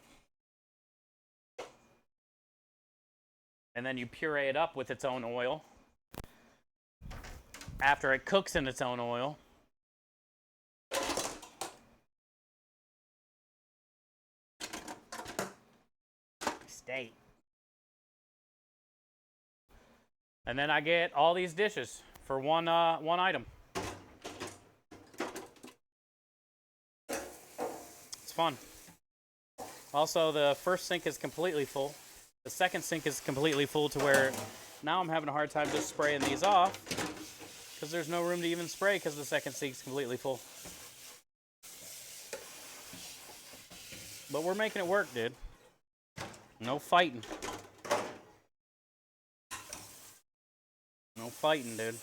And then you puree it up with its own oil. After it cooks in its own oil. Steak. And then I get all these dishes for one item. It's fun. Also, the first sink is completely full. The second sink is completely full to where now I'm having a hard time just spraying these off because there's no room to even spray because the second sink's completely full. But we're making it work, dude. No fighting. No fighting, dude.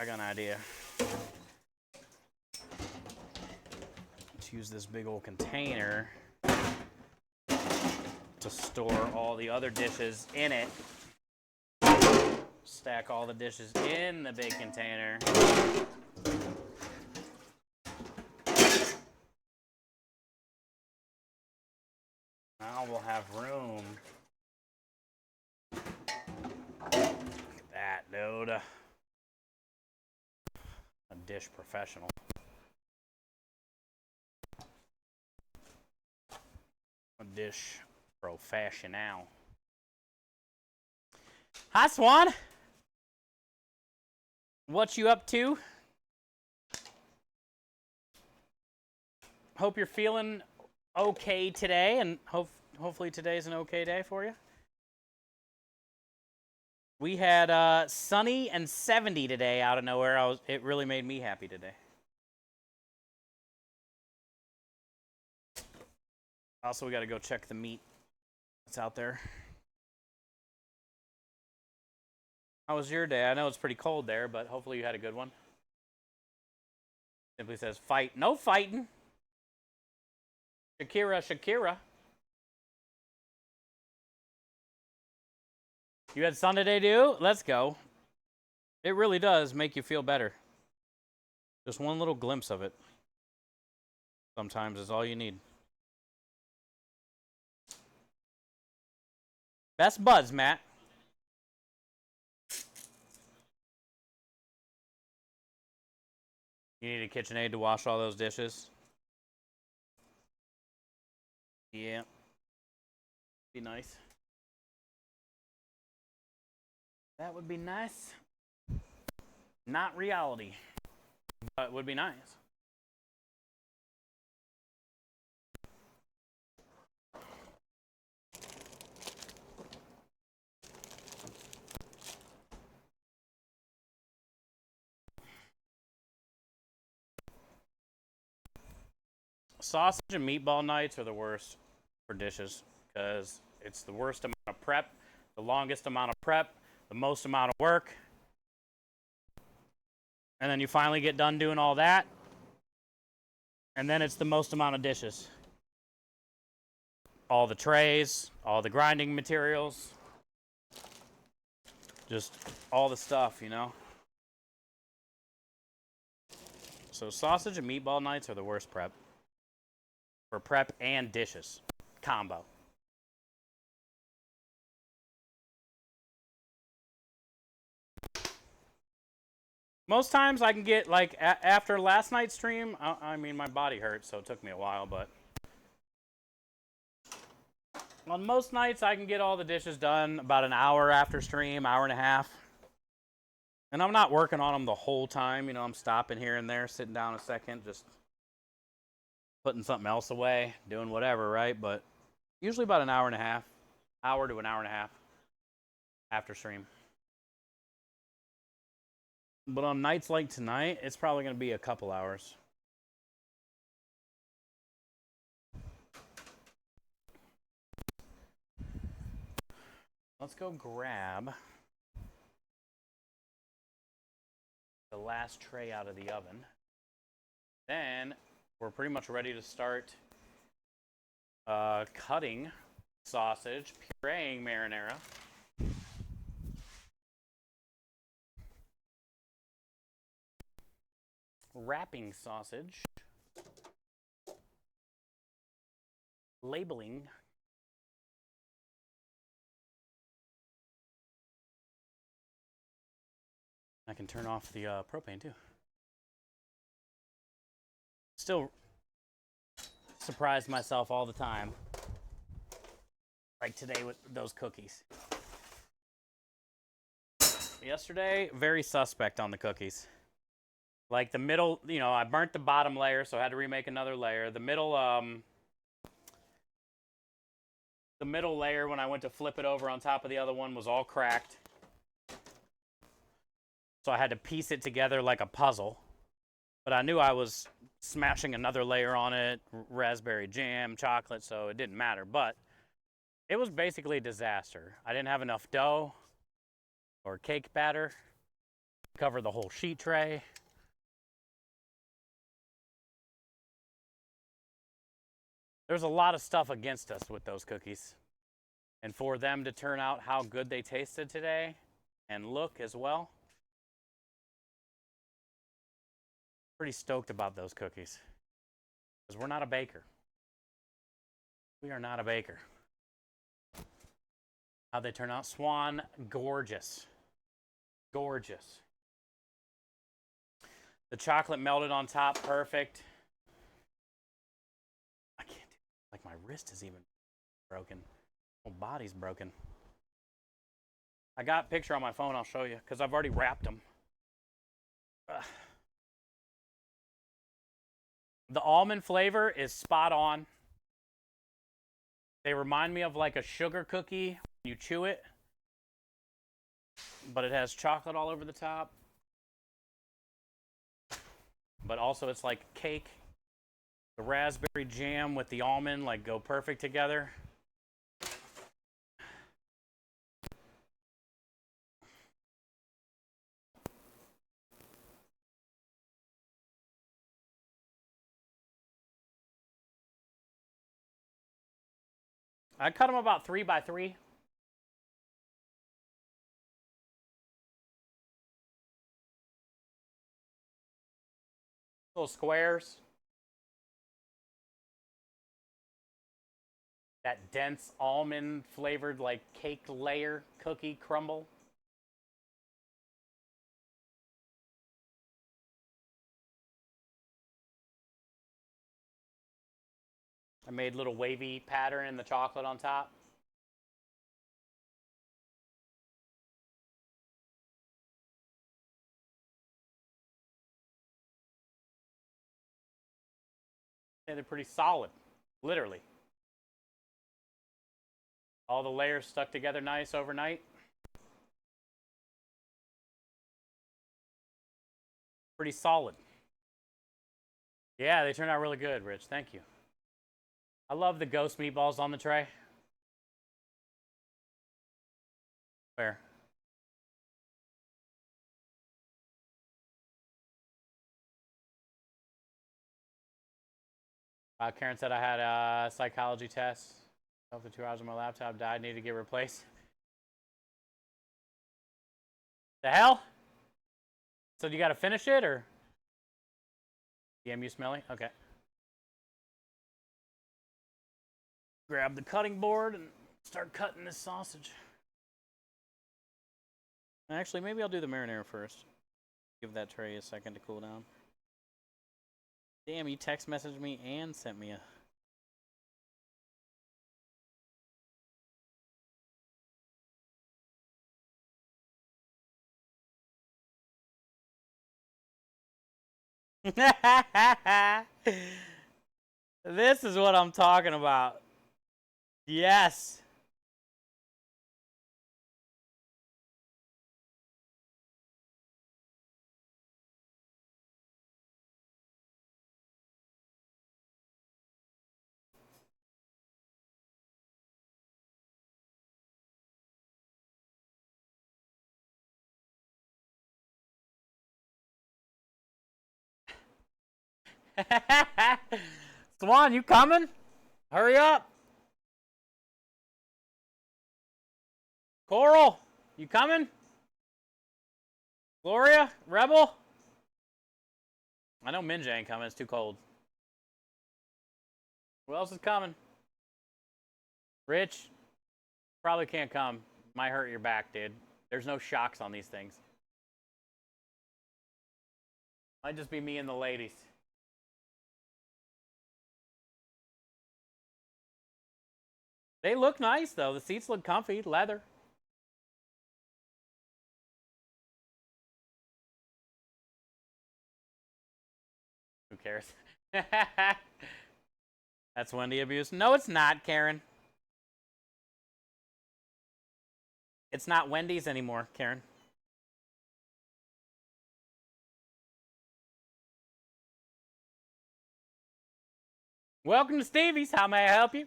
I got an idea. Let's use this big old container to store all the other dishes in it. Stack all the dishes in the big container. Now we'll have room. Look at that, dude. A dish professional. A dish professional. Hi, Swan. What you up to? Hope you're feeling okay today, and hopefully today's an okay day for you. We had sunny and 70 today out of nowhere. It really made me happy today. Also, we got to go check the meat that's out there. How was your day? I know it's pretty cold there, but hopefully you had a good one. Simply says, fight. No fighting. Shakira. You had sun today, dude? Let's go. It really does make you feel better. Just one little glimpse of it sometimes is all you need. Best buds, Matt. You need a KitchenAid to wash all those dishes? Yeah. Be nice. That would be nice. Not reality, but would be nice. Sausage and meatball nights are the worst for dishes because it's the worst amount of prep, the longest amount of prep, the most amount of work. And then you finally get done doing all that. And then it's the most amount of dishes. All the trays, all the grinding materials, just all the stuff, you know? So sausage and meatball nights are the worst prep. For prep and dishes. Combo. Most times I can get, like, after last night's stream, I mean, my body hurt, so it took me a while, but on most nights I can get all the dishes done about an hour after stream, hour and a half. And I'm not working on them the whole time, you know, I'm stopping here and there, sitting down a second, just putting something else away, doing whatever, right? But usually about an hour and a half, hour to an hour and a half after stream. But on nights like tonight, it's probably going to be a couple hours. Let's go grab the last tray out of the oven. Then we're pretty much ready to start cutting sausage, pureeing marinara. Wrapping sausage. Labeling. I can turn off the propane too. Still surprise myself all the time. Like today with those cookies. Yesterday, very suspect on the cookies. Like the middle, you know, I burnt the bottom layer, so I had to remake another layer. The middle layer, when I went to flip it over on top of the other one, was all cracked. So I had to piece it together like a puzzle. But I knew I was smashing another layer on it, raspberry jam, chocolate, so it didn't matter. But it was basically a disaster. I didn't have enough dough or cake batter to cover the whole sheet tray. There's a lot of stuff against us with those cookies. And for them to turn out how good they tasted today and look as well, pretty stoked about those cookies. Because we're not a baker. We are not a baker. How'd they turn out? Swan, gorgeous. Gorgeous. The chocolate melted on top, perfect. I can't do it. Like my wrist is even broken. My whole body's broken. I got a picture on my phone, I'll show you, because I've already wrapped them. Ugh. The almond flavor is spot on. They remind me of like a sugar cookie when you chew it, but it has chocolate all over the top. But also it's like cake. The raspberry jam with the almond like go perfect together. I cut them about 3 by 3. Little squares. That dense almond flavored like cake layer cookie crumble. I made little wavy pattern in the chocolate on top. And they're pretty solid, literally. All the layers stuck together nice overnight. Pretty solid. Yeah, they turned out really good, Rich. Thank you. I love the ghost meatballs on the tray. Where? Karen said I had a psychology test. After 2 hours on my laptop died, need to get replaced. The hell? So you got to finish it, or? DMU smelly? Okay. Grab the cutting board and start cutting this sausage. Actually, maybe I'll do the marinara first. Give that tray a second to cool down. Damn, you text messaged me and sent me a... This is what I'm talking about. Yes. Swan, you coming? Hurry up. Coral, you coming? Gloria, Rebel? I know Minja ain't coming. It's too cold. Who else is coming? Rich? Probably can't come. Might hurt your back, dude. There's no shocks on these things. Might just be me and the ladies. They look nice, though. The seats look comfy. Leather. Who cares? That's Wendy abuse. No, it's not, Karen. It's not Wendy's anymore, Karen. Welcome to Stevie's. How may I help you?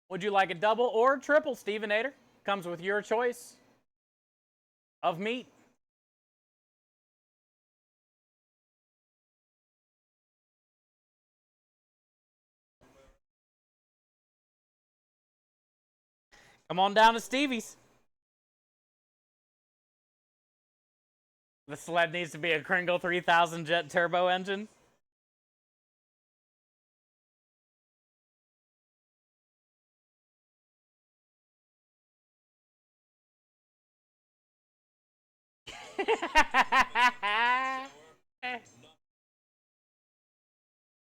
Would you like a double or triple, Stevenator? Comes with your choice of meat. Come on down to Stevie's. The sled needs to be a Kringle 3000 jet turbo engine.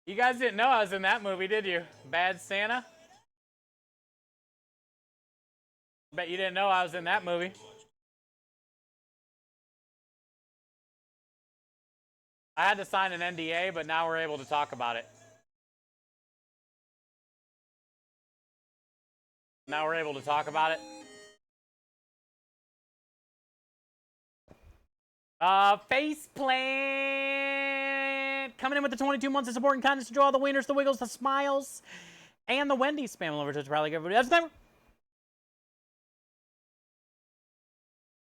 You guys didn't know I was in that movie, did you? Bad Santa? Bet you didn't know I was in that movie. I had to sign an NDA, but now we're able to talk about it. Now we're able to talk about it. Faceplant coming in with the 22 months of support and kindness to draw the wieners, the wiggles, the smiles, and the Wendy's spam all over to probably everybody. That's never.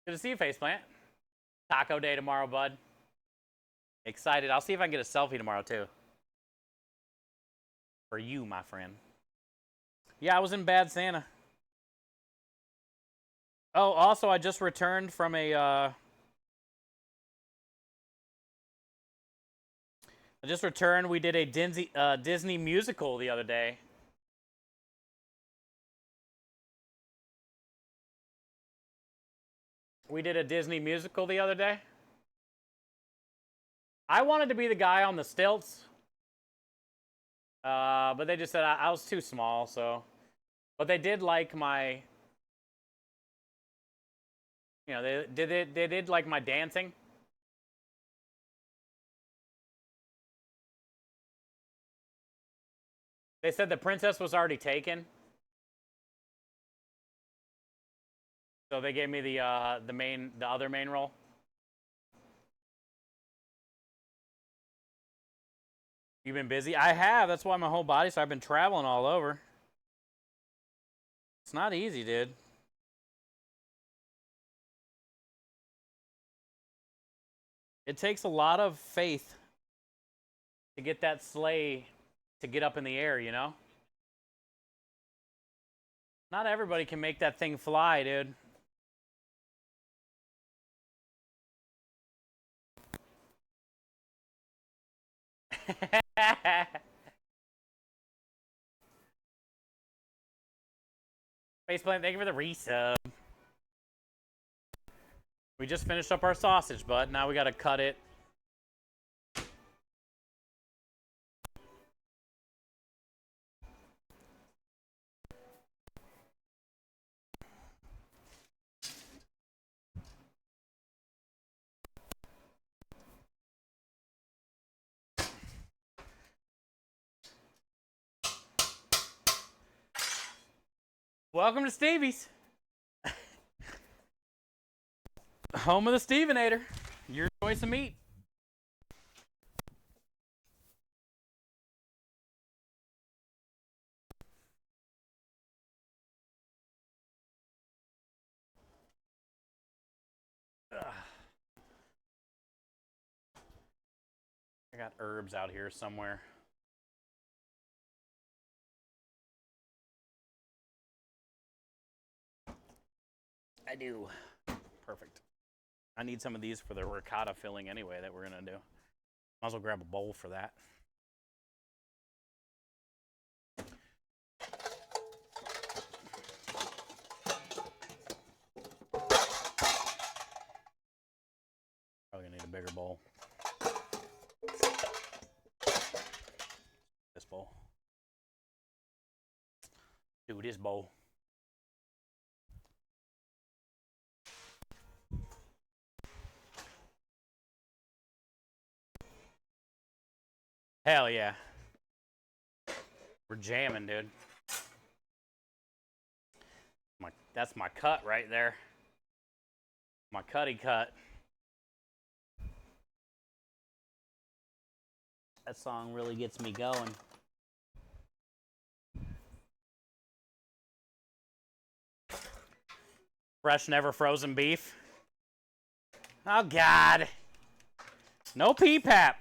Good to see you, Faceplant. Taco day tomorrow, bud. Excited. I'll see if I can get a selfie tomorrow, too. For you, my friend. Yeah, I was in Bad Santa. Oh, also, I just returned from a, I just returned. We did a Disney musical the other day. We did a Disney musical the other day. I wanted to be the guy on the stilts. But they just said I was too small, so. But they did like my. You know, they did like my dancing. They said the princess was already taken. So they gave me the other main role. You been busy? I have. That's why my whole body. So I've been traveling all over. It's not easy, dude. It takes a lot of faith to get that sleigh to get up in the air, you know? Not everybody can make that thing fly, dude. Faceplant, thank you for the resub. We just finished up our sausage, bud. Now we gotta cut it. Welcome to Stevie's. Home of the Stevenator. Your choice of meat. Ugh. I got herbs out here somewhere. I do. Perfect. I need some of these for the ricotta filling anyway that we're gonna do. Might as well grab a bowl for that. Probably gonna need a bigger bowl. This bowl. Dude, this bowl. Hell yeah. We're jamming, dude. That's my cut right there. My cutty cut. That song really gets me going. Fresh, never frozen beef. Oh, God. No PPAP.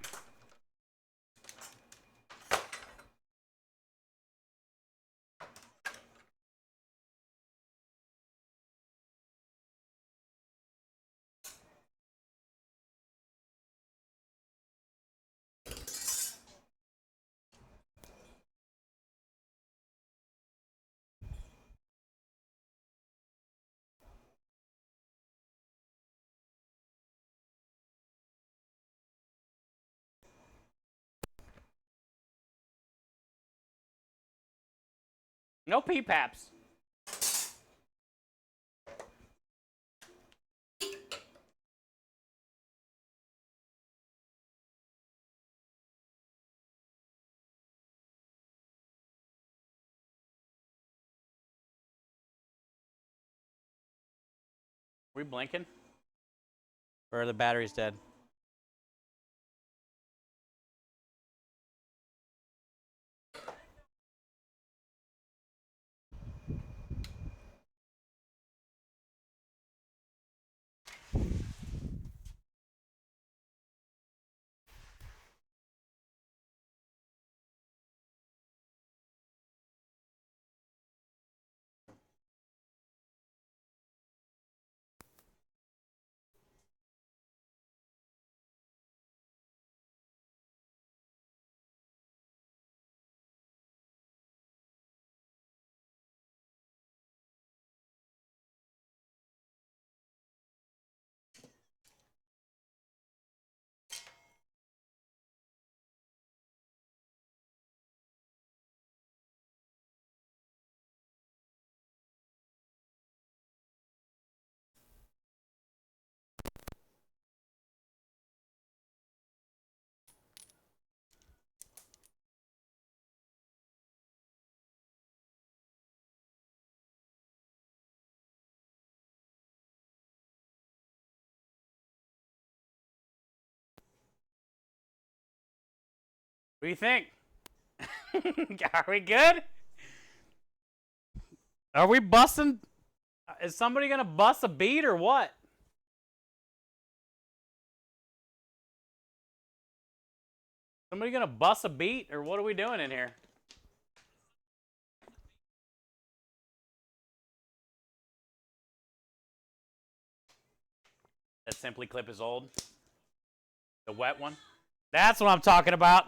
No PPAPs. We blinking? Or are the batteries dead? What do you think? Are we good? Are we busting? Is somebody gonna bust a beat or what? Somebody gonna bust a beat or what are we doing in here? That Simply Clip is old. The wet one. That's what I'm talking about.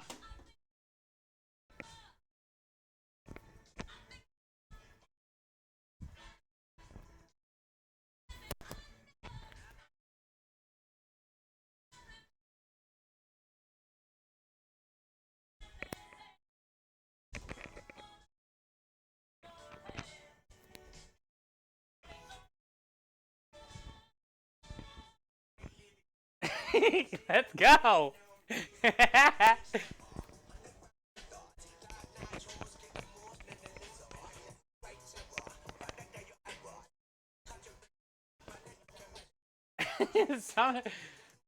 Let's go.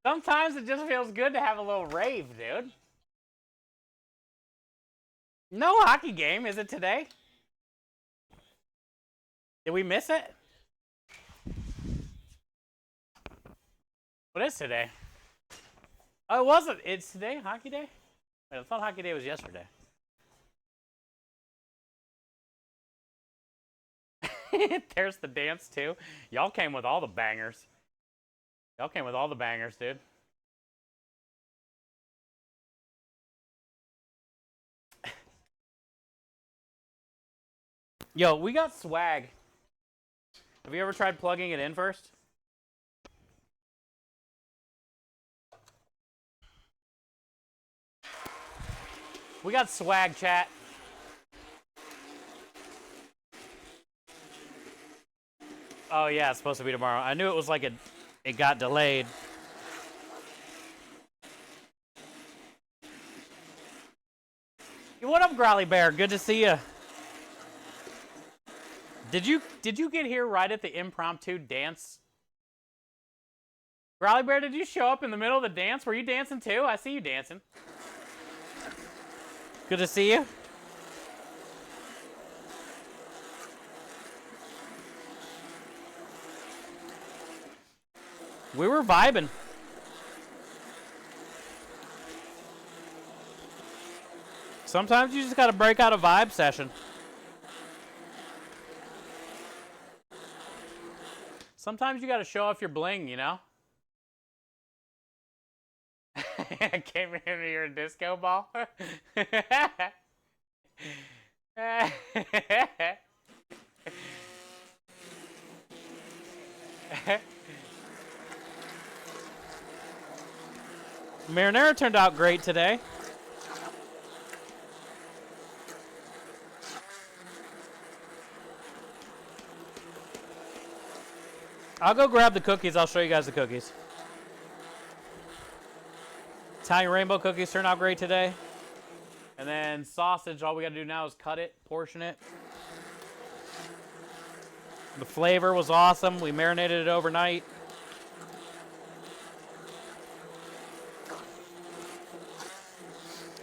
Sometimes it just feels good to have a little rave, dude. No hockey game. Is it today? Did we miss it? What is today? Oh, it wasn't. It's today, hockey day? Wait, I thought hockey day was yesterday. There's the dance, too. Y'all came with all the bangers. Y'all came with all the bangers, dude. Yo, we got swag. Have you ever tried plugging it in first? We got swag, chat. Oh, yeah, it's supposed to be tomorrow. I knew it was like it got delayed. What up, Growly Bear? Good to see you. Did you get here right at the impromptu dance? Growly Bear, did you show up in the middle of the dance? Were you dancing too? I see you dancing. Good to see you. We were vibing. Sometimes you just gotta break out a vibe session. Sometimes you gotta show off your bling, you know? I came into your disco ball. Marinara turned out great today. I'll go grab the cookies. I'll show you guys the cookies. Italian rainbow cookies turned out great today. And then sausage, all we gotta do now is cut it, portion it. The flavor was awesome. We marinated it overnight.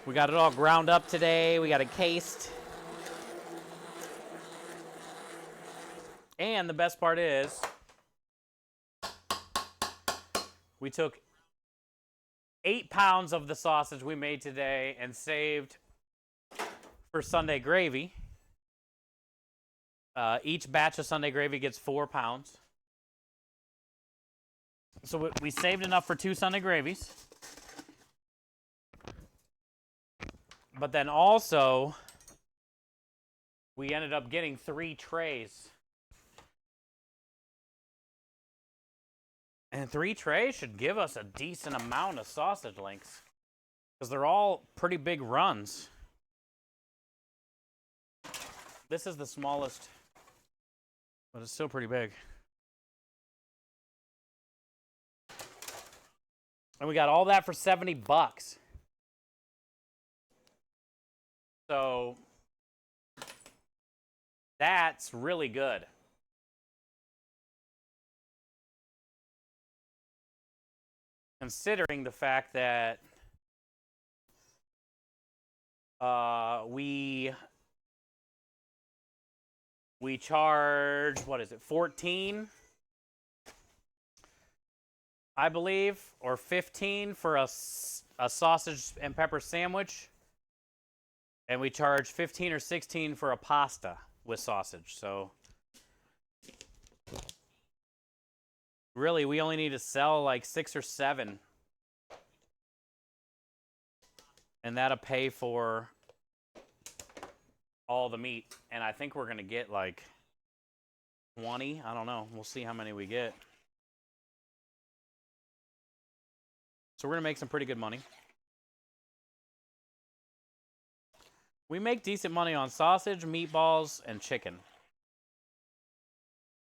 We got it all ground up today. We got it cased. And the best part is, we took 8 pounds of the sausage we made today and saved for Sunday gravy. Each batch of Sunday gravy gets 4 pounds. So we saved enough for 2 Sunday gravies. But then also, we ended up getting 3 trays. And 3 trays should give us a decent amount of sausage links. Because they're all pretty big runs. This is the smallest, but it's still pretty big. And we got all that for $70. So that's really good. Considering the fact that We charge, what is it, 14, I believe, or 15 for a sausage and pepper sandwich. And we charge 15 or 16 for a pasta with sausage. So really, we only need to sell like 6 or 7. And that'll pay for all the meat. And I think we're going to get like 20. I don't know. We'll see how many we get. So we're going to make some pretty good money. We make decent money on sausage, meatballs, and chicken.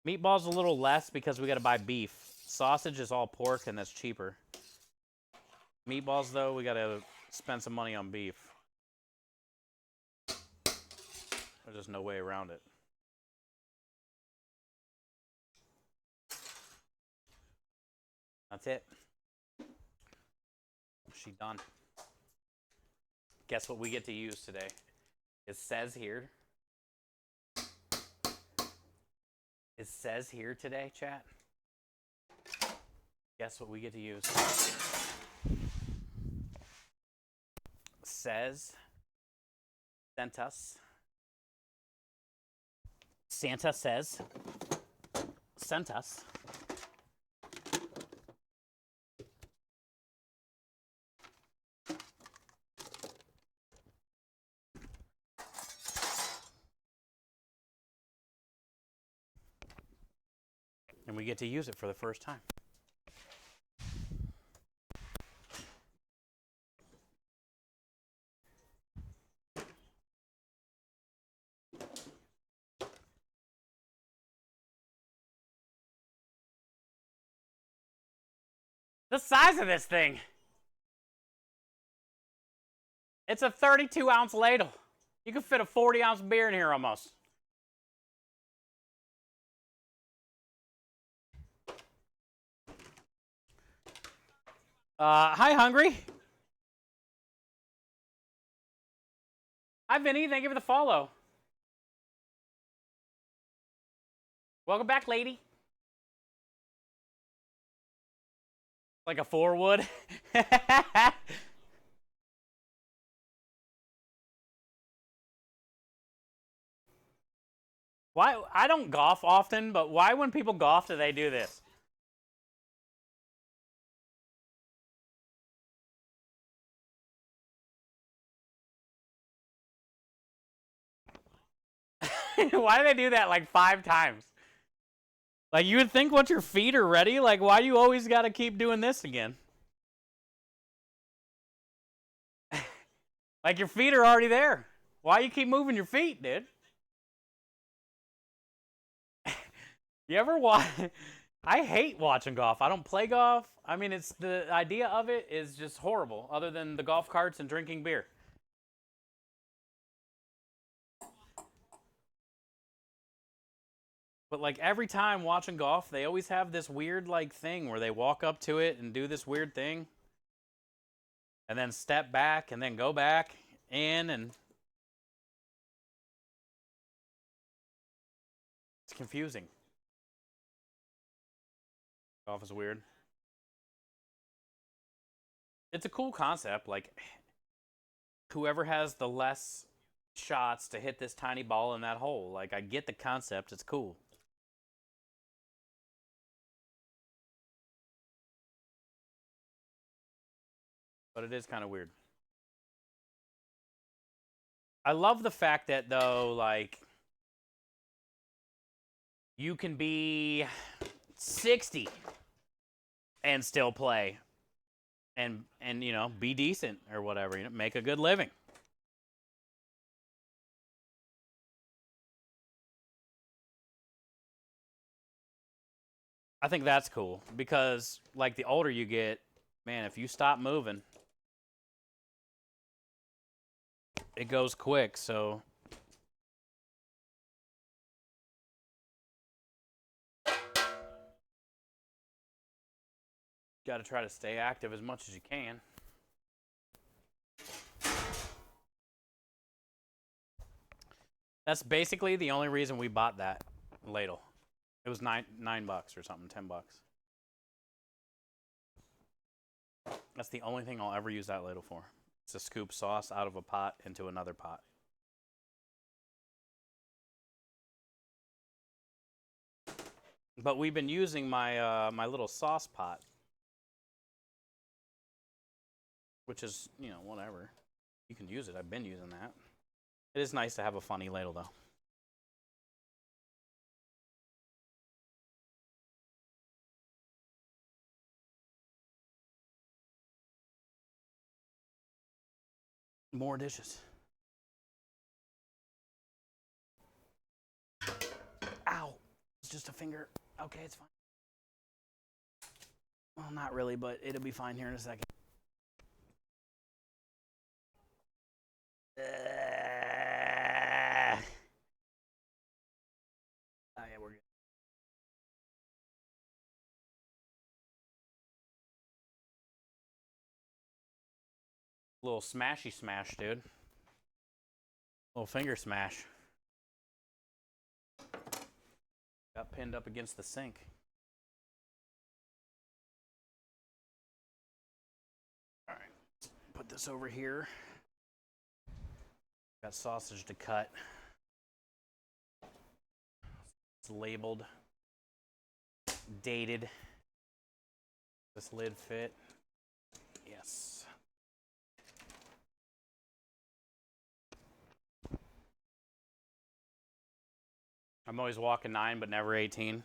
Meatballs a little less because we got to buy beef. Sausage is all pork, and that's cheaper. Meatballs, though, we got to spend some money on beef. There's just no way around it. That's it. She done. Guess what we get to use today? It says here. It says here today, chat. Guess what we get to use? Says. Sent us. Santa says. Sent us. And we get to use it for the first time. The size of this thing. It's a 32-ounce ladle. You can fit a 40-ounce beer in here almost. Hi, Hungry. Hi, Vinny. Thank you for the follow. Welcome back, lady. Like a 4-wood. Why? I don't golf often, but why when people golf do they do this? Why do they do that like 5 times? Like, you would think once your feet are ready, like, why do you always got to keep doing this again? Like, your feet are already there. Why you keep moving your feet, dude? You ever watch? I hate watching golf. I don't play golf. I mean, it's the idea of it is just horrible, other than the golf carts and drinking beer. But like every time watching golf, they always have this weird like thing where they walk up to it and do this weird thing. And then step back and then go back in, and it's confusing. Golf is weird. It's a cool concept. Like, whoever has the less shots to hit this tiny ball in that hole. Like, I get the concept. It's cool. But it is kind of weird. I love the fact that, though, like, you can be 60 and still play and you know, be decent or whatever, you know, make a good living. I think that's cool because, like, the older you get, man, if you stop moving, it goes quick. So got to try to stay active as much as you can. That's basically the only reason we bought that ladle. It was $9 or something, $10. That's the only thing I'll ever use that ladle for. It's to scoop sauce out of a pot into another pot. But we've been using my my little sauce pot, which is, you know, whatever. You can use it. I've been using that. It is nice to have a funny ladle, though. More dishes. Ow! It's just a finger. Okay, it's fine. Well, not really, but it'll be fine here in a second. Oh, yeah, we're good. Little smashy smash, dude. Little finger smash. Got pinned up against the sink. All right, let's put this over here. Got sausage to cut. It's labeled, dated. This lid fit? Yes. I'm always walking 9, but never 18.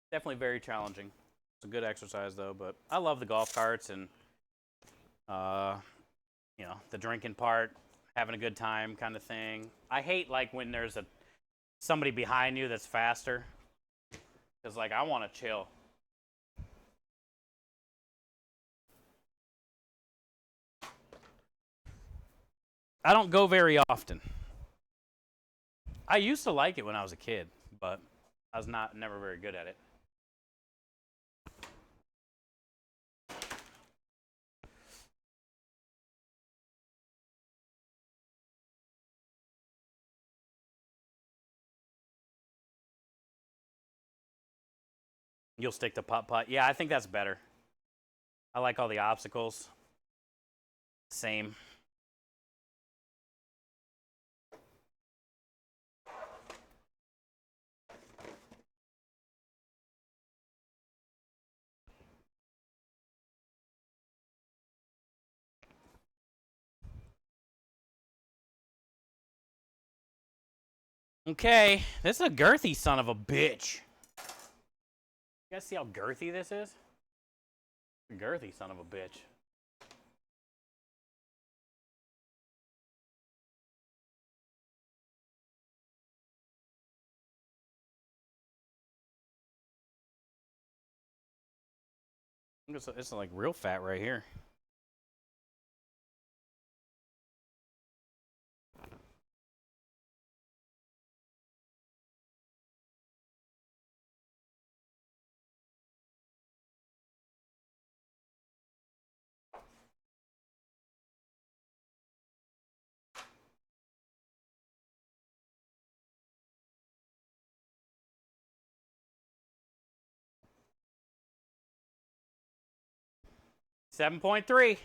Definitely very challenging. It's a good exercise, though, but I love the golf carts and, you know, the drinking part, having a good time kind of thing. I hate, like, when there's somebody behind you that's faster, because, like, I want to chill. I don't go very often. I used to like it when I was a kid, but I was never very good at it. You'll stick to putt-putt. Yeah, I think that's better. I like all the obstacles. Same. Okay, this is a girthy son of a bitch. You guys see how girthy this is? A girthy son of a bitch. It's like real fat right here. $7.3.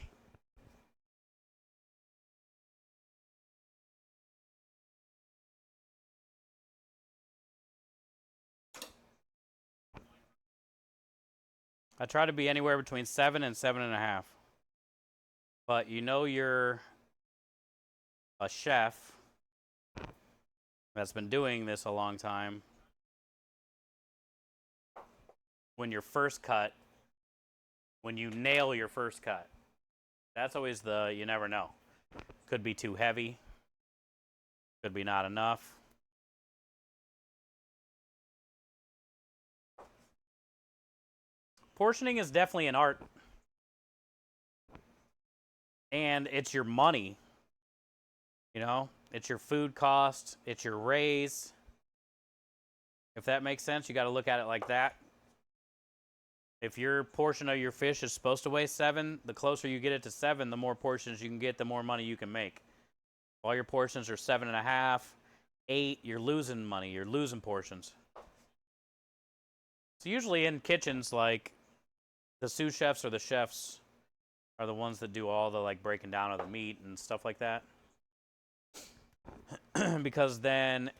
I try to be anywhere between 7 and 7.5. But you know you're a chef that's been doing this a long time when your first cut, when you nail your first cut. That's always you never know. Could be too heavy. Could be not enough. Portioning is definitely an art. And it's your money. You know, it's your food cost, it's your raise. If that makes sense, you got to look at it like that. If your portion of your fish is supposed to weigh 7, the closer you get it to 7, the more portions you can get, the more money you can make. All your portions are 7.5, 8, you're losing money. You're losing portions. So usually in kitchens, like the sous chefs or the chefs are the ones that do all the like breaking down of the meat and stuff like that. Because then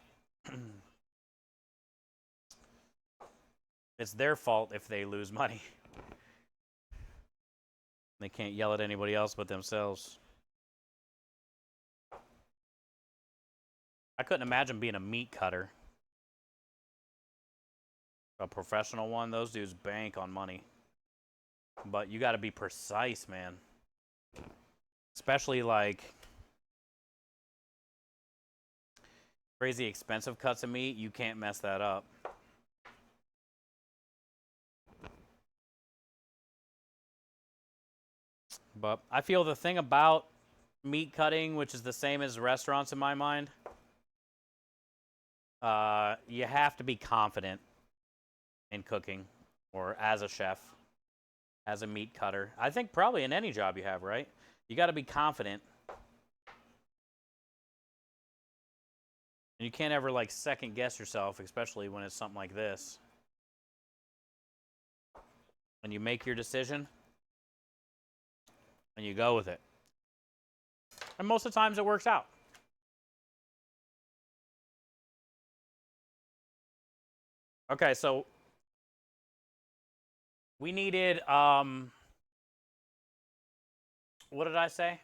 it's their fault if they lose money. They can't yell at anybody else but themselves. I couldn't imagine being a meat cutter. A professional one, those dudes bank on money. But you got to be precise, man. Especially like crazy expensive cuts of meat, you can't mess that up. But I feel the thing about meat cutting, which is the same as restaurants in my mind, you have to be confident in cooking, or as a chef, as a meat cutter. I think probably in any job you have, right? You got to be confident. And you can't ever like second guess yourself, especially when it's something like this. When you make your decision and you go with it. And most of the times it works out. Okay, so we needed what did I say?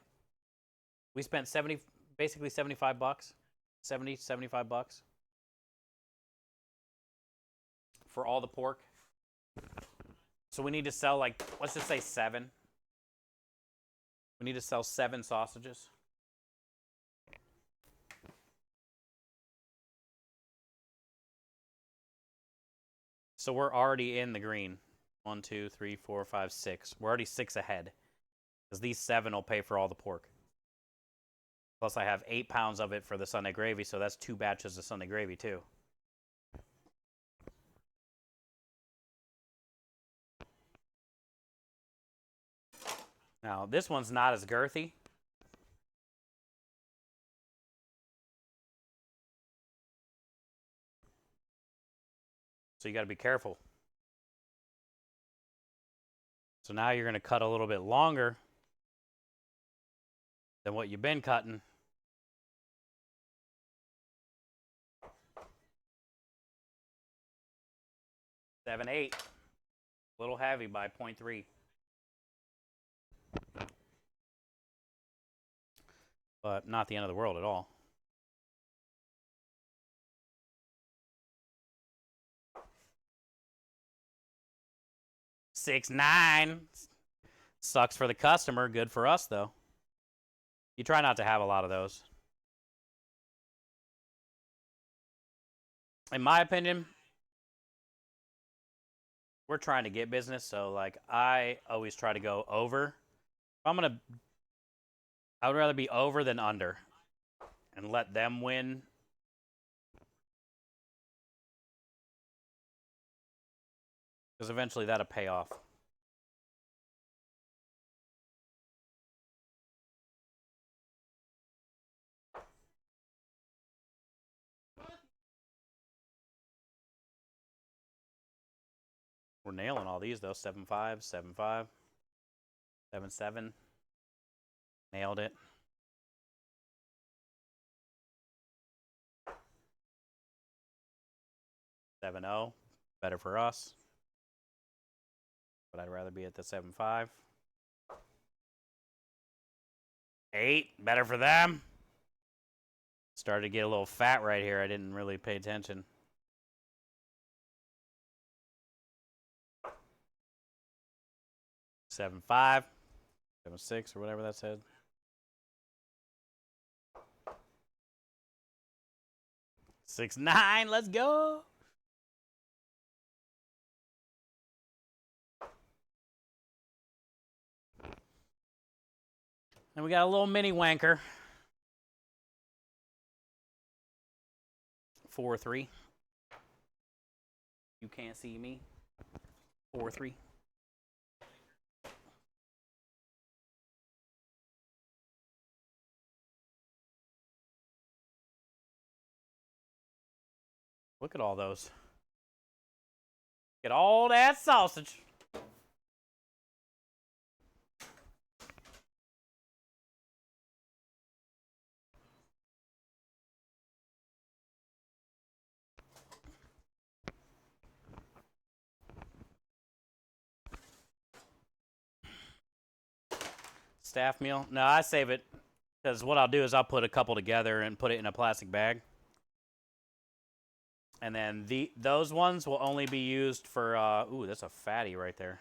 We spent basically 75 bucks. 75 bucks for all the pork. So we need to sell like, let's just say 7. We need to sell 7 sausages. So we're already in the green. 1, 2, 3, 4, 5, 6. We're already 6 ahead. Because these 7 will pay for all the pork. Plus I have 8 pounds of it for the Sunday gravy, so that's 2 batches of Sunday gravy too. Now, this one's not as girthy. So you got to be careful. So now you're going to cut a little bit longer than what you've been cutting. Seven, 8. A little heavy by 0.3. But not the end of the world at all. $6.9. Sucks for the customer. Good for us, though. You try not to have a lot of those. In my opinion, we're trying to get business, so like I always try to go over. I would rather be over than under and let them win. Because eventually that'll pay off. We're nailing all these though. 7.5, 7.5, 7.7. Nailed it. 7.0. Better for us. But I'd rather be at the 7.5. 8. Better for them. Started to get a little fat right here. I didn't really pay attention. 7.5. 7.6 or whatever that said. 6.9. Let's go. And we got a little mini wanker. 4.3. You can't see me. 4.3. Look at all those. Get all that sausage. Staff meal? No, I save it because what I'll do is I'll put a couple together and put it in a plastic bag. And then those ones will only be used for, ooh, that's a fatty right there.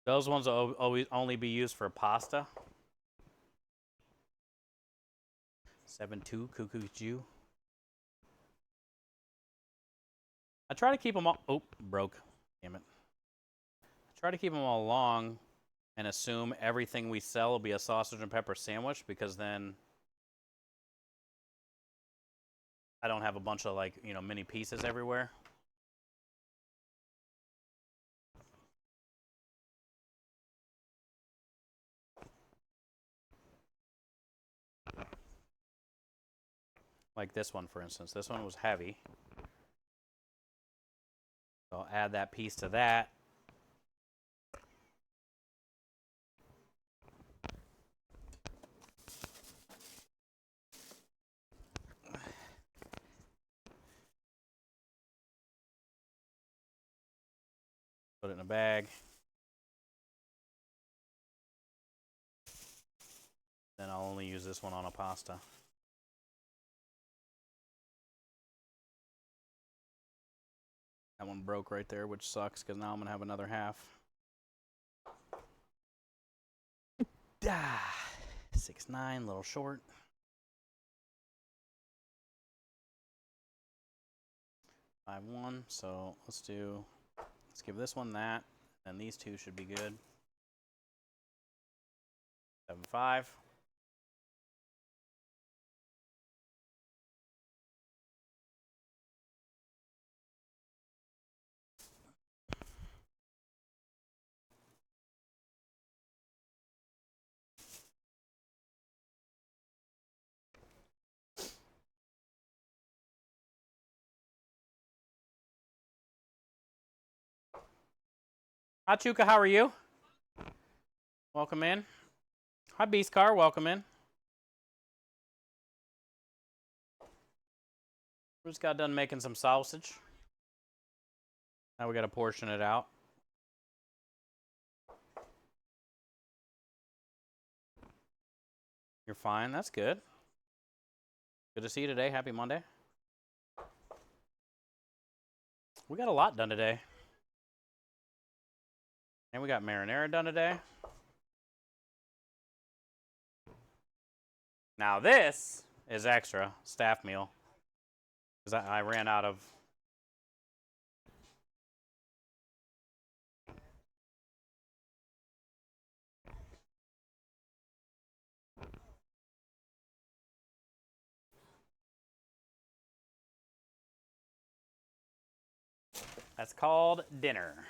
Those ones will always only be used for pasta. 7-2, Cuckoo Jew. I try to keep them all, oh, broke, damn it. I try to keep them all long and assume everything we sell will be a sausage and pepper sandwich because then I don't have a bunch of, like, you know, mini pieces everywhere. Like this one, for instance. This one was heavy. So I'll add that piece to that. Put it in a bag. Then I'll only use this one on a pasta. That one broke right there, which sucks because now I'm going to have another half. 6'9", a little short. 5'1", so let's give this one that, and these two should be good. 7'5". Hi, Chuka, how are you? Welcome in. Hi, Beast Car, welcome in. We just got done making some sausage. Now we got to portion it out. You're fine, that's good. Good to see you today, happy Monday. We got a lot done today. And we got marinara done today. Now this is extra staff meal because I ran out of. That's called dinner.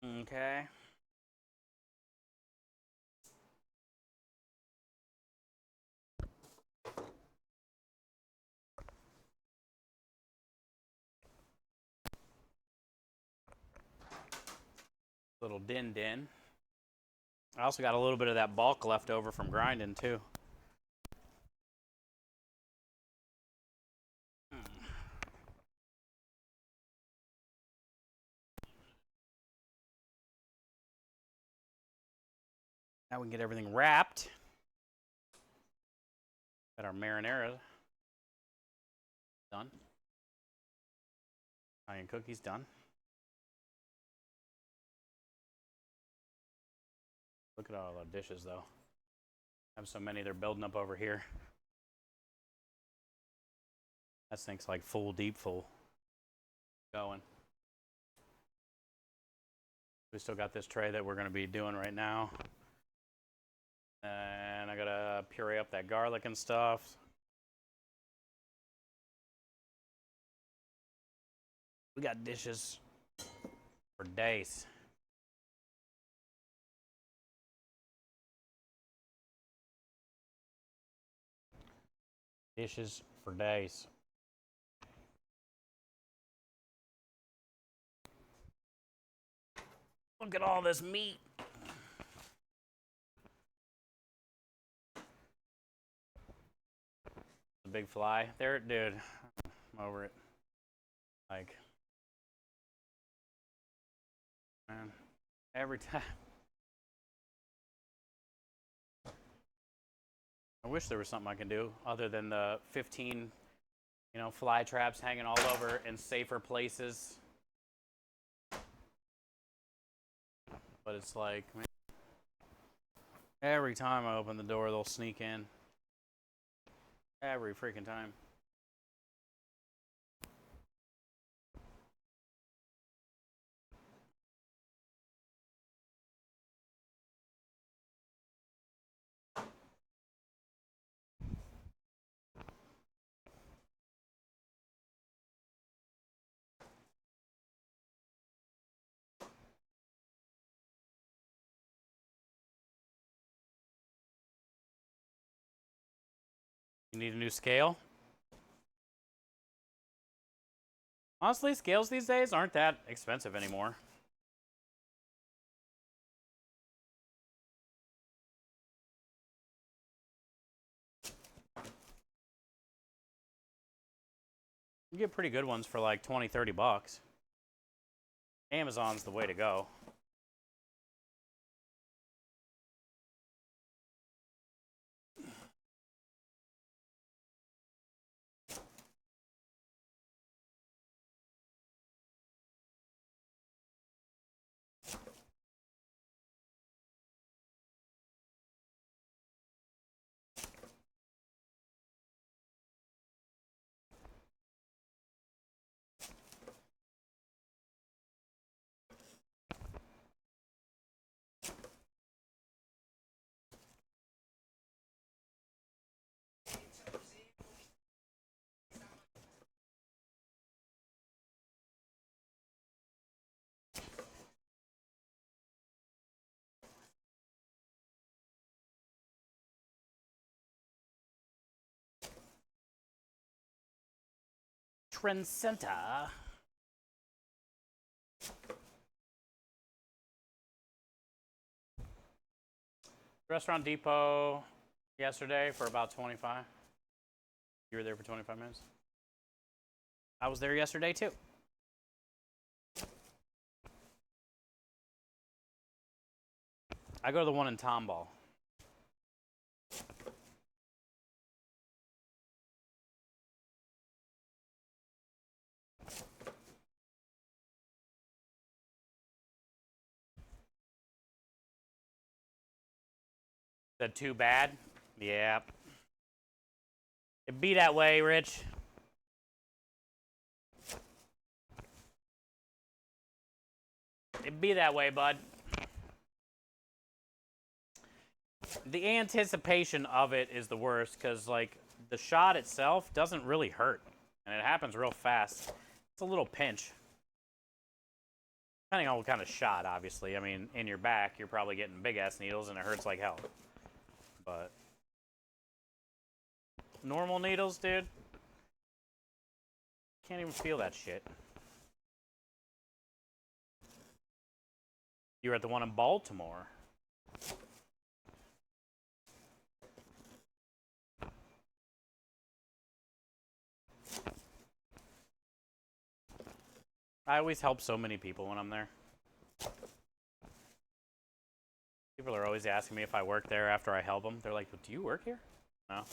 Okay. Little din. I also got a little bit of that bulk left over from grinding too. Now we can get everything wrapped. Got our marinara done. Onion cookies done. Look at all the dishes though. I have so many, they're building up over here. That thing's like full, deep full. Going. We still got this tray that we're going to be doing right now. And I got to puree up that garlic and stuff. We got dishes for days. Dishes for days. Look at all this meat. The big fly. There, dude. I'm over it. Like, man, every time. I wish there was something I can do other than the 15, fly traps hanging all over in safer places. But it's like, man, every time I open the door, they'll sneak in. Every freaking time. You need a new scale? Honestly, scales these days aren't that expensive anymore. You get pretty good ones for like 20, 30 bucks. Amazon's the way to go. Trend Center. Restaurant Depot yesterday for about 25. You were there for 25 minutes? I was there yesterday too. I go to the one in Tomball. Said too bad? Yeah. It'd be that way, Rich. It'd be that way, bud. The anticipation of it is the worst because, like, the shot itself doesn't really hurt. And it happens real fast. It's a little pinch. Depending on what kind of shot, obviously. I mean, in your back, you're probably getting big-ass needles and it hurts like hell. But normal needles, dude, can't even feel that shit. You were at the one in Baltimore. I always help so many people when I'm there. People are always asking me if I work there after I help them. They're like, do you work here? No.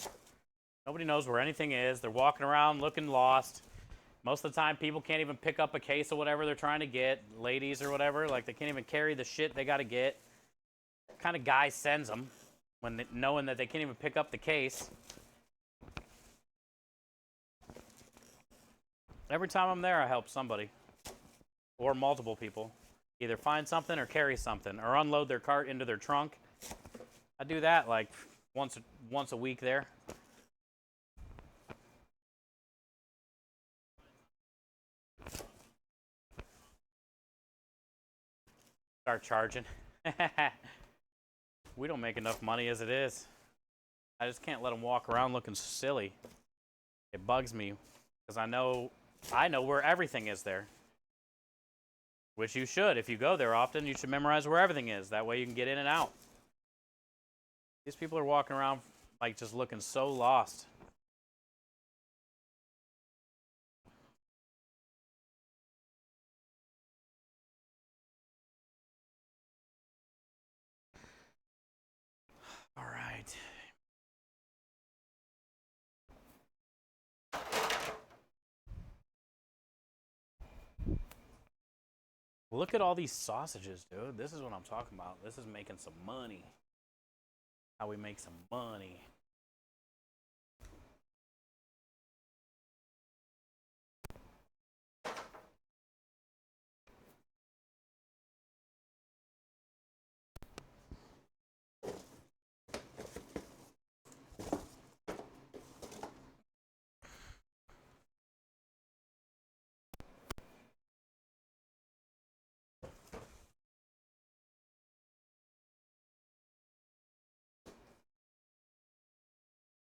Nobody knows where anything is. They're walking around looking lost. Most of the time, people can't even pick up a case of whatever they're trying to get. Ladies or whatever, like they can't even carry the shit they got to get. What kind of guy sends them when knowing that they can't even pick up the case? Every time I'm there, I help somebody or multiple people either find something or carry something or unload their cart into their trunk. I do that like once a week there. Start charging. We don't make enough money as it is. I just can't let them walk around looking silly. It bugs me because I know where everything is there. Which you should. If you go there often, you should memorize where everything is. That way you can get in and out. These people are walking around like just looking so lost. All right. Look at all these sausages, dude. This is what I'm talking about. This is making some money. How we make some money.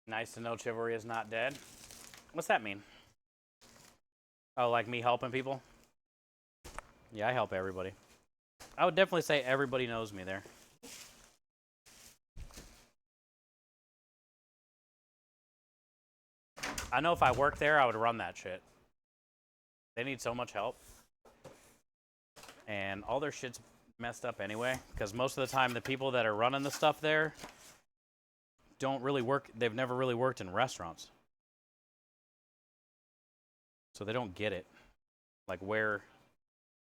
Nice to know chivalry is not dead. What's that mean? Oh, like me helping people? Yeah, I help everybody. I would definitely say everybody knows me there. I know if I worked there, I would run that shit. They need so much help. And all their shit's messed up anyway. Because most of the time, the people that are running the stuff there don't really work. They've never really worked in restaurants. So they don't get it. Like where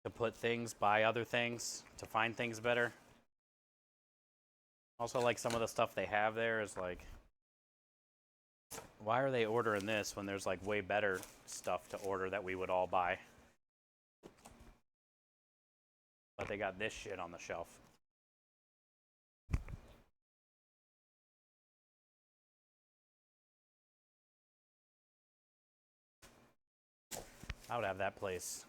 to put things, buy other things, to find things better. Also, like some of the stuff they have there is like, why are they ordering this when there's like way better stuff to order that we would all buy? But they got this shit on the shelf. I would have that place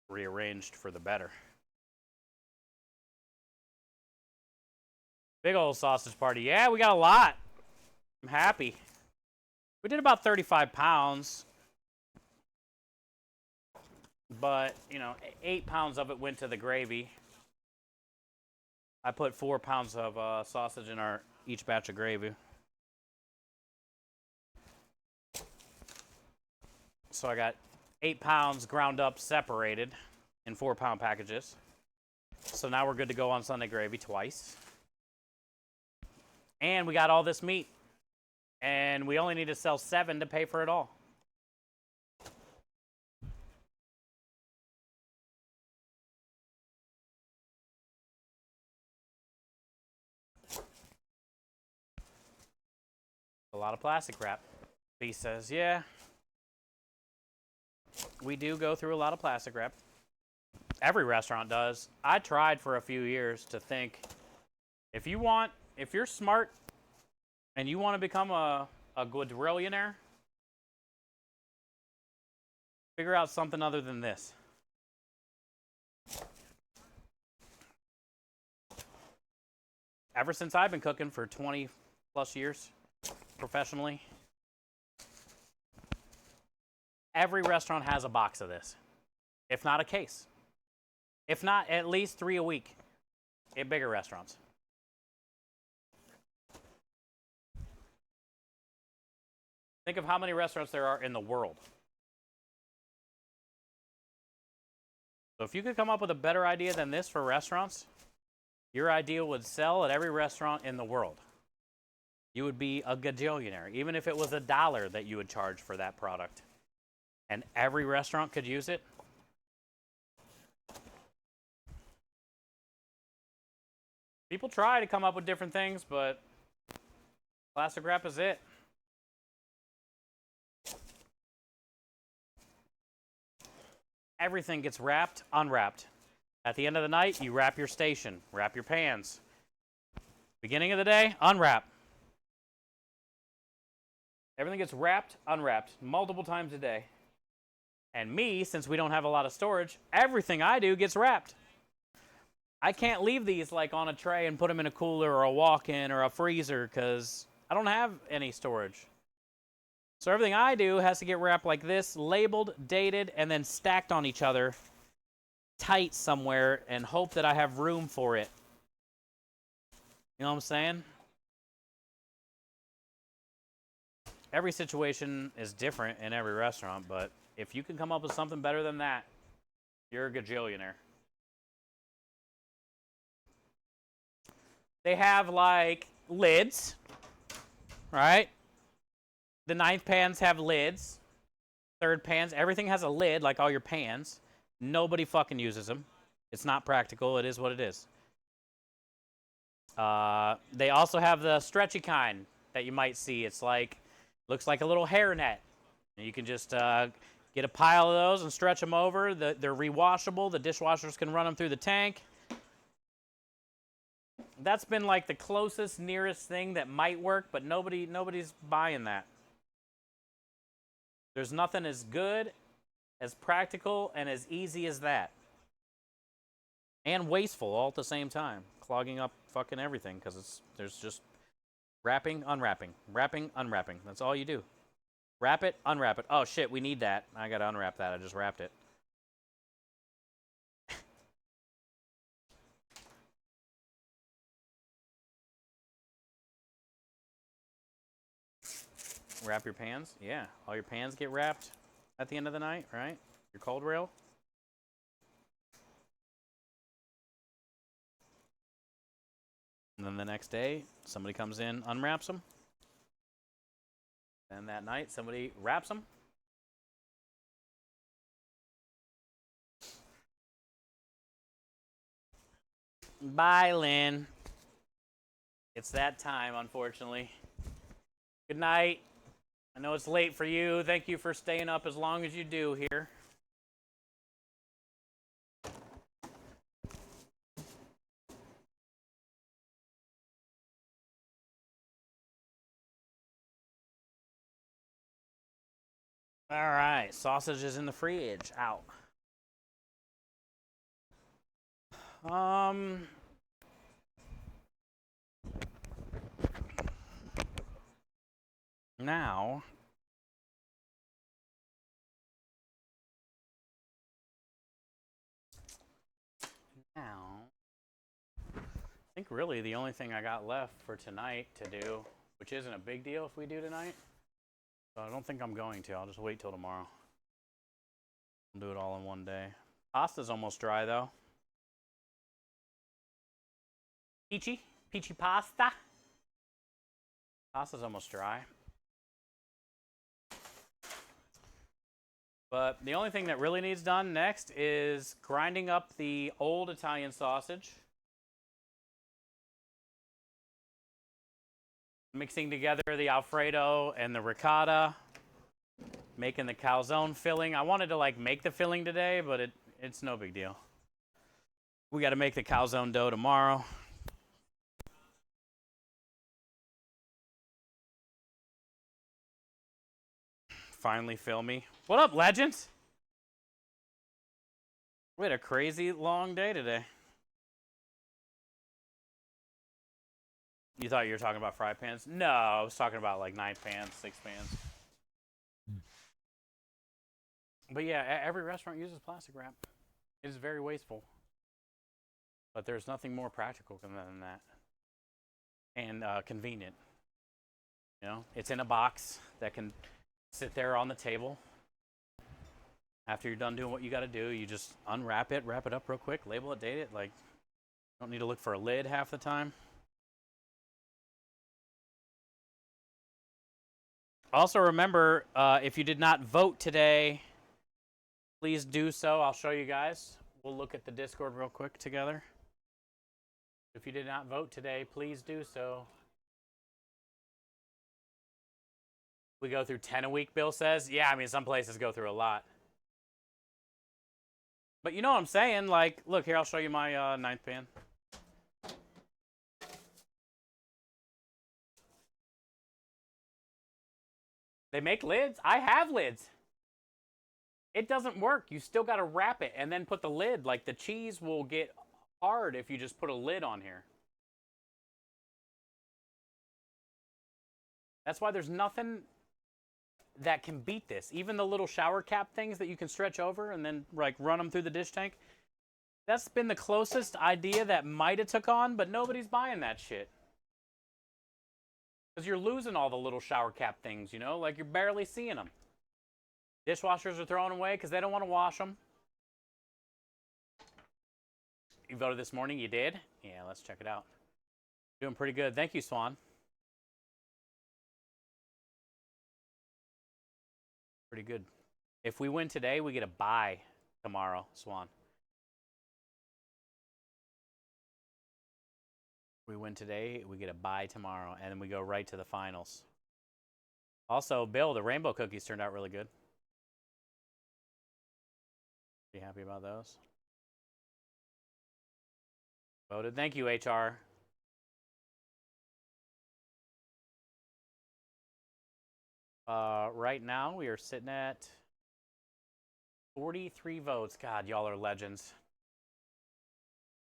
rearranged for the better. Big old sausage party. Yeah, we got a lot. I'm happy. We did about 35 pounds. But, 8 pounds of it went to the gravy. I put 4 pounds of sausage in each batch of gravy. So I got 8 pounds ground up separated in 4-pound packages. So now we're good to go on Sunday gravy twice. And we got all this meat. And we only need to sell 7 to pay for it all. A lot of plastic wrap. B says, yeah. We do go through a lot of plastic wrap. Every restaurant does. I tried for a few years to think, if you're smart and you want to become a quadrillionaire, figure out something other than this. Ever since I've been cooking for 20 plus years professionally, every restaurant has a box of this, if not a case. If not, at least 3 a week at bigger restaurants. Think of how many restaurants there are in the world. So if you could come up with a better idea than this for restaurants, your idea would sell at every restaurant in the world. You would be a gajillionaire, even if it was $1 that you would charge for that product. And every restaurant could use it. People try to come up with different things, but plastic wrap is it. everything gets wrapped, unwrapped. At the end of the night, you wrap your station, wrap your pans. Beginning of the day, unwrap. Everything gets wrapped, unwrapped, multiple times a day. And me, since we don't have a lot of storage, everything I do gets wrapped. I can't leave these like on a tray and put them in a cooler or a walk-in or a freezer because I don't have any storage. So everything I do has to get wrapped like this, labeled, dated, and then stacked on each other tight somewhere and hope that I have room for it. You know what I'm saying? Every situation is different in every restaurant, but if you can come up with something better than that, you're a gajillionaire. They have like lids, right? The 9th pans have lids. 3rd pans, everything has a lid, like all your pans. Nobody fucking uses them. It's not practical. It is what it is. They also have the stretchy kind that you might see. It's like, looks like a little hairnet. You can just get a pile of those and stretch them over. They're rewashable. The dishwashers can run them through the tank. That's been like the closest, nearest thing that might work, but nobody's buying that. There's nothing as good, as practical, and as easy as that. And wasteful all at the same time, clogging up fucking everything because there's just wrapping, unwrapping, wrapping, unwrapping. That's all you do. Wrap it, unwrap it. Oh shit, we need that. I gotta unwrap that. I just wrapped it. Wrap your pans? Yeah. All your pans get wrapped at the end of the night, right? Your cold rail. And then the next day, somebody comes in, unwraps them. And that night, somebody wraps them. Bye, Lynn. It's that time, unfortunately. Good night. I know it's late for you. Thank you for staying up as long as you do here. All right, sausage is in the fridge. Out. Now, I think really the only thing I got left for tonight to do, which isn't a big deal if we do tonight, so I don't think I'm going to. I'll just wait till tomorrow. I'll do it all in one day. Pasta's almost dry though. Peachy pasta. Pasta's almost dry. But the only thing that really needs done next is grinding up the old Italian sausage. Mixing together the Alfredo and the ricotta. Making the calzone filling. I wanted to like make the filling today, but it's no big deal. We got to make the calzone dough tomorrow. Finally fill me. What up, legends? We had a crazy long day today. You thought you were talking about fry pans? No, I was talking about like 9 pans, 6 pans. But yeah, every restaurant uses plastic wrap. It is very wasteful. But there's nothing more practical than that. And convenient. You know, it's in a box that can sit there on the table. After you're done doing what you got to do, you just unwrap it, wrap it up real quick, label it, date it. Like, don't need to look for a lid half the time. Also remember, if you did not vote today, please do so. I'll show you guys. We'll look at the Discord real quick together. If you did not vote today, please do so. We go through 10 a week, Bill says. Yeah, I mean, some places go through a lot. But you know what I'm saying? Like, look here, I'll show you my ninth pan. They make lids. I have lids. It doesn't work. You still got to wrap it and then put the lid. Like, the cheese will get hard if you just put a lid on here. That's why there's nothing that can beat this. Even the little shower cap things that you can stretch over and then like run them through the dish tank. That's been the closest idea that might have took on, but nobody's buying that shit. Because you're losing all the little shower cap things, you know? Like, you're barely seeing them. Dishwashers are throwing away because they don't want to wash them. You voted this morning? You did? Yeah, let's check it out. Doing pretty good. Thank you, Swan. Pretty good. If we win today, we get a bye tomorrow, Swan. If we win today, we get a bye tomorrow, and then we go right to the finals. Also, Bill, the rainbow cookies turned out really good. Be happy about those. Voted. Thank you, HR. Right now, we are sitting at 43 votes. God, y'all are legends.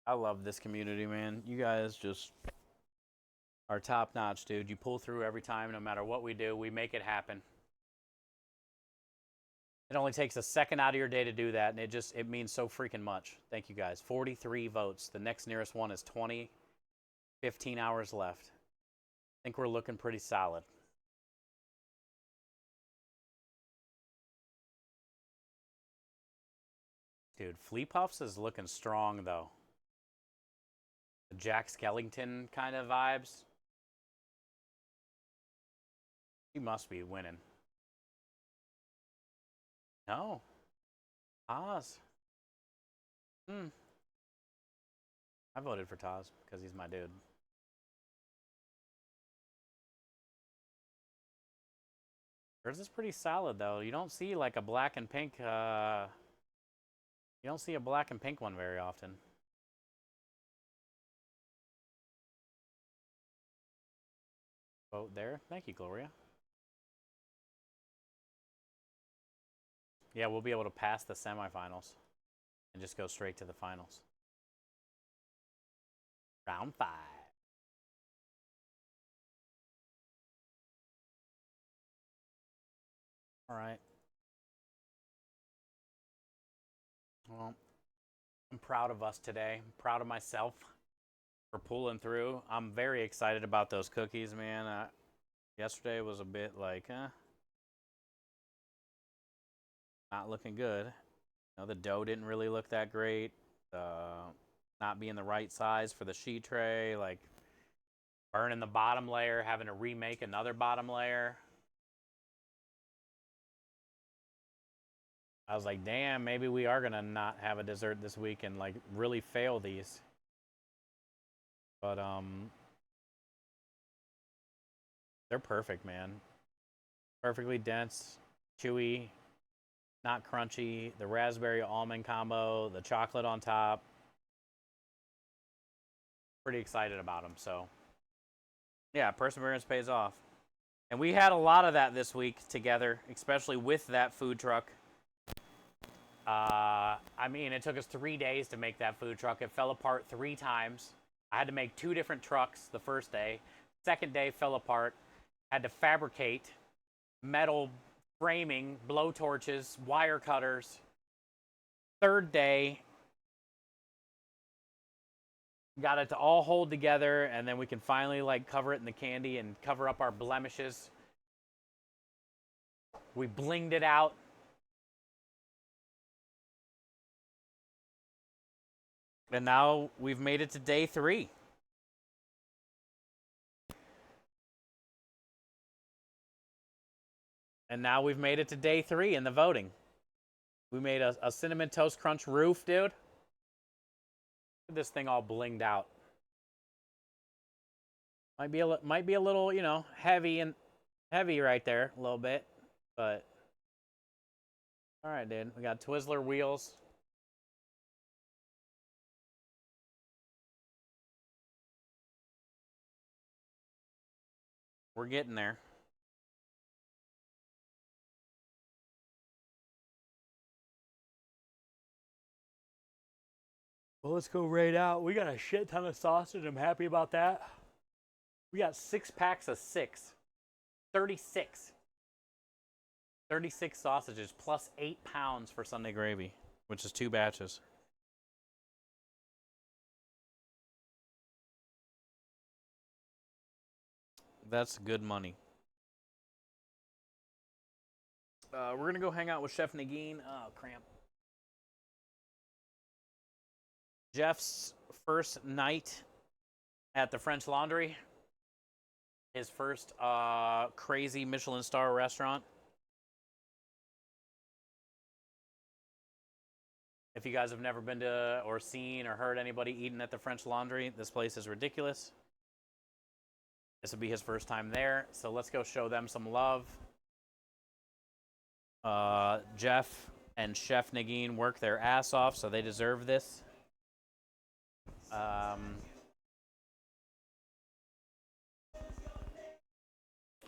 I love this community, man. You guys just are top notch, dude. You pull through every time, no matter what we do. We make it happen. It only takes a second out of your day to do that, and it means so freaking much. Thank you, guys. 43 votes. The next nearest one is 20. 15 hours left. I think we're looking pretty solid. Dude, Flea Puffs is looking strong, though. The Jack Skellington kind of vibes. He must be winning. No. Taz. I voted for Taz because he's my dude. Yours is pretty solid, though. You don't see like a black and pink. You don't see a black and pink one very often. Vote there. Thank you, Gloria. Yeah, we'll be able to pass the semifinals and just go straight to the finals. Round 5. All right. Well, I'm proud of us today. I'm proud of myself for pulling through. I'm very excited about those cookies, man. Yesterday was a bit like, not looking good. You know, the dough didn't really look that great. Not being the right size for the sheet tray, like burning the bottom layer, having to remake another bottom layer. I was like, damn, maybe we are gonna not have a dessert this week and like really fail these. But they're perfect, man. Perfectly dense, chewy, not crunchy. The raspberry almond combo, the chocolate on top. Pretty excited about them. So yeah, perseverance pays off. And we had a lot of that this week together, especially with that food truck. I mean, it took us 3 days to make that food truck. It fell apart 3 times. I had to make 2 different trucks the first day. Second day fell apart. Had to fabricate metal framing, blow torches, wire cutters. Third day, got it to all hold together, and then we can finally like cover it in the candy and cover up our blemishes. We blinged it out. And now we've made it to day 3. And now we've made it to day 3 in the voting. We made a Cinnamon Toast Crunch roof, dude. Look at this thing all blinged out. Might be a little, you know, heavy right there, a little bit, but all right, dude. We got Twizzler wheels. We're getting there. Well, let's go right out. We got a shit ton of sausage. I'm happy about that. We got 6 packs of 6. 36. 36 sausages plus 8 pounds for Sunday gravy, which is 2 batches. That's good money. We're going to go hang out with Chef Nagin. Oh, cramp. Jeff's first night at the French Laundry. His first crazy Michelin star restaurant. If you guys have never been to or seen or heard anybody eating at the French Laundry, this place is ridiculous. This will be his first time there, so let's go show them some love. Jeff and Chef Nagin work their ass off, so they deserve this.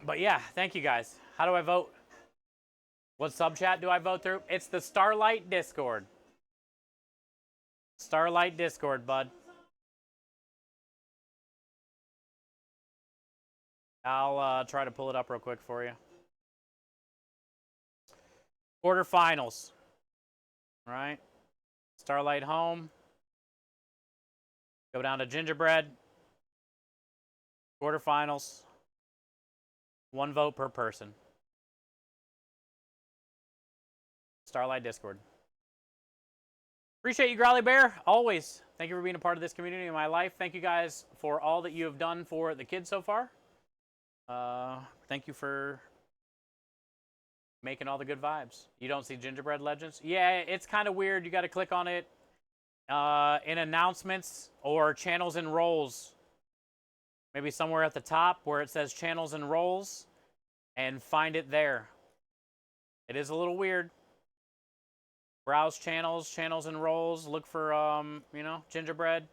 But yeah, thank you guys. How do I vote? What sub chat do I vote through? It's the Starlight Discord. Starlight Discord, bud. I'll try to pull it up real quick for you. Quarterfinals. All right. Starlight home. Go down to Gingerbread. Quarterfinals. 1 vote per person. Starlight Discord. Appreciate you, Growly Bear. Always. Thank you for being a part of this community in my life. Thank you guys for all that you have done for the kids so far. Thank you for making all the good vibes. You don't see Gingerbread Legends? Yeah, it's kind of weird. You got to click on it in announcements or channels and roles. Maybe somewhere at the top where it says channels and roles, and find it there. It is a little weird. Browse channels, channels and roles. Look for, you know, Gingerbread.